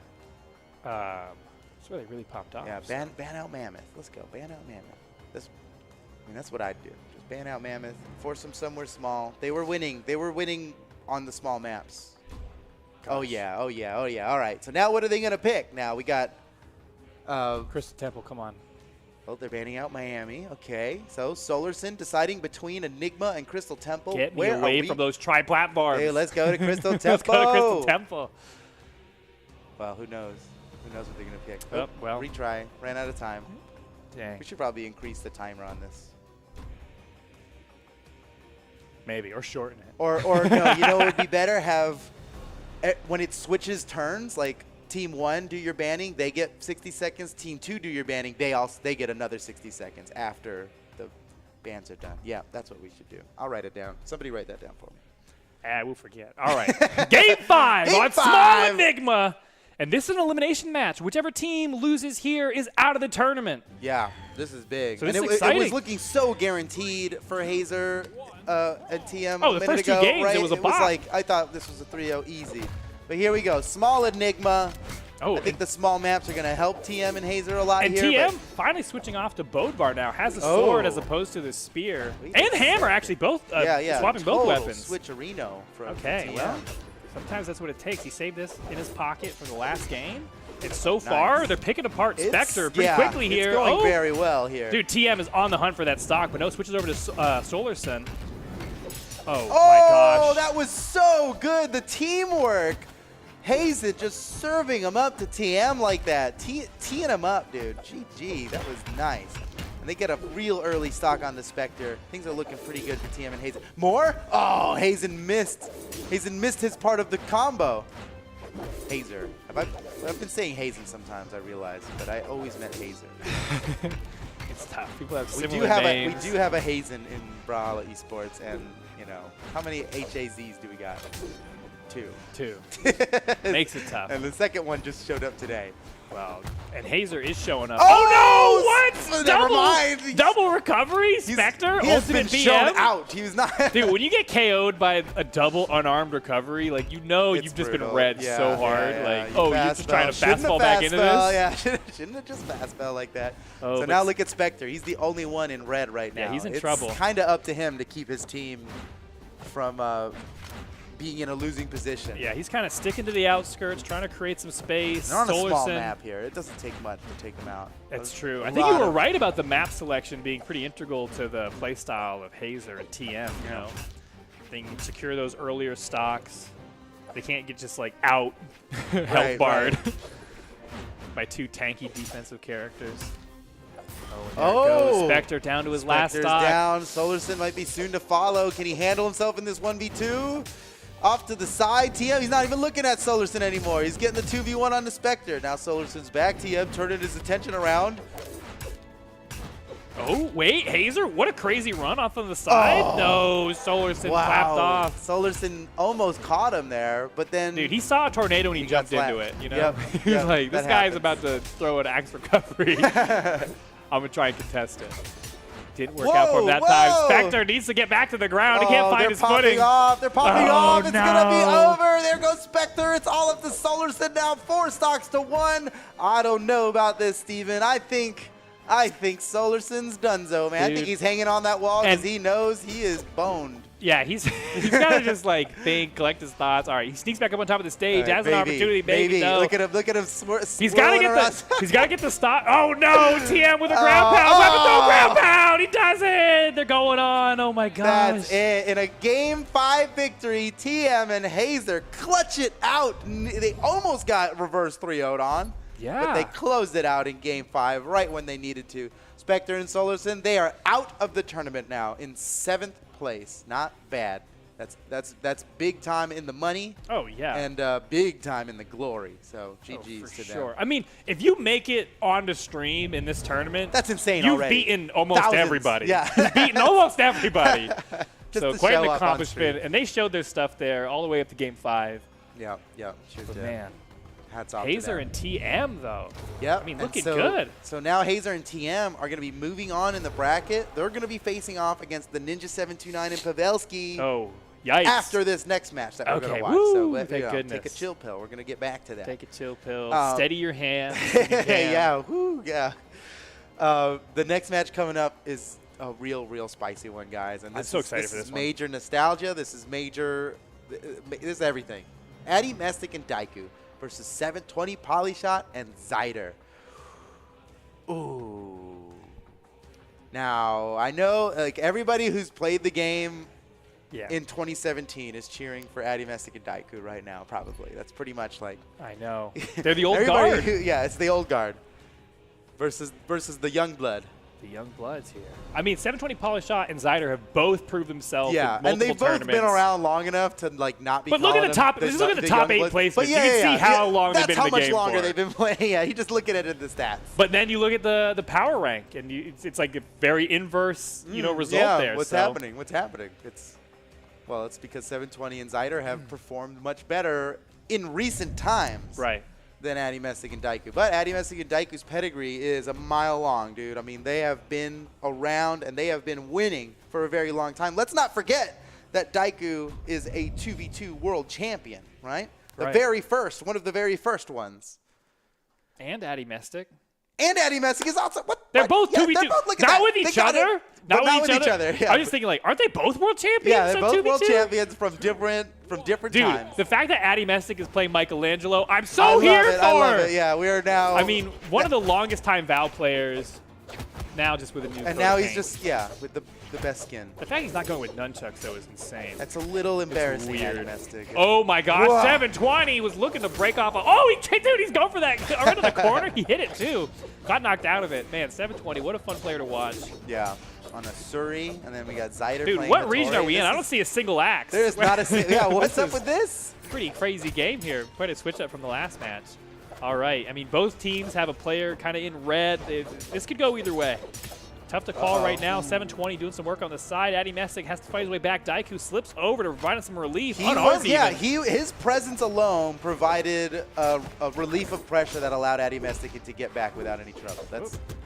That's where they really popped off. Yeah, ban out Mammoth. Let's go. Ban out Mammoth. That's what I'd do. Just ban out Mammoth. Force them somewhere small. They were winning. They were winning on the small maps. Gosh. Oh yeah. All right. So now what are they going to pick? Now we got Crystal Temple, come on. Oh, they're banning out Miami. Okay. So Solarson deciding between Enigma and Crystal Temple. Get me away from those tri-platforms. Hey, let's go to Crystal Temple. Let's go to Crystal Temple. Well, who knows? Who knows what they're going to pick? Oh, well. Retry. Ran out of time. Dang. We should probably increase the timer on this. Maybe, or shorten it. Or no, you know what would be better? Have, when it switches turns, like Team 1 do your banning, they get 60 seconds. Team 2 do your banning, they get another 60 seconds after the bans are done. Yeah, that's what we should do. I'll write it down. Somebody write that down for me. We'll forget. All right. Game 5 on Small Enigma. And this is an elimination match. Whichever team loses here is out of the tournament. Yeah, this is big. So And this is it exciting. was looking so guaranteed for Hazer at TM Oh, a the minute first two ago, games, right? it was a bop. like, I thought this was a 3-0 easy. But here we go. Small Enigma. Oh, I think the small maps are going to help TM and Hazer a lot and here. TM finally switching off to Bodvar now. Has a sword Oh. as opposed to the spear. Wait And a hammer, second. actually, both Yeah, swapping both total weapons. switcherino from Okay, TM. well, sometimes that's what it takes. He saved this in his pocket for the last game. And so far, they're picking apart Spectre pretty quickly here. It's going Oh, very well here. dude, TM is on the hunt for that stock, but no, switches over to Solarson. Oh, my Oh, gosh. that was so good. The teamwork. Hazen just serving him up to TM like that. Teeing him up, dude. GG. That was nice. And they get a real early stock on the Spectre. Things are looking pretty good for TM and Hazen. More? Oh, Hazen missed. Hazen missed his part of the combo. Hazer. I've been saying Hazen sometimes, I realize, but I always meant Hazer. It's tough. People have We similar do names. have a Hazen in Brawlhalla Esports, and you know, how many HAZs do we got? Two. Makes it tough. And the second one just showed up today. Wow. And Hazer is showing up. Oh, no! What? never mind. Double recovery? Spectre? He has been Ultimate shown BM? out. He was not. Dude, when you get KO'd by a double unarmed recovery, like, you know It's you've just brutal. been read Yeah, so hard. yeah, Like, yeah. oh, you're just trying to Shouldn't have fastball back into fastball, this? Yeah, shouldn't have just fastball like that. Oh, so but now look at Spectre. He's the only one in red right now. Yeah, he's in it's trouble. It's kind of up to him to keep his team from being in a losing position. Yeah, he's kind of sticking to the outskirts, trying to create some space. They're on a small Solarson- map here. It doesn't take much to take them out. That's true. A I think you lot were of- right about the map selection being pretty integral to the playstyle of Hazer and TM. You know, they can secure those earlier stocks. They can't get just like out health Right, barred right. by two tanky defensive characters. Oh, and there Oh! it goes. Spectre down to his last Spectre's stock. down. Solarson might be soon to follow. Can he handle himself in this 1v2? Off to the side. TM, he's not even looking at Solarson anymore. He's getting the 2v1 on the Spectre. Now Solarson's back. TM turning his attention around. Oh, wait, Hazer? What a crazy run off on the side. Oh. No, Solarson clapped off. Solarson almost caught him there, but then Dude, he saw a tornado and he got jumped into slapped. it, you know? Yep, He was yep, like, this that guy's happens. about to throw an axe recovery. I'm going to try and contest it. Didn't work out for him that Whoa, time. whoa. Spectre needs to get back to the ground. He can't find they're his popping footing. off. They're popping Oh, off. It's going to be no. over. There goes Spectre. It's all up to Solarson now. 4 stocks to 1. I don't know about this, Steven. I think Solarson's donezo, man. I Dude. think he's hanging on that wall because And- he knows he is boned. Yeah, he's got to just like think, collect his thoughts. All right, he sneaks back up on top of the stage, has an opportunity, maybe. No. Look at him He's got to get the stop. Oh no, TM with a ground pound. Weapon throw ground pound. He does it. They're going on. Oh my gosh. That's it. In a Game 5 victory, TM and Hazer clutch it out. They almost got reverse 3-0'd on. Yeah. But they closed it out in Game 5 right when they needed to. Spectre and Solarson, they are out of the tournament now in 7th place. Not bad. That's big time in the money. Oh yeah. And big time in the glory. So Oh, GG's for to sure. them. I mean, if you make it onto stream in this tournament, That's insane You've already. beaten almost Thousands. everybody. Yeah. You've beaten almost everybody. Just So to quite show an up on accomplishment. stream. And they showed their stuff there all the way up to Game 5. Yeah. Sure But did. man, Hats off to Hazer them. and TM though. Yep. I mean, and looking so, good. So now Hazer and TM are going to be moving on in the bracket. They're going to be facing off against the Ninja 729 and Pavelski Oh, yikes. after this next match that we're going Okay, to watch. woo, so but, thank take a goodness. chill pill. We're going to get back to that. Take a chill pill. Um, Steady your hands. if you can. yeah. Woo, yeah. The next match coming up is a real spicy one, guys. And I'm this so is, excited this for is this one. major nostalgia. This is major. This is everything. Addy, Mestic, and Daiku versus 720 Polyshot and Zyder. Ooh. Now, I know like everybody who's played the game Yeah. in 2017 is cheering for Addy, Mestic, and Daiku right now, probably. That's pretty much like I know. They're the old everybody guard. yeah, it's the old guard versus the young blood. The young bloods here. I mean, 720 Polyshot and Zyder have both proved themselves Yeah, in multiple and they've both tournaments. been around long enough to like not be. But look at calling the top- them just look at the the top young 8 bloods. placements. But You can see how long they've that's been in the how much game longer for. they've been playing. Yeah, you just look at it in the stats. But then you look at the power rank, and it's like a very inverse, result yeah, there. What's so. happening? What's happening? It's because 720 and Zyder have performed much better in recent times. Right. than Addy Messick and Daiku. But Addy Messick and Daiku's pedigree is a mile long, dude. I mean, they have been around and they have been winning for a very long time. Let's not forget that Daiku is a 2v2 world champion, right? The very first, one of the very first ones. And Addy Messick. And Addy Messick is also what? They're both 2v2. They're both, look at not that. with They each got other. it, but not with each other. Yeah. I was just thinking, like, aren't they both world champions? Yeah, they're at both 2v2? world champions from different Dude, times. the fact that Addy Messick is playing Michelangelo, I'm so I love here it. for. I love it. Yeah, we are now. I mean, one of the longest time Val players. Now just with a new. And now he's paint. just with the best skin. The fact he's not going with nunchucks though is insane. That's a little embarrassing. weird. Addy Messick. Oh my gosh, Whoa. 720 was looking to break off. Dude, he's going for that right in the corner. He hit it too. Got knocked out of it. Man, 720, what a fun player to watch. Yeah, on a Suri, and then we got Zyder Dude, playing what region Hattori. are we in? This I don't is- see a single axe. There's not a yeah. What's This up is with this? pretty crazy game here. Quite a switch up from the last match. All right, I mean, both teams have a player kind of in red. This could go either way. Tough to call right now. 720 doing some work on the side. Addy Messick has to fight his way back. Daiku slips over to provide him some relief. Unarmed even. His presence alone provided a relief of pressure that allowed Addy Messick to get back without any trouble.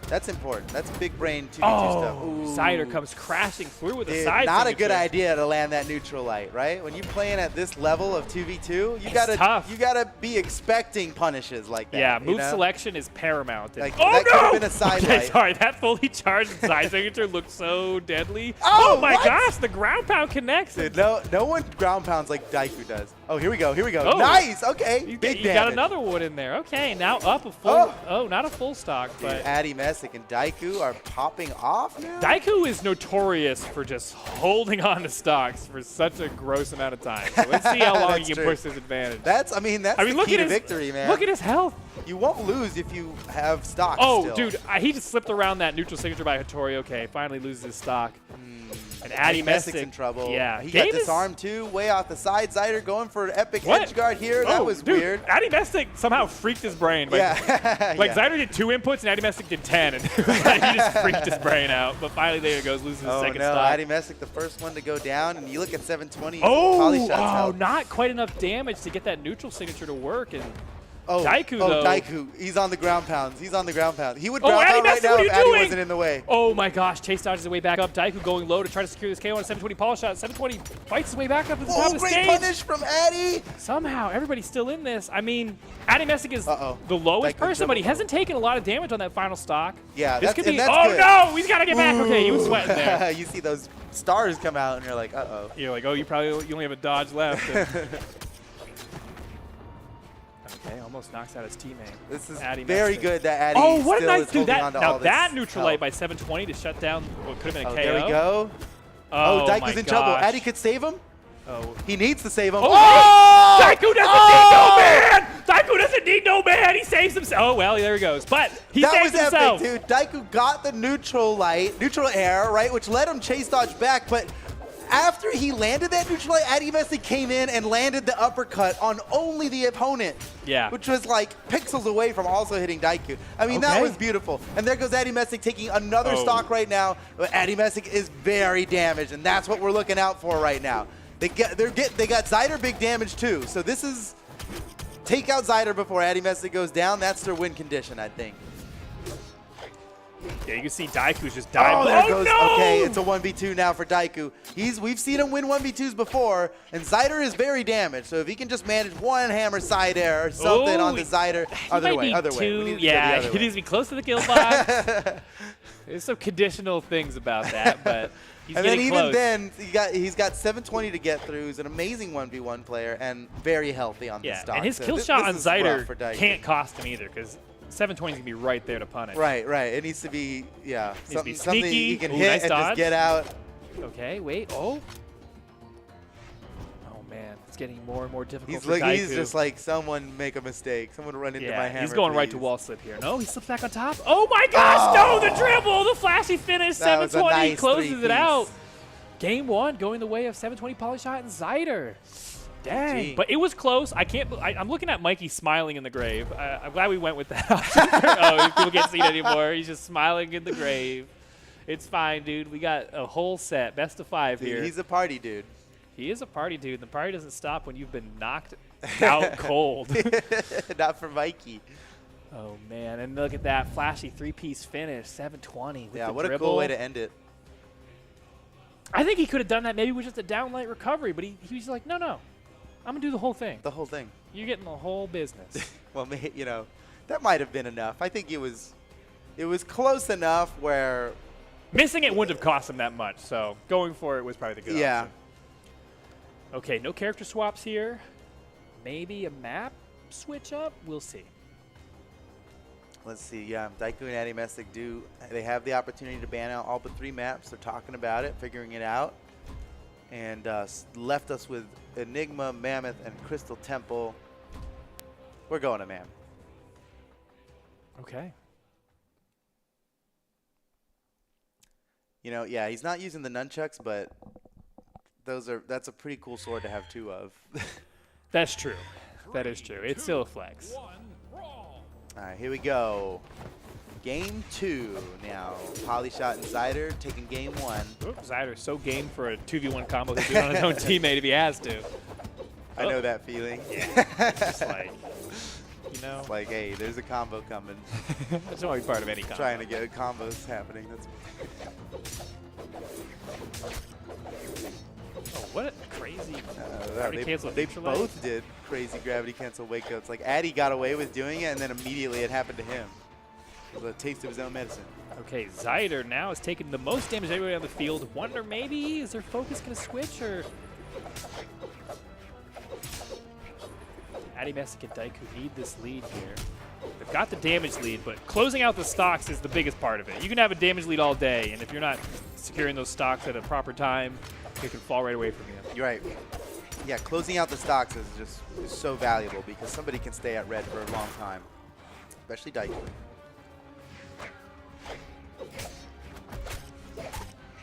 That's important. That's big brain 2v2 stuff. Ooh. Zyder comes crashing through with a Dude, side not a signature. good idea to land that neutral light, right? When you're playing at this level of 2v2, you It's tough. gotta be expecting punishes like that. Yeah, you move know? selection is paramount. Like, oh that no! could have been a side Okay, light. sorry, that fully charged side signature looked so deadly. Oh, my what? gosh, the ground pound connects. Dude, no one ground pounds like Daiku does. Oh, here we go. Oh. Nice. Okay. You Big got damage. another one in there. Okay, now up a full. Oh, not a full stock, Dude, but Addy Messick and Daiku are popping off now. Daiku is notorious for just holding on to stocks for such a gross amount of time. So let's see how long he That's can true. push this advantage. That's the look key at to his victory, man. Look at his health. You won't lose if you have stock. Oh, still. dude, he just slipped around that neutral signature by Hattori. Okay, finally loses his stock. And Addy Messick's Messick in trouble. Yeah, he game got is- disarmed too, way off the side. Zyder going for an epic What? edge guard here. That Oh, was dude, weird. Addy Messick somehow freaked his brain. Yeah. Like Yeah. Zyder did 2 inputs and Addy Messick did 10, and he just freaked his brain out. But finally, there he goes, loses his Oh second no, stock. Addy Messick, the first one to go down, and you look at 720. Oh, Polyshots held. not quite enough damage to get that neutral signature to work. And Oh, Daiku, though. Daiku. He's on the ground pounds. He would Oh, ground Addy pound right Messick, now what are if you Addy doing? wasn't in the way. oh my gosh, Chase dodges his way back up. Daiku going low to try to secure this KO on a 720 polish shot. 720 fights his way back up to the top Oh, of the great stage. punish from Addy. Somehow, everybody's still in this. I mean, Addy Messick is Uh-oh. the lowest Daiku person, but he triple. hasn't taken a lot of damage on that final stock. Yeah, this that's- could be. and that's Oh good. no, he's got to get back. Okay, he was sweating there. You see those stars come out, and you're like, uh-oh. You're like, oh, you only have a dodge left. Okay, almost knocks out his teammate. This is Addy very Messick. good that Addy Oh, what a still nice is dude! holding on to Now all that this neutral health. light by 720 to shut down what could have been a Oh, KO. there we go. Oh, Daiku's my in trouble. gosh. Addy could save him. Oh, He needs to save him. oh! Daiku doesn't need no man. Daiku doesn't need no man. He saves himself. Oh well, there he goes. But he That saves was himself. epic, dude. Daiku got the neutral air, right, which let him chase dodge back, but after he landed that neutral light, Addy Messick came in and landed the uppercut on only the opponent. Yeah. Which was like pixels away from also hitting Daiku. I mean, that Okay. was beautiful. And there goes Addy Messick taking another Oh. stock right now. But Addy Messick is very damaged, and that's what we're looking out for right now. They got Zyder big damage too. So this is take out Zyder before Addy Messick goes down. That's their win condition, I think. Yeah, you can see Daiku's just dying. Oh, there goes. No! Okay, it's a 1v2 now for Daiku. We've seen him win 1v2s before, and Zyder is very damaged. So if he can just manage one hammer side air or something Oh, on the Zyder, He other might way, need other way. We two- need to go yeah, the other he way. needs to be close to the kill box. There's some conditional things about that, but he's And then getting even close. then, he's got 720 to get through. He's an amazing 1v1 player and very healthy on the Yeah, stock. and his So kill this shot on is rough Zyder for Daiku. can't cost him either because 720 is going to be right there to punish. Right. It needs to be, yeah, to be something sneaky. he can Ooh, hit nice and dodge. just get out. Okay, wait. Oh, man. It's getting more and more difficult He's for Daiku. he's just like, someone make a mistake. Someone run into my hammer, he's going right to please. wall slip here. No, he slips back on top. Oh, my gosh. No, the dribble. The flashy finish. That was a 720 nice closes it three-piece. out. Game 1 going the way of 720 Polyshot and Zyder. Dang, Gee. but it was close. I'm looking at Mikey smiling in the grave. I'm glad we went with that option. Oh, people can't see it anymore. He's just smiling in the grave. It's fine, dude. We got a whole set, best of 5 Dude, here. he's a party dude. He is a party dude. The party doesn't stop when you've been knocked out cold. Not for Mikey. Oh, man. And look at that flashy three-piece finish, 720 with Yeah, the what dribble. a cool way to end it. I think he could have done that maybe with just a downlight recovery, but he was like, no, I'm going to do the whole thing. The whole thing. You're getting the whole business. Well, you know, that might have been enough. I think it was close enough where Missing it wouldn't have cost him that much, so going for it was probably the good option. Okay, no character swaps here. Maybe a map switch up? We'll see. Let's see. Yeah, Daiku and Addy Messick they have the opportunity to ban out all but 3 maps. They're talking about it, figuring it out, and left us with Enigma, Mammoth, and Crystal Temple. We're going to Mammoth. Okay. You know, yeah, he's not using the nunchucks, but that's a pretty cool sword to have 2 of. That's true. That is true. It's still a flex. All right, here we go. Game 2 now. Polyshot and Zyder taking game 1. Oops, Zyder's so game for a 2v1 combo he'll do it on his own teammate if he has to. I know that feeling. Just like, you know. It's like, hey, there's a combo coming. That's always part of any combo. Trying to get combos happening. That's. Oh, what a crazy They both did crazy gravity cancel wake ups. Like Addy got away with doing it, and then immediately it happened to him. It was a taste of his own medicine. Okay, Zyder now is taking the most damage everywhere on the field. Wonder maybe, is their focus going to switch, or? Addy Messick and Daiku need this lead here. They've got the damage lead, but closing out the stocks is the biggest part of it. You can have a damage lead all day, and if you're not securing those stocks at a proper time, it can fall right away from you. You're right. Yeah, closing out the stocks is just so valuable because somebody can stay at red for a long time, especially Daiku.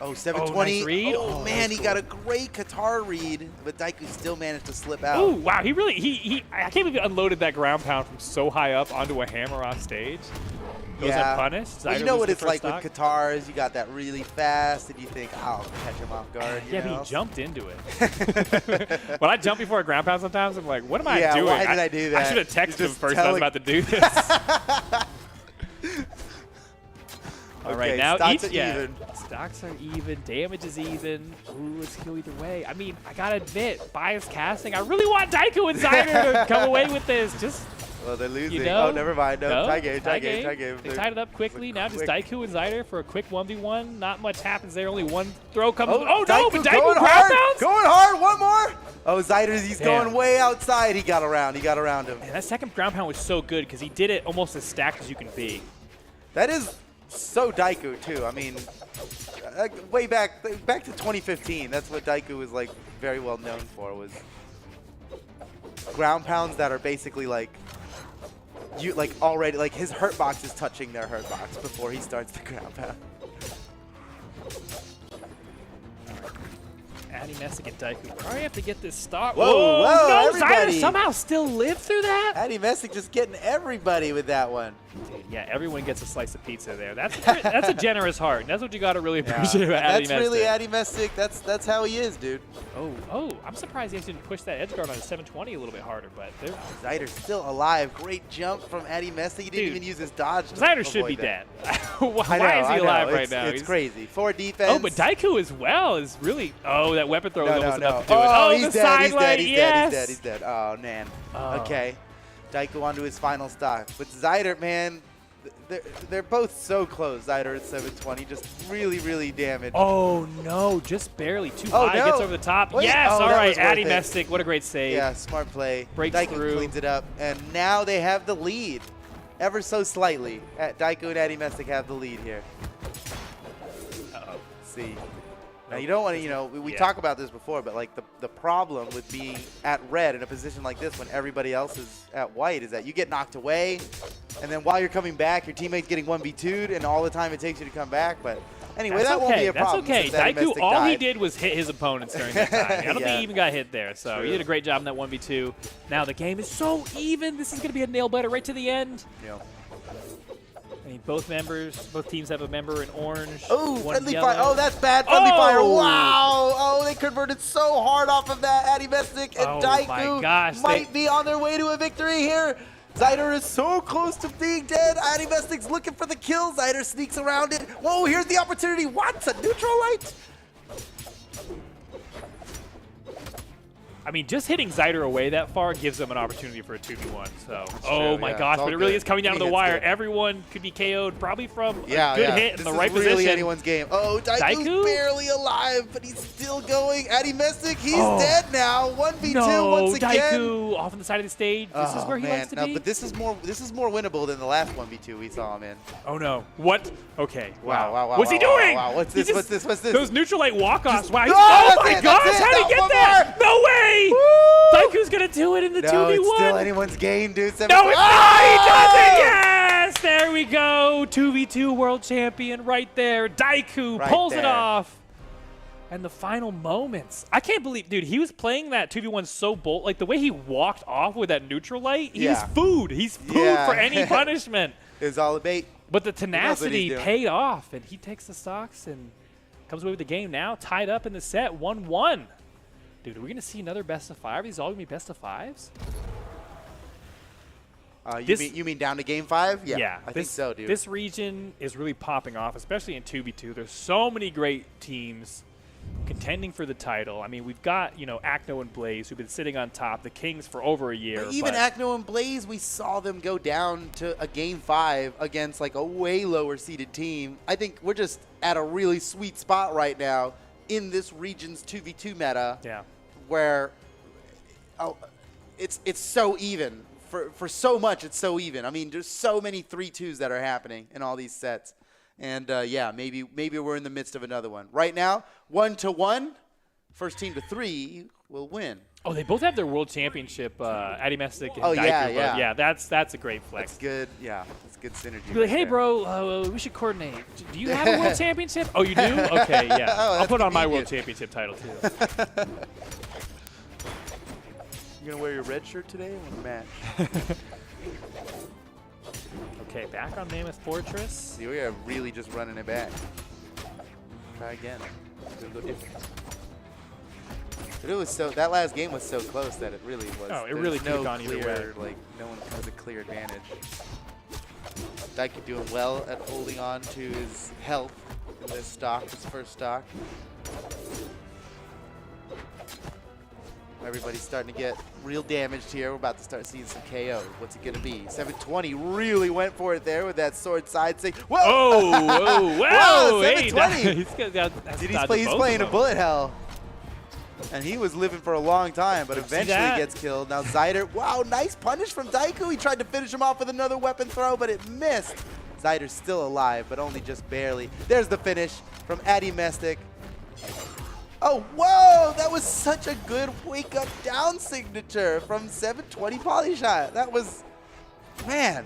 Oh, 720. nice read. Oh, man, he got a great Qatar read, but Daiku still managed to slip out. Oh, wow. He really, I can't believe he unloaded that ground pound from so high up onto a hammer off stage. Goes unpunished. Well, you know what it's like with Qatars. You got that really fast, and you think, I'll catch him off guard. Yeah, but he jumped into it. When I jump before a ground pound sometimes, I'm like, what am I doing? Why did I do that? I should have texted him first I was about to do this. All right, now stocks are even. Stocks are even. Damage is even. Ooh, let's go either way. I mean, I gotta admit, biased casting. I really want Daiku and Zyder to come away with this. Just. Well, they're losing. You know? Oh, never mind. No, tie game. They tied it up quickly. Now just Daiku and Zyder for a quick 1v1. Not much happens there. Only one throw comes. Oh no, but Daiku ground pounds? Going hard. One more. Oh, Zyder's, he's going way outside. He got around him. Man, that second ground pound was so good because he did it almost as stacked as you can be. That is so Daiku, too. I mean, way back to 2015, that's what Daiku was, like, very well known for, was ground pounds that are basically, like, already, like, his hurt box is touching their hurt box before he starts the ground pound. Addy Messick and Daiku probably have to get this stock. Whoa, no, everybody. Zyder somehow still lived through that? Addy Messick just getting everybody with that one. Dude, yeah, everyone gets a slice of pizza there. That's a generous heart. That's what you got to really appreciate about Addy Messick. That's really Addy Messick. That's how he is, dude. Oh, I'm surprised he actually didn't push that edge guard on a 720 a little bit harder, but Zyder's still alive. Great jump from Addy Messick. He didn't even use his dodge. Zyder should be dead. Why is he alive right now? It's crazy. 4 defense. Oh, but Daiku as well is really. Oh, that weapon throw was almost enough to do it. Oh, He's dead. He's dead. Oh, man. Okay. Daiku onto his final stock. But Zyder, man, they're both so close. Zyder at 720, just really, really damaged. Oh, no, just barely. Too high. No. Gets over the top. Wait. Yes, all right. Addy Messick, what a great save. Yeah, smart play. Breaks Daiku through. cleans it up, and now they have the lead. Ever so slightly. Daiku and Addy Messick have the lead here. Uh-oh. See. Now, you don't want to, we talk about this before, but, like, the problem with being at red in a position like this when everybody else is at white is that you get knocked away, and then while you're coming back, your teammate's getting 1v2'd, and all the time it takes you to come back. But anyway, that won't be a problem. That's okay. Since Addy Daiku, Messick all he died. did was hit his opponents during that time. I don't think he even got hit there, so he did a great job in that 1v2. Now the game is so even. This is going to be a nail biter right to the end. Yeah. I mean, both teams have a member in orange. Oh, one friendly yellow. fire. Oh, that's bad. Friendly fire. Oh! Wow. Oh, they converted so hard off of that. Addy Mestic and Oh Daiku my gosh, might be on their way to a victory here. Zyder is so close to being dead. Addy Mestic's looking for the kill. Zyder sneaks around it. Whoa, here's the opportunity. What? A neutral light? I mean, just hitting Zyder away that far gives them an opportunity for a 2v1. So, true, my yeah, gosh, it's all but it really good. is coming down to Any the hit's wire. good. Everyone could be KO'd probably from a Yeah, good yeah. hit in the right This is really position. anyone's game. Oh, Daiku's Daiku? barely alive, but he's still going. Addy Mestic, he's Oh. dead now. 1v2 No, once again. Daiku off on the side of the stage. This is where he likes to no, be. but this is more winnable than the last 1v2 we saw him in. Oh no! What? Okay. Wow, wow, wow, What's he wow, wow, doing? wow. What's He this? What's this? What's this? Those neutral light walk-offs. Wow. Oh, Oh that's my it, gosh! that's it. How did he No, get one that? more. No way! Woo! Daiku's gonna do it in the No, 2v1. it's still anyone's game, dude. No, it's not! He does Oh! it! Yes! There we go. 2v2 world champion right there. Daiku Right pulls it there. off. And the final moments. I can't believe, dude, he was playing that 2v1 so bold. Like, the way he walked off with that neutral light, he's Yeah. food. He's food Yeah. for any punishment. It's all a bait. But the knows what he's tenacity doing. paid off, and he takes the stocks and comes away with the game now, tied up in the set, 1-1. Dude, are we going to see another best of 5? Are these all going to be best of 5s? You mean down to game 5? Yeah, I think this- so, dude. This region is really popping off, especially in 2v2. There's so many great teams contending for the title. I mean, we've got, Acno and Blaze, who've been sitting on top, the Kings for over a year. But even but Acno and Blaze, we saw them go down to a game 5 against like a way lower seeded team. I think we're just at a really sweet spot right now in this region's 2v2 meta. Yeah. Where it's so even. For so much, it's so even. I mean, there's so many 3-2s that are happening in all these sets. And yeah, maybe we're in the midst of another one. Right now, 1-1, first team to 3 will win. Oh, they both have their world championship, Addy Mestic and Oh, Daiku. yeah, but yeah. yeah, that's a great flex. That's good. Yeah, that's good synergy. Be like, right hey, there. bro, we should coordinate. Do you have a world championship? Oh, you do? Okay, yeah. Oh, I'll that's put on my world convenient. championship title, too. You gonna wear your red shirt today or the match? Okay, back on Mammoth Fortress. See, we are really just running it back. Try again. It'll go different. But it was that last game was so close that it really was. Oh, it there's really could have no gone either clear, way. Like no one has a clear advantage. Daiku doing well at holding on to his health in this stock, his first stock. Everybody's starting to get real damaged here. We're about to start seeing some KO. What's it going to be? 720 really went for it there with that sword side stick. Whoa! Oh, whoa, Wow, whoa. Hey, 720. Dude, he's playing a bullet hell. And he was living for a long time, but See eventually that? gets killed. Now Zyder, wow, nice punish from Daiku. He tried to finish him off with another weapon throw, but it missed. Zyder's still alive, but only just barely. There's the finish from Addy Mestic. Oh, whoa! That was such a good wake-up down signature from 720 Polyshot. That was, man,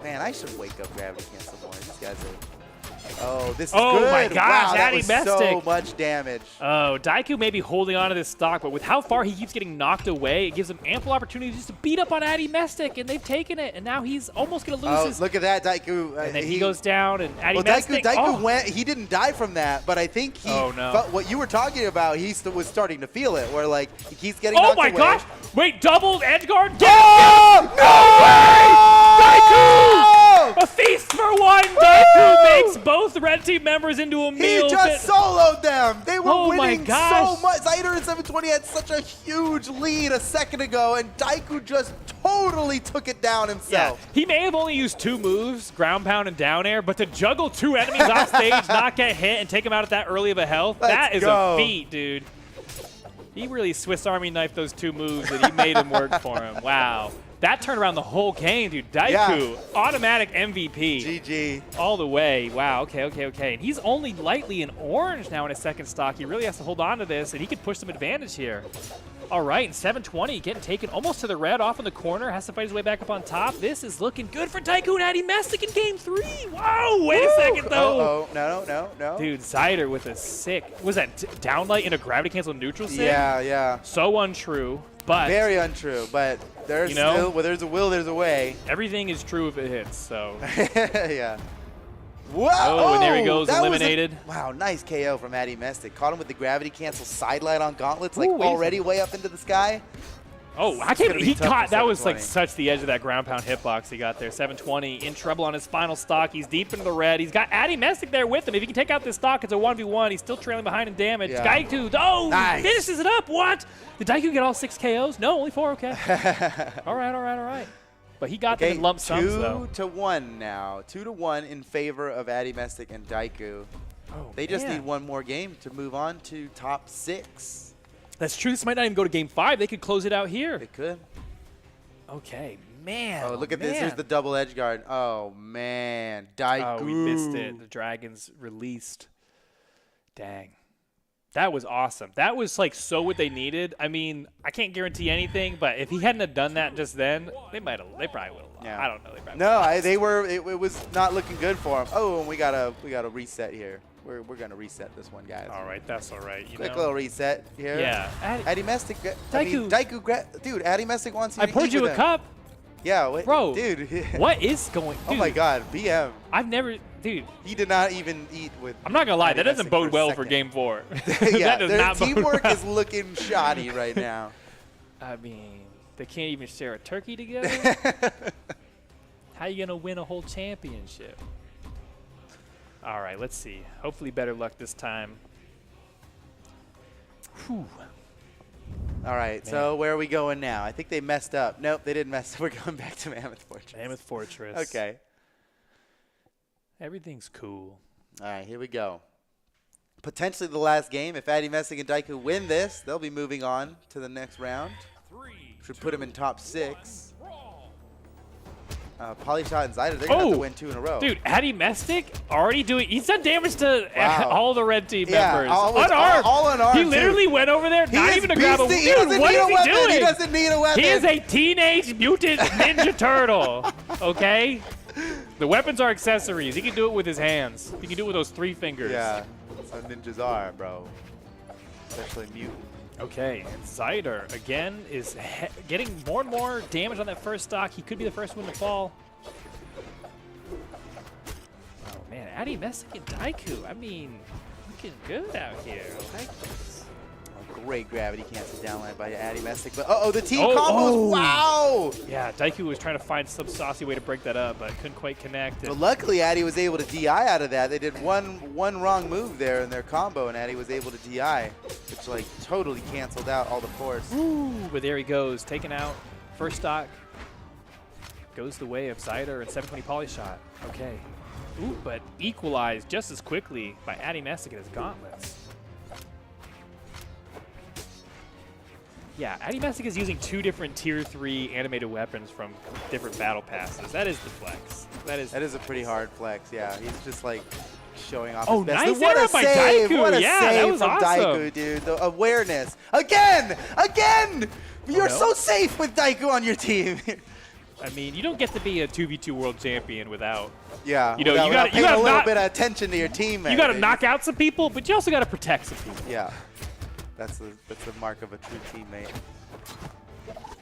I should wake up Gravity Cancel more. These guys are, oh, this is Oh good. my gosh, wow, that Addy was so Mestic. much damage. Oh, Daiku may be holding on to this stock, but with how far he keeps getting knocked away, it gives him ample opportunity just to beat up on Addy Mestic, and they've taken it, and now he's almost going to lose Oh, his... look at that, Daiku. And then he goes down, and Addy Well, Mestic... Daiku oh. went. He didn't die from that, but I think he. Oh, no. Felt what you were talking about, he was starting to feel it, where like he keeps getting Oh knocked my away. gosh! Wait, double edge guard? Oh! No way! Daiku! A feast for one! Daiku makes both red team members into a He meal. just soloed them. They were Oh my winning gosh. so much. Zyder and 720 had such a huge lead a second ago, and Daiku just totally took it down Yeah, himself. he may have only used 2 moves, ground pound and down air, but to juggle 2 enemies off stage, not get hit, and take them out at that early of a health, that is go. a feat, dude. He really Swiss Army knifed those 2 moves, and he made them work for him. Wow. That turned around the whole game, dude. Daiku, automatic MVP. GG. All the way. Wow, okay. And he's only lightly in orange now in his second stock. He really has to hold on to this, and he could push some advantage here. All right, and 720 getting taken almost to the red off in the corner. Has to fight his way back up on top. This is looking good for Daiku and Addy Mestic in game 3. Wow, wait a second, though. Oh, no. Dude, Zyder with a sick, was that downlight into gravity cancel neutral sig? Yeah. So untrue, but Very untrue, but there's You know? still, where there's a will, there's a way. everything is true if it hits, so. Yeah. Whoa! Oh, and there he goes, that was eliminated. Wow, nice KO from Addy Mestic. Caught him with the gravity cancel sidelight on gauntlets, like Ooh, wait a already way up into the sky. Oh, I It's gonna can't. be He tough caught. for That was like 720. such the edge of that ground pound hitbox he got there. 720 in trouble on his final stock. He's deep into the red. He's got Addy Mestic there with him. If he can take out this stock, it's a 1v1. He's still trailing behind in damage. Yeah. Daiku, oh, Nice. finishes it up. What? Did Daiku get all 6 KOs? No, only 4. Okay. all right. But he got them in lump sums though. 2-1 now. 2-1 in favor of Addy Mestic and Daiku. Oh, They just man. need one more game to move on to top 6. That's true. This might not even go to game 5. They could close it out here. They could. Okay, man. Oh, look at this. Here's the double edge guard. Oh, man. Daiku. Oh, we missed it. The Dragons released. Dang. That was awesome. That was like so what they needed. I mean, I can't guarantee anything, but if he hadn't have done that just then, they probably would have lost. Yeah. I don't know. They probably No, they were. It was not looking good for him. Oh, and we gotta reset here. We're gonna reset this one, guys. all right, that's all right. You Quick know? little reset here. Yeah. Addy Mestic. Dude, Addy Mestic wants you I to poured eat you with a him. cup. Yeah, wait, Bro, dude. What is going Oh my dude, God, BM. I've never, dude, He did not even eat with. I'm not going to lie. Addy That doesn't Mestic bode a well for second. game 4. Yeah, that does their not bode teamwork well. is looking shoddy right now. I mean, they can't even share a turkey together? How you going to win a whole championship? All right, let's see. Hopefully better luck this time. Whew. All right, so where are we going now? I think they messed up. Nope, they didn't mess up. We're going back to Mammoth Fortress. Mammoth Fortress. Okay. Everything's cool. All right, here we go. Potentially the last game. If Addy Mestic and Daiku win this, they'll be moving on to the next round. Should put them in top 6. Polyshot and Zyder, they're going to have to win 2 in a row. Dude, Addy Mestic already doing, he's done damage to Wow. all the red team Yeah, members. all unarmed, He too. literally went over there, He not is even to grab a beastie. He Dude, doesn't what need is a he weapon. doing? He doesn't need a weapon. He is a teenage mutant ninja turtle, okay? The weapons are accessories. He can do it with his hands. He can do it with those 3 fingers. Yeah, that's how ninjas are, bro. Especially mutant. Okay, and Zyder, again, is getting more and more damage on that first stock. He could be the first one to fall. Oh, man, Addy Mestic and Daiku, I mean, looking good out here. I like this. Great gravity cancel downline by Addy Mestic. But the team Oh, combos. oh. Wow. Yeah, Daiku was trying to find some saucy way to break that up, but couldn't quite connect. But luckily, Addy was able to DI out of that. They did one wrong move there in their combo, and Addy was able to DI, which like totally canceled out all the force. Ooh, but there he goes, taken out. First stock goes the way of Zyder and 720 Polyshot. Okay. Ooh, but equalized just as quickly by Addy Mestic and his gauntlets. Yeah, Addy Mestic is using 2 different tier 3 animated weapons from different battle passes. That is the flex. That is a pretty hard flex. Yeah, he's just like showing off. Oh, his best. nice What a interrupt by save! Daiku. What a Yeah, that save was from awesome. Daiku, dude. The awareness again. You're no. so safe with Daiku on your team. I mean, you don't get to be a 2v2 world champion without. Yeah, You know, without- you without gotta- paying you gotta a little not- bit of attention to your team. You got to knock out some people, but you also got to protect some people. Yeah, that's the mark of a true teammate.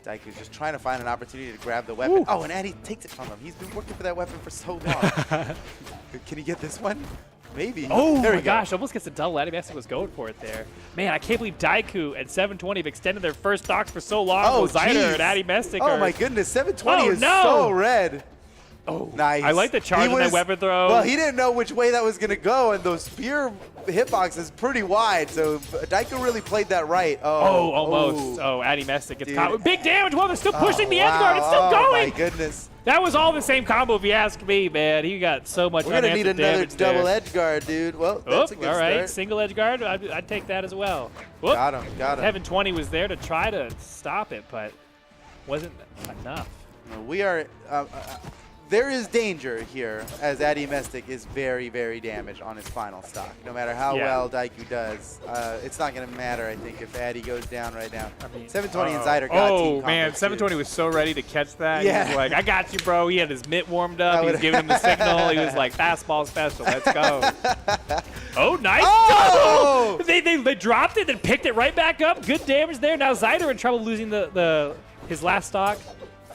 Daiku's just trying to find an opportunity to grab the weapon. Ooh. Oh, and Addy takes it from him. He's been working for that weapon for so long. Can he get this one? Maybe. Oh there my we gosh, go. almost gets a double. Addy Mestic was going for it there. Man, I can't believe Daiku and 720 have extended their first stocks for so long. Oh, while Zyder jeez. and Addy Mestic Oh are. my goodness, 720 Oh, is no. so red. Oh, Nice. I like the charge on that weapon throw. Well, he didn't know which way that was going to go, and those spear hitbox is pretty wide, so Daiku really played that right. Oh, almost. Ooh. Oh, Addy Mestic gets Dude. caught with big damage. Well, they're still pushing the wow. edge guard. It's still Oh, going. my goodness. That was all the same combo, if you ask me, man. He got so much We're going to need unanswered another damage double there. edge guard, dude. Well, that's a Oop, good all right, start. single edge guard. I'd take that as well. Whoop. Got him. Heaven 20 was there to try to stop it, but wasn't enough. We are. There is danger here, as Addy Mestic is very, very damaged on his final stock. No matter how Yeah. well Daiku does, it's not going to matter, I think, if Addy goes down right now. I mean, 720 and Zyder got team Oh, man, combos, too. 720 was so ready to catch that. He Yeah. was like, I got you, bro. He had his mitt warmed up. I He was would- giving him the signal. He was like, fastball special. Let's go. Oh, nice. Oh! They dropped it, then picked it right back up. Good damage there. Now Zyder in trouble losing his last stock.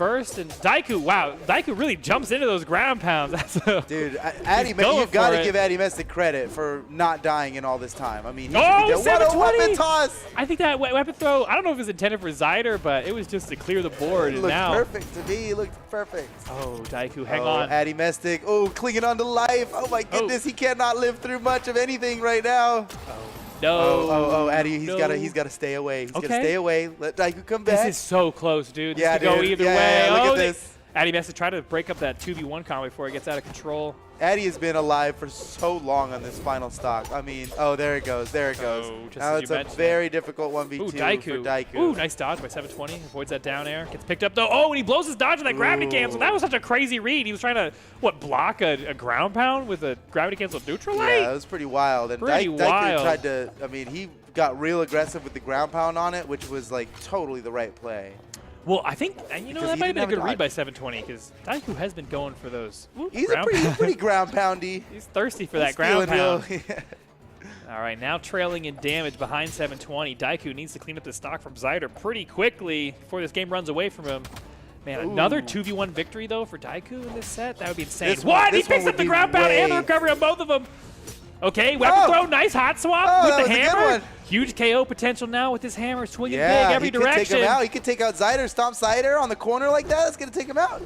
first, and Daiku, wow, Daiku really jumps into those ground pounds. That's Dude, Addy, man, going you've got for to it. give Addy Mestic credit for not dying in all this time. I mean, he Oh, should be dead. What a 720! weapon toss! I think that weapon throw, I don't know if it was intended for Zyder, but it was just to clear the board. It And looked now, perfect to me. It looked perfect. oh, Daiku, hang Oh, on. Addy Mestic. Oh, clinging on to life. Oh, my goodness. He cannot live through much of anything right now. No. Oh, Addy, he's no. got to stay away. He's got to Okay. stay away. Let Daiku come back. This is so close, dude. This Yeah, could go dude. either Yeah, way. look at Oh, this. Addy has to try to break up that 2v1 combo before it gets out of control. Addy has been alive for so long on this final stock. I mean, oh, there it goes. There it goes. Oh, just Now as it's you a mentioned. very difficult 1v2 Ooh, for Daiku. Daiku. Ooh, nice dodge by 720. Avoids that down air. Gets picked up, though. Oh, and he blows his dodge with that gravity cancel. That was such a crazy read. He was trying to, block a ground pound with a gravity cancel neutral light? Yeah, it was pretty wild. And Pretty Daiku wild. tried to, I mean, he got real aggressive with the ground pound on it, which was like totally the right play. Well, I think, and you know, Because that he might have didn't been a have good a read dodge. by 720 because Daiku has been going for those. He's ground a pound. pretty ground poundy. He's thirsty for that He's ground feeling pound. real- All right, now trailing in damage behind 720. Daiku needs to clean up the stock from Zyder pretty quickly before this game runs away from him. Man, another 2v1 victory, though, for Daiku in this set? That would be insane. This one- What? He this one picks would up the be ground pound and the way- recovery on both of them. Okay, weapon Oh! throw, nice hot swap Oh, with that the was a good hammer. one. Huge KO potential now with this hammer, swinging Yeah, big every he direction. could take him out. He could take out Zyder, stomp Zyder on the corner like that. That's going to take him out.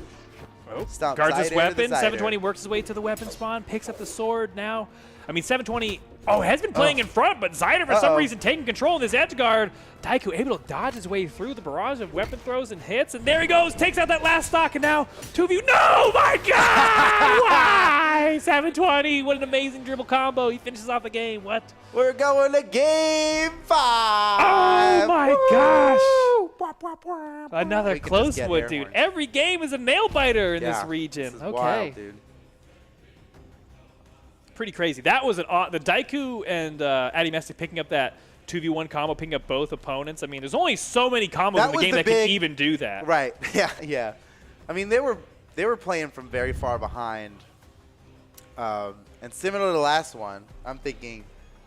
Oh, Stomp guards Zyder this into the weapon. Zyder. 720 works his way to the weapon spawn, picks up the sword now. I mean, 720, has been playing in front, but Zyder, for some reason, taking control of this edge guard. Daiku able to dodge his way through the barrage of weapon throws and hits, and there he goes, takes out that last stock, and now 2v. No, my God! Why? 720, what an amazing dribble combo. He finishes off the game. What? We're going to game 5. Oh, my gosh. Another We could just close get one, air dude. horns. Every game is a nail biter in Yeah, this region. This is Okay. wild, dude. Pretty crazy. That was the Daiku and Addy Mestic picking up that 2v1 combo, picking up both opponents. I mean, there's only so many combos That in the was game the that can big- even do that. Right. Yeah, yeah. I mean, they were playing from very far behind. And similar to the last one, I'm thinking,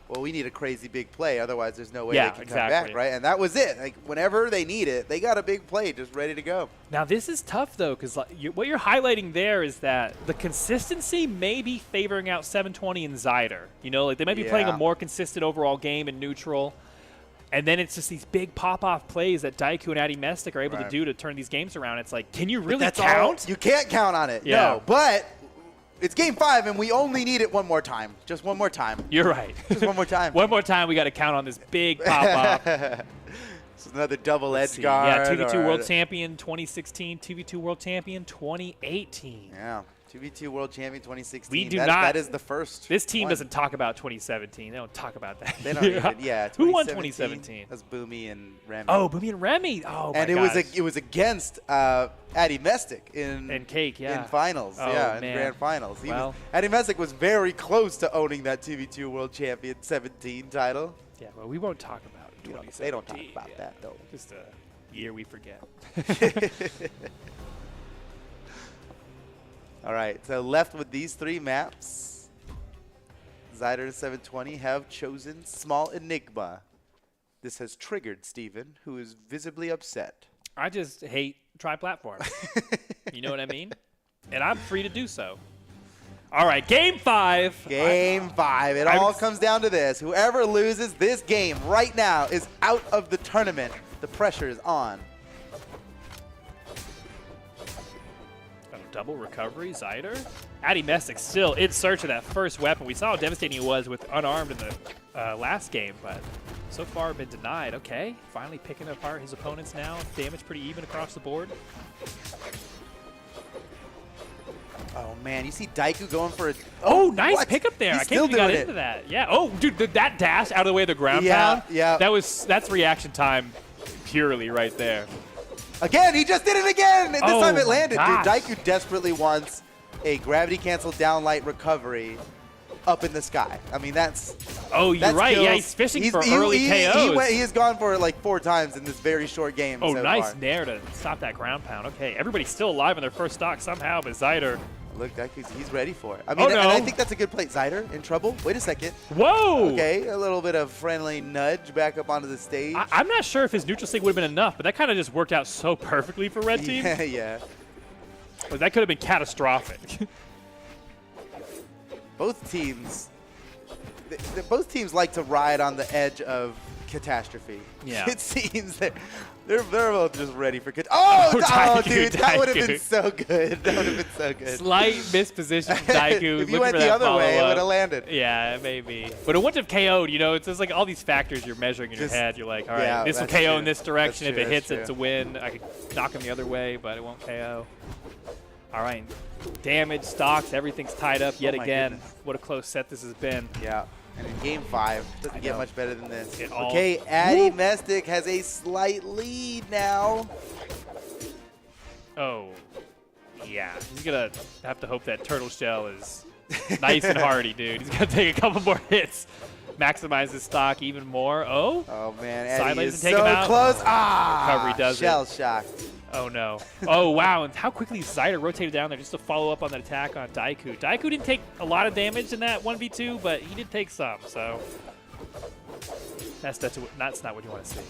well, we need a crazy big play. Otherwise, there's no way Yeah, they can exactly. come back, right? And that was it. Like, whenever they need it, they got a big play just ready to go. Now, this is tough, though, because what you're highlighting there is that the consistency may be favoring out 720 and Zyder. You know, like they might be playing a Yeah. more consistent overall game in neutral. And then it's just these big pop-off plays that Daiku and Addy Mestic are able to Right. do to turn these games around. It's like, can you But really that's count? all. You can't count on it. Yeah. No. But it's game 5, and we only need it one more time. Just one more time. You're right. Just one more time. One more time, we got to count on this big pop-off. It's another double edge See, guard. yeah, 2v2 or- World Champion 2016, 2v2 World Champion 2018. Yeah, 2v2 World Champion 2016. We do That- not- That is the first. This team one. doesn't talk about 2017. They don't talk about that. They don't even. Yeah. Who won 2017? That's Boomy and Remy. Oh, Boomy and Remy. Oh, my and it gosh. was against Addy Mestic in And Cake, yeah. in finals. Oh, yeah, in man. grand finals. Well. Addy Mestic was very close to owning that 2v2 World Champion 17 title. Yeah, but we won't talk about They 2017. don't talk about that though. Just a year we forget. All right, so left with these 3 maps, Zyder and 720 have chosen Small Enigma. This has triggered Steven, who is visibly upset. I just hate tri-platform. You know what I mean? And I'm free to do so. All right, game 5. Game 5. It all comes down to this. Whoever loses this game right now is out of the tournament. The pressure is on. Double recovery, Zyder. Addy Mestic still in search of that first weapon. We saw how devastating he was with unarmed in the last game, but so far been denied. Okay, finally picking apart his opponents now. Damage pretty even across the board. Oh, man. You see Daiku going for a... Oh, nice what? pickup there. He's I can't still believe he got doing into it. that. Yeah. Oh, dude, that dash out of the way of the ground Yeah, pound. yeah. That's reaction time purely right there. Again, he just did it again. And this Oh, time it my landed. gosh. Dude, Daiku desperately wants a gravity cancel downlight recovery up in the sky. I mean, that's... Oh, you're that's right. kills. Yeah, he's fishing He's- for he- early he- KOs. He has gone for it like 4 times in this very short game Oh, so nice far. nair to stop that ground pound. Okay, everybody's still alive in their first stock somehow, but Zyder look, he's ready for it. I mean, Oh, no. and I think that's a good play. Zyder in trouble. Wait a second. Whoa! Okay, a little bit of friendly nudge back up onto the stage. I'm not sure if his neutral sync would have been enough, but that kind of just worked out so perfectly for Red Team. Yeah, yeah. But that could have been catastrophic. Both teams like to ride on the edge of catastrophe. Yeah. It seems that they're both just ready for oh, Daiku, dude, that would have been Daiku. so good. That would have been so good. Slight misposition from Daiku. If you looking went for the that other way, it follow-up. would have landed. Yeah, maybe. But it wouldn't have KO'd, you know? It's just like all these factors you're measuring in Just- your head. You're like, all right, yeah, this will that's KO true. in this direction. That's If true, it hits, that's it's a true. win. I could knock him the other way, but it won't KO. All right. Damage, stocks, everything's tied up yet Oh my again. goodness. What a close set this has been. Yeah. And in game 5, doesn't I get know. much better than this. It all- Okay, Addy Mestic has a slight lead now. Oh, yeah. He's going to have to hope that turtle shell is nice and hardy, dude. He's going to take a couple more hits, maximize his stock even more. Oh, Oh man, Side Addy lanes is and take so him out. close. Ah, Recovery does it. shell shocked. oh no. Oh, wow. And how quickly Zyder rotated down there just to follow up on that attack on Daiku. Daiku didn't take a lot of damage in that 1v2, but he did take some, so that's not what you want to see.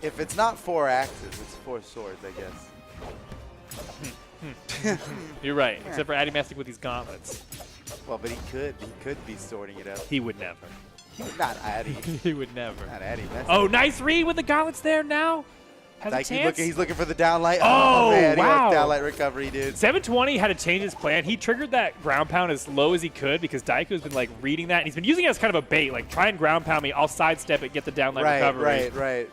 If it's not 4 axes, it's 4 swords, I guess. You're right, except for Addy Mestic with these gauntlets. Well, but he could be sorting it out. He would never. Not Addy. He would never. Not Addy. That's Oh, nice read with the gauntlets there now. Has a Daiku chance. he's looking for the downlight. Oh, man, wow. he got downlight recovery, dude. 720 had to change his plan. He triggered that ground pound as low as he could because Daiku's been like reading that, and he's been using it as kind of a bait. Like, try and ground pound me. I'll sidestep it, get the downlight recovery. Right.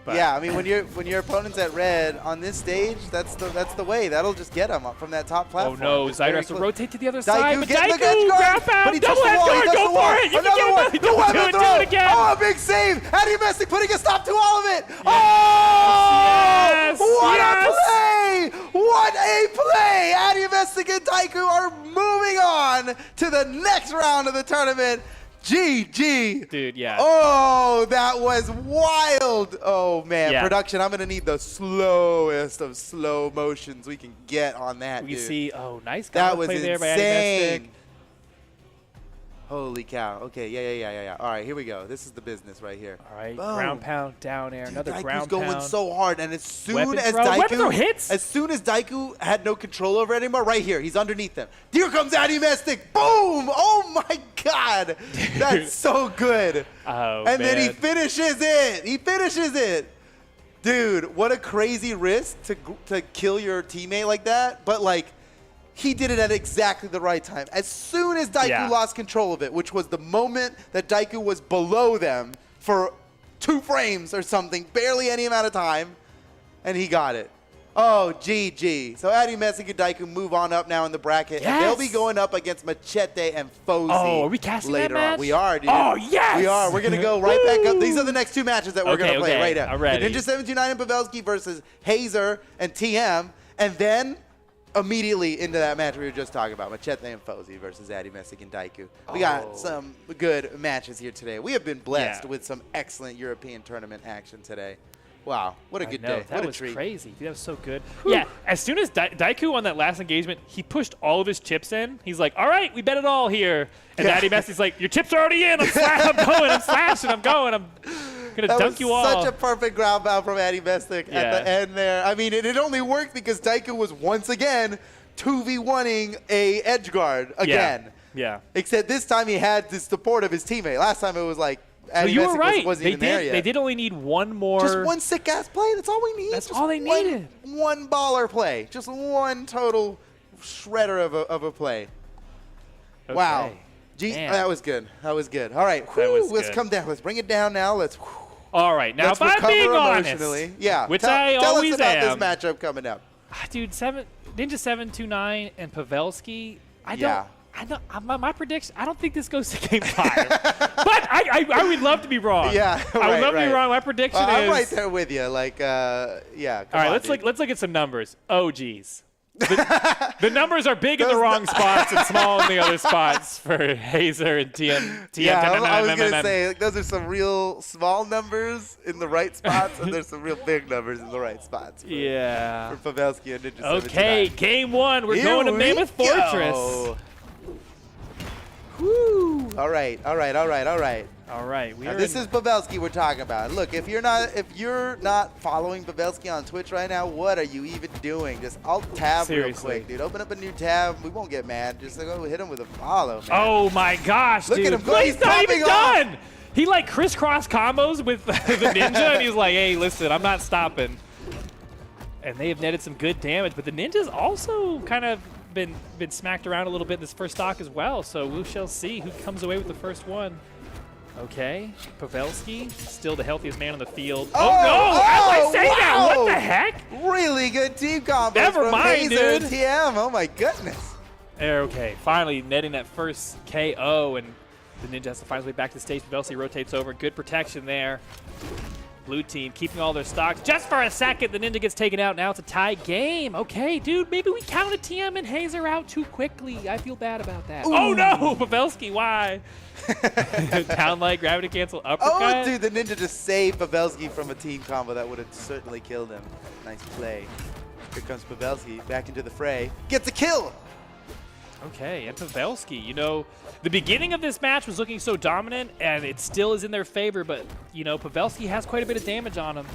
But- Yeah, I mean when your opponent's at red on this stage, that's the way. That'll just get him up from that top Oh platform. no, It's Zyder very has to close. rotate to the other side. But getting the Daiku, edge guard, ground but pound, he double touched the edge wall, he guard, touched go the wall. for it. You Another can one. get him. The weapon Do throw. it again. Oh, big save. Addy Mestic putting a stop to all of it. Oh, Yes, what yes. a play. What a play. Addy Mestic and Daiku are moving on to the next round of the tournament. GG. Dude, yeah. Oh, that was wild. Oh, man. Yeah. Production, I'm going to need the slowest of slow motions we can get on that, We dude. can see, oh, nice That gauntlet was play there by Addy insane. Mestic. Holy cow. Okay, yeah. All right, here we go. This is the business right here. All right, Boom. ground pound, down air, Dude, another Daiku's ground going pound. so hard, and as soon Weapon as throw. Weapon throw Daiku hits? as soon as Daiku had no control over it anymore, right here, he's underneath them. Here comes Addy Mestic. Boom! Oh my God, that's so good. Oh, and then he man. finishes it. He finishes it. Dude, what a crazy risk to kill your teammate like that, but like. He did it at exactly the right time. As soon as Daiku Yeah. lost control of it, which was the moment that Daiku was below them for 2 frames or something, barely any amount of time, and he got it. Oh, GG. So Addy Mestic and Daiku move on up now in the bracket, and they'll be Yes. going up against Machete and Fozy. Oh, are we casting that later match? on? We are, dude. Oh, yes! We are. We're going to go right back up. These are the next 2 matches that we're going to play right now. I'm ready. The Ninja 729 and Pavelski versus Hazer and TM, and then immediately into that match we were just talking about, Machete and Fozy versus Addy Mestic and Daiku. We got some good matches here today. We have been blessed Yeah. with some excellent European tournament action today. Wow, what a good I know, day. That What a was treat. crazy. Dude, that was so good. Yeah, as soon as Daiku on that last engagement, he pushed all of his chips in. He's like, all right, we bet it all here. And Yeah. Addy Messi's like, your chips are already in. I'm going. I'm slashing. I'm going. I'm going to That dunk was you all. such a perfect ground pound from Addy Mestic Yeah. at the end there. I mean, it only worked because Daiku was once again 2v1ing a edge guard again. Yeah. Except this time he had the support of his teammate. Last time it was like So Addy you were Mestic right. wasn't They even there did. yet. They did only need one more. Just one sick ass play. That's all we need. That's Just all they one- needed. One baller play. Just one total shredder of a play. Okay. Wow. Gee, Man. that was good. That was good. All right. That was Let's good. come down. Let's bring it down now. Let's All right. Now, let's if I'm recover being emotionally. honest, Yeah. which tell, I tell always us about am. this matchup coming up. Dude, Ninja 729 and Pavelski. I don't. Yeah. I know my prediction. I don't think this goes to Game 5, but I would love to be wrong. Yeah, I would right, love to right. be wrong. My prediction is. I'm right there with you. Like, yeah. All right, let's look at some numbers. Oh, geez. The numbers are big in the wrong spots and small in the other spots for Hazer and TM. Yeah, I was going to say, like, those are some real small numbers in the right spots, and there's some real big numbers in the right spots. For Pavelski and Ninja 79. Okay, game one. We're going to Mammoth Fortress. Woo. All right. All right. Now, this is Pavelski we're talking about. Look, if you're not following Pavelski on Twitch right now, what are you even doing? Just alt tab real quick, dude. Open up a new tab. We won't get mad. Just go hit him with a follow, man. Oh my gosh, Look dude. at him go. He's not even done. He like crisscross combos with the Ninja, and he's like, hey, listen, I'm not stopping. And they have netted some good damage, but the Ninja's also kind of been smacked around a little bit in this first stock as well, so we shall see who comes away with the first one. Okay, Pavelski, still the healthiest man on the field. Oh no! As I say that, what the heck? Really good team combos Never from mind, Hazer dude. and TM. Oh my goodness. Okay, finally netting that first KO, and the Ninja has to find his way back to the stage. Pavelski rotates over. Good protection there. Blue team keeping all their stocks. Just for a second, the Ninja gets taken out. Now it's a tie game. Okay, dude, maybe we counted TM and Hazer out too quickly. I feel bad about that. Ooh. Oh no, Pavelski, why? Down light, gravity cancel, uppercut. Oh, dude, the Ninja just saved Pavelski from a team combo that would have certainly killed him. Nice play. Here comes Pavelski back into the fray. Gets a kill. Okay, and Pavelski, you know, the beginning of this match was looking so dominant, and it still is in their favor, but, you know, Pavelski has quite a bit of damage on him.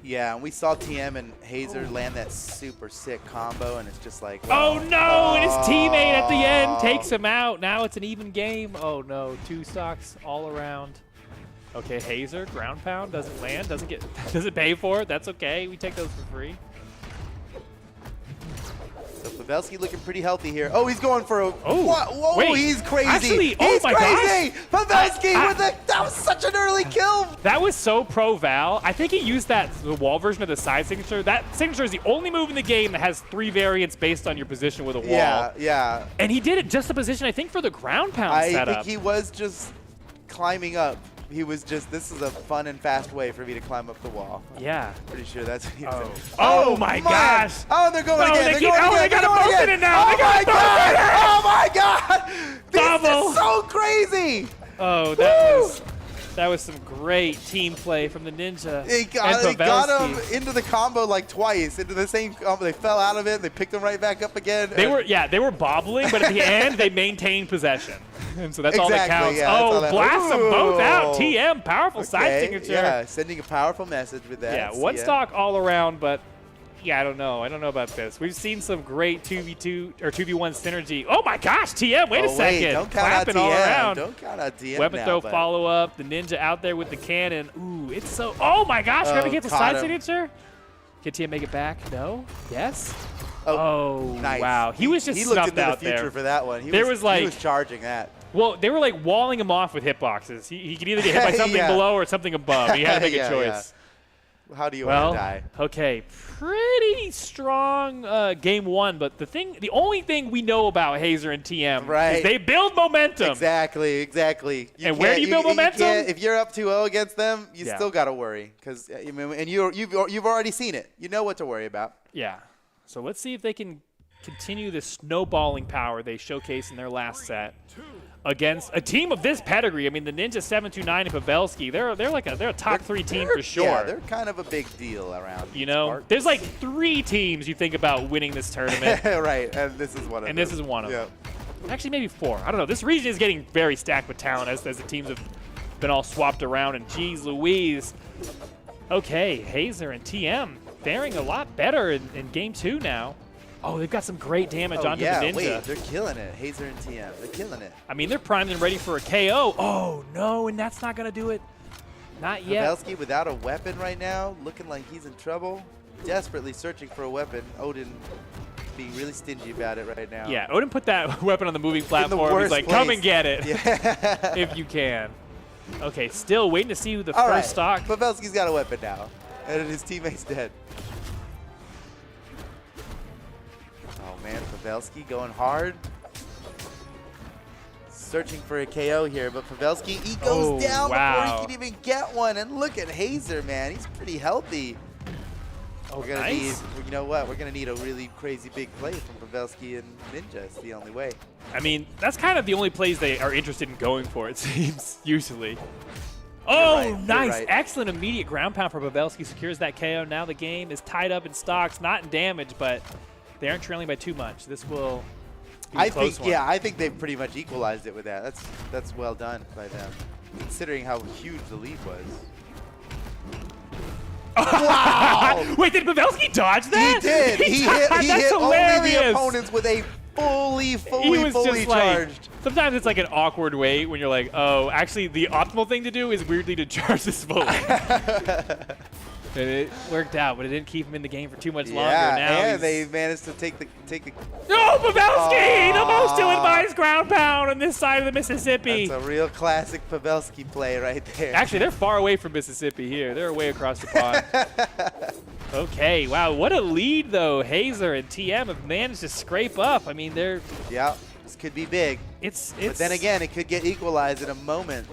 Yeah, and we saw TM and Hazer land that super sick combo, and it's just like... Oh, no, and his teammate at the end takes him out. Now it's an even game. Oh, no, 2 stocks all around. Okay, Hazer, ground pound, doesn't land, doesn't pay for it. That's okay. We take those for free. So Pavelski looking pretty healthy here. Oh, he's going for a... Oh, whoa, wait. he's crazy. Actually, oh he's my crazy. gosh. Pavelski with a... That was such an early kill. That was so pro Val. I think he used the wall version of the side signature. That signature is the only move in the game that has 3 variants based on your position with a wall. Yeah. And he did it just the position, I think, for the ground pound setup. I think he was just climbing up. He was just, this is a fun and fast way for me to climb up the wall. Yeah. Pretty sure that's what he was saying. Oh my gosh. Oh, they're going again. They got a both in it now. Oh my God. Oh my God. This is so crazy. Oh, that was some great team play from the Ninja. He got him into the combo like twice, into the same combo. They fell out of it. They picked him right back up again. They were bobbling, but at the end, they maintained possession. And so that's all that counts. Yeah, oh, blast them both out. TM, powerful side signature. Yeah, sending a powerful message with that. Yeah, one stock all around, but yeah, I don't know. I don't know about this. We've seen some great 2v2 or 2v1 synergy. Oh my gosh, TM, wait a second. Don't count out TM. All around. Don't count out TM Weapon now, throw follow up. The Ninja out there with the cannon. Ooh, it's so. Oh my gosh, Gravity gets a side signature. Can TM make it back? No? Yes? Oh, nice. Wow. He was just looked into out the future there. for that one. He was charging that. Well, they were like walling him off with hitboxes. He could either get hit by something below or something above. He had to make a choice. Yeah. How do you want to die? Okay, pretty strong game one, but the only thing we know about Hazer and TM is they build momentum. Exactly. And where do you build momentum? If you're up 2-0 against them, you still got to worry because you've already seen it. You know what to worry about. Yeah. So let's see if they can continue the snowballing power they showcased in their last set against a team of this pedigree. I mean, the Ninja 729 and Pavelski, they're a top 3 team for sure. Yeah, they're kind of a big deal around. You know, there's like 3 teams you think about winning this tournament. Right, and this is one of them. And this is one of them. Actually, maybe 4. I don't know. This region is getting very stacked with talent as the teams have been all swapped around. And geez Louise. Okay, Hazer and TM faring a lot better in game 2 now. Oh, they've got some great damage onto the Ninja. Wait, they're killing it. Hazer and TM, they're killing it. I mean, they're primed and ready for a KO. Oh, no, and that's not going to do it. Not yet. Pavelski without a weapon right now, looking like he's in trouble. Desperately searching for a weapon. Odin being really stingy about it right now. Yeah, Odin put that weapon on the moving platform. He's like, come and get it if you can. Okay, still waiting to see who the first stock. Pavelski's got a weapon now, and his teammate's dead. Oh man, Pavelski going hard. Searching for a KO here, but Pavelski, he goes down before he can even get one. And look at Hazer, man. He's pretty healthy. Oh, We're gonna nice. need, you know what? We're gonna need a really crazy big play from Pavelski and Ninja. It's the only way. I mean, that's kind of the only plays they are interested in going for, it seems, usually. Oh, right, you're nice. right. Excellent immediate ground pound for Pavelski. Secures that KO. Now the game is tied up in stocks, not in damage, but they aren't trailing by too much. This will be a close one. I think they've pretty much equalized it with that. That's well done by them, considering how huge the lead was. Wow! Wait, did Pavelski dodge that? He did. He hit That's only the hilarious. opponents with a fully He was just charged. like, sometimes it's like an awkward wait when you're like, oh, actually the optimal thing to do is weirdly to charge this fully. And it worked out, but it didn't keep him in the game for too much longer. Yeah, Now and he's... they managed to take the. No, Pavelski! The Oh. most ill-advised ground pound on this side of the Mississippi. That's a real classic Pavelski play right there. Actually, they're far away from Mississippi here. They're way across the pond. Okay, wow, what a lead, though. Hazer and TM have managed to scrape up. I mean, they're... Yeah, this could be big. It's But then again, it could get equalized in a moment.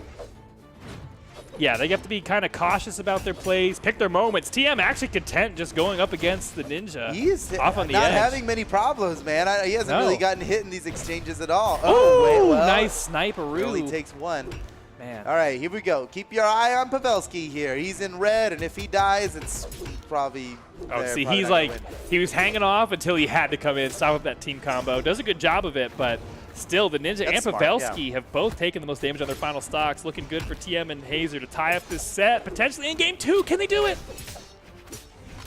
Yeah, they have to be kind of cautious about their plays, pick their moments. TM actually content just going up against the Ninja. He's off on the not edge. having many problems, man. He hasn't No. really gotten hit in these exchanges at all. Oh, wait, well, nice it only sniperoo. takes one. Man. All right, here we go. Keep your eye on Pavelski here. He's in red, and if he dies, it's probably. Oh, they're see, probably he's not gonna like, win. he was hanging off until he had to come in, stop up that team combo. Does a good job of it, but still, the Ninja That's and smart, Pavelski have both taken the most damage on their final stocks. Looking good for TM and Hazer to tie up this set, potentially in game 2. Can they do it?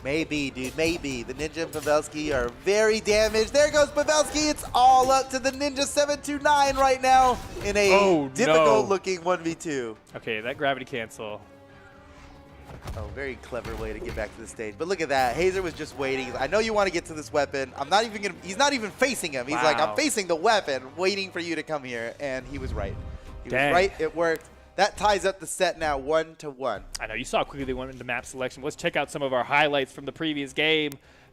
Maybe, dude, maybe. The Ninja and Pavelski are very damaged. There goes Pavelski. It's all up to the Ninja 729 right now in a Oh, no. difficult-looking 1v2. Okay, that gravity cancel. Oh, very clever way to get back to the stage. But look at that. Hazer was just waiting. I know you want to get to this weapon. I'm not even gonna. He's not even facing him. He's like, Wow. I'm facing the weapon, waiting for you to come here. And he was right. He Dang. was right. It worked. That ties up the set now 1-1. I know, you saw how quickly they went into map selection. Let's check out some of our highlights from the previous game.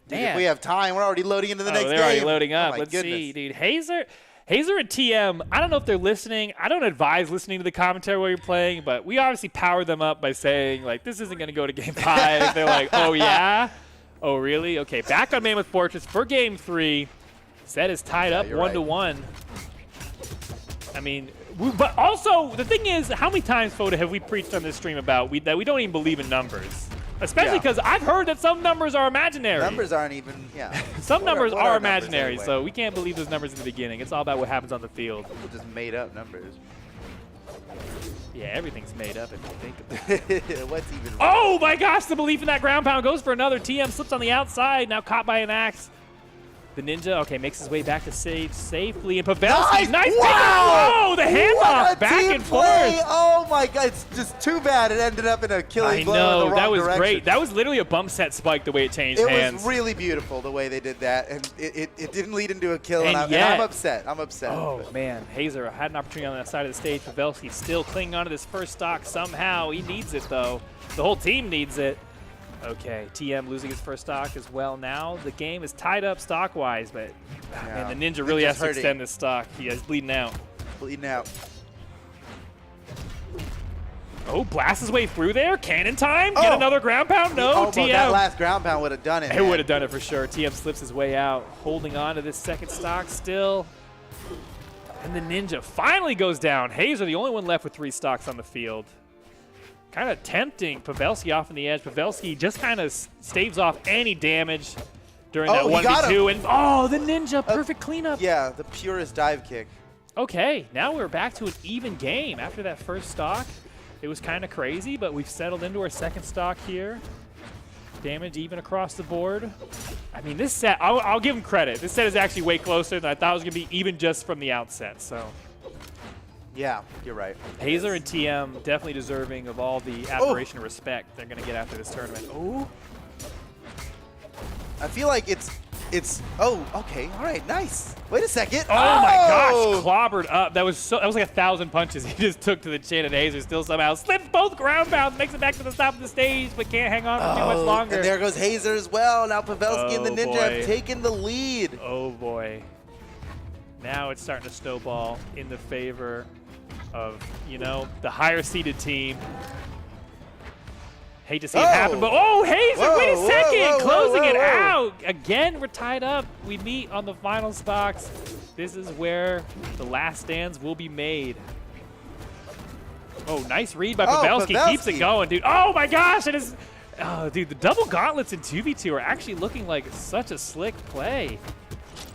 Dude, Man. if we have time, we're already loading into the next they're game. already loading Oh up. my Let's goodness. see, dude. Hazer and TM, I don't know if they're listening. I don't advise listening to the commentary while you're playing, but we obviously power them up by saying, like, this isn't going to go to game 5. They're like, oh, yeah? Oh, really? Okay, back on Mammoth Fortress for game 3. Set is tied up you're 1-1. I mean, but also, the thing is, how many times, Foda, have we preached on this stream about that we don't even believe in numbers? Especially Yeah. because I've heard that some numbers are imaginary. Numbers aren't even, yeah. Some What numbers what are numbers imaginary, anyway? so we can't believe those numbers in the beginning. It's all about what happens on the field. People just made up numbers. Yeah, everything's made up if you think about it. What's even Oh my gosh, the belief in that ground pound goes for another. TM slips on the outside, now caught by an axe. The Ninja, okay, makes his way back to stage safely. And Pavelski, nice pick up. Whoa, the What handoff a back team and play. forth. Oh my god, it's just too bad it ended up in a killing I blow in know, the wrong that was direction. great. That was literally a bump set spike the way it changed It hands. was really beautiful the way they did that, and it didn't lead into a kill, And and yet- I'm upset. I'm upset. Oh, man. Hazer had an opportunity on that side of the stage. Pavelski still clinging on to this first stock somehow. He needs it, though. The whole team needs it. Okay, TM losing his first stock as well now. The game is tied up stock-wise, but man, the Ninja really has Ninja's to hurting. extend this stock. He is bleeding out. Bleeding out. Oh, blast his way through there. Cannon time. Get Oh. another ground pound. No, Oh, TM. that last ground pound would have done it. It would have done it for sure. TM slips his way out, holding on to this second stock still. And the Ninja finally goes down. Hazer, the only one left with 3 stocks on the field. Kind of tempting Pavelski off on the edge. Pavelski just kind of staves off any damage during that Oh, he got 1v2. And oh, the Ninja, perfect cleanup. Yeah, the purest dive kick. Okay, now we're back to an even game after that first stock. It was kind of crazy, but we've settled into our second stock here. Damage even across the board. I mean, this set, I'll give him credit. This set is actually way closer than I thought it was going to be, even just from the outset. So Yeah, you're right. Hazer and TM definitely deserving of all the admiration and respect they're going to get after this tournament. Oh, I feel like it's. Oh, okay, all right, nice. Wait a second. oh my gosh, clobbered up. That was like 1,000 punches he just took to the chin, and Hazer still somehow slips both ground pounds, makes it back to the top of the stage, but can't hang on for too much longer. And there goes Hazer as well. Now Pavelski and the Oh, Ninja boy. have taken the lead. Oh boy. Now it's starting to snowball in the favor of, you know, the higher seeded team. Hate to see it happen, but oh, Hazer, wait a second! closing it out. Again, we're tied up. We meet on the final stocks. This is where the last stands will be made. Oh, nice read by Pavelski. Keeps it going, dude. Oh my gosh, it is. Oh, dude, the double gauntlets in 2v2 are actually looking like such a slick play.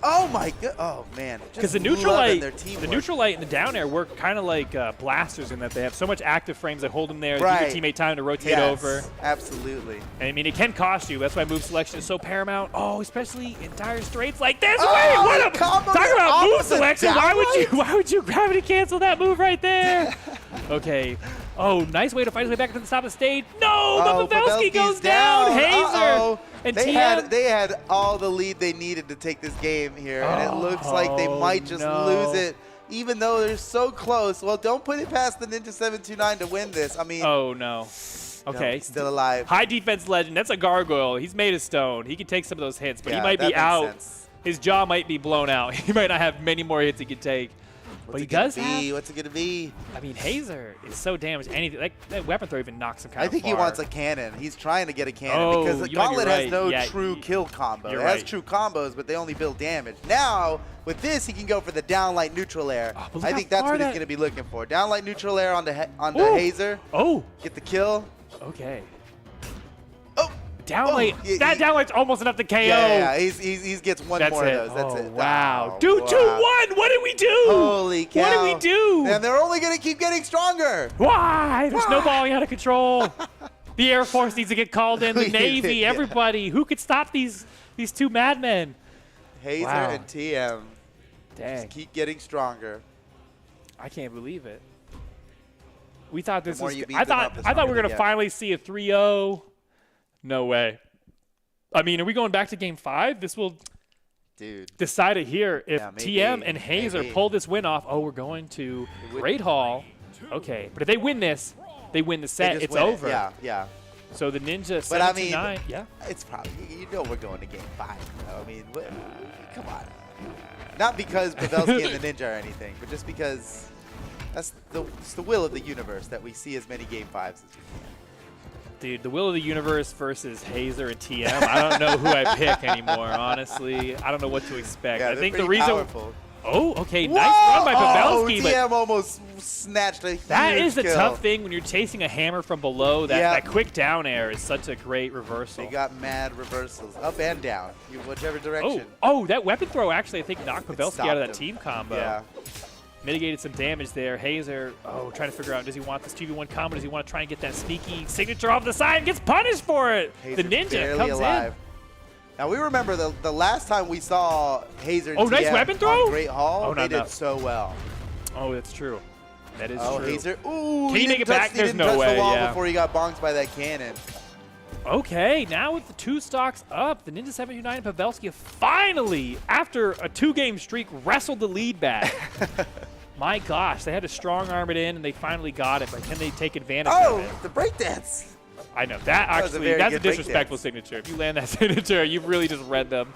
Oh my god! Oh man! Because the neutral light and the down air work kind of like blasters in that they have so much active frames that hold them there, give your teammate time to rotate over. Absolutely. And I mean, it can cost you. That's why move selection is so paramount. Oh, especially in dire straits like this. Oh, Wait, what? talk about move selection. Why would you gravity cancel that move right there? Okay. Oh, nice way to fight his way back to the top of the stage. No, but Pavelski goes down. Hazer. And they had all the lead they needed to take this game here, and it looks like they might just lose it, even though they're so close. Well, don't put it past the Ninja 729 to win this. I mean, oh no. Okay. No, still alive. High defense legend. That's a gargoyle. He's made of stone. He can take some of those hits, but he might that be makes out. sense. His jaw might be blown out. He might not have many more hits he can take. But he does have. What's it gonna be? I mean, Hazer is so damaged. Anything like that weapon throw even knocks him kind of far. I think he wants a cannon. He's trying to get a cannon because the gauntlet has no true kill combo. It has true combos, but they only build damage. Now with this, he can go for the downlight neutral air. I think that's what he's gonna be looking for. Downlight neutral air onto Hazer. Oh, get the kill. Okay. Oh. Downlight. That downlight's almost enough to KO. Yeah, he gets one more of those. That's it. Wow. Dude, 2-1. What did we do? Holy cow. What did we do? And they're only going to keep getting stronger. Why? They're snowballing out of control. The Air Force needs to get called in. The Navy, everybody. Who could stop these two madmen? Hazer and TM. Dang. Just keep getting stronger. I can't believe it. We thought this was. I thought we were going to finally see a 3-0. No way. I mean, are we going back to game 5? This will decide it here. If TM and Hazer pull this win off, we're going to Great Hall. Okay, but if they win this, they win the set. It's over. Yeah. So the Ninja 7-9. But I mean, yeah. It's probably, we're going to game 5. I mean, come on. Not because Pavelski and the Ninja or anything, but just because it's the will of the universe that we see as many game 5s as we can. Dude, the will of the universe versus Hazer and TM. I don't know who I pick anymore, honestly. I don't know what to expect. Yeah, I think the reason. Powerful. Oh, okay. Nice run by Pavelski. TM almost snatched a huge That is the kill. tough thing when you're chasing a hammer from below. That quick down air is such a great reversal. They got mad reversals, up and down, whichever direction. Oh, that weapon throw actually, I think, knocked Pavelski out of that team combo. Yeah. Mitigated some damage there. Hazer, trying to figure out, does he want this 2v1 combo? Does he want to try and get that sneaky signature off the side and gets punished for it? Hazer the Ninja barely comes alive. in. Now, we remember the last time we saw Hazer and nice TM weapon throw? on Great Hall, they did so well. Oh, that's true. That is true. Hazer. Ooh, Can he make it back? He There's didn't no touch way, the wall before he got bonked by that cannon. Okay, now with the 2 stocks up, the Ninja 729 and Pavelski finally, after a 2-game streak, wrestled the lead back. My gosh, they had to strong arm it in, and they finally got it, but can they take advantage of it? The breakdance. I know. That's a disrespectful signature. If you land that signature, you've really just read them.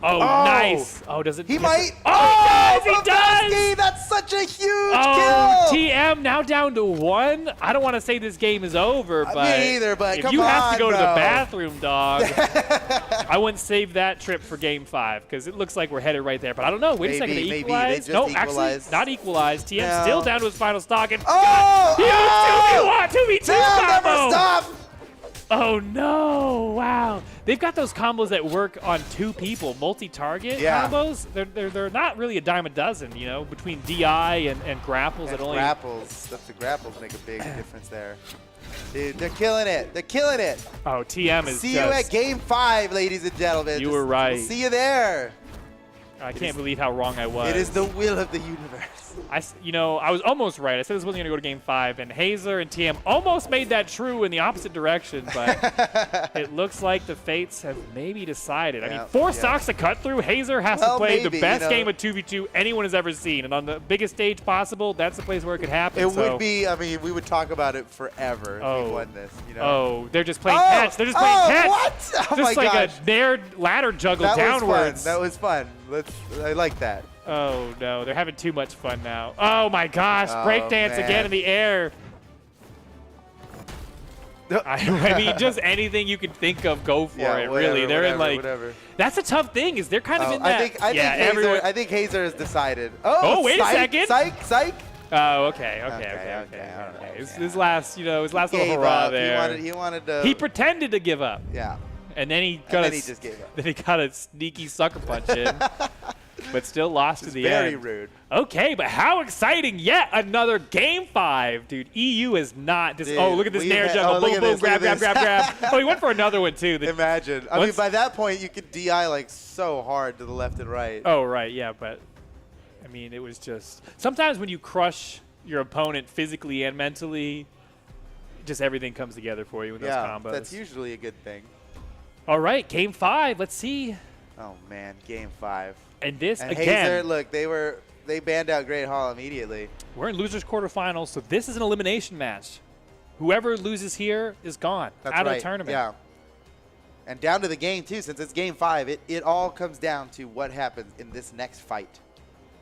Oh, nice. Oh, does it? He might. Oh, he does. That's such a huge kill. kill. TM now down to 1. I don't want to say this game is over, but me either. But if you have to go to the bathroom, dog, I wouldn't save that trip for game 5 because it looks like we're headed right there. But I don't know. Wait a second. They equalize? No, actually, not equalized. TM still down to his final stock. And 2v2 combo. Never stop. Oh no! Wow, they've got those combos that work on 2 people, multi-target combos. They're not really a dime a dozen, between DI and grapples. The grapples make a big difference there. Dude, they're killing it. They're killing it. Oh, TM is. See you at game 5, ladies and gentlemen. You were right. We'll see you there. I can't believe how wrong I was. It is the will of the universe. I was almost right. I said this wasn't going to go to game 5, and Hazer and TM almost made that true in the opposite direction, but it looks like the fates have maybe decided. I mean, 4 stocks to cut through. Hazer has to play the best game of 2v2 anyone has ever seen, and on the biggest stage possible, that's the place where it could happen. It would be, I mean, we would talk about it forever if we won this. Oh, they're just playing catch. They're just playing catch. What? Oh just my like a nair ladder juggle downwards. That was fun. I like that. Oh, no. They're having too much fun now. Oh, my gosh. Breakdance again in the air. I mean, just anything you can think of, go for it. Really, they're in like. Whatever. That's a tough thing. Is they're kind of in that. I think Hazer has decided. Oh, wait a second. Psych. Oh, okay. His last little hurrah there. He wanted to. He pretended to give up. Yeah. And then he just gave up. Then he got a sneaky sucker punch in, but still lost to the very end. rude. Okay, but how exciting! Yet another game 5, dude. EU is not. Dude, oh, look at this Nair juggle! Boom, boom, grab. Oh, he went for another one too. Imagine. I mean, by that point, you could DI like so hard to the left and right. Oh, right, yeah, but I mean, it was just sometimes when you crush your opponent physically and mentally, just everything comes together for you in those combos. That's usually a good thing. All right, game 5. Let's see. Oh man, game 5. And this and again. Hazer, look, they banned out Great Hall immediately. We're in losers quarterfinals, so this is an elimination match. Whoever loses here is gone out of the tournament. Yeah. And down to the game too, since it's game 5, it all comes down to what happens in this next fight,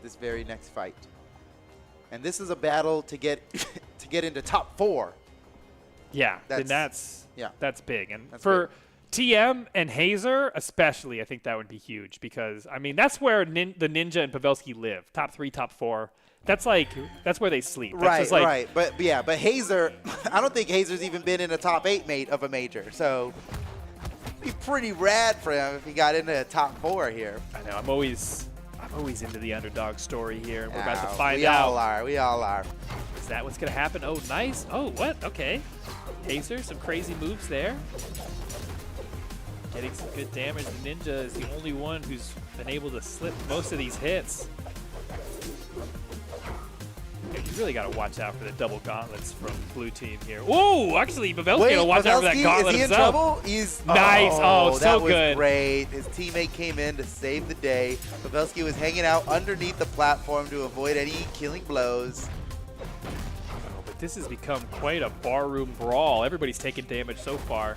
this very next fight. And this is a battle to get into top 4. Yeah, that's big. And that's for big. TM and Hazer especially, I think that would be huge because, I mean, that's where the Ninja and Pavelski live. Top 3, top 4. That's where they sleep. That's right. But Hazer, I don't think Hazer's even been in a top 8 mate of a major. So it'd be pretty rad for him if he got into a top 4 here. I know. I'm always into the underdog story here, and we're about to find out. We all are. Is that what's going to happen? Oh, nice. Oh, what? Okay. Hazer, some crazy moves there. Getting some good damage. The Ninja is the only one who's been able to slip most of these hits. Yeah, you really got to watch out for the double gauntlets from blue team here. Oh, actually, Pavelski got to watch out for that gauntlet is he in himself. trouble? He's nice. Oh, so good. That was great. His teammate came in to save the day. Pavelski was hanging out underneath the platform to avoid any killing blows. Oh, but this has become quite a barroom brawl. Everybody's taking damage so far.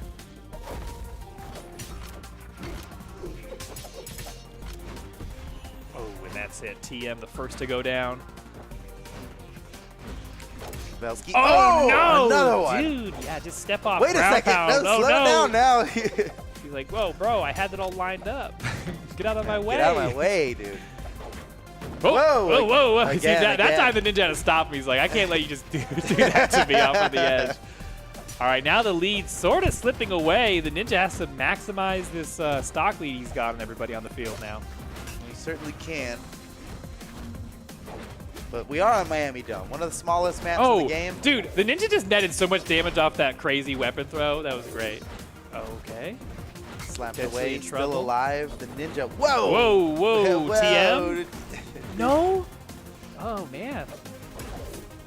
That's it. TM the first to go down. Pavelski. Oh, no! Another one. Dude, yeah, just step off. Wait a second. Pound. No, slow down now. He's like, whoa, bro, I had that all lined up. Get out of my way. Get out of my way, dude. Whoa. Again, See, that time the Ninja had to stop me. He's like, I can't let you just do that to me off on the edge. All right, now the lead's sort of slipping away. The Ninja has to maximize this stock lead he's got on everybody on the field now. We certainly can. But we are on Miami Dome, one of the smallest maps in the game. Dude, the Ninja just netted so much damage off that crazy weapon throw. That was great. Okay. Slapped away, still alive. The Ninja. Whoa! Whoa. TM? No? Oh, man.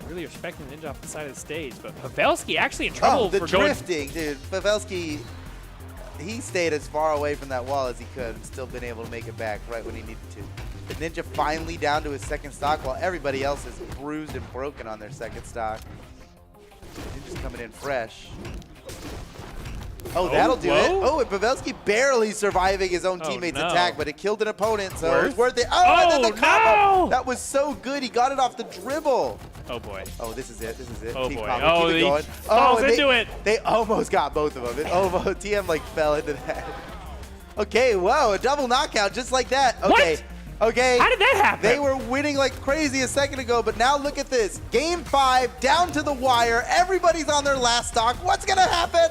Really respecting the Ninja off the side of the stage. But Pavelski actually in trouble the for drifting, dude. Pavelski, he stayed as far away from that wall as he could and still been able to make it back right when he needed to. The Ninja finally down to his second stock while everybody else is bruised and broken on their second stock. Ninja's coming in fresh. Oh, that'll do it. Oh, and Pavelski barely surviving his own teammate's attack, but it killed an opponent, so it's worth it. Oh, and then the combo! No! That was so good. He got it off the dribble. Oh, boy. Oh, this is it. Oh, Keep boy. combo. Keep it going. Falls into it. They almost got both of them. TM like fell into that. Okay, whoa, a double knockout just like that. Okay. What? Okay. How did that happen? They were winning like crazy a second ago, but now look at this. Game 5, down to the wire. Everybody's on their last stock. What's going to happen?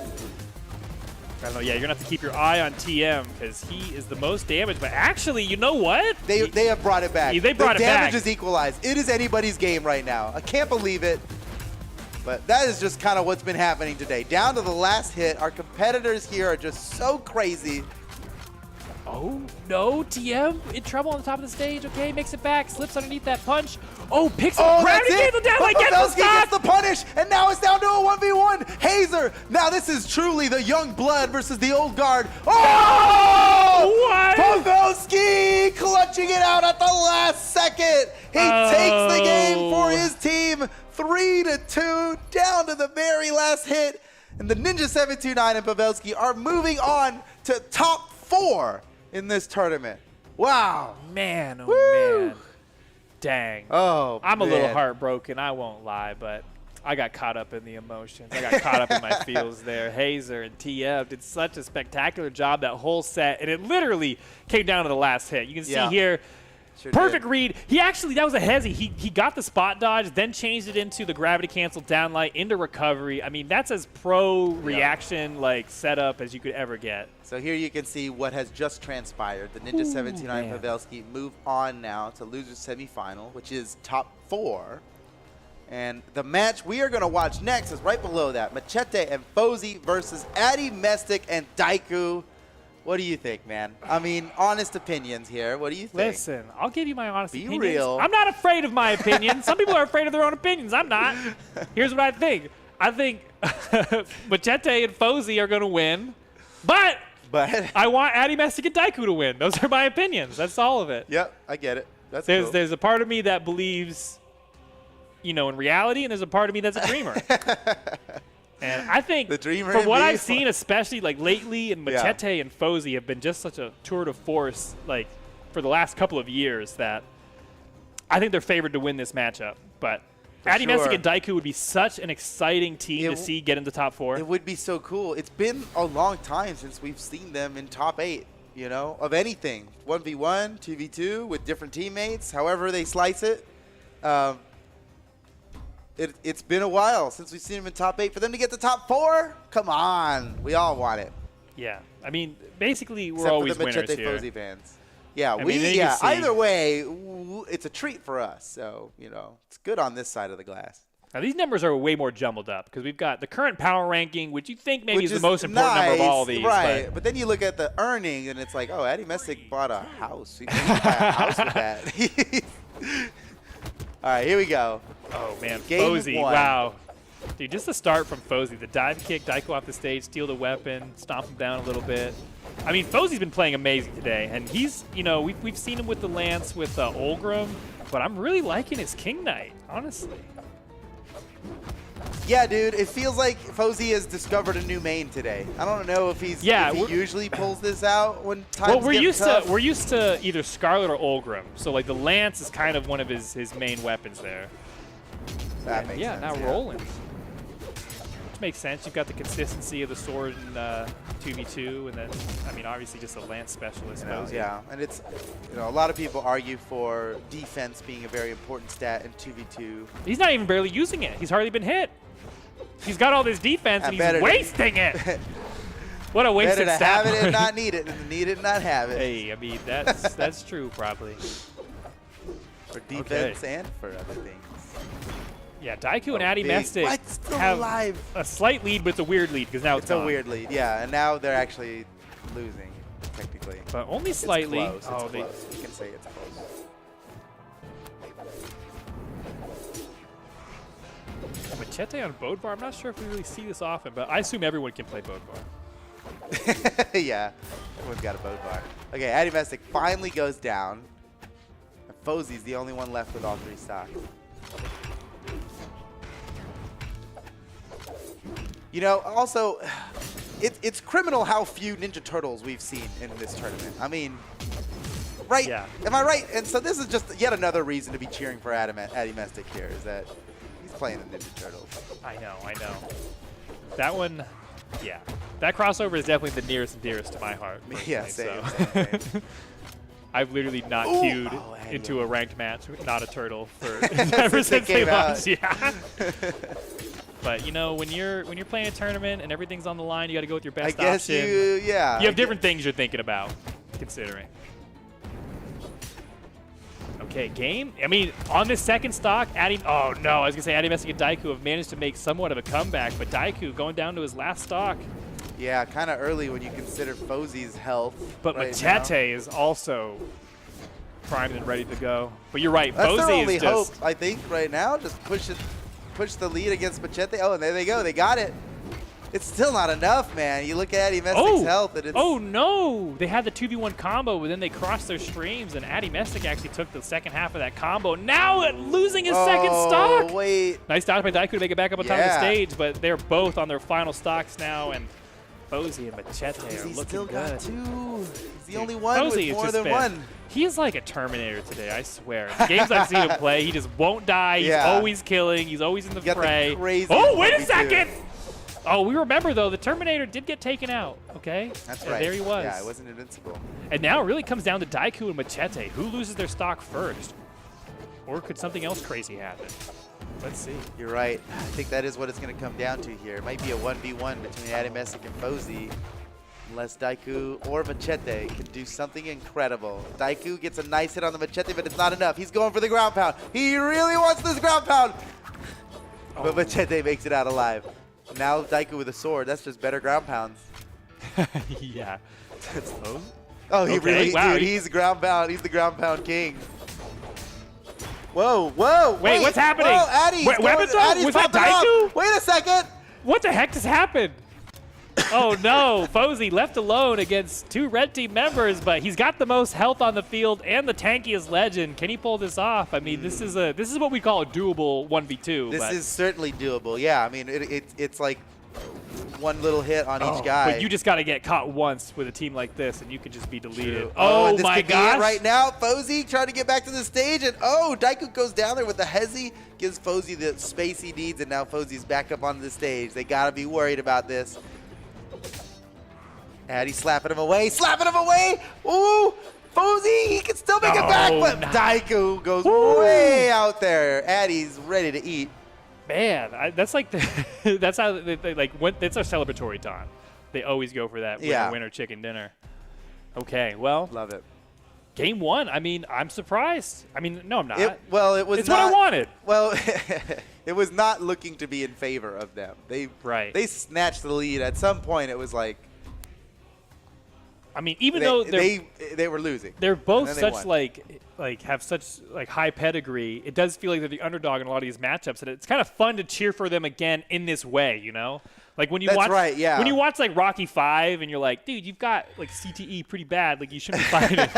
I don't know. Yeah, you're going to have to keep your eye on TM because he is the most damaged. But actually, you know what? They have brought it back. They brought it back. The damage is equalized. It is anybody's game right now. I can't believe it. But that is just kind of what's been happening today. Down to the last hit. Our competitors here are just so crazy. Oh, no. TM in trouble on the top of the stage. Okay, makes it back. Slips underneath that punch. Oh, picks up. That's it. Gets the gets the punish, and now it's down to a 1v1. Hazer. Now this is truly the young blood versus the old guard. Oh! What? Pavelski clutching it out at the last second. He takes the game for his team. 3-2, down to the very last hit. And the Ninja 729 and Pavelski are moving on to top 4 in this tournament. Wow. Man, oh Woo. man. Dang. Oh, I'm a man. little heartbroken, I won't lie, but I got caught up in the emotions. I got caught up in my feels there. Hazer and TF did such a spectacular job that whole set, and it literally came down to the last hit. You can see here, Sure perfect did. read. He actually, that was a hezzy. He got the spot dodge, then changed it into the gravity cancel downlight into recovery. I mean, that's as pro reaction like setup as you could ever get. So here you can see what has just transpired. The Ninja 79 man. Pavelski move on now to losers semifinal, which is top 4. And the match we are going to watch next is right below that. Machete and Fozy versus Addy Mestic and Daiku. What do you think, man? I mean, honest opinions here. What do you think? Listen, I'll give you my honest Be opinions. real. I'm not afraid of my opinion. Some people are afraid of their own opinions. I'm not. Here's what I think. I think Machete and Fozy are going to win, but I want Addy Mestic and Daiku to win. Those are my opinions. That's all of it. Yep, I get it. That's cool. There's a part of me that believes, in reality, and there's a part of me that's a dreamer. And I think The dreamer from in what me. I've seen, especially like lately, and Yeah. Machete and Fozy have been just such a tour de force like for the last couple of years that I think they're favored to win this matchup. But Addy sure. Mestic and Daiku would be such an exciting team to see get into top 4. It would be so cool. It's been a long time since we've seen them in top 8, of anything. 1v1, 2v2 with different teammates, however they slice it. It's been a while since we've seen them in top 8. For them to get to top 4, come on. We all want it. Yeah, I mean, basically we're Except always for the winners Machete here. Fozy fans. Yeah, I mean, then you can see- either way, it's a treat for us. So, it's good on this side of the glass. Now these numbers are way more jumbled up because we've got the current power ranking, which you think maybe Which is the most important number of all of these. Right, but but then you look at the earnings, and it's like, oh, Addy Mestic bought a house. He can buy a house with that. All right, here we go. oh man, Game Fozy, 1. wow. Dude, just the start from Fozy. The dive kick, Daiku off the stage, steal the weapon, stomp him down a little bit. I mean, Fozy's been playing amazing today, and he's, we've seen him with the Lance with Olgrim, but I'm really liking his King Knight, honestly. Yeah, dude, it feels like Fozy has discovered a new main today. I don't know if if he usually pulls this out when times Well, get tough. we're used to either Scarlet or Olgrim, so like the Lance is kind of one of his main weapons there. That makes Yeah, sense, now rolling. Which makes sense. You've got the consistency of the sword in 2v2, and then, I mean, obviously just a Lance specialist. Fozy. Yeah, and it's, a lot of people argue for defense being a very important stat in 2v2. He's not even barely using it. He's hardly been hit. He's got all this defense, and better he's to- wasting it. What a Better wasted to stat have it and line. not need it than to need it and not have it. Hey, I mean, that's true, probably. For defense and for other things. Yeah, Daiku and Addy big- Mestic What? Still have alive. a slight lead, but it's a weird lead because now it's It's a gone. weird lead, yeah, and now they're actually losing, technically. But only slightly. It's close. It's they- close. You can say it's close. Machete on Bodvar, I'm not sure if we really see this often, but I assume everyone can play Bodvar. Yeah, everyone's got a boat bar. Okay, Addy Mestic finally goes down. And Fozy's the only one left with all 3 stocks. Also, it's criminal how few Ninja Turtles we've seen in this tournament. I mean, right? Yeah. Am I right? And so this is just yet another reason to be cheering for Addy Mestic here, is that he's playing the Ninja Turtles. I know. That one, yeah. That crossover is definitely the nearest and dearest to my heart. Yeah, personally, same. I've literally not Ooh. queued Oh, Addy. into a ranked match with not a turtle for ever Since they since they came out. launched. Yeah. But when you're playing a tournament and everything's on the line, you got to go with your I best guess option. you have different things you're thinking about, considering. Okay, game. I mean, on this second stock, oh no, I was gonna say Addy Mestic and Daiku have managed to make somewhat of a comeback, but Daiku going down to his last stock. Yeah, kind of early when you consider Fozy's health. But right Machete is also primed and ready to go. But you're right, now. That's their Fozy only is just. hope, I think, right now. Just push the lead against Machete. Oh, and there they go. They got it. It's still not enough, man. You look at Addy Mestic's health, and it's... Oh no! They had the 2v1 combo, but then they crossed their streams, and Addy Mestic actually took the second half of that combo. Now losing his second stock! Wait. Nice dodge by Daiku to make it back up on top of the Yeah. stage, but they're both on their final stocks now, and Fozy and Machete are He's looking still got good. 2. He's the Dude, only one Fozy with has more just than been- one. He's like a Terminator today, I swear. The games I've seen him play, he just won't die. He's Yeah. always killing. He's always in the Got the fray. craziest Oh, wait a 1v2. second! Oh, we remember, though, the Terminator did get taken out, okay? That's And right. there he was. Yeah, it wasn't invincible. And now it really comes down to Daiku and Machete. Who loses their stock first? Or could something else crazy happen? Let's see. You're right. I think that is what it's going to come down to here. It might be a 1v1 between Adamestic and Fozy. Unless Daiku or Machete can do something incredible. Daiku gets a nice hit on the Machete, but it's not enough. He's going for the ground pound. He really wants this ground pound. But Machete makes it out alive. Now Daiku with a sword. That's just better ground pounds. Yeah. That's Fozy? Oh, he Okay, really, wow, dude, he- he's ground pound. He's the ground pound king. Whoa, whoa. Wait, what's happening? Whoa, Addy's Wait, going, weapon throw? Addy's Was that popping Daiku? off. Wait a second. What the heck just happened? Oh no, Fozy left alone against 2 red team members, but he's got the most health on the field and the tankiest legend. Can he pull this off? I mean, this is what we call a doable 1v2. This but, is certainly doable. Yeah, I mean, it's like one little hit on each guy. But you just got to get caught once with a team like this, and you could just be deleted. True. Oh, and this my could be it gosh! right now, Fozy trying to get back to the stage, and Daiku goes down there with the hezi, gives Fozy the space he needs, and now Fozy's back up onto the stage. They gotta be worried about this. Addy slapping him away, Ooh, Fozy, he can still make it back, but nice. Daiku goes Woo. way out there. Addy's ready to eat. Man, that's like that's how they like when it's our celebratory time. They always go for that Yeah. winner chicken dinner. Okay, well, Love it. game 1. I mean, I'm surprised. I mean, no, I'm not. It was it's not, what I wanted. Well, it was not looking to be in favor of them. They snatched the lead. At some point, it was like I mean, even though they were losing. they're both and then they such won. like have such like high pedigree, it does feel like they're the underdog in a lot of these matchups, and it's kind of fun to cheer for them again in this way, you know? Like when you That's watch right, yeah. when you watch like Rocky 5 and you're like, dude, you've got like CTE pretty bad, like you shouldn't be fighting,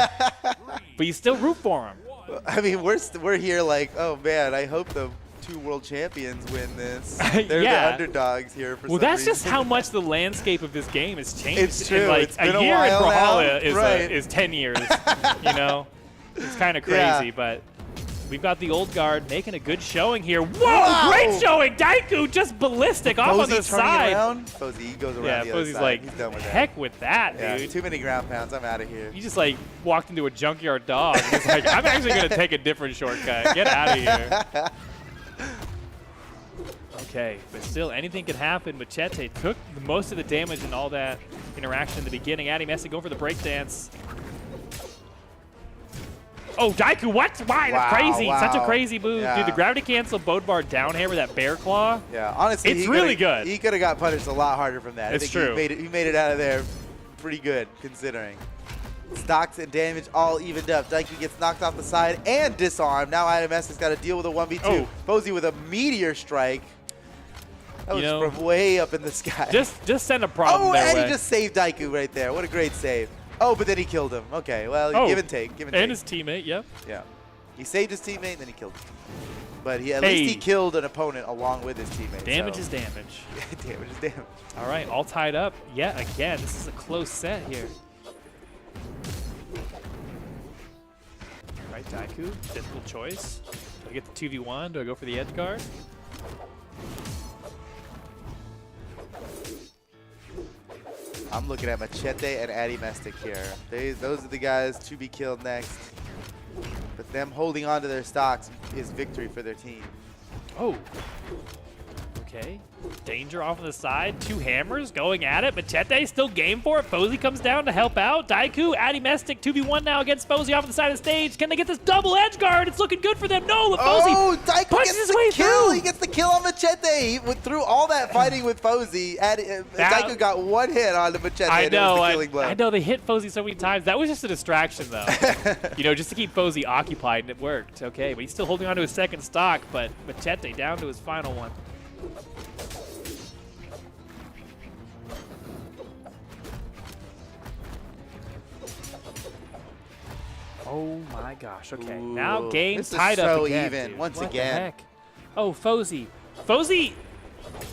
but you still root for him. I mean, we're here like, oh man, I hope the 2 world champions win this. They're Yeah. the underdogs here for Well, some that's just reason. how much the landscape of this game has changed. It's true. In like It's been a a year in while now. Brawlhalla Right. is 10 years. You know, it's kind of Yeah. crazy, but we've got the old guard making a good showing here. Whoa, Wow. great showing! Daiku just ballistic off on the Fozy turning side. around. Fozy goes around Yeah, the other Fozy's side. like, He's done with that. heck with that, Yeah, dude. too many ground pounds. I'm out of here. You just like walked into a junkyard dog. He's like, I'm actually gonna take a different shortcut. Get out of here. Okay, but still, anything can happen. Machete took most of the damage and all that interaction in the beginning. Addy Messi going for the breakdance. Oh, Daiku, what? Why? That's Wow, crazy. Such a wow. crazy move. Yeah. Dude, the gravity cancel Bode Bar down here with that bear claw. Yeah, honestly, It's he really coulda- good. He could have got punished a lot harder from that. It's I think true. He made it out of there pretty good, considering. Stocks and damage all evened up. Daiku gets knocked off the side and disarmed. Now IMS has got to deal with a 1v2. Oh. Fozy with a meteor strike. That was You know, from way up in the sky. Just send a problem oh, their and way. he just saved Daiku right there. What a great save. Oh, but then he killed him. Okay, well, Oh, give and take. Give and and take. his teammate, yep. Yeah. He saved his teammate, and then he killed him. But at Hey. least he killed an opponent along with his teammate. Damage so. is damage. Damage is damage. All right, all tied up yet again. This is a close set here. All right, Daiku, difficult choice. Do I get the 2v1? Do I go for the edge guard? I'm looking at Machete and Addy Mestic here. Those are the guys to be killed next. But them holding on to their stocks is victory for their team. Oh. Okay. Danger off on the side. 2 hammers going at it. Machete still game for it. Fozy comes down to help out. Daiku, Addy Mestic, 2v1 now against Fozy off on the side of the stage. Can they get this double edge guard? It's looking good for them. No, Fozy Daiku punches gets his the way kill. through. He gets the kill on Machete. He went through all that fighting with Fozy. Daiku got 1 hit on the Machete. I and it was know, the killing blow. I know they hit Fozy so many times. That was just a distraction, though. You know, just to keep Fozy occupied, and it worked. Okay, but he's still holding on to his second stock, but Machete down to his final one. Oh my gosh. Okay, now Ooh, game this is tied up so again. even, dude. once What again. The heck? Oh, Fozy. Fozy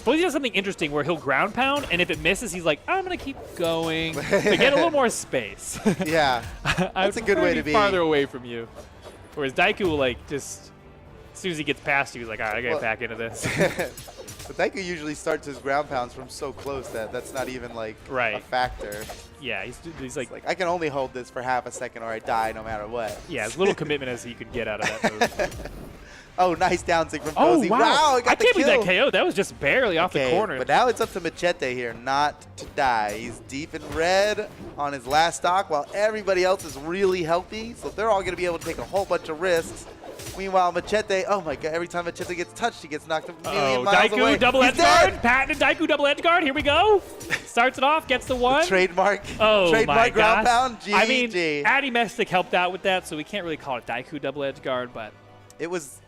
Fozy does something interesting where he'll ground pound, and if it misses, he's like, I'm going to keep going to get a little more space. Yeah, that's a good way to be. Farther away from you. Whereas Daiku will, like, just, as soon as he gets past you, he's like, all right, I got to get back into this. But Daiku usually starts his ground pounds from so close that that's not even, like, a factor. Yeah, he's like, I can only hold this for half a second or I die no matter what. yeah, as little commitment as he could get out of that move. Oh, nice down-sig from Oh, Fozy. wow. I can't believe that KO. That was just barely off the corner. But now it's up to Machete here not to die. He's deep in red on his last stock while everybody else is really healthy. So they're all going to be able to take a whole bunch of risks. Meanwhile, Machete, oh my god, every time Machete gets touched, he gets knocked a million miles away. Daiku double He's edge guard. dead! Patented Daiku double edge guard. Here we go. Starts it off, gets the one. Trademark. Oh Trademark my ground gosh. pound. GG. I mean, Addy Mestic helped out with that, so we can't really call it Daiku double edge guard, but it was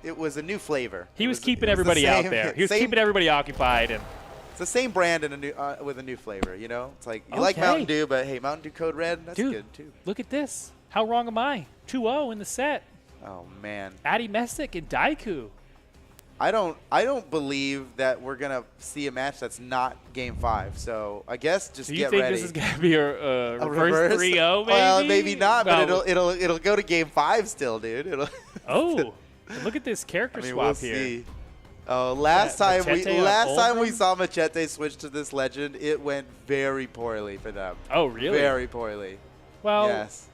a new flavor. He was keeping everybody out there. He was keeping everybody occupied, and it's the same brand in a new with a new flavor. You know, it's like you like Mountain Dew, but hey, Mountain Dew Code Red, that's good too. Look at this. How wrong am I? 2-0 in the set. Oh man. Addy Mestic and Daiku. I don't believe that we're gonna see a match that's not Game 5. So I guess just Do you get think ready. this is gonna be a reverse 3-0? Maybe. Well, maybe not, but Well, it'll go to Game 5 still, dude. It'll. Oh, look at this character I mean, swap we'll here. See. Oh, last time we Ulgrim? saw Machete switch to this legend, it went very poorly for them. Oh, really? Very poorly. Well, yes.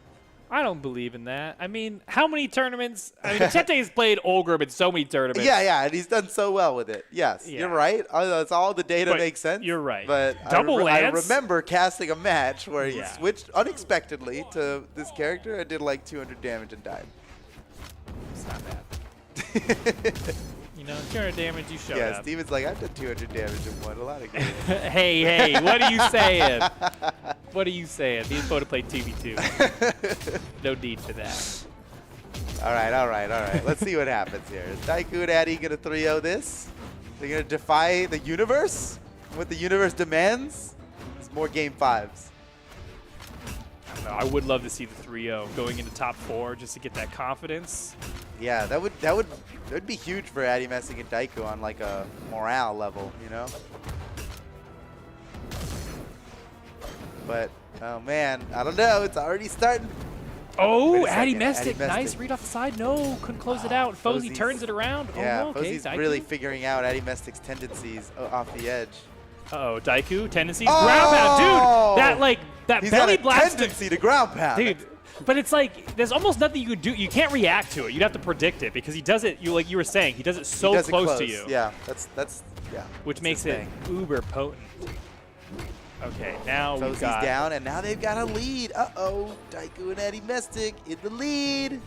I don't believe in that. I mean, how many tournaments? I mean, Machete has played Ulgrim in so many tournaments. Yeah, and he's done so well with it. Yes, Yeah. you're right. That's all the data But makes sense. you're right. But I remember casting a match where he switched unexpectedly to this character and did like 200 damage and died. It's not bad. You know, 200 damage, you showed Yeah, up. Steven's like, I've done 200 damage and won a lot of games. Hey, what are you saying? What are you saying? He's supposed to play 2v2. No need for that. All right. Let's see what happens here. Is Daiku and Addy going to 3-0 this? They're going to defy the universe? What the universe demands? It's more Game 5s. I don't know. I would love to see the 3-0 going into top 4 just to get that confidence. Yeah, that would be huge for Addy Messing and Daiku on like a morale level, you know? But, oh man, I don't know. It's already starting. Oh, Wait a Addy second, Addy Mestic. Nice Mestic. read off the side. No, couldn't close it out. Fozy turns it around. Yeah, oh, okay. Fozy's Daiku. really figuring out Addy Mestic's tendencies off the edge. Uh-oh, Daiku, tendencies, ground pound. Dude, that He's belly got a blast. tendency to ground pound. Dude, but it's like, there's almost nothing you could do. You can't react to it. You'd have to predict it because he does it, like you were saying, he does it so He does it close to you. Yeah, yeah. Which that's makes his it thing. uber potent. Okay, now we've Fozy's got... down, and now they've got a lead. Uh-oh, Daiku and Addy Mestic in the lead.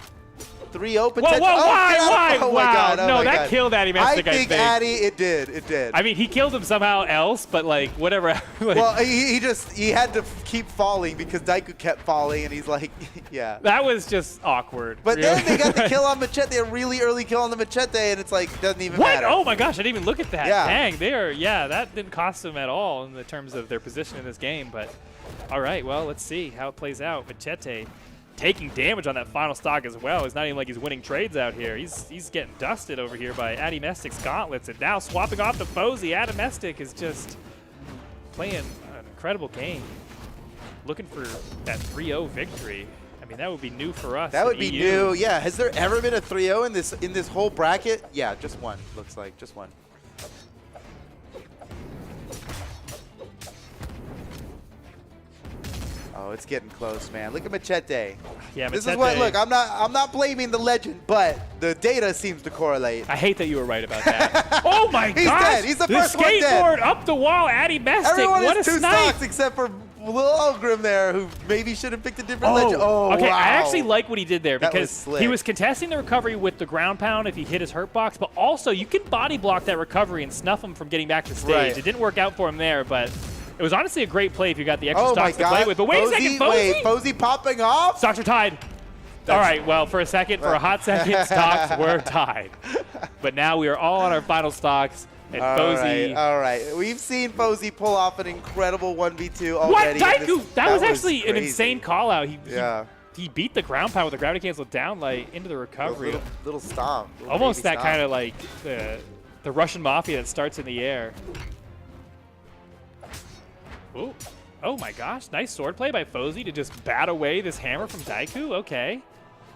3-0 potential. Whoa, why? Oh Wow. my God, oh no, my that God. killed Addy Mestic, I think. Addy, it did. I mean, he killed him somehow else, but like, whatever. Like, Well, he had to keep falling because Daiku kept falling, and he's like, yeah. that was just awkward. But really. then they got the kill on Machete, a really early kill on the Machete, and it's like, doesn't even What? matter. Oh my gosh, I didn't even look at that. Yeah. Dang, that didn't cost them at all in the terms of their position in this game. But all right, well, let's see how it plays out. Machete taking damage on that final stock as well. It's not even like he's winning trades out here. He's getting dusted over here by Addy Mestic's gauntlets, and now swapping off to Fozy. Addy Mestic is just playing an incredible game, looking for that 3-0 victory. I mean, that would be new for us. That would in be EU. new. Yeah, has there ever been a 3-0 in this whole bracket? Yeah, just one, looks like, just one. Oh, it's getting close, man. Look at Machete. Yeah, This Machete. is what. Look, I'm not blaming the legend, but the data seems to correlate. I hate that you were right about that. Oh my He's gosh! dead. He's the first one dead. skateboard up the wall, Addy Mestic. Everyone What has a two snipe! stocks except for Lil Ulgrim there, who maybe should have picked a different legend. Oh, okay. wow. I actually like what he did there That was because slick. he was contesting the recovery with the ground pound if he hit his hurt box, but also you can body block that recovery and snuff him from getting back to stage. Right. It didn't work out for him there, but it was honestly a great play if you got the extra Oh my stocks to play God. with. But wait a second, Fozy! Wait, Fozy popping off? Stocks are tied. All right, well, for a hot second, stocks were tied. But now we are all on our final stocks, and Fozy... All right. We've seen Fozy pull off an incredible 1v2 already. What? in Daiku! this- That was actually an crazy. insane call-out. Yeah. He beat the ground pound with the gravity cancel down like into the recovery. Little stomp. Little Almost baby that stomp. kind of like The Russian Mafia that starts in the air. Ooh. Oh my gosh, nice swordplay by Fozy to just bat away this hammer from Daiku. Okay.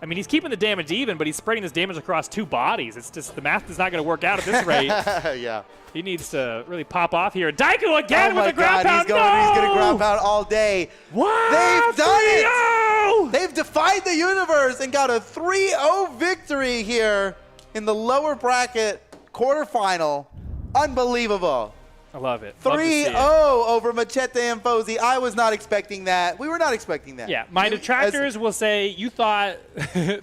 I mean, he's keeping the damage even, but he's spreading this damage across 2 bodies. It's just the math is not going to work out at this rate. Yeah. He needs to really pop off here. Daiku again Oh with my the ground God, pound. he's going to ground pound all day. What? They've done it! 3-0! They've defied the universe and got a 3-0 victory here in the lower bracket quarterfinal. Unbelievable. I love it. Love to see 3-0 it. over Machete and Fozy. I was not expecting that. We were not expecting that. Yeah, my detractors will say you thought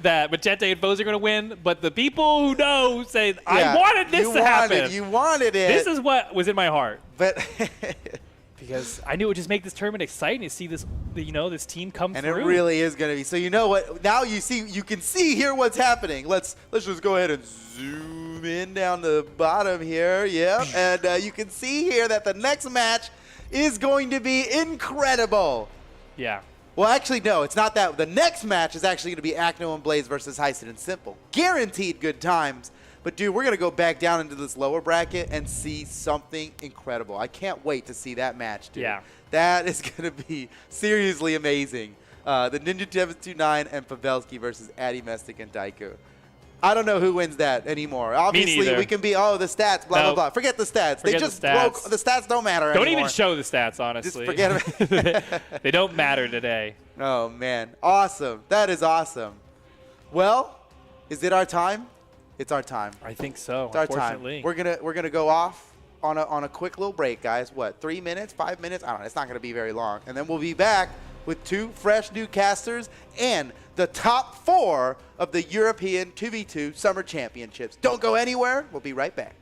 that Machete and Fozy are going to win, but the people who know say, I wanted this to happen. You wanted it. This is what was in my heart. But because I knew it would just make this tournament exciting to see this, this team come and through. it really is going to be. So you know what? Now you can see here what's happening. Let's just go ahead and zoom in down the bottom here. Yeah, and you can see here that the next match is going to be incredible. Yeah. Well, actually, no, it's not that. The next match is actually going to be Acne and Blaze versus Heisted and Simple. Guaranteed good times. But, dude, we're going to go back down into this lower bracket and see something incredible. I can't wait to see that match, dude. Yeah. That is going to be seriously amazing. The Ninja 729 and Pavelski versus Addy Mestic and Daiku. I don't know who wins that anymore. Obviously, neither. we can be, the stats, blah, blah, blah. Forget the stats. They Forget just the stats. broke. The stats don't matter Don't anymore. even show the stats, honestly. Just forget it. They don't matter today. Oh, man. Awesome. That is awesome. Well, is it our time? It's our time. I think so, It's our unfortunately. time. We're gonna go off on a quick little break, guys. What, 3 minutes, 5 minutes? I don't know. It's not gonna be very long. And then we'll be back with 2 fresh new casters and the top 4 of the European 2v2 Summer Championships. Don't go anywhere. We'll be right back.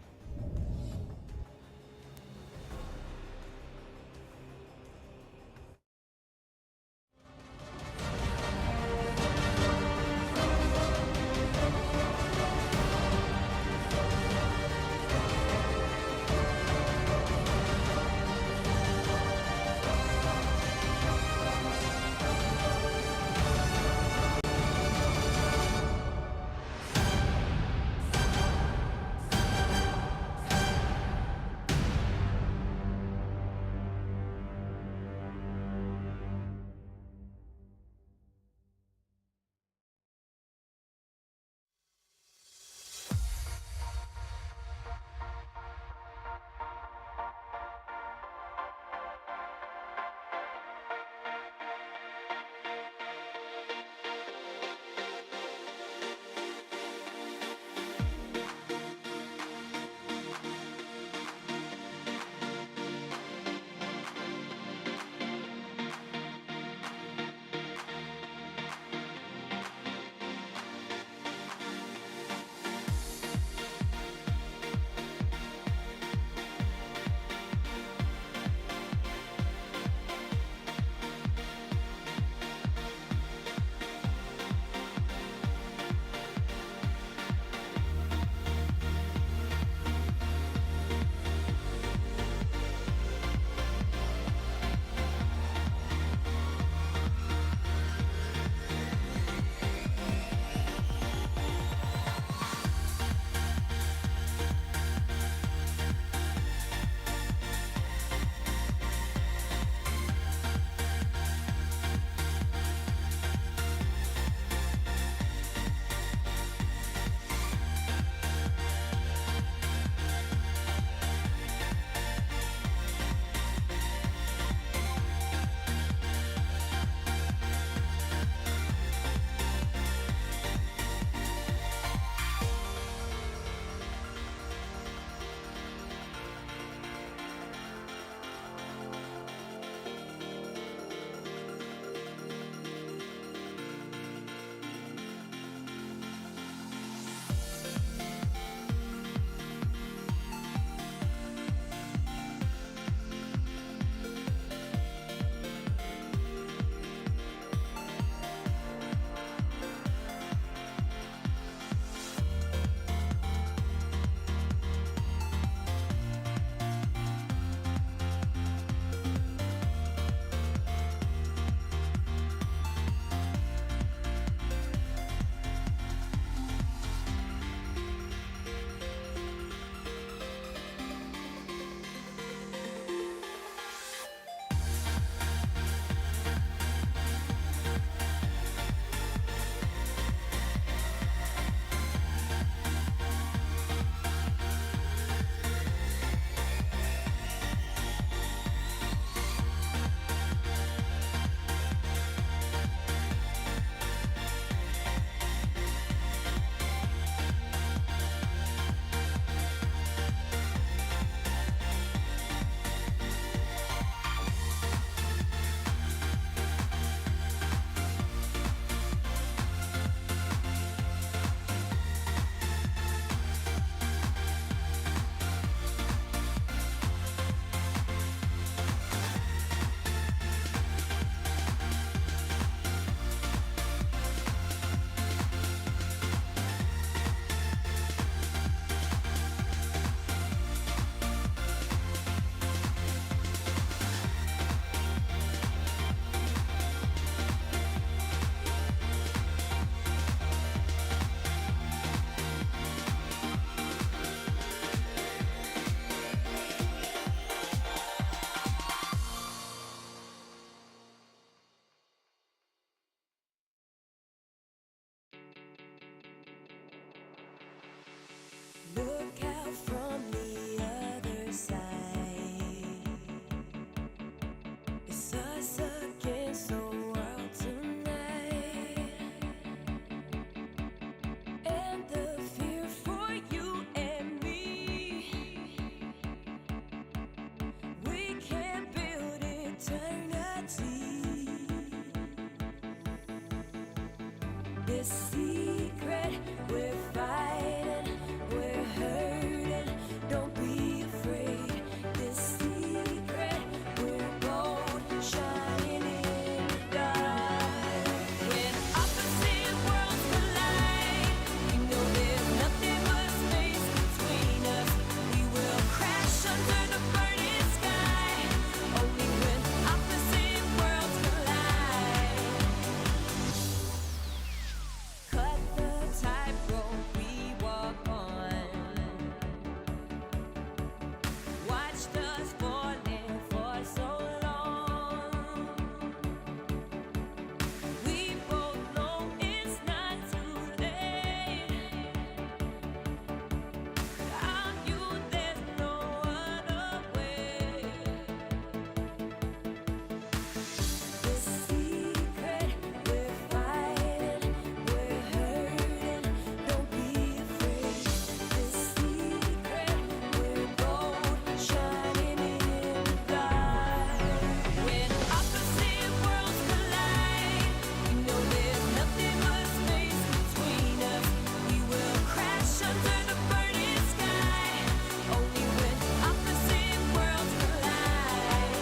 This secret we're fighting, we're hurting. Don't be afraid. This secret we're gold, shining in the dark. When opposite worlds collide, we know there's nothing but space between us. We will crash under the burning sky. Only when opposite worlds collide. Cut the tightrope we walk on. Watched us falling for so long. We both know it's not too late. Without you, there's no other way. This secret we're fighting, we're hurting. Don't be afraid. This secret we're gold, shining in the dark. When opposite worlds collide, we know there's nothing but space between us. We will crash under the burning sky. Only when opposite worlds collide.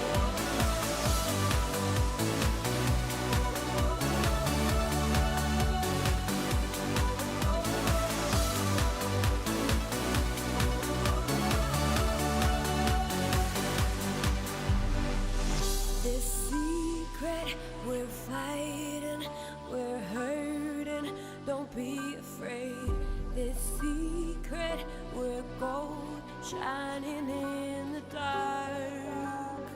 This secret we're fighting, we're hurting. Don't be afraid. This secret we're gold, shining in the dark.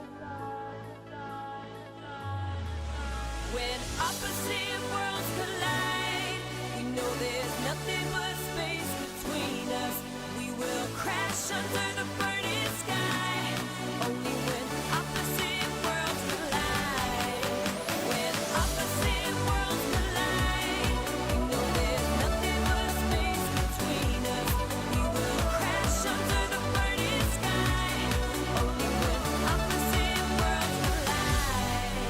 When opposite worlds collide, we know there's nothing but space between us. We will crash under the burning sky. Only when opposite worlds collide. When opposite worlds collide, we know there's nothing but space between us. We will crash under the burning sky. Only when opposite worlds collide.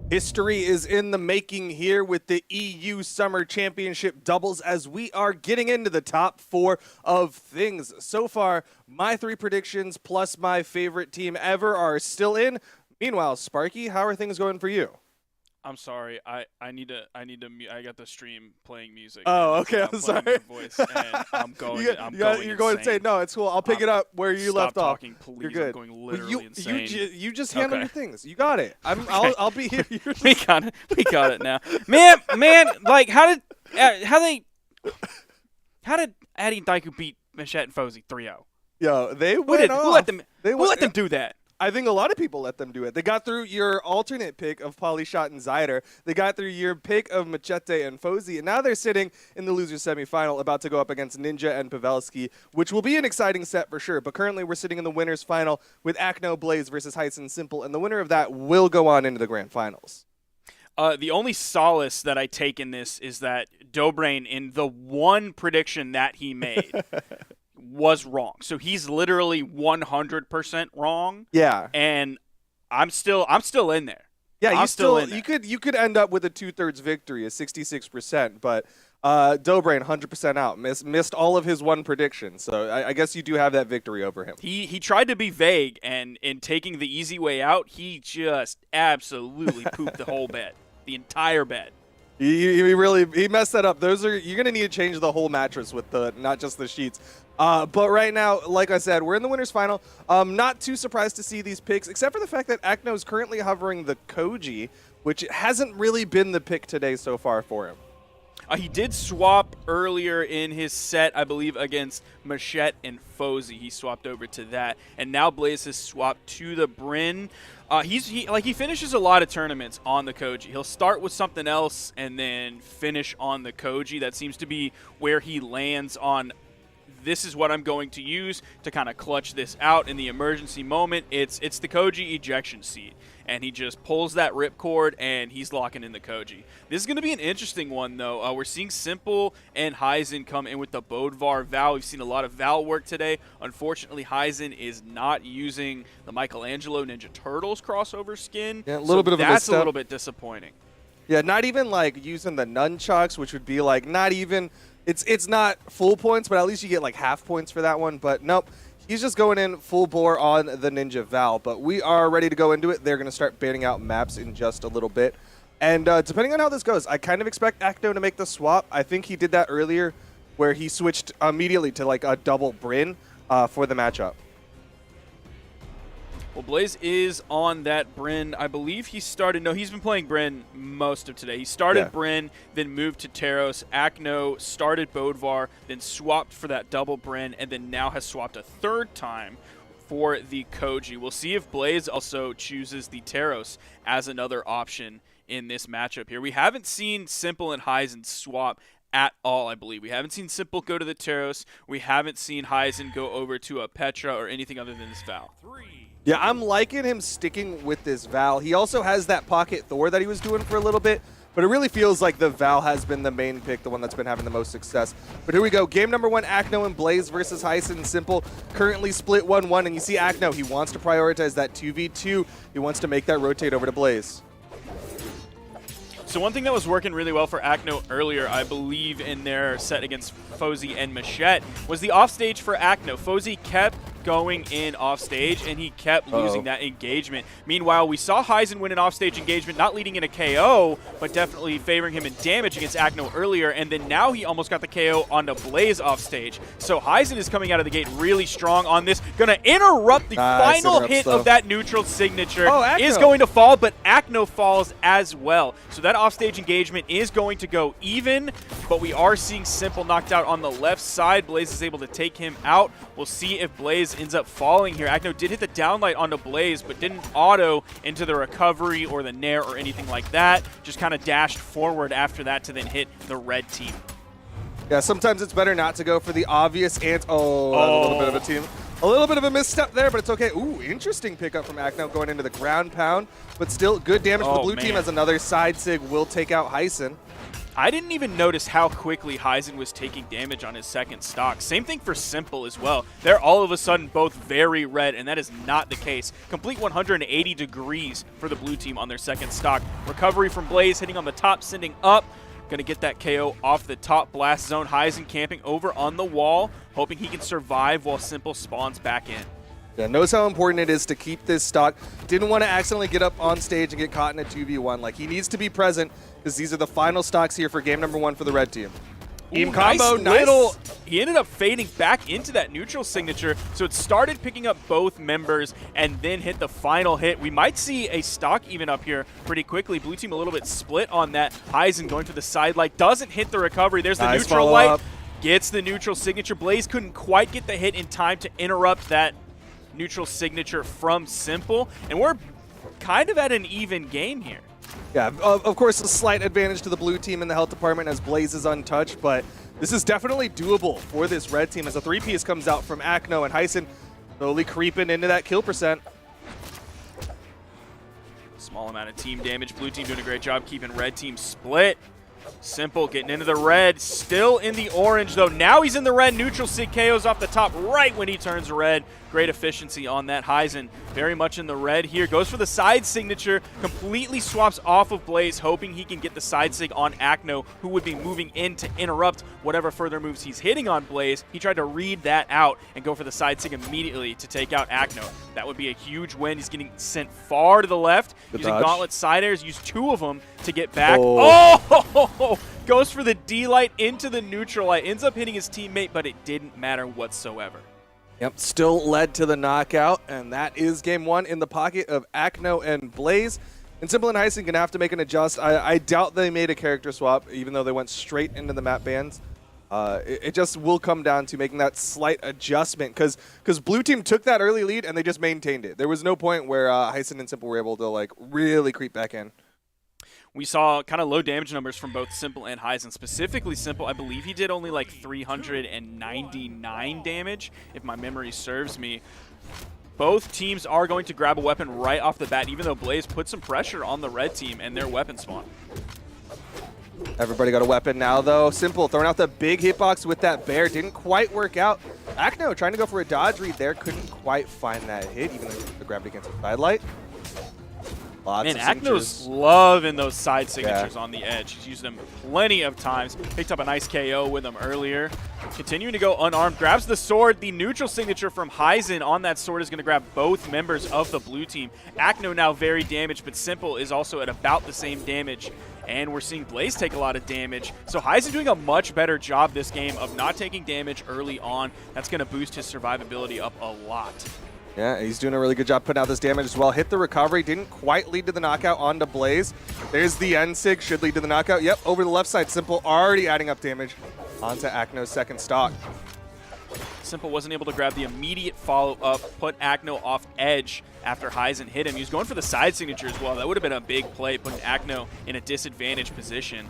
History is in the making here with the EU Summer Championship doubles as we are getting into the top 4 of things. So far, my 3 predictions plus my favorite team ever are still in. Meanwhile, Sparky, how are things going for you? I'm sorry. I need to. I got the stream playing music. Oh, and it's okay. not I'm playing sorry. your voice, and I'm going. You're going to say no. It's cool. I'll pick it up where you left off. Talking, please. You're good. I'm going literally insane. You just handle Okay. your things. You got it. I'll be here. You're just... We got it now. Man, like how did Addy and Daiku beat Machette and Fozy 3-0? Yo, they Who went off. let them do that? I think a lot of people let them do it. They got through your alternate pick of Polyshot and Zyder. They got through your pick of Machete and Fozy, and now they're sitting in the loser semifinal about to go up against Ninja and Pavelski, which will be an exciting set for sure. But currently we're sitting in the winner's final with Acno Blaze versus Hyson Simple, and the winner of that will go on into the grand finals. The only solace that I take in this is that Dobrain, in the one prediction that he made, was wrong. So he's literally 100% wrong. Yeah. And I'm still in there. Yeah, I'm still in you there. could end up with a 2/3 victory, a 66%, but Dobrain 100% out. Missed all of his one prediction. So I guess you do have that victory over him. He tried to be vague, and in taking the easy way out, he just absolutely pooped the whole bed, the entire bed. He messed that up. You're gonna need to change the whole mattress with not just the sheets. But right now, like I said, we're in the winner's final. Not too surprised to see these picks, except for the fact that Acno is currently hovering the Koji, which hasn't really been the pick today so far for him. He did swap earlier in his set, I believe, against Machette and Fozy. He swapped over to that, and now Blaze has swapped to the Bryn. He finishes a lot of tournaments on the Koji. He'll start with something else and then finish on the Koji. That seems to be where he lands on. This is what I'm going to use to kind of clutch this out in the emergency moment. It's the Koji ejection seat, and he just pulls that ripcord and he's locking in the Koji. This is going to be an interesting one, though. We're seeing Simple and Hyzen come in with the Bodvar Val. We've seen a lot of Val work today. Unfortunately, Hyzen is not using the Michelangelo Ninja Turtles crossover skin. Yeah, a little bit of a that's misstep. a little bit disappointing. Yeah, not even like using the nunchucks, which would be like not even. It's not full points, but at least you get like half points for that one. But nope, he's just going in full bore on the Ninja Val. But we are ready to go into it. They're going to start banning out maps in just a little bit. And depending on how this goes, I kind of expect Acno to make the swap. I think he did that earlier where he switched immediately to like a double Bryn for the matchup. Well, Blaze is on that Bryn. I believe he started. No, he's been playing Bryn most of today. He started Bryn, then moved to Taros. Acno started Bodvar, then swapped for that double Bryn, and then now has swapped a third time for the Koji. We'll see if Blaze also chooses the Taros as another option in this matchup here. We haven't seen Simple and Hyzen swap at all, I believe. We haven't seen Simple go to the Taros. We haven't seen Hyzen go over to a Petra or anything other than this Val. Yeah, I'm liking him sticking with this Val. He also has that Pocket Thor that he was doing for a little bit, but it really feels like the Val has been the main pick, the one that's been having the most success. But here we go. Game number 1, Acno and Blaze versus Hyson and Simple. Currently split 1-1, and you see Acno, he wants to prioritize that 2v2. He wants to make that rotate over to Blaze. So one thing that was working really well for Acno earlier, I believe, in their set against Fozy and Machette, was the offstage for Acno. Fozy kept going in offstage, and he kept losing that engagement. Meanwhile, we saw Hyzen win an offstage engagement, not leading in a KO, but definitely favoring him in damage against Acno earlier, and then now he almost got the KO on the Blaze offstage. So Hyzen is coming out of the gate really strong on this, going to interrupt the final hit of that neutral signature. Is going to fall, but Acno falls as well. So that offstage engagement is going to go even, but we are seeing Simple knocked out on the left side. Blaze is able to take him out. We'll see if Blaze ends up falling here. Acno did hit the downlight onto Blaze, but didn't auto into the recovery or the nair or anything like that. Just kind of dashed forward after that to then hit the red team. Yeah, sometimes it's better not to go for the obvious answer. A little bit of a team. A little bit of a misstep there, but it's okay. Ooh, interesting pickup from Acno going into the ground pound, but still good damage for the blue team as another side sig will take out Hyson. I didn't even notice how quickly Heisen was taking damage on his second stock. Same thing for Simple as well. They're all of a sudden both very red, and that is not the case. Complete 180 degrees for the blue team on their second stock. Recovery from Blaze, hitting on the top, sending up. Going to get that KO off the top blast zone. Heisen camping over on the wall, hoping he can survive while Simple spawns back in. Yeah, knows how important it is to keep this stock. Didn't want to accidentally get up on stage and get caught in a 2v1. Like, he needs to be present because these are the final stocks here for game number 1 for the red team. Team combo, nice. He ended up fading back into that neutral signature, so it started picking up both members and then hit the final hit. We might see a stock even up here pretty quickly. Blue team a little bit split on that. Heisen going for the side light, doesn't hit the recovery. There's the Nice neutral light, follow-up. gets the neutral signature. Blaze couldn't quite get the hit in time to interrupt that neutral signature from Simple, and we're kind of at an even game here. Yeah, of course, a slight advantage to the blue team in the health department as Blaze is untouched, but this is definitely doable for this red team as a 3-piece comes out from Acne and Heisen slowly creeping into that kill percent. Small amount of team damage. Blue team doing a great job keeping red team split. Simple getting into the red, still in the orange though. Now he's in the red. Neutral sig KOs off the top right when he turns red. Great efficiency on that. Heisen very much in the red here. Goes for the side signature, completely swaps off of Blaze, hoping he can get the side sig on Acno, who would be moving in to interrupt whatever further moves he's hitting on Blaze. He tried to read that out and go for the side sig immediately to take out Acno. That would be a huge win. He's getting sent far to the left. Good using dodge. Gauntlet side airs, used 2 of them to get back. Oh! Goes for the D-light into the neutral light. Ends up hitting his teammate, but it didn't matter whatsoever. Yep, still led to the knockout, and that is game 1 in the pocket of Acno and Blaze. And Simple and Heisen gonna have to make an adjust. I doubt they made a character swap, even though they went straight into the map bans. It just will come down to making that slight adjustment, because blue team took that early lead and they just maintained it. There was no point where Heisen and Simple were able to like really creep back in. We saw kind of low damage numbers from both Simple and Heisen. Specifically Simple, I believe he did only like 399 damage, if my memory serves me. Both teams are going to grab a weapon right off the bat, even though Blaze put some pressure on the red team and their weapon spawn. Everybody got a weapon now, though. Simple throwing out the big hitbox with that bear. Didn't quite work out. Acno trying to go for a dodge read there. Couldn't quite find that hit, even though the gravity against the side light. Lots Man, of Acno's signatures. loving those side signatures on the edge. He's used them plenty of times. Picked up a nice KO with them earlier. Continuing to go unarmed. Grabs the sword. The neutral signature from Heisen on that sword is going to grab both members of the blue team. Acno now very damaged, but Simple is also at about the same damage. And we're seeing Blaze take a lot of damage. So Heisen doing a much better job this game of not taking damage early on. That's going to boost his survivability up a lot. Yeah, he's doing a really good job putting out this damage as well. Hit the recovery, didn't quite lead to the knockout onto Blaze. There's the N-Sig, should lead to the knockout. Yep, over the left side, Simple already adding up damage onto Acno's second stock. Simple wasn't able to grab the immediate follow-up, put Acno off edge after Heisen hit him. He was going for the side signature as well. That would have been a big play, putting Acno in a disadvantaged position.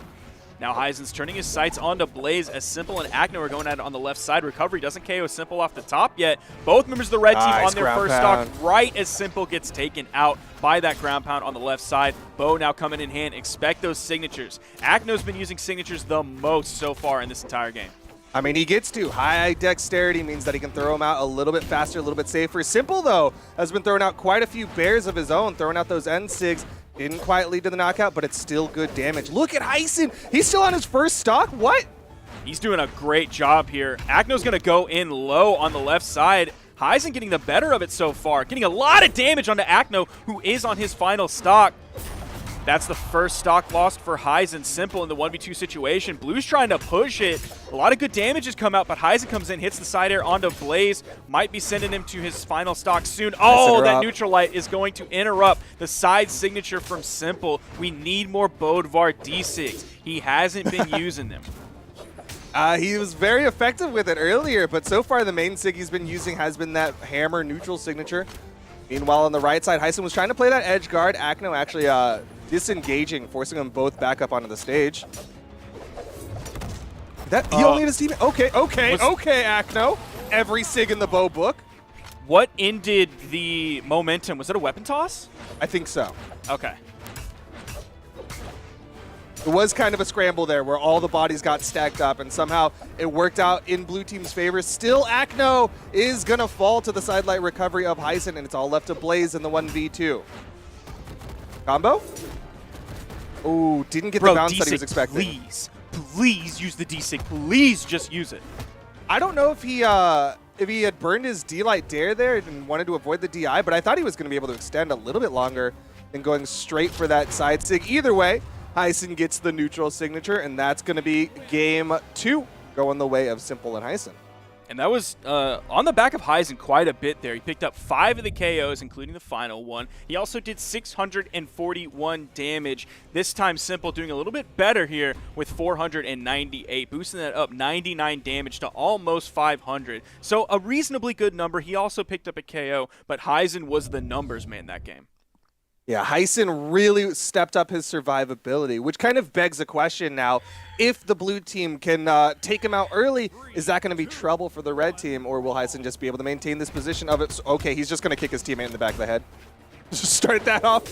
Now Heisen's turning his sights onto Blaze as Simple and Acno are going at it on the left side. Recovery doesn't KO Simple off the top yet. Both members of the red team Nice on their ground first pound. stock right as Simple gets taken out by that ground pound on the left side. Bo now coming in hand. Expect those signatures. Acno's been using signatures the most so far in this entire game. I mean, he gets to. High dexterity means that he can throw them out a little bit faster, a little bit safer. Simple, though, has been throwing out quite a few bears of his own, throwing out those N-Sigs. Didn't quite lead to the knockout, but it's still good damage. Look at Heisen. He's still on his first stock. What? He's doing a great job here. Acno's going to go in low on the left side. Heisen getting the better of it so far. Getting a lot of damage onto Acno, who is on his final stock. That's the first stock lost for Heisen. Simple in the 1v2 situation. Blue's trying to push it. A lot of good damage has come out, but Heisen comes in, hits the side air onto Blaze. Might be sending him to his final stock soon. Oh, that neutral light is going to interrupt the side signature from Simple. We need more Bodvar D6. He hasn't been using them. He was very effective with it earlier, but so far the main sig he's been using has been that hammer neutral signature. Meanwhile, on the right side, Heisen was trying to play that edge guard. Acno actually disengaging, forcing them both back up onto the stage. He only had his team. Okay, Acno. Every sig in the bow book. What ended the momentum? Was it a weapon toss? I think so. Okay. It was kind of a scramble there where all the bodies got stacked up, and somehow it worked out in blue team's favor. Still, Acno is going to fall to the sidelight recovery of Heisen, and it's all left to Blaze in the 1v2. Combo? Oh, didn't get the bounce that he was expecting. Please use the D-Sig. Please just use it. I don't know if he had burned his D-Light Dare there and wanted to avoid the DI, but I thought he was going to be able to extend a little bit longer than going straight for that side sig. Either way, Heisen gets the neutral signature, and that's going to be game 2 going the way of Simple and Heisen. And that was on the back of Heisen quite a bit there. He picked up 5 of the KOs, including the final one. He also did 641 damage. This time Simple doing a little bit better here with 498, boosting that up 99 damage to almost 500. So a reasonably good number. He also picked up a KO, but Heisen was the numbers man that game. Yeah, Heisen really stepped up his survivability, which kind of begs a question now. If the blue team can take him out early, is that going to be trouble for the red team, or will Heisen just be able to maintain this position of it? So, okay, he's just going to kick his teammate in the back of the head. Just start that off.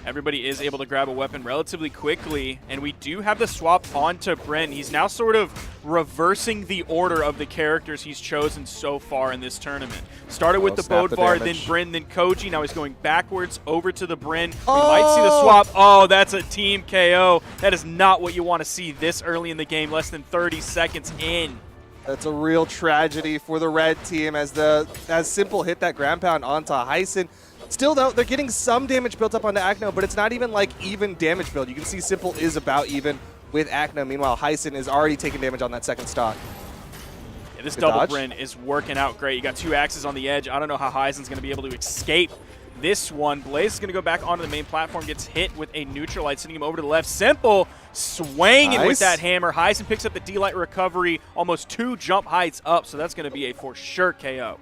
Everybody is able to grab a weapon relatively quickly, and we do have the swap onto Bryn. He's now sort of reversing the order of the characters he's chosen so far in this tournament. Started with the Bodvar, then Bryn, then Koji. Now he's going backwards over to the Bryn. We might see the swap. Oh, that's a team KO. That is not what you want to see this early in the game, less than 30 seconds in. That's a real tragedy for the red team as Simple hit that ground pound onto Heisen. Still, though, they're getting some damage built up onto Acno, but it's not even like even damage build. You can see Simple is about even with Acno. Meanwhile, Heisen is already taking damage on that second stock. Yeah, this Good double dodge. Bryn is working out great. You got 2 axes on the edge. I don't know how Heisen's going to be able to escape this one. Blaze is going to go back onto the main platform, gets hit with a neutralite, sending him over to the left. Simple swinging with that hammer. Heisen picks up the D-Light recovery, almost 2 jump heights up, so that's going to be a for sure KO.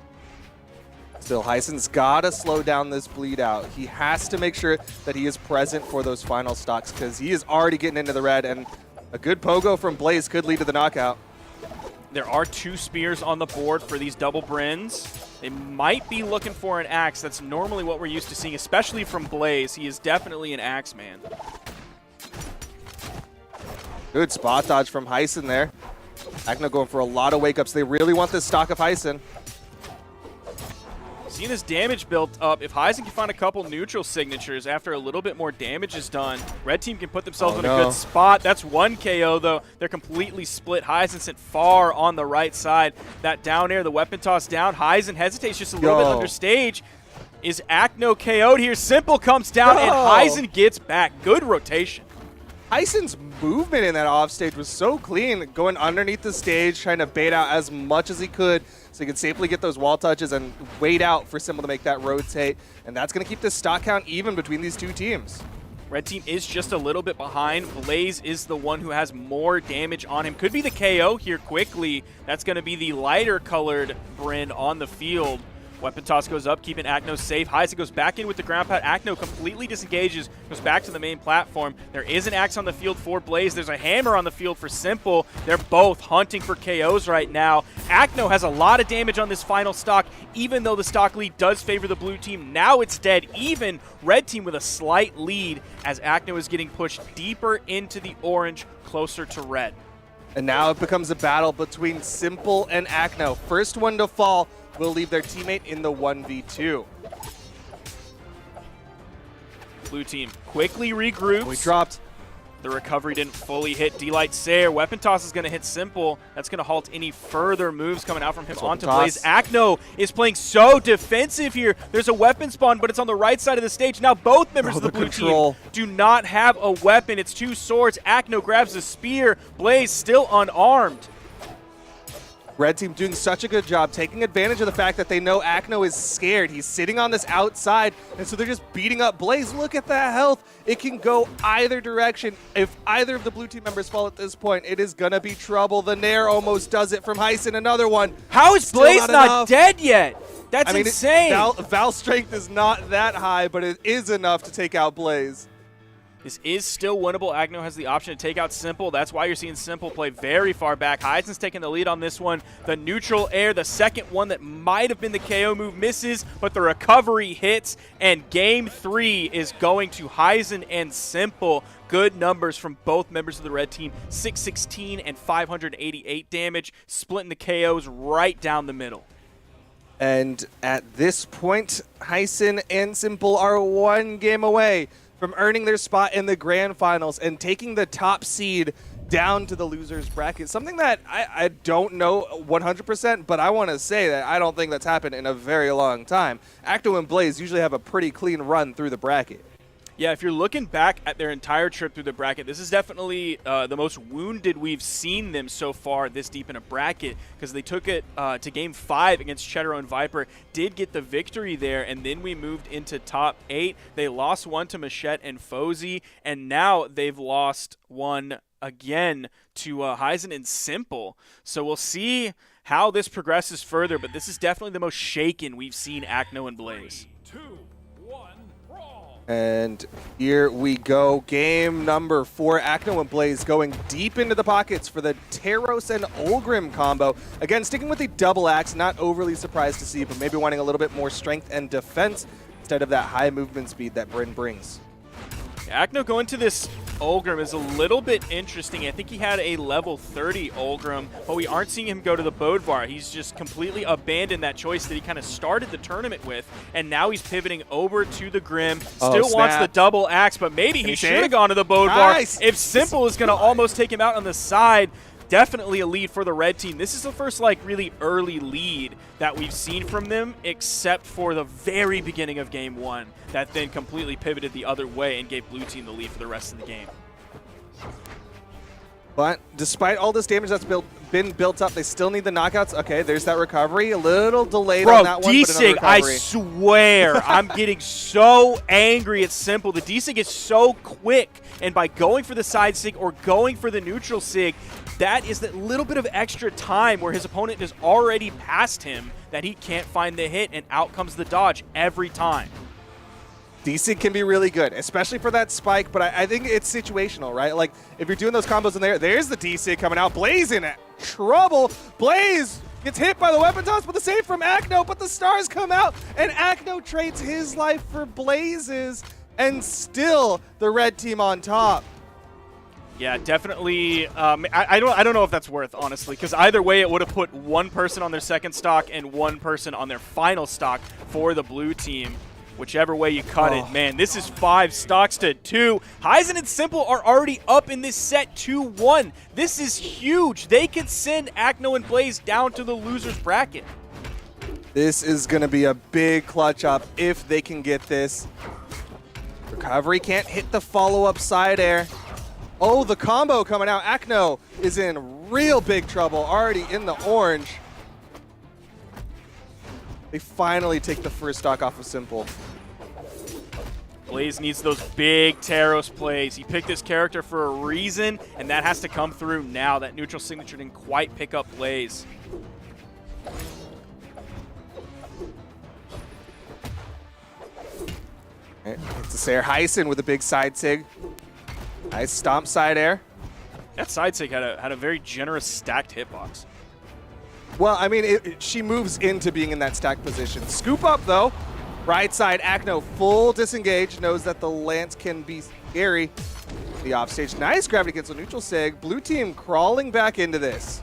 Still, Heisen's got to slow down this bleed out. He has to make sure that he is present for those final stocks because he is already getting into the red, and a good pogo from Blaze could lead to the knockout. There are 2 spears on the board for these double Bryns. They might be looking for an axe. That's normally what we're used to seeing, especially from Blaze. He is definitely an axe man. Good spot dodge from Heisen there. Acno going for a lot of wake-ups. They really want this stock of Heisen. Seeing this damage built up, if Heisen can find a couple neutral signatures after a little bit more damage is done, red team can put themselves in a good spot. That's 1 KO, though. They're completely split. Heisen sent far on the right side. That down air, the weapon toss down. Heisen hesitates just a little bit under stage. Is Acno KO'd here? Simple comes down, and Heisen gets back. Good rotation. Heisen's movement in that offstage was so clean, going underneath the stage, trying to bait out as much as he could so he could safely get those wall touches and wait out for Simple to make that rotate. And that's going to keep the stock count even between these 2 teams. Red team is just a little bit behind. Blaze is the one who has more damage on him. Could be the KO here quickly. That's going to be the lighter colored Bryn on the field. Weapon toss goes up, keeping Acno safe. Heisen goes back in with the ground pound. Acno completely disengages, goes back to the main platform. There is an axe on the field for Blaze. There's a hammer on the field for Simple. They're both hunting for KOs right now. Acno has a lot of damage on this final stock, even though the stock lead does favor the blue team. Now it's dead even. Red team with a slight lead as Acno is getting pushed deeper into the orange, closer to red. And now it becomes a battle between Simple and Acno. First one to fall will leave their teammate in the 1v2. Blue team quickly regroups. We dropped. The recovery didn't fully hit D-Light Sayer. Weapon toss is going to hit Simple. That's going to halt any further moves coming out from him onto Blaze. Acno is playing so defensive here. There's a weapon spawn, but it's on the right side of the stage. Now both members of the blue team do not have a weapon. It's 2 swords. Acno grabs a spear. Blaze still unarmed. Red team doing such a good job taking advantage of the fact that they know Acno is scared. He's sitting on this outside, and so they're just beating up Blaze. Look at that health. It can go either direction. If either of the blue team members fall at this point, it is going to be trouble. The Nair almost does it from Heisen. Another one. How is Blaze not dead yet? That's insane. Val strength is not that high, but it is enough to take out Blaze. This is still winnable. Acno has the option to take out Simple. That's why you're seeing Simple play very far back. Heisen's taking the lead on this one. The neutral air, the second one that might have been the KO move, misses, but the recovery hits, and game 3 is going to Heisen and Simple. Good numbers from both members of the red team, 616 and 588 damage, splitting the KOs right down the middle. And at this point, Heisen and Simple are 1 game away from earning their spot in the grand finals and taking the top seed down to the losers bracket. Something that I don't know 100%, but I want to say that I don't think that's happened in a very long time. Acto and Blaze usually have a pretty clean run through the bracket. Yeah, if you're looking back at their entire trip through the bracket, this is definitely the most wounded we've seen them so far this deep in a bracket, because they took it to Game 5 against Cheddar and Viper, did get the victory there, and then we moved into top 8. They lost 1 to Machette and Fozy, and now they've lost 1 again to Heisen and Simple. So we'll see how this progresses further, but this is definitely the most shaken we've seen Acno and Blaze. 2, 1, brawl. And here we go. Game number 4. Acno and Blaze going deep into the pockets for the Taros and Olgrim combo. Again, sticking with the double axe. Not overly surprised to see, but maybe wanting a little bit more strength and defense instead of that high movement speed that Bryn brings. Acno going to this Olgrim is a little bit interesting. I think he had a level 30 Olgrim, but we aren't seeing him go to the Bodvar. He's just completely abandoned that choice that he kind of started the tournament with, and now he's pivoting over to the Grim. Still wants the double axe, but maybe he should have gone to the Bodvar. Nice. If Simple is going to almost take him out on the side. Definitely a lead for the red team. This is the first really early lead that we've seen from them, except for the very beginning of game 1 that then completely pivoted the other way and gave blue team the lead for the rest of the game. But despite all this damage that's been built up, they still need the knockouts. Okay, there's that recovery. A little delayed on that one, but another D-Sig, I recovery. swear, I'm getting so angry at Simple. The D-Sig is so quick, and by going for the side Sig or going for the neutral Sig, that is that little bit of extra time where his opponent is already past him that he can't find the hit, and out comes the dodge every time. D-Sig can be really good, especially for that spike, but I think it's situational, right? Like, if you're doing those combos in there, there's the D-Sig coming out. Blaze in trouble. Blaze gets hit by the weapon toss, but the save from Acno, but the stars come out, and Acno trades his life for Blaze's, and still the red team on top. Yeah, definitely. I don't know if that's worth, honestly, because either way it would have put 1 person on their second stock and 1 person on their final stock for the blue team. Whichever way you cut it, man, this is 5 stocks to 2. Heisen and Simple are already up in this set 2-1. This is huge. They could send Acno and Blaze down to the loser's bracket. This is going to be a big clutch up if they can get this. Recovery can't hit the follow-up side air. Oh, the combo coming out. Acno is in real big trouble, already in the orange. They finally take the first stock off of Simple. Blaze needs those big Taros plays. He picked this character for a reason, and that has to come through now. That neutral signature didn't quite pick up Blaze. It's the Sayer Heisen with a big side sig. Nice stomp side air. That side sig had a very generous stacked hitbox. Well, I mean, she moves into being in that stack position. Scoop up, though. Right side, Acno full disengage. Knows that the Lance can be scary. The offstage. Nice gravity cancel neutral sig. Blue team crawling back into this.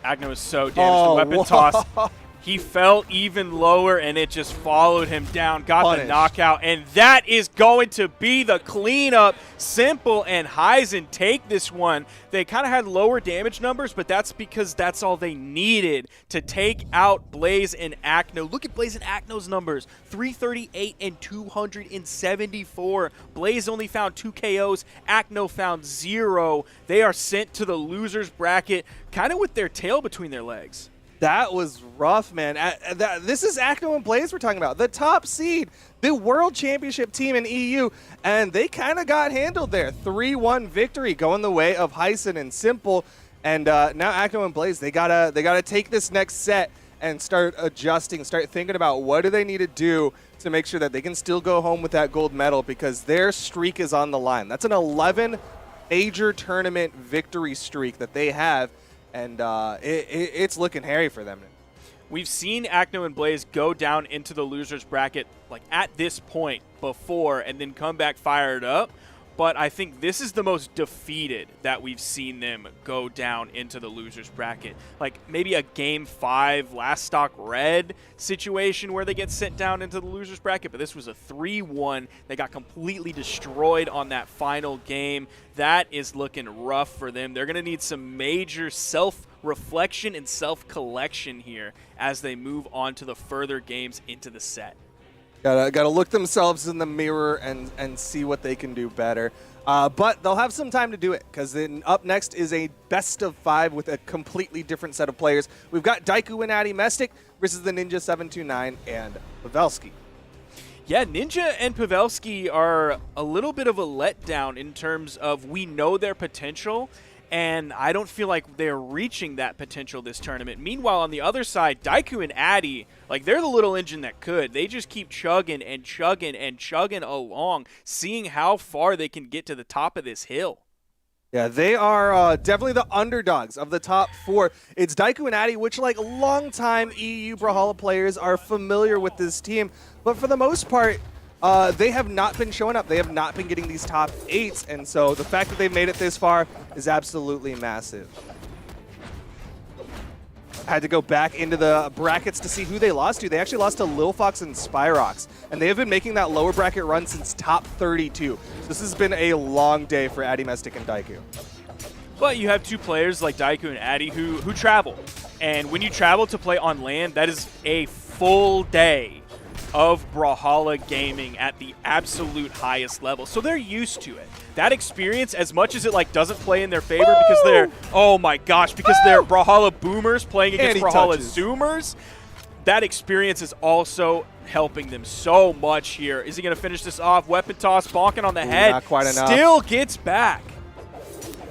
Acno is so damaged. The weapon toss. He fell even lower, and it just followed him down. Got the knockout, and that is going to be the cleanup. Simple and Heisen take this one. They kind of had lower damage numbers, but that's because that's all they needed to take out Blaze and Acno. Look at Blaze and Acno's numbers, 338 and 274. Blaze only found 2 KOs. Acno found 0. They are sent to the loser's bracket, kind of with their tail between their legs. That was rough, man. This is Acno and Blaze we're talking about. The top seed, the World Championship team in EU, and they kind of got handled there. 3-1 victory going the way of Heisen and Simple. And now Acno and Blaze, they gotta take this next set and start adjusting, start thinking about what do they need to do to make sure that they can still go home with that gold medal, because their streak is on the line. That's an 11 major tournament victory streak that they have, and it's looking hairy for them. We've seen Acne and Blaze go down into the losers bracket like at this point before and then come back fired up. But I think this is the most defeated that we've seen them go down into the losers bracket. Like maybe a Game 5 last stock red situation where they get sent down into the losers bracket, but this was a 3-1. They got completely destroyed on that final game. That is looking rough for them. They're going to need some major self-reflection and self-collection here as they move on to the further games into the set. Gotta look themselves in the mirror and see what they can do better. But they'll have some time to do it, because then up next is a best of 5 with a completely different set of players. We've got Daiku and Addy Mestic versus the Ninja 729 and Pavelski. Yeah, Ninja and Pavelski are a little bit of a letdown in terms of we know their potential, and I don't feel like they're reaching that potential this tournament. Meanwhile, on the other side, Daiku and Addy, like they're the little engine that could. They just keep chugging and chugging and chugging along, seeing how far they can get to the top of this hill. Yeah, they are definitely the underdogs of the top 4. It's Daiku and Addy, which like longtime EU Brawlhalla players are familiar with this team. But for the most part, they have not been showing up. They have not been getting these top 8s, and so the fact that they've made it this far is absolutely massive. Had to go back into the brackets to see who they lost to. They actually lost to Lil Fox and Spyrox, and they have been making that lower bracket run since top 32. So this has been a long day for Addy Mestic and Daiku. But you have two players like Daiku and Addy who travel, and when you travel to play on land, that is a full day of Brawlhalla gaming at the absolute highest level. So they're used to it. That experience, as much as it like doesn't play in their favor because they're, oh my gosh, because they're Brawlhalla boomers playing against Brawlhalla zoomers, that experience is also helping them so much here. Is he going to finish this off? Weapon toss, bonking on the head. Not quite enough. Still gets back.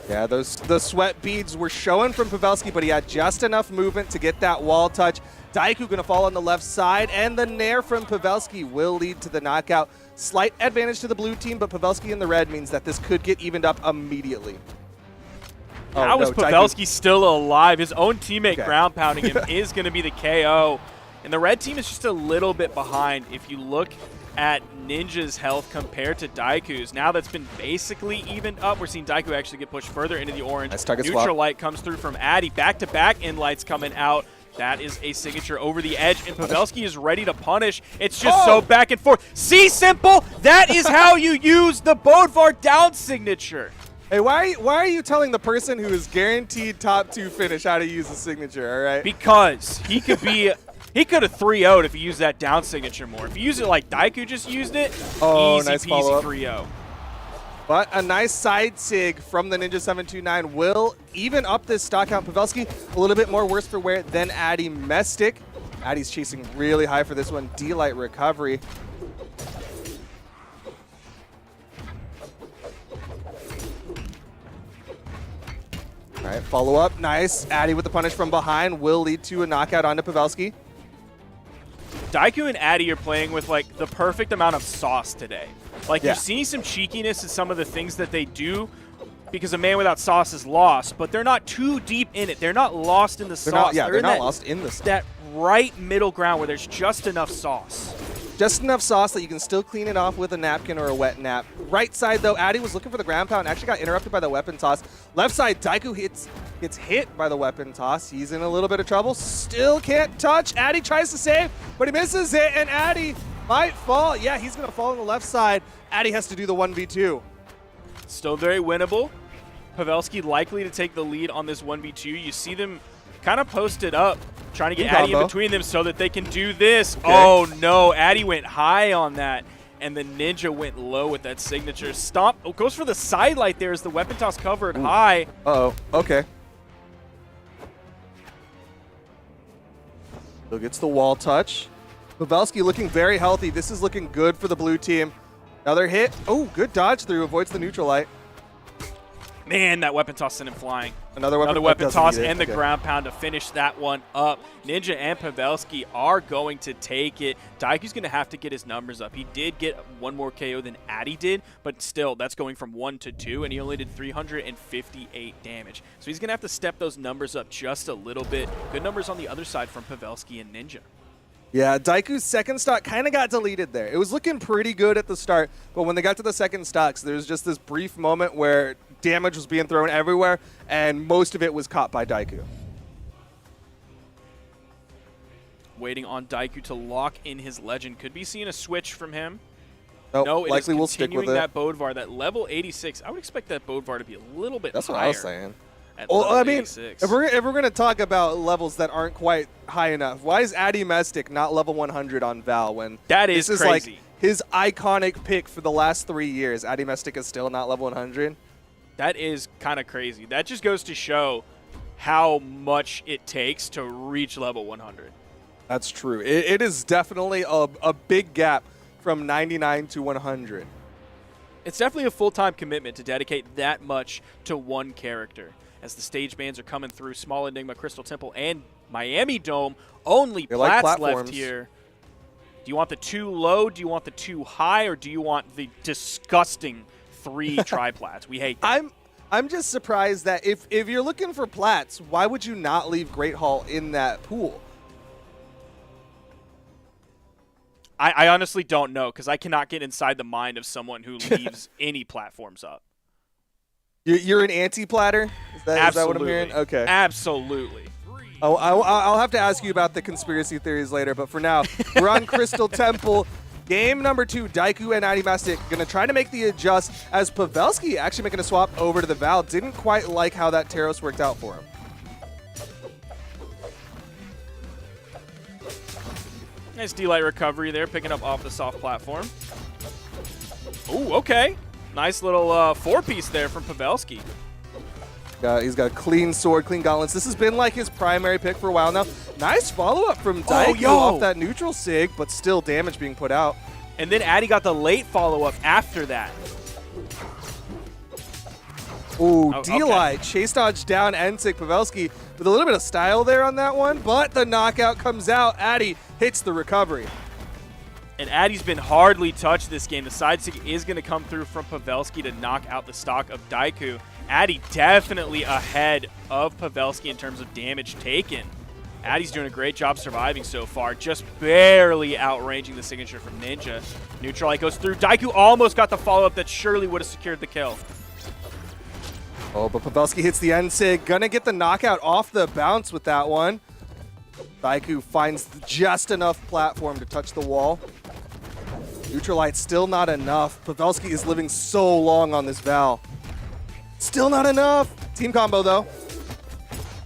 Yeah, the sweat beads were showing from Pavelski, but he had just enough movement to get that wall touch. Daiku going to fall on the left side, and the nair from Pavelski will lead to the knockout. Slight advantage to the blue team, but Pavelski in the red means that this could get evened up immediately. How is Pavelski still alive? His own teammate ground pounding him is going to be the KO. And the red team is just a little bit behind. If you look at Ninja's health compared to Daiku's, now that's been basically evened up. We're seeing Daiku actually get pushed further into the orange. Nice target Neutral swap. light comes through from Addy. Back-to-back in lights coming out. That is a signature over the edge, and Pavelski is ready to punish. It's just so back and forth. See, simple? That is how you use the Bodvar down signature. Hey, why are you telling the person who is guaranteed top 2 finish how to use the signature, all right? Because he could be... He could have 3-0'd if he used that down signature more. If you use it like Daiku just used it, easy nice peasy 3-0. But a nice side sig from the Ninja 729 will even up this stock count. Pavelski a little bit more worse for wear than Addy Mestic. Addy's chasing really high for this one. D-Light recovery. All right, follow up. Nice. Addy with the punish from behind will lead to a knockout onto Pavelski. Daiku and Addy are playing with like the perfect amount of sauce today. Like you're seeing some cheekiness in some of the things that they do because a man without sauce is lost, but they're not too deep in it. They're not lost in the sauce. They're not lost in the sauce. That right middle ground where there's just enough sauce. Just enough sauce that you can still clean it off with a napkin or a wet nap. Right side, though, Addy was looking for the ground pound and actually got interrupted by the weapon toss. Left side, Daiku gets hit by the weapon toss. He's in a little bit of trouble. Still can't touch. Addy tries to save, but he misses it, and Addy might fall. Yeah, he's going to fall on the left side. Addy has to do the 1v2. Still very winnable. Pavelski likely to take the lead on this 1v2. You see them kind of posted up, trying to get Addy in between them so that they can do this. Okay. Oh, no. Addy went high on that, and the Ninja went low with that signature. Stomp. Oh, goes for the side light there as the weapon toss covered high. Uh-oh. Okay. Still gets the wall touch. Pavelski looking very healthy. This is looking good for the blue team. Another hit. Oh, good dodge through. Avoids the neutral light. Man, that weapon toss sent him flying. Another weapon, weapon doesn't toss need it. and the Okay. ground pound to finish that one up. Ninja and Pavelski are going to take it. Daiku's going to have to get his numbers up. He did get one more KO than Addy did, but still, that's going from 1 to 2, and he only did 358 damage. So he's going to have to step those numbers up just a little bit. Good numbers on the other side from Pavelski and Ninja. Yeah, Daiku's second stock kind of got deleted there. It was looking pretty good at the start, but when they got to the second stocks, there was just this brief moment where damage was being thrown everywhere, and most of it was caught by Daiku. Waiting on Daiku to lock in his legend. Could be seeing a switch from him. Nope, No, it likely is we'll stick with continuing it. that Bodvar, that level 86. I would expect that Bodvar to be a little bit That's higher. what I was saying. At Well, level I mean, 86. if we're going to talk about levels that aren't quite high enough, why is Addy Mestic not level 100 on Val when That is this is crazy. like his iconic pick for the last 3 years? Addy Mestic is still not level 100. That is kind of crazy. That just goes to show how much it takes to reach level 100. That's true. It is definitely a big gap from 99 to 100. It's definitely a full-time commitment to dedicate that much to one character. As the stage bans are coming through, Small Enigma, Crystal Temple, and Miami Dome, only They like Platts platforms. left here. Do you want the 2 low, do you want the 2 high, or do you want the disgusting 3 tri-plats? We hate that. I'm just surprised that if you're looking for plats, why would you not leave Great Hall in that pool? I honestly don't know, because I cannot get inside the mind of someone who leaves any platforms up. You're an anti-platter? Is that what I'm Absolutely. hearing? Okay. Absolutely. Oh, I'll have to ask you about the conspiracy theories later, but for now, we're on Crystal Temple. Game number 2, Daiku and Addy Mestic going to try to make the adjust as Pavelski actually making a swap over to the Val. Didn't quite like how that Taros worked out for him. Nice D-Light recovery there, picking up off the soft platform. Ooh, okay. Nice little 4-piece there from Pavelski. He's got a clean sword, clean gauntlets. This has been like his primary pick for a while now. Nice follow-up from Daiku yo. off that neutral sig, but still damage being put out. And then Addy got the late follow-up after that. Ooh, Oh, D-Light, chase dodge down Ensig. Pavelski with a little bit of style there on that one, but the knockout comes out. Addy hits the recovery. And Addy's been hardly touched this game. The side stick is going to come through from Pavelski to knock out the stock of Daiku. Addy definitely ahead of Pavelski in terms of damage taken. Addy's doing a great job surviving so far, just barely outranging the signature from Ninja. Neutral light goes through. Daiku almost got the follow-up that surely would have secured the kill. Oh, but Pavelski hits the Ensig. Gonna get the knockout off the bounce with that one. Daiku finds just enough platform to touch the wall. Neutral light still not enough. Pavelski is living so long on this Val. Still not enough. Team combo though.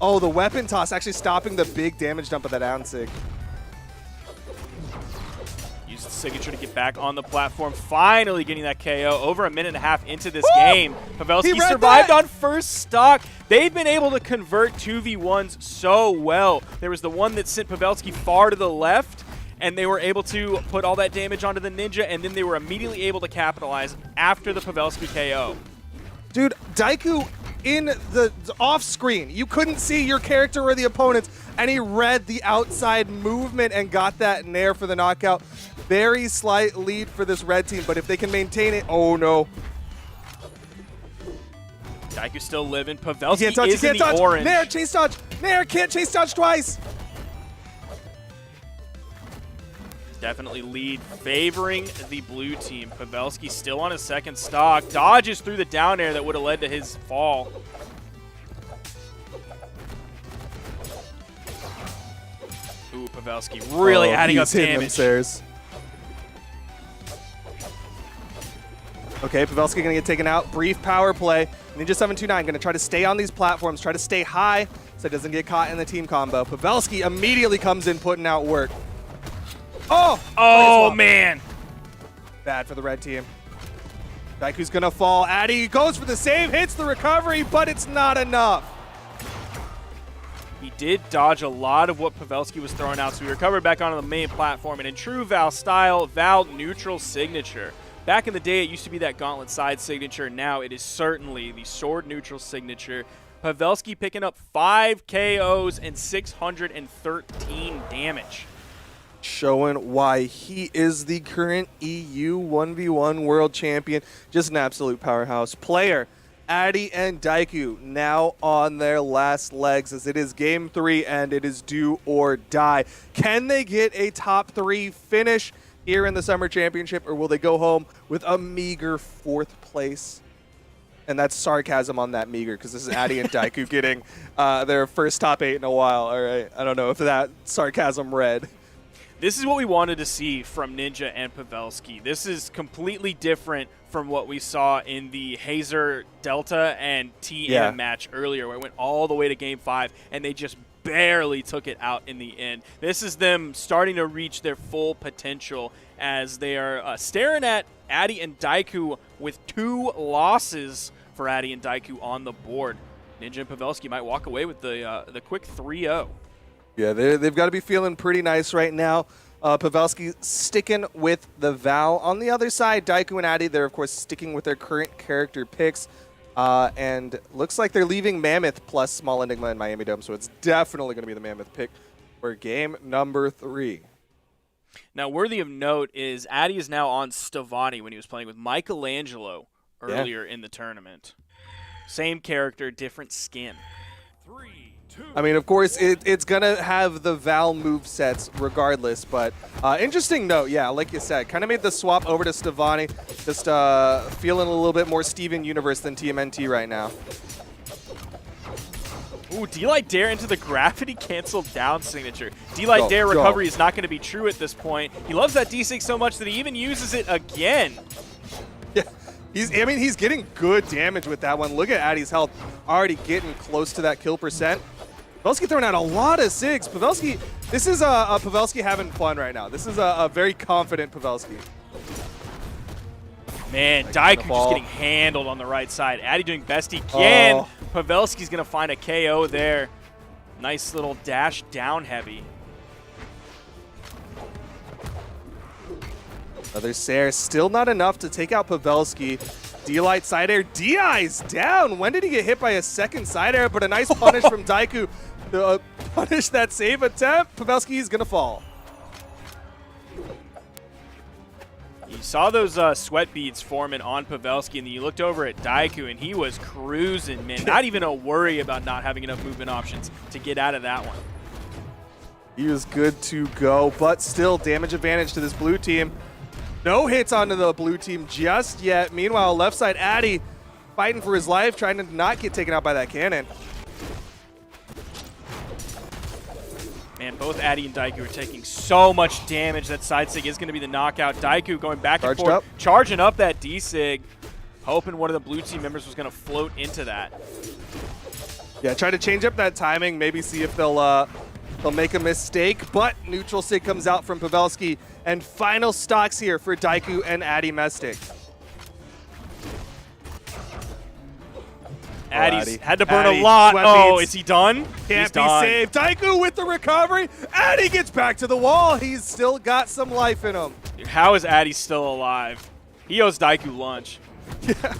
Oh, the weapon toss actually stopping the big damage dump of that Ensig. Used the signature to get back on the platform, finally getting that KO over a minute and a half into this game. Pavelski read survived that. on first stock. They've been able to convert 2v1s so well. There was the one that sent Pavelski far to the left, and they were able to put all that damage onto the Ninja, and then they were immediately able to capitalize after the Pavelski KO. Dude, Daiku in the off screen, you couldn't see your character or the opponents, and he read the outside movement and got that nair for the knockout. Very slight lead for this red team, but if they can maintain it, oh no. Daiku's still living. You Pavelski can't touch, you is in can't the touch. orange. Nair, chase dodge. Nair, can't chase dodge twice. Definitely lead favoring the blue team. Pavelski still on his second stock. Dodges through the down air that would have led to his fall. Ooh, Pavelski really adding up he's hitting them damage. stairs. Okay, Pavelski gonna get taken out. Brief power play. Ninja 729 gonna try to stay on these platforms, try to stay high so it doesn't get caught in the team combo. Pavelski immediately comes in putting out work. Oh! Oh, man. Bad for the red team. Daiku's gonna fall. Addy goes for the save, hits the recovery, but it's not enough. He did dodge a lot of what Pavelski was throwing out, so he recovered back onto the main platform. And in true Val style, Val neutral signature. Back in the day, it used to be that gauntlet side signature. Now it is certainly the sword neutral signature. Pavelski picking up 5 KOs and 613 damage. Showing why he is the current EU 1v1 world champion. Just an absolute powerhouse player. Addy and Daiku now on their last legs as it is game 3 and it is do or die. Can they get a top 3 finish here in the Summer Championship, or will they go home with a meager 4th place? And that's sarcasm on that meager, because this is Addy and Daiku getting their first top 8 in a while. All right, I don't know if that sarcasm read. This is what we wanted to see from Ninja and Pavelski. This is completely different from what we saw in the Hazer Delta and TM match earlier, where it went all the way to game 5, and they just barely took it out in the end. This is them starting to reach their full potential as they are staring at Addy and Daiku with 2 losses for Addy and Daiku on the board. Ninja and Pavelski might walk away with the quick 3-0. Yeah, they've got to be feeling pretty nice right now. Pavelski sticking with the Val. On the other side, Daiku and Addy, they're, of course, sticking with their current character picks. And looks like they're leaving Mammoth plus Small Enigma in Miami Dome, so it's definitely going to be the Mammoth pick for game number 3. Now, worthy of note is Addy is now on Stavani when he was playing with Michelangelo earlier in the tournament. Same character, different skin. 3, 2. I mean, of course, it's going to have the Val movesets regardless, but interesting note, yeah, like you said, kind of made the swap over to Stavani, just feeling a little bit more Steven Universe than TMNT right now. Ooh, D-Light Dare into the gravity canceled down signature. D-Light Dare recovery is not going to be true at this point. He loves that D6 so much that he even uses it again. Yeah, he's getting good damage with that one. Look at Addy's health, already getting close to that kill percent. Pavelski throwing out a lot of SIGs. Pavelski, this is a Pavelski having fun right now. This is a very confident Pavelski. Man, Daiku just getting handled on the right side. Addy doing best he can. Oh. Pavelski's going to find a KO there. Nice little dash down heavy. Another Sair, still not enough to take out Pavelski. D-Light side air, DI's down. When did he get hit by a second side air? But a nice punish from Daiku to punish that save attempt. Pavelski is going to fall. You saw those sweat beads forming on Pavelski, and then you looked over at Daiku, and he was cruising, man. Not even a worry about not having enough movement options to get out of that one. He was good to go, but still damage advantage to this blue team. No hits onto the blue team just yet. Meanwhile, left side Addy fighting for his life, trying to not get taken out by that cannon. Man, both Addy and Daiku are taking so much damage. That side sig is going to be the knockout. Daiku going back and forth, charging up that D-sig, hoping one of the blue team members was going to float into that. Yeah, try to change up that timing, maybe see if they'll make a mistake, but neutral sig comes out from Pavelski, and final stocks here for Daiku and Addy Mestic. Addy's had to burn a lot. Oh, is he done? Can't be saved. Daiku with the recovery. Addy gets back to the wall. He's still got some life in him. Dude, how is Addy still alive? He owes Daiku lunch. Yeah.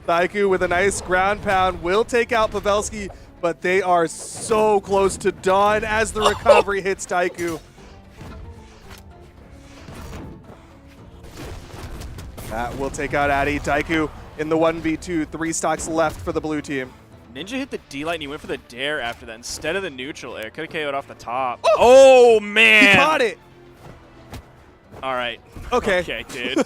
Daiku with a nice ground pound will take out Pavelski, but they are so close to done as the recovery hits Daiku. That will take out Addy. Daiku in the 1v2, 3 stocks left for the blue team. Ninja hit the D-Light and he went for the dare after that instead of the neutral air. Could have KO'd off the top. Oh, man. He caught it. All right. Okay. Okay, dude.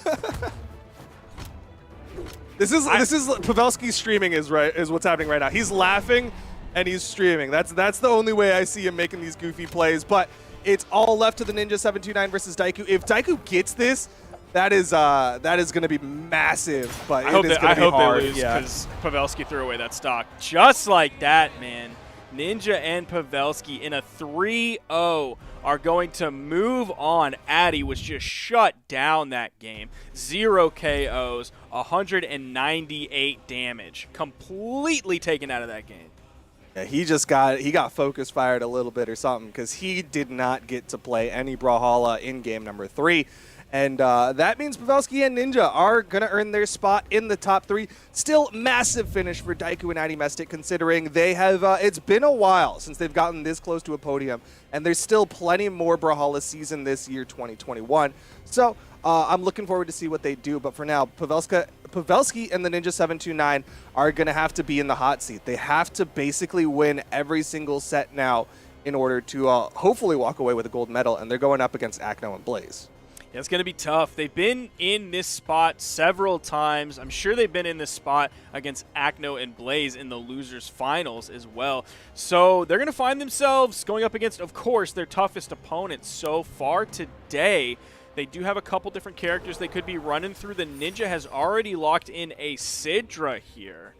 This is Pavelski's streaming is what's happening right now. He's laughing and he's streaming. That's the only way I see him making these goofy plays. But it's all left to the Ninja 729 versus Daiku. If Daiku gets this, that is going to be massive, but it is going to be hard. I hope they lose because Pavelski threw away that stock. Just like that, man. Ninja and Pavelski in a 3-0 are going to move on. Addy was just shut down that game. 0 KOs, 198 damage. Completely taken out of that game. Yeah, he got focus fired a little bit or something because he did not get to play any Brawlhalla in game number 3. And that means Pavelski and Ninja are going to earn their spot in the top 3. Still massive finish for Daiku and Addy Mestic, considering they have, it's been a while since they've gotten this close to a podium. And there's still plenty more Brawlhalla season this year, 2021. So I'm looking forward to see what they do. But for now, Pavelski and the Ninja 729 are going to have to be in the hot seat. They have to basically win every single set now in order to hopefully walk away with a gold medal. And they're going up against Acne and Blaze. Yeah, it's going to be tough. They've been in this spot several times. I'm sure they've been in this spot against Acno and Blaze in the losers finals as well. So they're going to find themselves going up against, of course, their toughest opponent so far today. They do have a couple different characters they could be running through. The Ninja has already locked in a Sidra here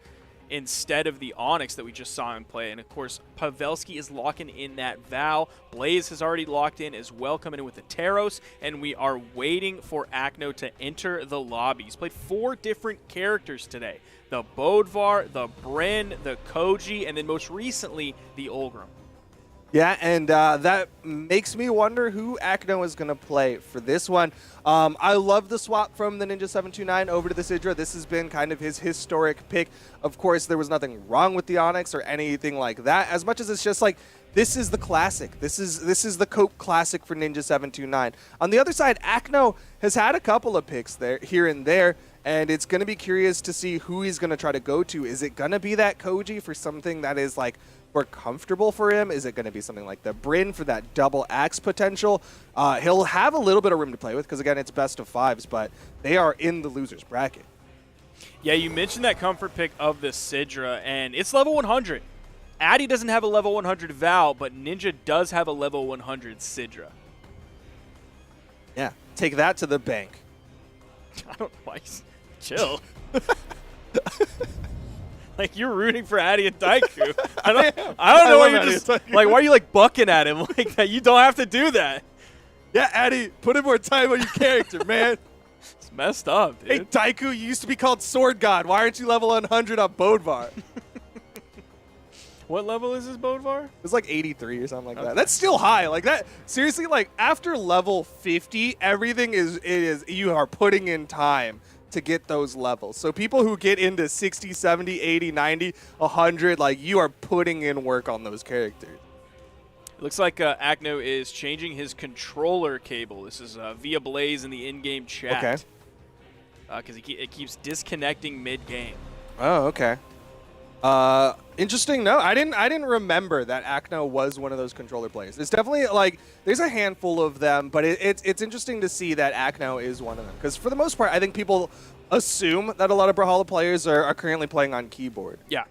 instead of the Onyx that we just saw him play. And, of course, Pavelski is locking in that Val. Blaze has already locked in as well, coming in with the Taros. And we are waiting for Acno to enter the lobby. He's played 4 different characters today. The Bodvar, the Bryn, the Koji, and then most recently, the Olgrim. Yeah, and that makes me wonder who Acno is going to play for this one. I love the swap from the Ninja 729 over to the Sidra. This has been kind of his historic pick. Of course, there was nothing wrong with the Onyx or anything like that, as much as it's just like, this is the classic. This is the Cope classic for Ninja 729. On the other side, Acno has had a couple of picks there, here and there, and it's going to be curious to see who he's going to try to go to. Is it going to be that Koji for something that is like more comfortable for him? Is it going to be something like the Bryn for that double axe potential? He'll have a little bit of room to play with because, again, it's best of 5s, but they are in the loser's bracket. Yeah, you mentioned that comfort pick of the Sidra, and it's level 100. Addy doesn't have a level 100 Val, but Ninja does have a level 100 Sidra. Yeah, take that to the bank. I don't like. Chill. Like, you're rooting for Addy and Daiku. I don't know why you're just like, why are you like bucking at him like that? You don't have to do that. Yeah, Addy, put in more time on your character, man. It's messed up, dude. Hey, Daiku, you used to be called Sword God. Why aren't you level 100 on Bodvar? What level is this Bodvar? It's like 83 or something like that. That's still high. Like that. Seriously, like after level 50, everything is you are putting in time to get those levels. So people who get into 60, 70, 80, 90, 100, like you are putting in work on those characters. It looks like Acno is changing his controller cable. This is via Blaze in the in-game chat. Okay. Because it keeps disconnecting mid-game. Oh, okay. Interesting. No, I didn't remember that Acno was one of those controller players. It's definitely like there's a handful of them, but it's interesting to see that Acno is one of them because for the most part, I think people assume that a lot of Brawlhalla players are currently playing on keyboard. Yeah,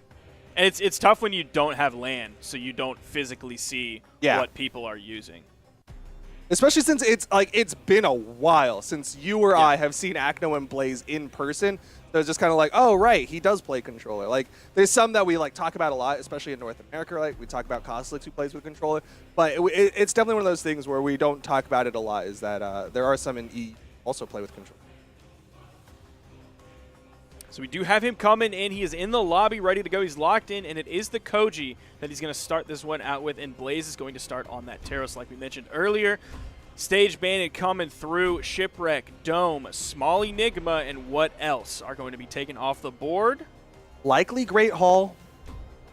and it's tough when you don't have LAN, so you don't physically see what people are using. Especially since it's been a while since you or I have seen Acno and Blaze in person. So it's just kind of like, oh, right, he does play controller. Like, there's some that we like talk about a lot, especially in North America. Like, we talk about Costlix who plays with controller. But it's definitely one of those things where we don't talk about it a lot, is that there are some in E also play with controller. So we do have him coming in. He is in the lobby, ready to go. He's locked in, and it is the Koji that he's going to start this one out with, and Blaze is going to start on that Taros like we mentioned earlier. Stage Bandit coming through, Shipwreck, Dome, Small Enigma, and what else are going to be taken off the board? Likely Great Hall.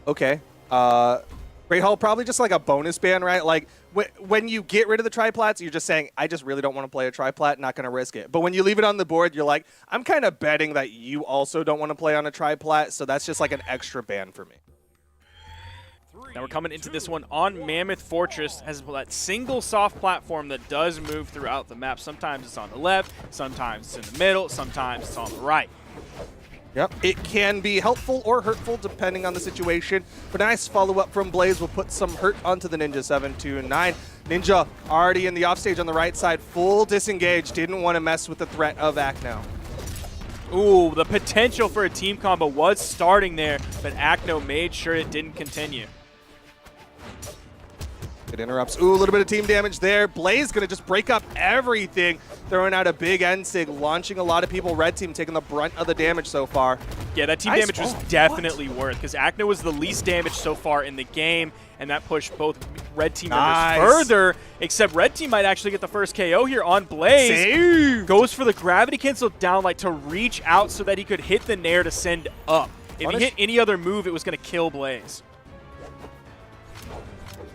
Okay. Great Hall, probably just like a bonus ban, right? Like, when you get rid of the triplats, you're just saying, I just really don't want to play a triplat, not going to risk it. But when you leave it on the board, you're like, I'm kind of betting that you also don't want to play on a triplat, so that's just like an extra ban for me. Now we're coming into this one on Mammoth Fortress, has that single soft platform that does move throughout the map. Sometimes it's on the left, sometimes it's in the middle, sometimes it's on the right. Yep, it can be helpful or hurtful depending on the situation. But a nice follow-up from Blaze will put some hurt onto the Ninja 729. Ninja already in the offstage on the right side, full disengage, didn't want to mess with the threat of Acno. Ooh, the potential for a team combo was starting there, but Acno made sure it didn't continue. It interrupts. Ooh, a little bit of team damage there. Blaze going to just break up everything. Throwing out a big end-sig, launching a lot of people. Red team taking the brunt of the damage so far. Yeah, that team damage was definitely worth, because Acno was the least damaged so far in the game, and that pushed both red team Nice. members further, except red team might actually get the first KO here on Blaze. Save. Goes for the gravity cancel downlight to reach out so that he could hit the nair to send up. If he hit any other move, it was going to kill Blaze.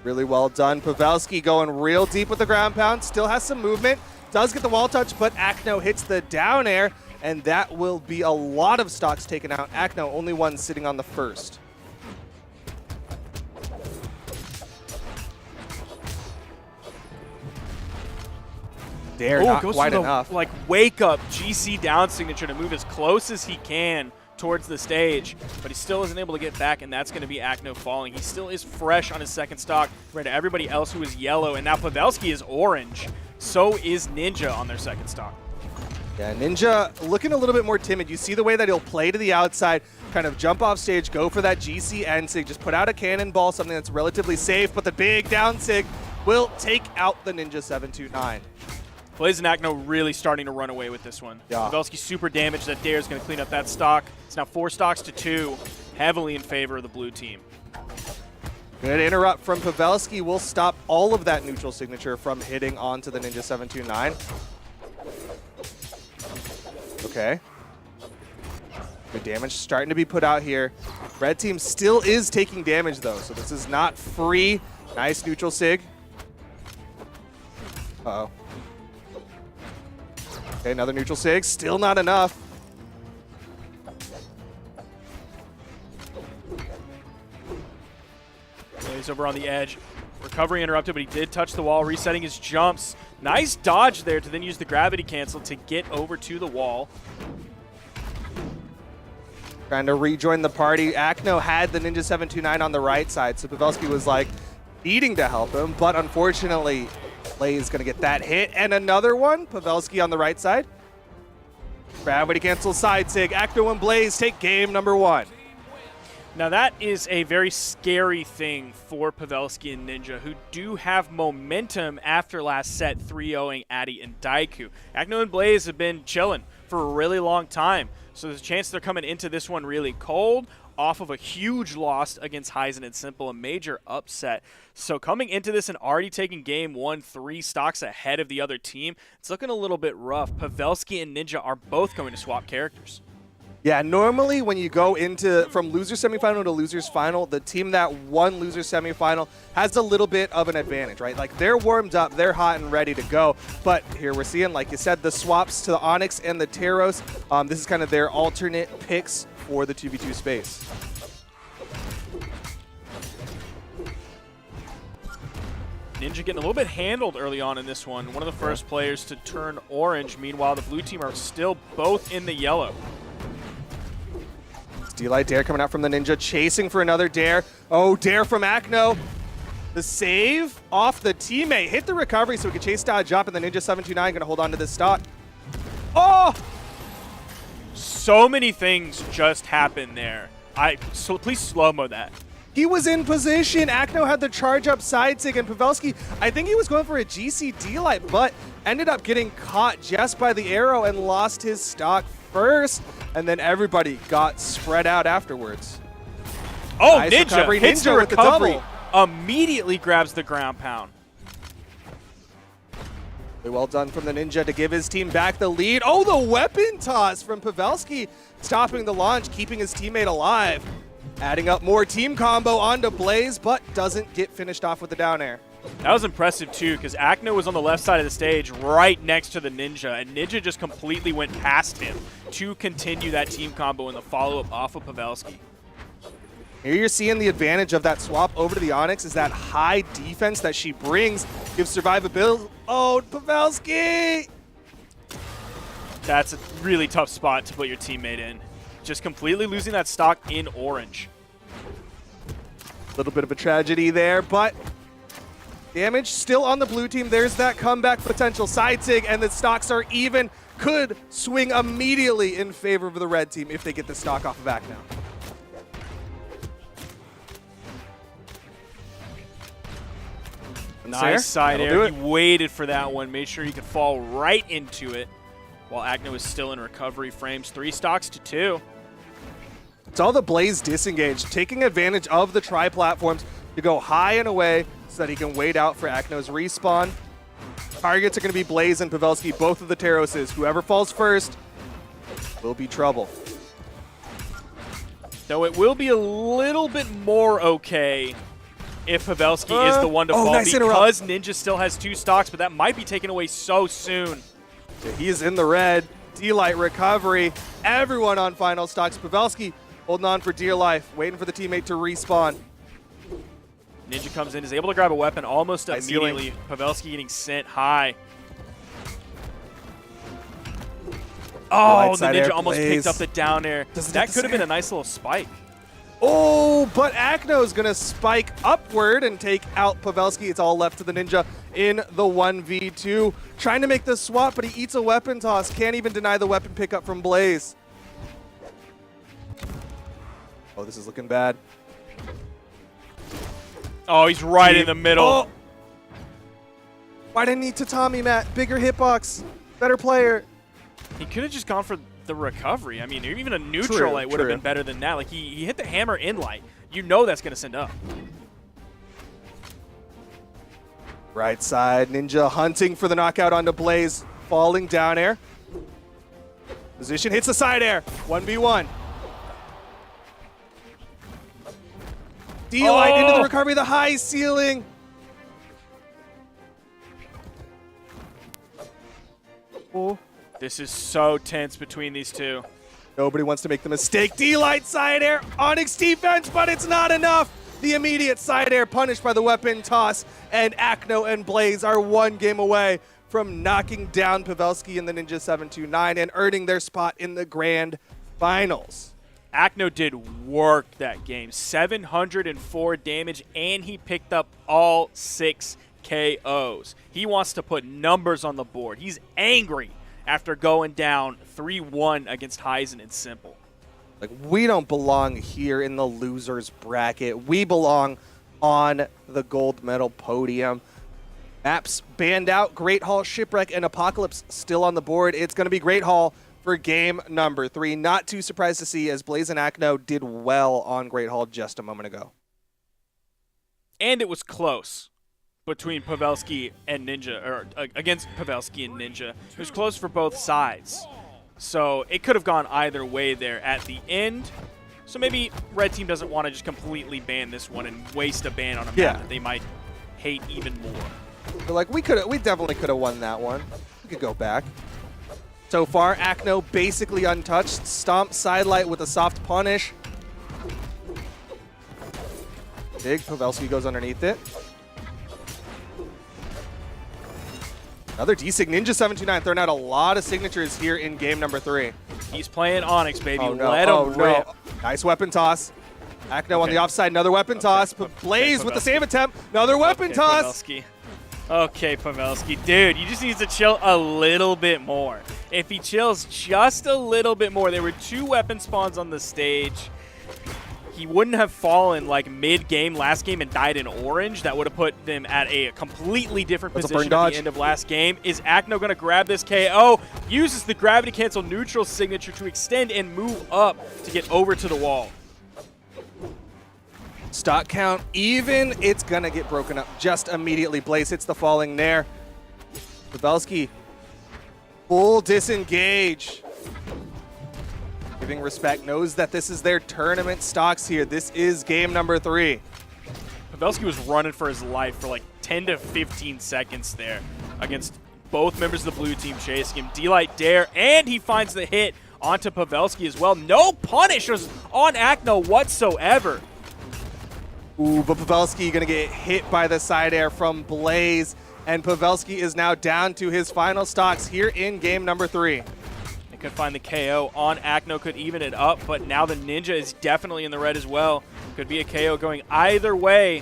Really well done. Pavelski going real deep with the ground pound. Still has some movement. Does get the wall touch, but Acno hits the down air, and that will be a lot of stocks taken out. Acno, only one sitting on the first. Dare not goes quite for the, enough. like, wake up GC down signature to move as close as he can towards the stage, but he still isn't able to get back, and that's going to be Acno falling. He still is fresh on his second stock compared to everybody else who is yellow, and now Pavelski is orange. So is Ninja on their second stock. Yeah, Ninja looking a little bit more timid. You see the way that he'll play to the outside, kind of jump off stage, go for that GC end sig, just put out a cannonball, something that's relatively safe, but the big down sig will take out the Ninja 729. Blaze and Acno really starting to run away with this one. Yeah. Pavelski super damaged. That Dare is going to clean up that stock. It's now 4 stocks to 2, heavily in favor of the blue team. Good interrupt from Pavelski will stop all of that neutral signature from hitting onto the Ninja 729. Okay. Good damage starting to be put out here. Red team still is taking damage though, so this is not free. Nice neutral sig. Uh-oh. Okay, another neutral sig. Still not enough. He's over on the edge. Recovery interrupted, but he did touch the wall, resetting his jumps. Nice dodge there to then use the gravity cancel to get over to the wall. Trying to rejoin the party. Acno had the Ninja 729 on the right side, so Pavelski was like needing to help him, but unfortunately, Blaze is going to get that hit. And another one, Pavelski on the right side. Gravity cancel side sig. Acno and Blaze take game number 1. Now that is a very scary thing for Pavelski and Ninja, who do have momentum after last set 3-0ing Addy and Daiku. Acno and Blaze have been chilling for a really long time, so there's a chance they're coming into this one really cold, off of a huge loss against Heisen and Simple, a major upset. So coming into this and already taking game 1, 3 stocks ahead of the other team, it's looking a little bit rough. Pavelski and Ninja are both going to swap characters. Yeah, normally when you go into from loser semifinal to loser's final, the team that won loser semifinal has a little bit of an advantage, right? Like they're warmed up, they're hot and ready to go. But here we're seeing, like you said, the swaps to the Onyx and the Teros. This is kind of their alternate picks for the 2v2 space. Ninja getting a little bit handled early on in this one. One of the first players to turn orange. Meanwhile, the blue team are still both in the yellow. D-Light Dare coming out from the Ninja, chasing for another Dare. Oh, Dare from Acno. The save off the teammate. Hit the recovery so we can chase dodge up, and the Ninja 729 going to hold on to this stock. Oh! So many things just happened there. So please slow-mo that. He was in position. Acno had the charge up side sig, and Pavelski, I think he was going for a GC D-Light, but ended up getting caught just by the arrow and lost his stock first, and then everybody got spread out afterwards. Oh, Nice Ninja recovery. hits the Ninja with the recovery. double. Immediately grabs the ground pound. Really well done from the Ninja to give his team back the lead. Oh, the weapon toss from Pavelski, stopping the launch, keeping his teammate alive. Adding up more team combo onto Blaze, but doesn't get finished off with the down air. That was impressive, too, because Acno was on the left side of the stage right next to the Ninja, and Ninja just completely went past him to continue that team combo in the follow-up off of Pavelski. Here you're seeing the advantage of that swap over to the Onyx is that high defense that she brings, gives survivability. Oh, Pavelski! That's a really tough spot to put your teammate in. Just completely losing that stock in orange. A little bit of a tragedy there, but damage still on the blue team. There's that comeback potential. Side sig, and the stocks are even. Could swing immediately in favor of the red team if they get the stock off of Acno. Nice side That'll air. do He it. waited for that one, made sure he could fall right into it while Acno is still in recovery frames. 3 stocks to 2. It's all the Blaze disengage, taking advantage of the tri-platforms to go high and away, so that he can wait out for Acno's respawn. Targets are going to be Blaze and Pavelski, both of the Terroses. Whoever falls first will be trouble. Though it will be a little bit more okay if Pavelski is the one to fall nice because Ninja still has 2 stocks, but that might be taken away so soon. He is in the red. D-Light recovery. Everyone on final stocks. Pavelski holding on for dear life, waiting for the teammate to respawn. Ninja comes in, is able to grab a weapon almost Nice immediately. Pavelski getting sent high. Oh, the Ninja almost picked up the down air. That could have been a nice little spike. Oh, but Acno's going to spike upward and take out Pavelski. It's all left to the Ninja in the 1v2. Trying to make the swap, but he eats a weapon toss. Can't even deny the weapon pickup from Blaze. Oh, this is looking bad. Oh, he's right in the middle. Oh. Why didn't he Tatami, Matt? Bigger hitbox. Better player. He could have just gone for the recovery. I mean, even a neutral light would have been better than that. Like, he hit the hammer in light. You know that's going to send up. Right side, Ninja hunting for the knockout onto Blaze. Falling down air. Position hits the side air. 1v1. D-Light into the recovery, the high ceiling. Oh. This is so tense between these two. Nobody wants to make the mistake. D-Light side air, Onyx defense, but it's not enough. The immediate side air punished by the weapon toss, and Acno and Blaze are 1 game away from knocking down Pavelski in the Ninja 729 and earning their spot in the grand finals. Acno did work that game. 704 damage, and he picked up all 6 KOs. He wants to put numbers on the board. He's angry after going down 3-1 against Heisen and Simple. Like, we don't belong here in the losers bracket. We belong on the gold medal podium. Maps banned out. Great Hall, Shipwreck, and Apocalypse still on the board. It's going to be Great Hall for game number 3. Not too surprised to see, as Blaze and Acno did well on Great Hall just a moment ago. And it was close between Pavelski and Ninja, or against Pavelski and Ninja. It was close for both sides. So it could have gone either way there at the end. So maybe Red Team doesn't want to just completely ban this one and waste a ban on a map that they might hate even more. But like, we definitely could have won that one. We could go back. So far, Acno basically untouched. Stomp sidelight with a soft punish. Big Pavelski goes underneath it. Another D-Sig Ninja 729 throwing out a lot of signatures here in game number 3. He's playing Onyx, baby. Oh, no. Let him rip. No. Nice weapon toss. Acno on the offside, another weapon toss. Blaze with the save attempt, another weapon toss. Pavelski. Okay, Pavelski. Dude, you just need to chill a little bit more. If he chills just a little bit more, there were 2 weapon spawns on the stage. He wouldn't have fallen like mid-game last game and died in orange. That would have put them at a completely different position at the end of last game. Is Acno going to grab this KO? Uses the gravity cancel neutral signature to extend and move up to get over to the wall. Stock count even. It's going to get broken up just immediately. Blaze hits the falling nair. Pavelski, full disengage. Giving respect, knows that this is their tournament stocks here. This is game number 3. Pavelski was running for his life for like 10 to 15 seconds there against both members of the blue team chasing him. D-Light dare, and he finds the hit onto Pavelski as well. No punishes on Acno whatsoever. Ooh, but Pavelski going to get hit by the side air from Blaze, and Pavelski is now down to his final stocks here in game number 3. Could find the KO on Acno, could even it up, but now the Ninja is definitely in the red as well. Could be a KO going either way.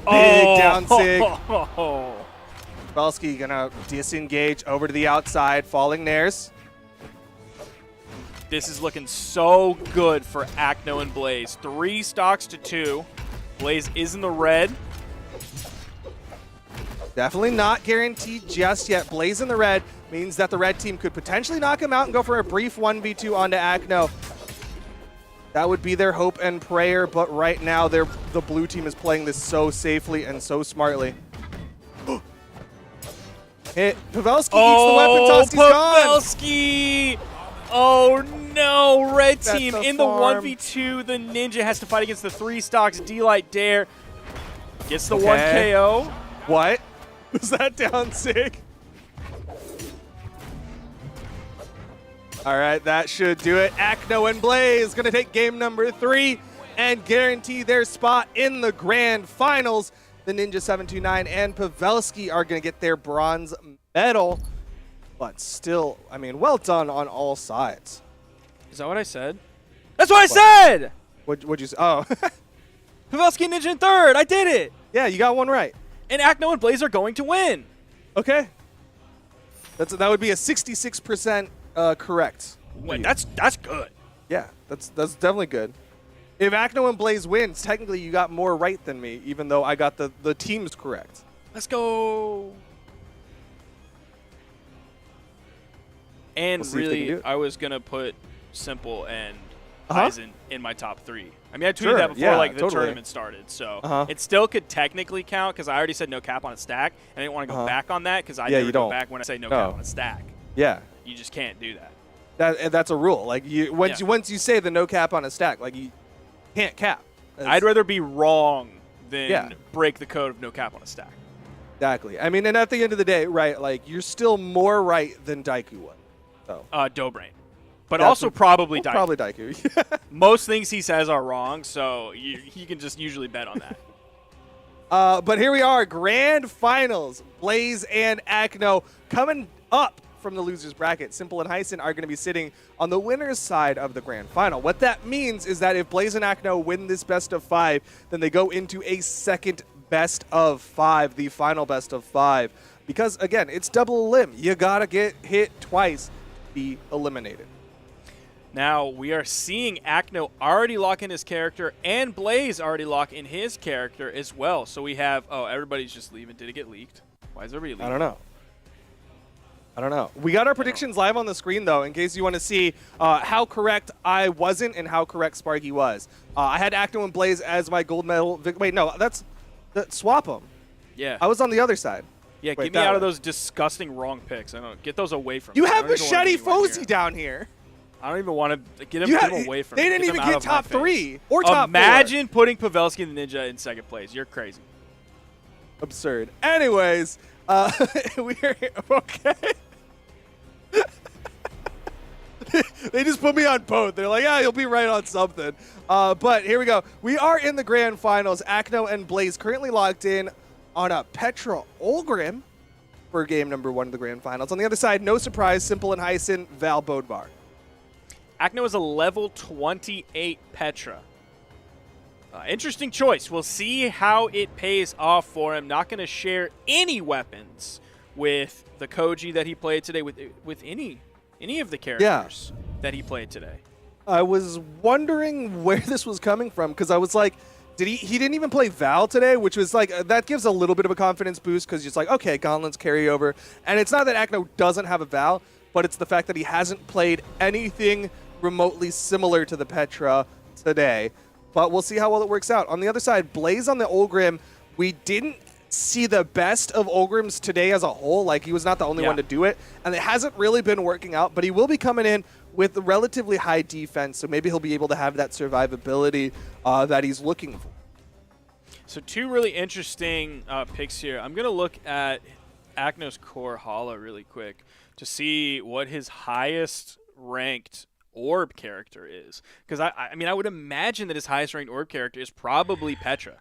Big down sig. Pavelski gonna disengage over to the outside, falling nairs. This is looking so good for Acno and Blaze. 3 stocks to 2. Blaze is in the red. Definitely not guaranteed just yet. Blaze in the red means that the red team could potentially knock him out and go for a brief 1v2 onto Acno. That would be their hope and prayer, but right now the blue team is playing this so safely and so smartly. Pavelski eats the weapon toss, he's gone! Pavelski! Oh no, red That's team the in the farm. 1v2. The Ninja has to fight against the 3 stocks. D-Light Dare gets the Okay. 1 KO. What? Was that down sick? All right, that should do it. Acno and Blaze going to take game number 3 and guarantee their spot in the grand finals. The Ninja 729 and Pavelski are going to get their bronze medal. But still, I mean, well done on all sides. Is that what I said? That's what I said! What'd you say? Oh, Pavelski Ninja in 3rd. I did it. yeah, you got one right. And Acno and Blaze are going to win. Okay. That would be a 66% correct. Wait, that's good. Yeah, that's definitely good. If Acno and Blaze wins, technically you got more right than me, even though I got the teams correct. Let's go. And We'll see if they can do really, it. I was going to put Simple and Uh-huh. Aizen in my top 3. I mean, I tweeted Sure, that before yeah, like the totally. tournament started, so Uh-huh. it still could technically count because I already said no cap on a stack. I didn't want to go Uh-huh. back on that because I Yeah, never you go don't. back when I say no No. cap on a stack. Yeah, You just can't do that. that's a rule. Like once Yeah. you say the no cap on a stack, like you can't cap. I'd rather be wrong than Yeah. break the code of no cap on a stack. Exactly. I mean, and at the end of the day, right? Like you're still more right than Daiku was. So Dobrain. But That's also probably well, Daiku. probably Daiku. Most things he says are wrong, so you can just usually bet on that. But here we are, grand finals. Blaze and Acno coming up from the losers bracket. Simple and Hyson are going to be sitting on the winner's side of the grand final. What that means is that if Blaze and Acno win this best of 5, then they go into a second best of 5, the final best of 5. Because again, it's double elim. You gotta get hit twice to be eliminated. Now, we are seeing Acno already lock in his character and Blaze already lock in his character as well. So we have, oh, everybody's just leaving. Did it get leaked? Why is everybody leaving? I don't know. We got our predictions live on the screen, though, in case you want to see how correct I wasn't and how correct Sparky was. I had Acno and Blaze as my gold medal. Wait, no, swap them. Yeah. I was on the other side. Yeah, Wait, get me that out of way. those disgusting wrong picks. I don't get those away from me. You I have don't even wanna Machete be anywhere Fozy near. down here. I don't even want to get You them had- away from they me. didn't Get even them get out of my top face. 3 or top 4. Imagine putting Pavelski and the Ninja in 2nd place. You're crazy. Absurd. Anyways, we're okay. They just put me on both. They're like, yeah, you'll be right on something. But here we go. We are in the grand finals. Acno and Blaze currently locked in on a Petra Olgrim for game number 1 of the grand finals. On the other side, no surprise, Simple and Hyson, Val Bodvar. Acno is a level 28 Petra. Interesting choice. We'll see how it pays off for him. Not going to share any weapons with the Koji that he played today, with any of the characters that he played today. I was wondering where this was coming from because I was like, he didn't even play Val today, which was like, that gives a little bit of a confidence boost because it's like, okay, Gauntlets carry over. And it's not that Acno doesn't have a Val, but it's the fact that he hasn't played anything remotely similar to the Petra today. But we'll see how well it works out. On the other side, Blaze on the Olgrim, we didn't see the best of Olgrims today as a whole. Like, he was not the only one to do it. And it hasn't really been working out, but he will be coming in with relatively high defense, so maybe he'll be able to have that survivability that he's looking for. So 2 really interesting picks here. I'm going to look at Acno's Brawlhalla really quick to see what his highest ranked orb character is. Because, I mean, I would imagine that his highest ranked orb character is probably Petra.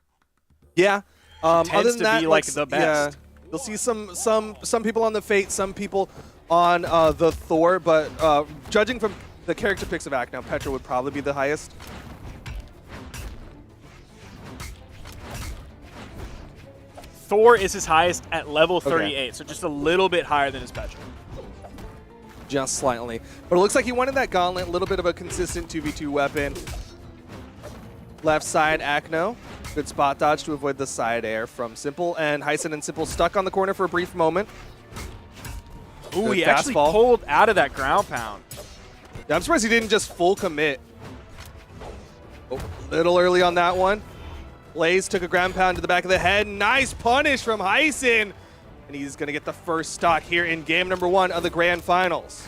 Yeah. Tends Other than to that, be like the best. Yeah, you'll see some people on the Fate, some people on the Thor, but judging from the character picks of Acno, Petra would probably be the highest. Thor is his highest at level 38, so just a little bit higher than his Petra. Just slightly. But it looks like he wanted that Gauntlet, a little bit of a consistent 2v2 weapon. Left side, Acno. Good spot dodge to avoid the side air from Simple, and Hyson and Simple stuck on the corner for a brief moment. Ooh, Good he actually fastball. pulled out of that ground pound. Yeah, I'm surprised he didn't just full commit. Oh, little early on that one. Blaze took a ground pound to the back of the head. Nice punish from Hyson. And he's going to get the first stock here in game number 1 of the Grand Finals.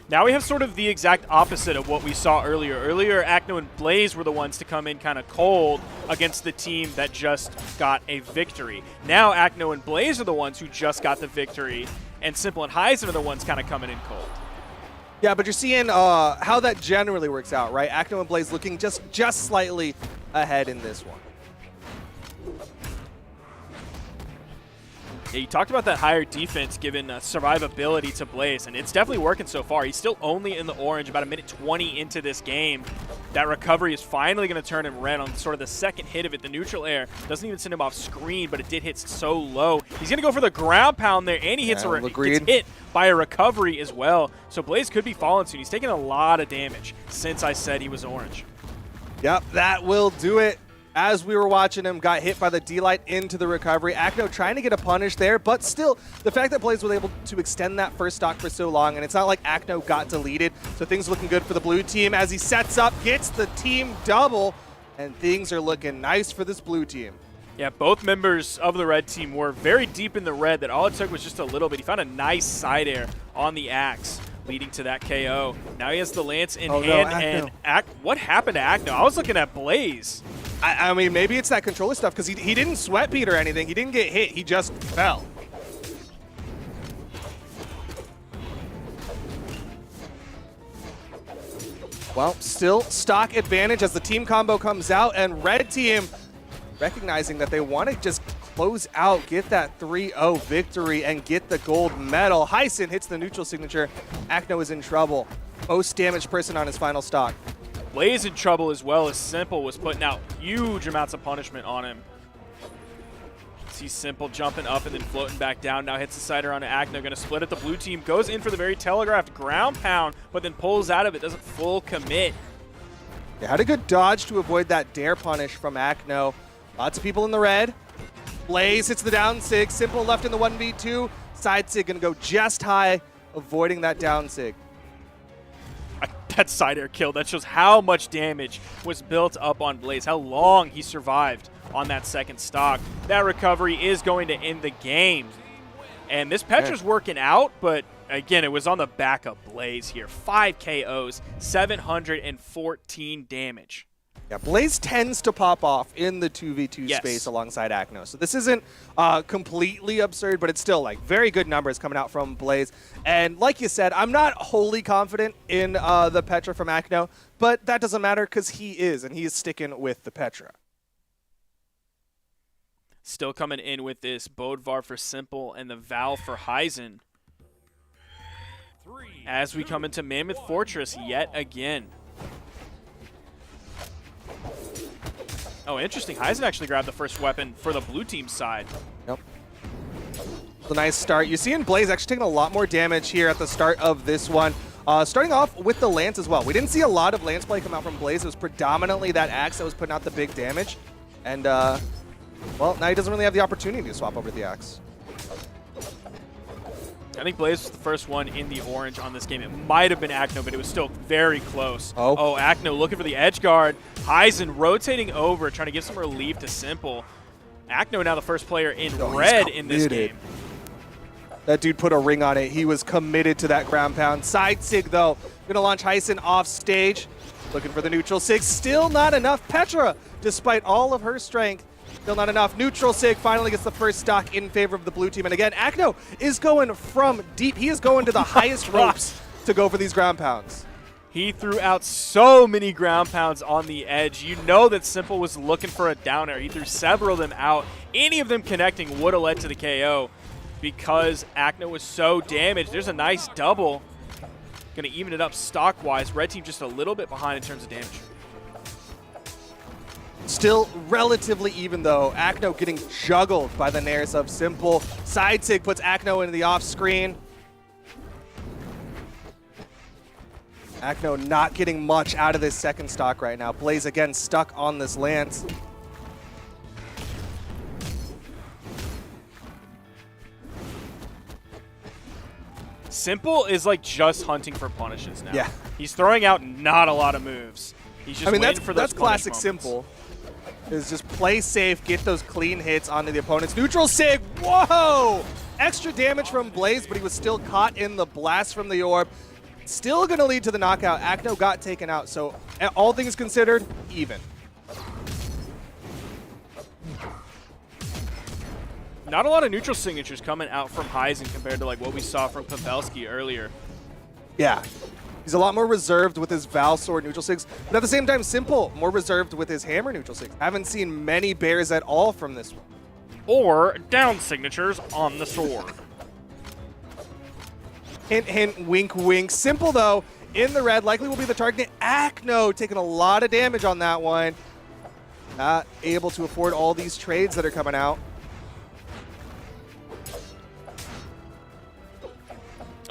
Now we have sort of the exact opposite of what we saw earlier. Earlier, Acno and Blaze were the ones to come in kind of cold against the team that just got a victory. Now Acno and Blaze are the ones who just got the victory, and Simple and Hyson are the ones kind of coming in cold. Yeah, but you're seeing how that generally works out, right? Acno and Blaze looking just slightly ahead in this one. Yeah, you talked about that higher defense given survivability to Blaze, and it's definitely working so far. He's still only in the orange, about a minute 20 into this game. That recovery is finally going to turn him red on sort of the second hit of it. The neutral air doesn't even send him off screen, but it did hit so low. He's going to go for the ground pound there, and he gets hit by a recovery as well. So Blaze could be falling soon. He's taking a lot of damage since I said he was orange. Yep, that will do it. As we were watching him, got hit by the D-Light into the recovery. Acno trying to get a punish there, but still, the fact that Blaze was able to extend that first stock for so long, and it's not like Acno got deleted, so things looking good for the blue team as he sets up, gets the team double, and things are looking nice for this blue team. Yeah, both members of the red team were very deep in the red. That all it took was just a little bit. He found a nice side air on the axe, leading to that KO. Now he has the lance in hand, and what happened to Acno? I was looking at Blaze. I mean, maybe it's that controller stuff, because he didn't sweat beat or anything. He didn't get hit. He just fell. Well, still stock advantage as the team combo comes out, and red team recognizing that they want to just close out, get that 3-0 victory, and get the gold medal. Hyson hits the neutral signature. Acno is in trouble. Most damaged person on his final stock. Blaze in trouble as well, as Simple was putting out huge amounts of punishment on him. See Simple jumping up and then floating back down. Now hits the sider on Acno, going to split it. The blue team goes in for the very telegraphed ground pound, but then pulls out of it, doesn't full commit. They had a good dodge to avoid that dare punish from Acno. Lots of people in the red. Blaze hits the down sig. Simple left in the 1v2. Side sig going to go just high, avoiding that down sig. That side air kill, that shows how much damage was built up on Blaze, how long he survived on that second stock. That recovery is going to end the game. And this Petra's working out, but again, it was on the back of Blaze here. 5 KOs, 714 damage. Yeah, Blaze tends to pop off in the 2v2 space alongside Acno. So this isn't completely absurd, but it's still like very good numbers coming out from Blaze. And like you said, I'm not wholly confident in the Petra from Acno, but that doesn't matter because he is, and he is sticking with the Petra. Still coming in with this Bodvar for Simple and the Val for Hyson. As we come into Mammoth Fortress yet again. Oh, interesting. Hyson actually grabbed the first weapon for the blue team side. Yep. It's a nice start. You're seeing Blaze actually taking a lot more damage here at the start of this one. Starting off with the Lance as well. We didn't see a lot of Lance play come out from Blaze. It was predominantly that axe that was putting out the big damage. And, well, now he doesn't really have the opportunity to swap over the axe. I think Blaze was the first one in the orange on this game. It might have been Acno, but it was still very close. Oh, Acno looking for the edge guard. Hyson rotating over, trying to give some relief to Simple. Acno now the first player in red in this game. That dude put a ring on it. He was committed to that ground pound. Side sig, though. Going to launch Hyson off stage. Looking for the neutral sig. Still not enough. Petra, despite all of her strength, still not enough. Neutral sig finally gets the first stock in favor of the blue team. And again, Acno is going from deep. He is going to the highest ropes to go for these ground pounds. He threw out so many ground pounds on the edge. You know that Simple was looking for a down air. He threw several of them out. Any of them connecting would have led to the KO because Acno was so damaged. There's a nice double. Going to even it up stock-wise. Red team just a little bit behind in terms of damage. Still relatively even, though. Acno getting juggled by the nairs of Simple. Side sig puts Acno into the off-screen. Acno not getting much out of this second stock right now. Blaze again stuck on this Lance. Simple is like just hunting for punishes now. Yeah. He's throwing out not a lot of moves. He's just I mean, waiting for those that's classic punish moments. Simple. Is just play safe, get those clean hits onto the opponent's neutral sig. Whoa! Extra damage from Blaze, but he was still caught in the blast from the orb. Still going to lead to the knockout. Acno got taken out, so all things considered, even. Not a lot of neutral signatures coming out from Heisen compared to like what we saw from Pavelski earlier. Yeah. He's a lot more reserved with his Val Sword neutral sigs, but at the same time, Simple, more reserved with his Hammer neutral sigs. Haven't seen many bears at all from this one. Or down signatures on the sword. Hint, hint, wink, wink. Simple, though, in the red, likely will be the target. Acno taking a lot of damage on that one. Not able to afford all these trades that are coming out.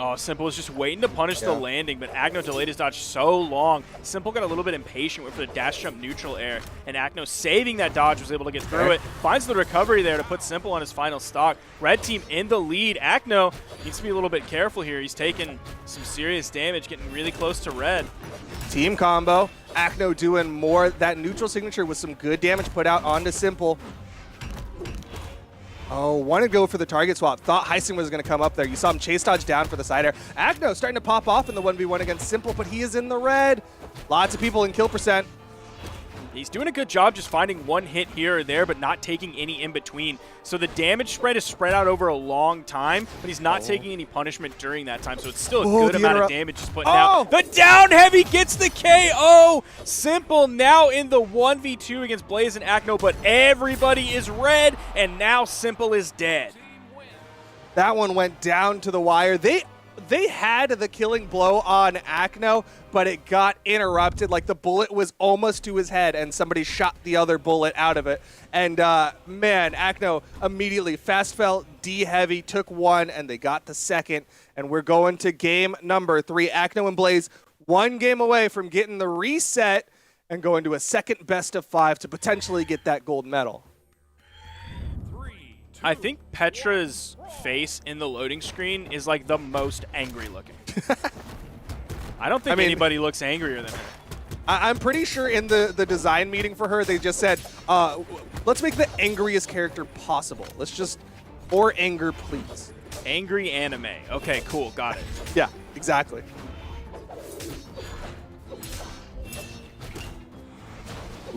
Oh, Simple was just waiting to punish the landing, but Acno delayed his dodge so long. Simple got a little bit impatient with the dash jump neutral air, and Acno saving that dodge was able to get through it. Finds the recovery there to put Simple on his final stock. Red team in the lead. Acno needs to be a little bit careful here. He's taking some serious damage, getting really close to red. Team combo. Acno doing more. That neutral signature with some good damage put out onto Simple. Oh, wanted to go for the target swap. Thought Heisen was going to come up there. You saw him chase dodge down for the side air. Acno starting to pop off in the 1v1 against Simple, but he is in the red. Lots of people in kill percent. He's doing a good job just finding one hit here or there, but not taking any in between. So the damage spread is spread out over a long time, but he's not taking any punishment during that time. So it's still a good amount of damage he's putting out. The down heavy gets the KO. Simple now in the 1v2 against Blaze and Acno, but everybody is red, and now Simple is dead. That one went down to the wire. They had the killing blow on Acno, but it got interrupted. Like the bullet was almost to his head, and somebody shot the other bullet out of it. And man, Acno immediately fast fell, D heavy, took one, and they got the second. And we're going to game number 3. Acno and Blaze, one game away from getting the reset and going to a second best of 5 to potentially get that gold medal. I think Petra's face in the loading screen is like the most angry looking. I don't think anybody looks angrier than her. I'm pretty sure in the design meeting for her, they just said, let's make the angriest character possible. Let's just, more anger, please. Angry anime. Okay, cool. Got it. Yeah, exactly.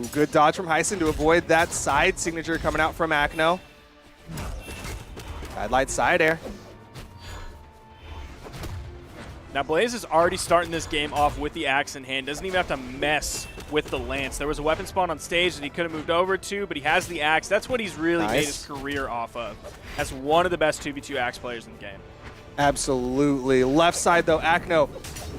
Ooh, good dodge from Heisen to avoid that side signature coming out from Acno. Light side air. Now Blaze is already starting this game off with the axe in hand. Doesn't even have to mess with the lance. There was a weapon spawn on stage that he could have moved over to, but he has the axe. That's what he's really made his career off of. As one of the best 2v2 axe players in the game. Absolutely. Left side though, Acno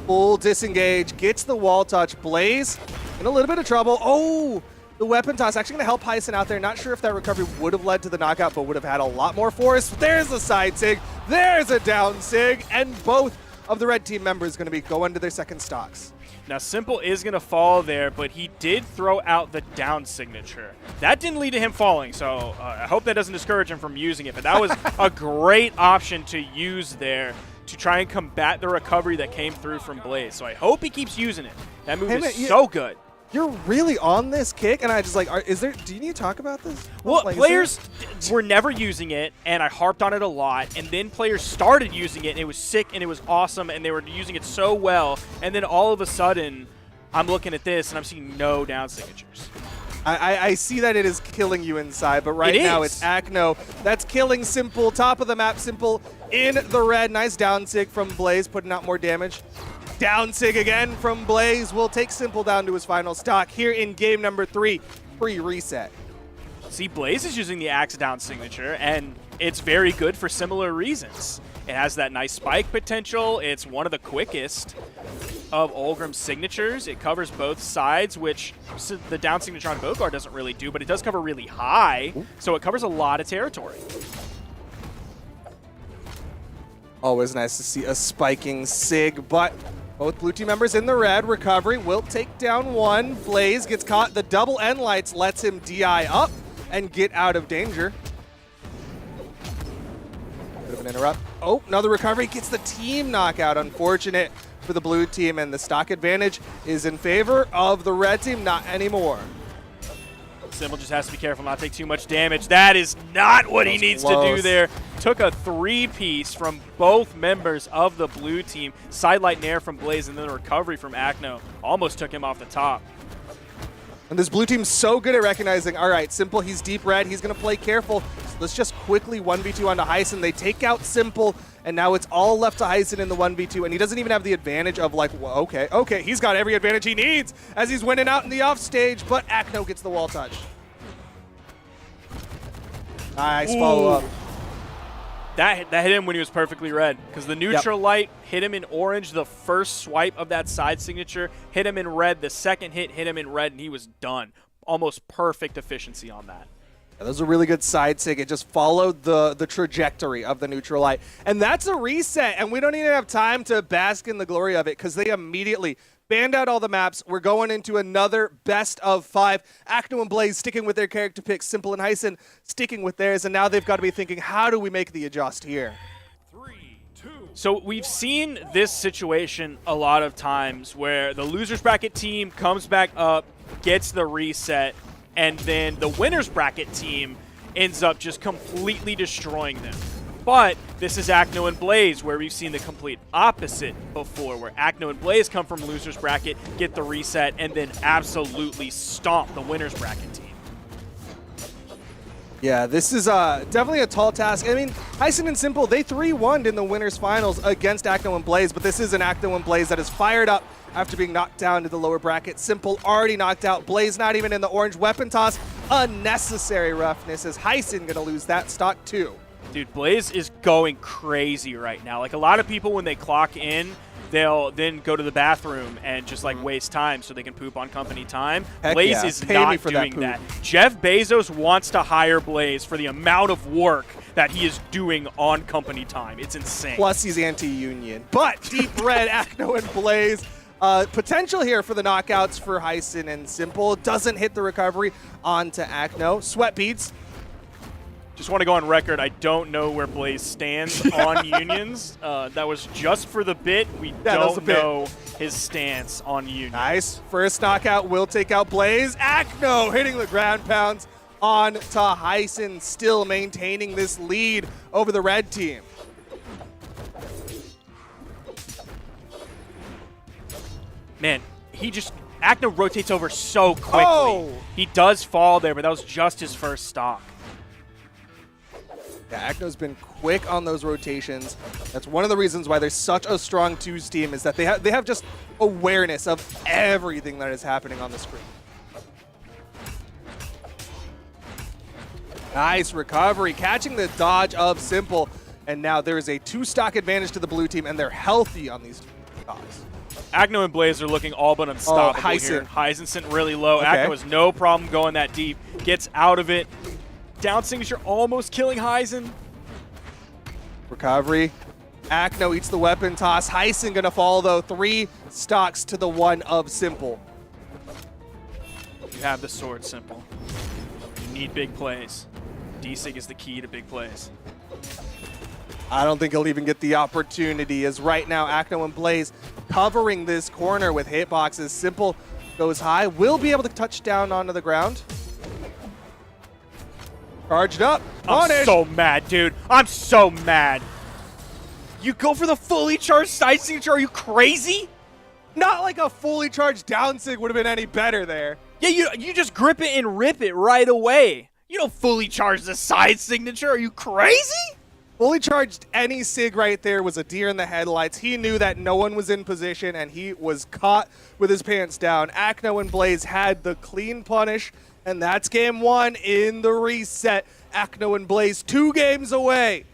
full disengage, gets the wall touch. Blaze in a little bit of trouble. Oh! The weapon toss actually going to help Heisen out there. Not sure if that recovery would have led to the knockout, but would have had a lot more force. There's a side sig. There's a down sig. And both of the red team members going to be going to their second stocks. Now, Simple is going to fall there, but he did throw out the down signature. That didn't lead to him falling, so I hope that doesn't discourage him from using it. But that was a great option to use there to try and combat the recovery that came through from Blaze. So I hope he keeps using it. That move is so good. You're really on this kick, and I just like, do you need to talk about this? Well, like, players were never using it, and I harped on it a lot, and then players started using it, and it was sick, and it was awesome, and they were using it so well, and then all of a sudden, I'm looking at this, and I'm seeing no down signatures. I see that it is killing you inside, but right now it's Acno that's killing Simple. Top of the map, Simple in the red. Nice down sig from Blaze, putting out more damage. Down sig again from Blaze will take Simple down to his final stock here in game number 3, pre-reset. See, Blaze is using the axe down signature, and it's very good for similar reasons. It has that nice spike potential. It's one of the quickest of Olgrim's signatures. It covers both sides, which the down signature on Bokar doesn't really do, but it does cover really high, so it covers a lot of territory. Always nice to see a spiking sig, but both blue team members in the red. Recovery will take down one. Blaze gets caught. The double end lights lets him DI up and get out of danger. Bit of an interrupt. Oh, another recovery. Gets the team knockout. Unfortunate for the blue team, and the stock advantage is in favor of the red team. Not anymore. Simple just has to be careful not to take too much damage. That is not what he needs to do there. Took a 3-piece from both members of the blue team. Sidelight Nair from Blaze, and then a recovery from Acno. Almost took him off the top. And this blue team's so good at recognizing, all right, Simple, he's deep red. He's going to play careful. So let's just quickly 1v2 onto Hyson. They take out Simple, and now it's all left to Hyson in the 1v2. And he doesn't even have the advantage of like, well, okay, he's got every advantage he needs as he's winning out in the offstage, but Acno gets the wall touch. Nice follow-up. That hit him when he was perfectly red, because the neutral light hit him in orange the first swipe of that side signature, hit him in red, the second hit him in red, and he was done. Almost perfect efficiency on that. Yeah, that was a really good side sig. It just followed the trajectory of the neutral light. And that's a reset, and we don't even have time to bask in the glory of it because they immediately banned out all the maps. We're going into another best of 5. Acno and Blaze sticking with their character picks. Simple and Hyson sticking with theirs. And now they've got to be thinking, how do we make the adjust here? 3, 2. So we've seen this situation a lot of times where the losers bracket team comes back up, gets the reset, and then the winners bracket team ends up just completely destroying them. But this is Acno and Blaze, where we've seen the complete opposite before, where Acno and Blaze come from losers bracket, get the reset, and then absolutely stomp the winners bracket team. Yeah, this is definitely a tall task. I mean, Hyson and Simple, they 3-1'd in the winners finals against Acno and Blaze, but this is an Acno and Blaze that is fired up after being knocked down to the lower bracket. Simple already knocked out. Blaze not even in the orange weapon toss. Unnecessary roughness as Hyson going to lose that stock too. Dude, Blaze is going crazy right now. Like, a lot of people, when they clock in, they'll then go to the bathroom and just, like, waste time so they can poop on company time. Heck Blaze yeah. is Pay me not for doing that that. Jeff Bezos wants to hire Blaze for the amount of work that he is doing on company time. It's insane. Plus, he's anti-union. But deep red, Acno and Blaze. Potential here for the knockouts for Hyson and Simple. Doesn't hit the recovery onto Acno. Sweat beats. Just want to go on record, I don't know where Blaze stands on unions. That was just for the bit. We don't know his stance on unions. Nice. First knockout will take out Blaze. Acno hitting the ground pounds on to Hyson, still maintaining this lead over the red team. Man, Acno rotates over so quickly. Oh! He does fall there, but that was just his first stock. Yeah, Acno's been quick on those rotations. That's one of the reasons why there's such a strong 2's team, is that they have just awareness of everything that is happening on the screen. Nice recovery, catching the dodge of Simple, and now there is a 2-stock advantage to the blue team, and they're healthy on these stocks. Acno and Blaze are looking all but unstoppable Hyson. here. Hyson sitting really low. Okay. Acno has no problem going that deep. Gets out of it. Down signature almost killing Hyson. Recovery. Acno eats the weapon toss. Hyson gonna fall though. 3 stocks to the 1 of Simple. You have the sword, Simple. You need big plays. D-Sig is the key to big plays. I don't think he'll even get the opportunity, as right now Acno and Blaze covering this corner with hitboxes. Simple goes high. Will be able to touch down onto the ground. Charged up. I'm so mad, dude. I'm so mad. You go for the fully charged side signature? Are you crazy? Not like a fully charged down sig would have been any better there. Yeah, you just grip it and rip it right away. You don't fully charge the side signature. Are you crazy? Fully charged any sig right there was a deer in the headlights. He knew that no one was in position, and he was caught with his pants down. Acno and Blaze had the clean punish, and that's game 1 in the reset. Acno and Blaze 2 games away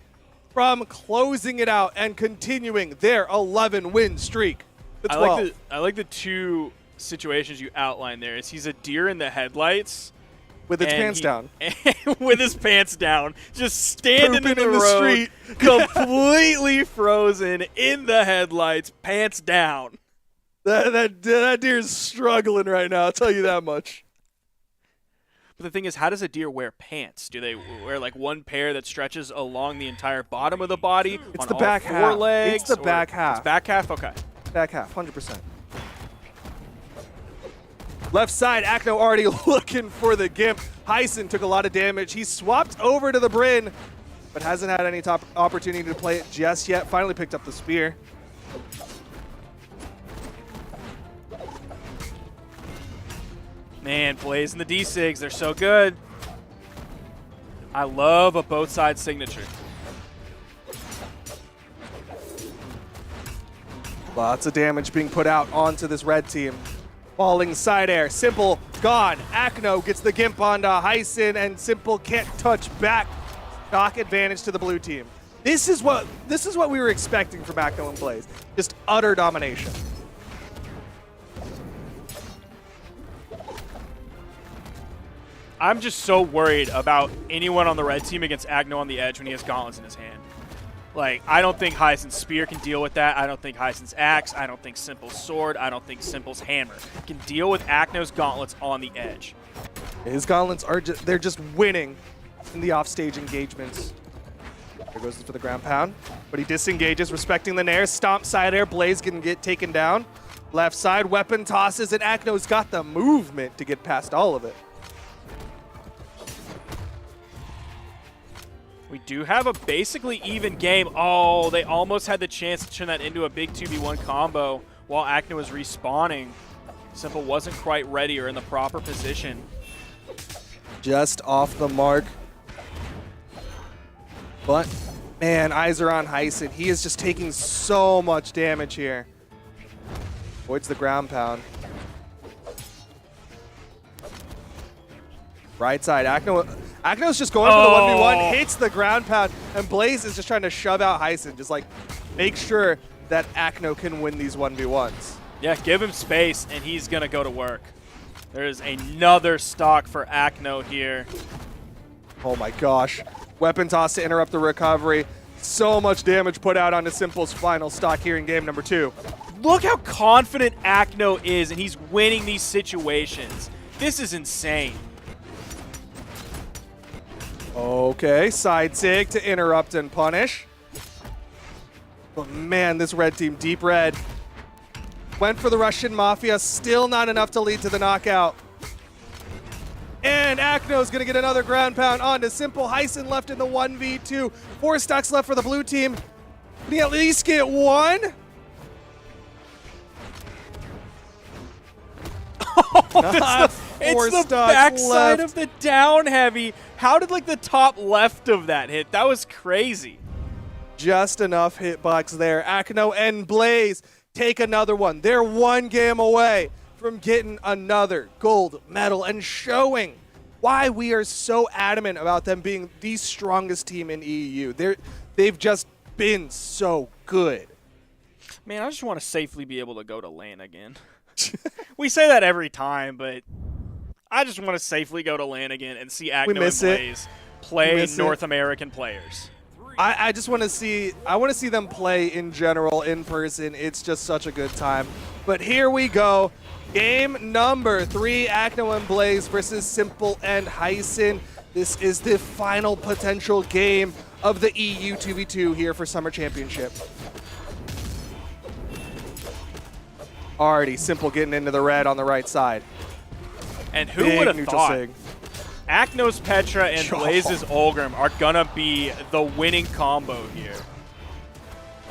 from closing it out and continuing their 11-win streak. The 12. I like the 2 situations you outlined there. He's a deer in the headlights. With its pants down. With his pants down. Just standing Pooping in the the road, street. completely frozen, in the headlights, pants down. That deer's struggling right now, I'll tell you that much. But the thing is, how does a deer wear pants? Do they wear like one pair that stretches along the entire bottom of the body? It's on the all back 4 half. legs? It's the Or back half. It's back half? Okay. Back half, 100%. Left side, Acno already looking for the Gimp. Hyson took a lot of damage. He swapped over to the Bryn, but hasn't had any top opportunity to play it just yet. Finally picked up the spear. Man, Blaze and the D-Sigs, they're so good. I love a both sides signature. Lots of damage being put out onto this red team. Falling side air, Simple gone. Acno gets the Gimp onto Hyson, and Simple can't touch back. Stock advantage to the blue team. This is what we were expecting from Acno and Blaze. Just utter domination. I'm just so worried about anyone on the red team against Acno on the edge when he has gauntlets in his hand. Like, I don't think Hyson's spear can deal with that. I don't think Hyson's axe. I don't think Simple's sword. I don't think Simple's hammer can deal with Acno's gauntlets on the edge. His gauntlets are they're just winning in the offstage engagements. There goes for the ground pound, but he disengages, respecting the nair. Stomp side air, Blaze can get taken down. Left side, weapon tosses, and Acno's got the movement to get past all of it. We do have a basically even game. Oh, they almost had the chance to turn that into a big 2v1 combo while Acno was respawning. Simple wasn't quite ready or in the proper position. Just off the mark. But, man, eyes are on Hyson. He is just taking so much damage here. Avoids the ground pound. Right side, Acno's just going for the 1v1, hits the ground pound, and Blaze is just trying to shove out Hyson, just like make sure that Acno can win these 1v1s. Yeah, give him space, and he's going to go to work. There's another stock for Acno here. Oh my gosh. Weapon toss to interrupt the recovery. So much damage put out onto Simple's final stock here in game number 2. Look how confident Acno is, and he's winning these situations. This is insane. Okay, side sig to interrupt and punish. But man, this red team, deep red. Went for the Russian Mafia, still not enough to lead to the knockout. And Acno's gonna get another ground pound onto Simple. Hyson left in the 1v2. 4 stocks left for the blue team. Can he at least get one? It's the backside of the down heavy. How did like the top left of that hit? That was crazy. Just enough hitbox there. Acno and Blaze take another one. They're one game away from getting another gold medal and showing why we are so adamant about them being the strongest team in EU. They've just been so good. Man, I just want to safely be able to go to LAN again. We say that every time, but I just want to safely go to LAN again and see Acno and Blaze play North American players. I just want to see them play in general in person. It's just such a good time. But here we go. Game number 3, Acno and Blaze versus Simple and Hyson. This is the final potential game of the EU 2v2 here for Summer Championship. Already Simple getting into the red on the right side. And who would have thought Acno's Petra and Blaze's Olgrim are gonna be the winning combo here?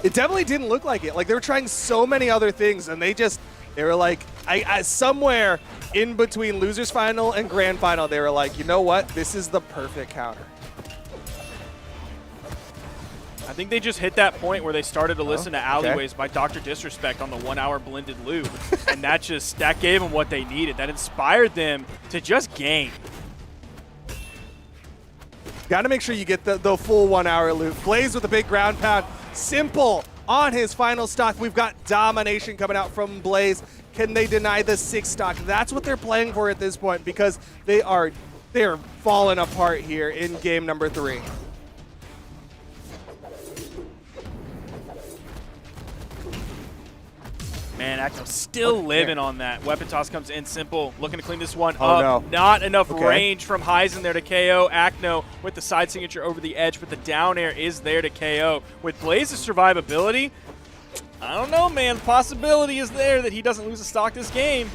It definitely didn't look like it. Like, they were trying so many other things, and they were like, somewhere in between losers final and grand final, they were like, you know what? This is the perfect counter. I think they just hit that point where they started to listen to Alleyways by Dr. Disrespect on the 1 hour blended loop. And that gave them what they needed. That inspired them to just game. Got to make sure you get the full 1 hour loop. Blaze with a big ground pound. Simple on his final stock. We've got domination coming out from Blaze. Can they deny the 6 stock? That's what they're playing for at this point, because they are falling apart here in game number 3. Man, Acno still living on that. Weapon toss comes in. Simple looking to clean this one up. No. Not enough range from Hyson there to KO. Acno with the side signature over the edge, but the down air is there to KO. With Blaze's survivability, I don't know, man. The possibility is there that he doesn't lose a stock this game.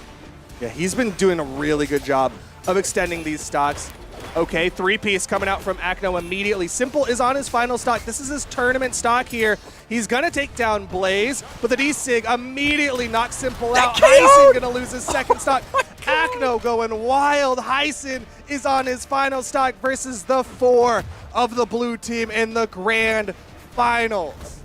Yeah, he's been doing a really good job of extending these stocks. Okay, three-piece coming out from Acno immediately. Simple is on his final stock. This is his tournament stock here. He's going to take down Blaze, but the D-Sig immediately knocks Simple out. Hyson going to lose his second stock. Acno going wild. Hyson is on his final stock versus the 4 of the blue team in the grand finals.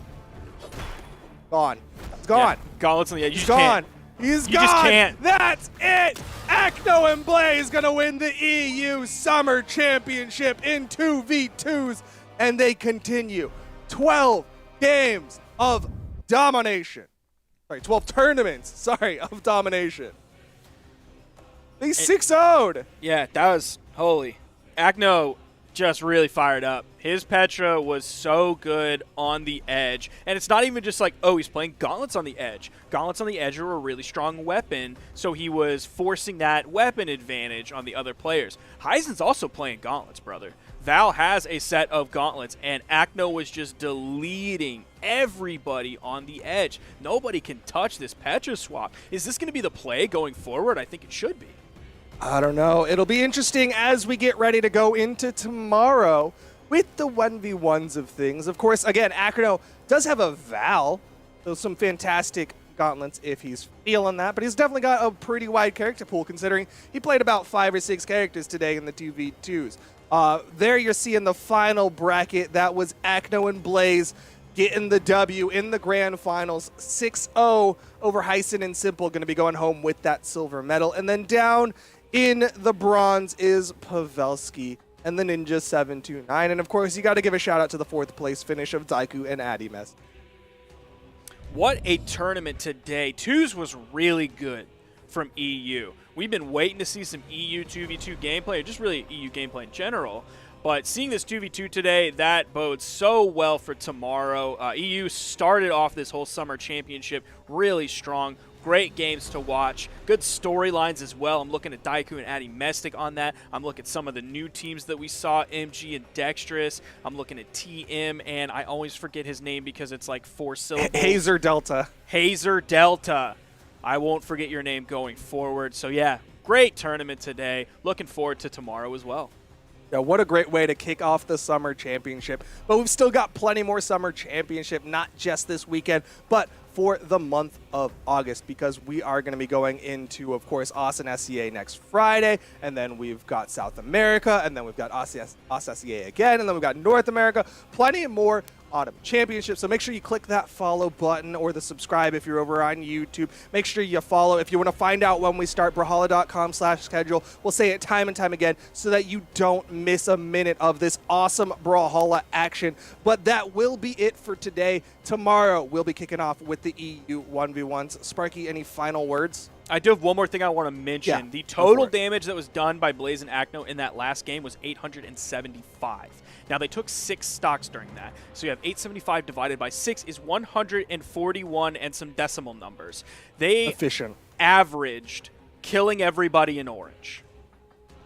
Gone. It's gone. Yeah, Gauntlets on the edge. You He's just gone. can't. He's You gone. just can't. That's it. Acno and Blaze gonna win the EU Summer Championship in 2v2s, and they continue 12 games of domination. Sorry, 12 tournaments. Sorry, of domination. They 6-0'd. Yeah, that was holy. Acno just really fired up. His Petra was so good on the edge. And it's not even just like, oh, he's playing Gauntlets on the edge. Gauntlets on the edge are a really strong weapon, so he was forcing that weapon advantage on the other players. Hyzen's also playing Gauntlets, brother. Val has a set of Gauntlets, and Acno was just deleting everybody on the edge. Nobody can touch this Petra swap. Is this going to be the play going forward? I think it should be. I don't know. It'll be interesting as we get ready to go into tomorrow with the 1v1s of things. Of course, again, Acno does have a Val, so some fantastic gauntlets if he's feeling that, but he's definitely got a pretty wide character pool considering he played about 5 or 6 characters today in the 2v2s. There you're seeing the final bracket. That was Acno and Blaze getting the W in the grand finals. 6-0 over Hyson and Simple, going to be going home with that silver medal. And then down in the bronze is Pavelski and the Ninja 729. And of course, you got to give a shout out to the 4th place finish of Daiku and Addy Mess. What a tournament today. Twos was really good from EU. We've been waiting to see some EU 2v2 gameplay, or just really EU gameplay in general. But seeing this 2v2 today, that bodes so well for tomorrow. EU started off this whole summer championship really strong. Great games to watch. Good storylines as well. I'm looking at Daiku and Addy Mestic on that. I'm looking at some of the new teams that we saw, MG and Dexterous. I'm looking at TM, and I always forget his name because it's like 4 syllables. Hazer Delta. Hazer Delta. I won't forget your name going forward. So, yeah, great tournament today. Looking forward to tomorrow as well. Yeah, what a great way to kick off the Summer Championship. But we've still got plenty more Summer Championship, not just this weekend, but for the month of August, because we are going to be going into, of course, Austin SCA next Friday, and then we've got South America, and then we've got Austin SCA again, and then we've got North America. Plenty more Autumn Championship, so make sure you click that follow button or the subscribe if you're over on YouTube. Make sure you follow. If you want to find out when we start, brawlhalla.com/schedule. We'll say it time and time again so that you don't miss a minute of this awesome Brawlhalla action. But that will be it for today. Tomorrow, we'll be kicking off with the EU 1v1s. Sparky, any final words? I do have one more thing I want to mention. Yeah, the total damage that was done by Blaze and Acno in that last game was 875. Now, they took 6 stocks during that. So you have 875 divided by 6 is 141 and some decimal numbers. They Efficient. averaged killing everybody in orange.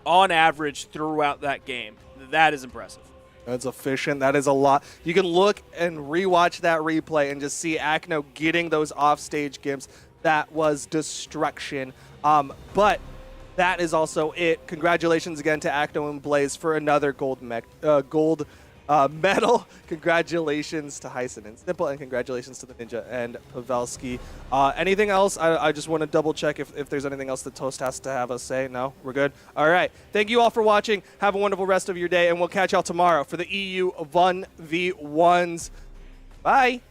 On average throughout that game. That is impressive. That's efficient. That is a lot. You can look and rewatch that replay and just see Acno getting those offstage gimps. That was destruction. But that is also it. Congratulations again to Acno and Blaze for another gold medal. Congratulations to Hyson and Simple, and congratulations to the Ninja and Pavelski. Anything else? I just want to double check if there's anything else that Toast has to have us say. No? We're good? All right. Thank you all for watching. Have a wonderful rest of your day, and we'll catch y'all tomorrow for the EU 1v1s. Bye.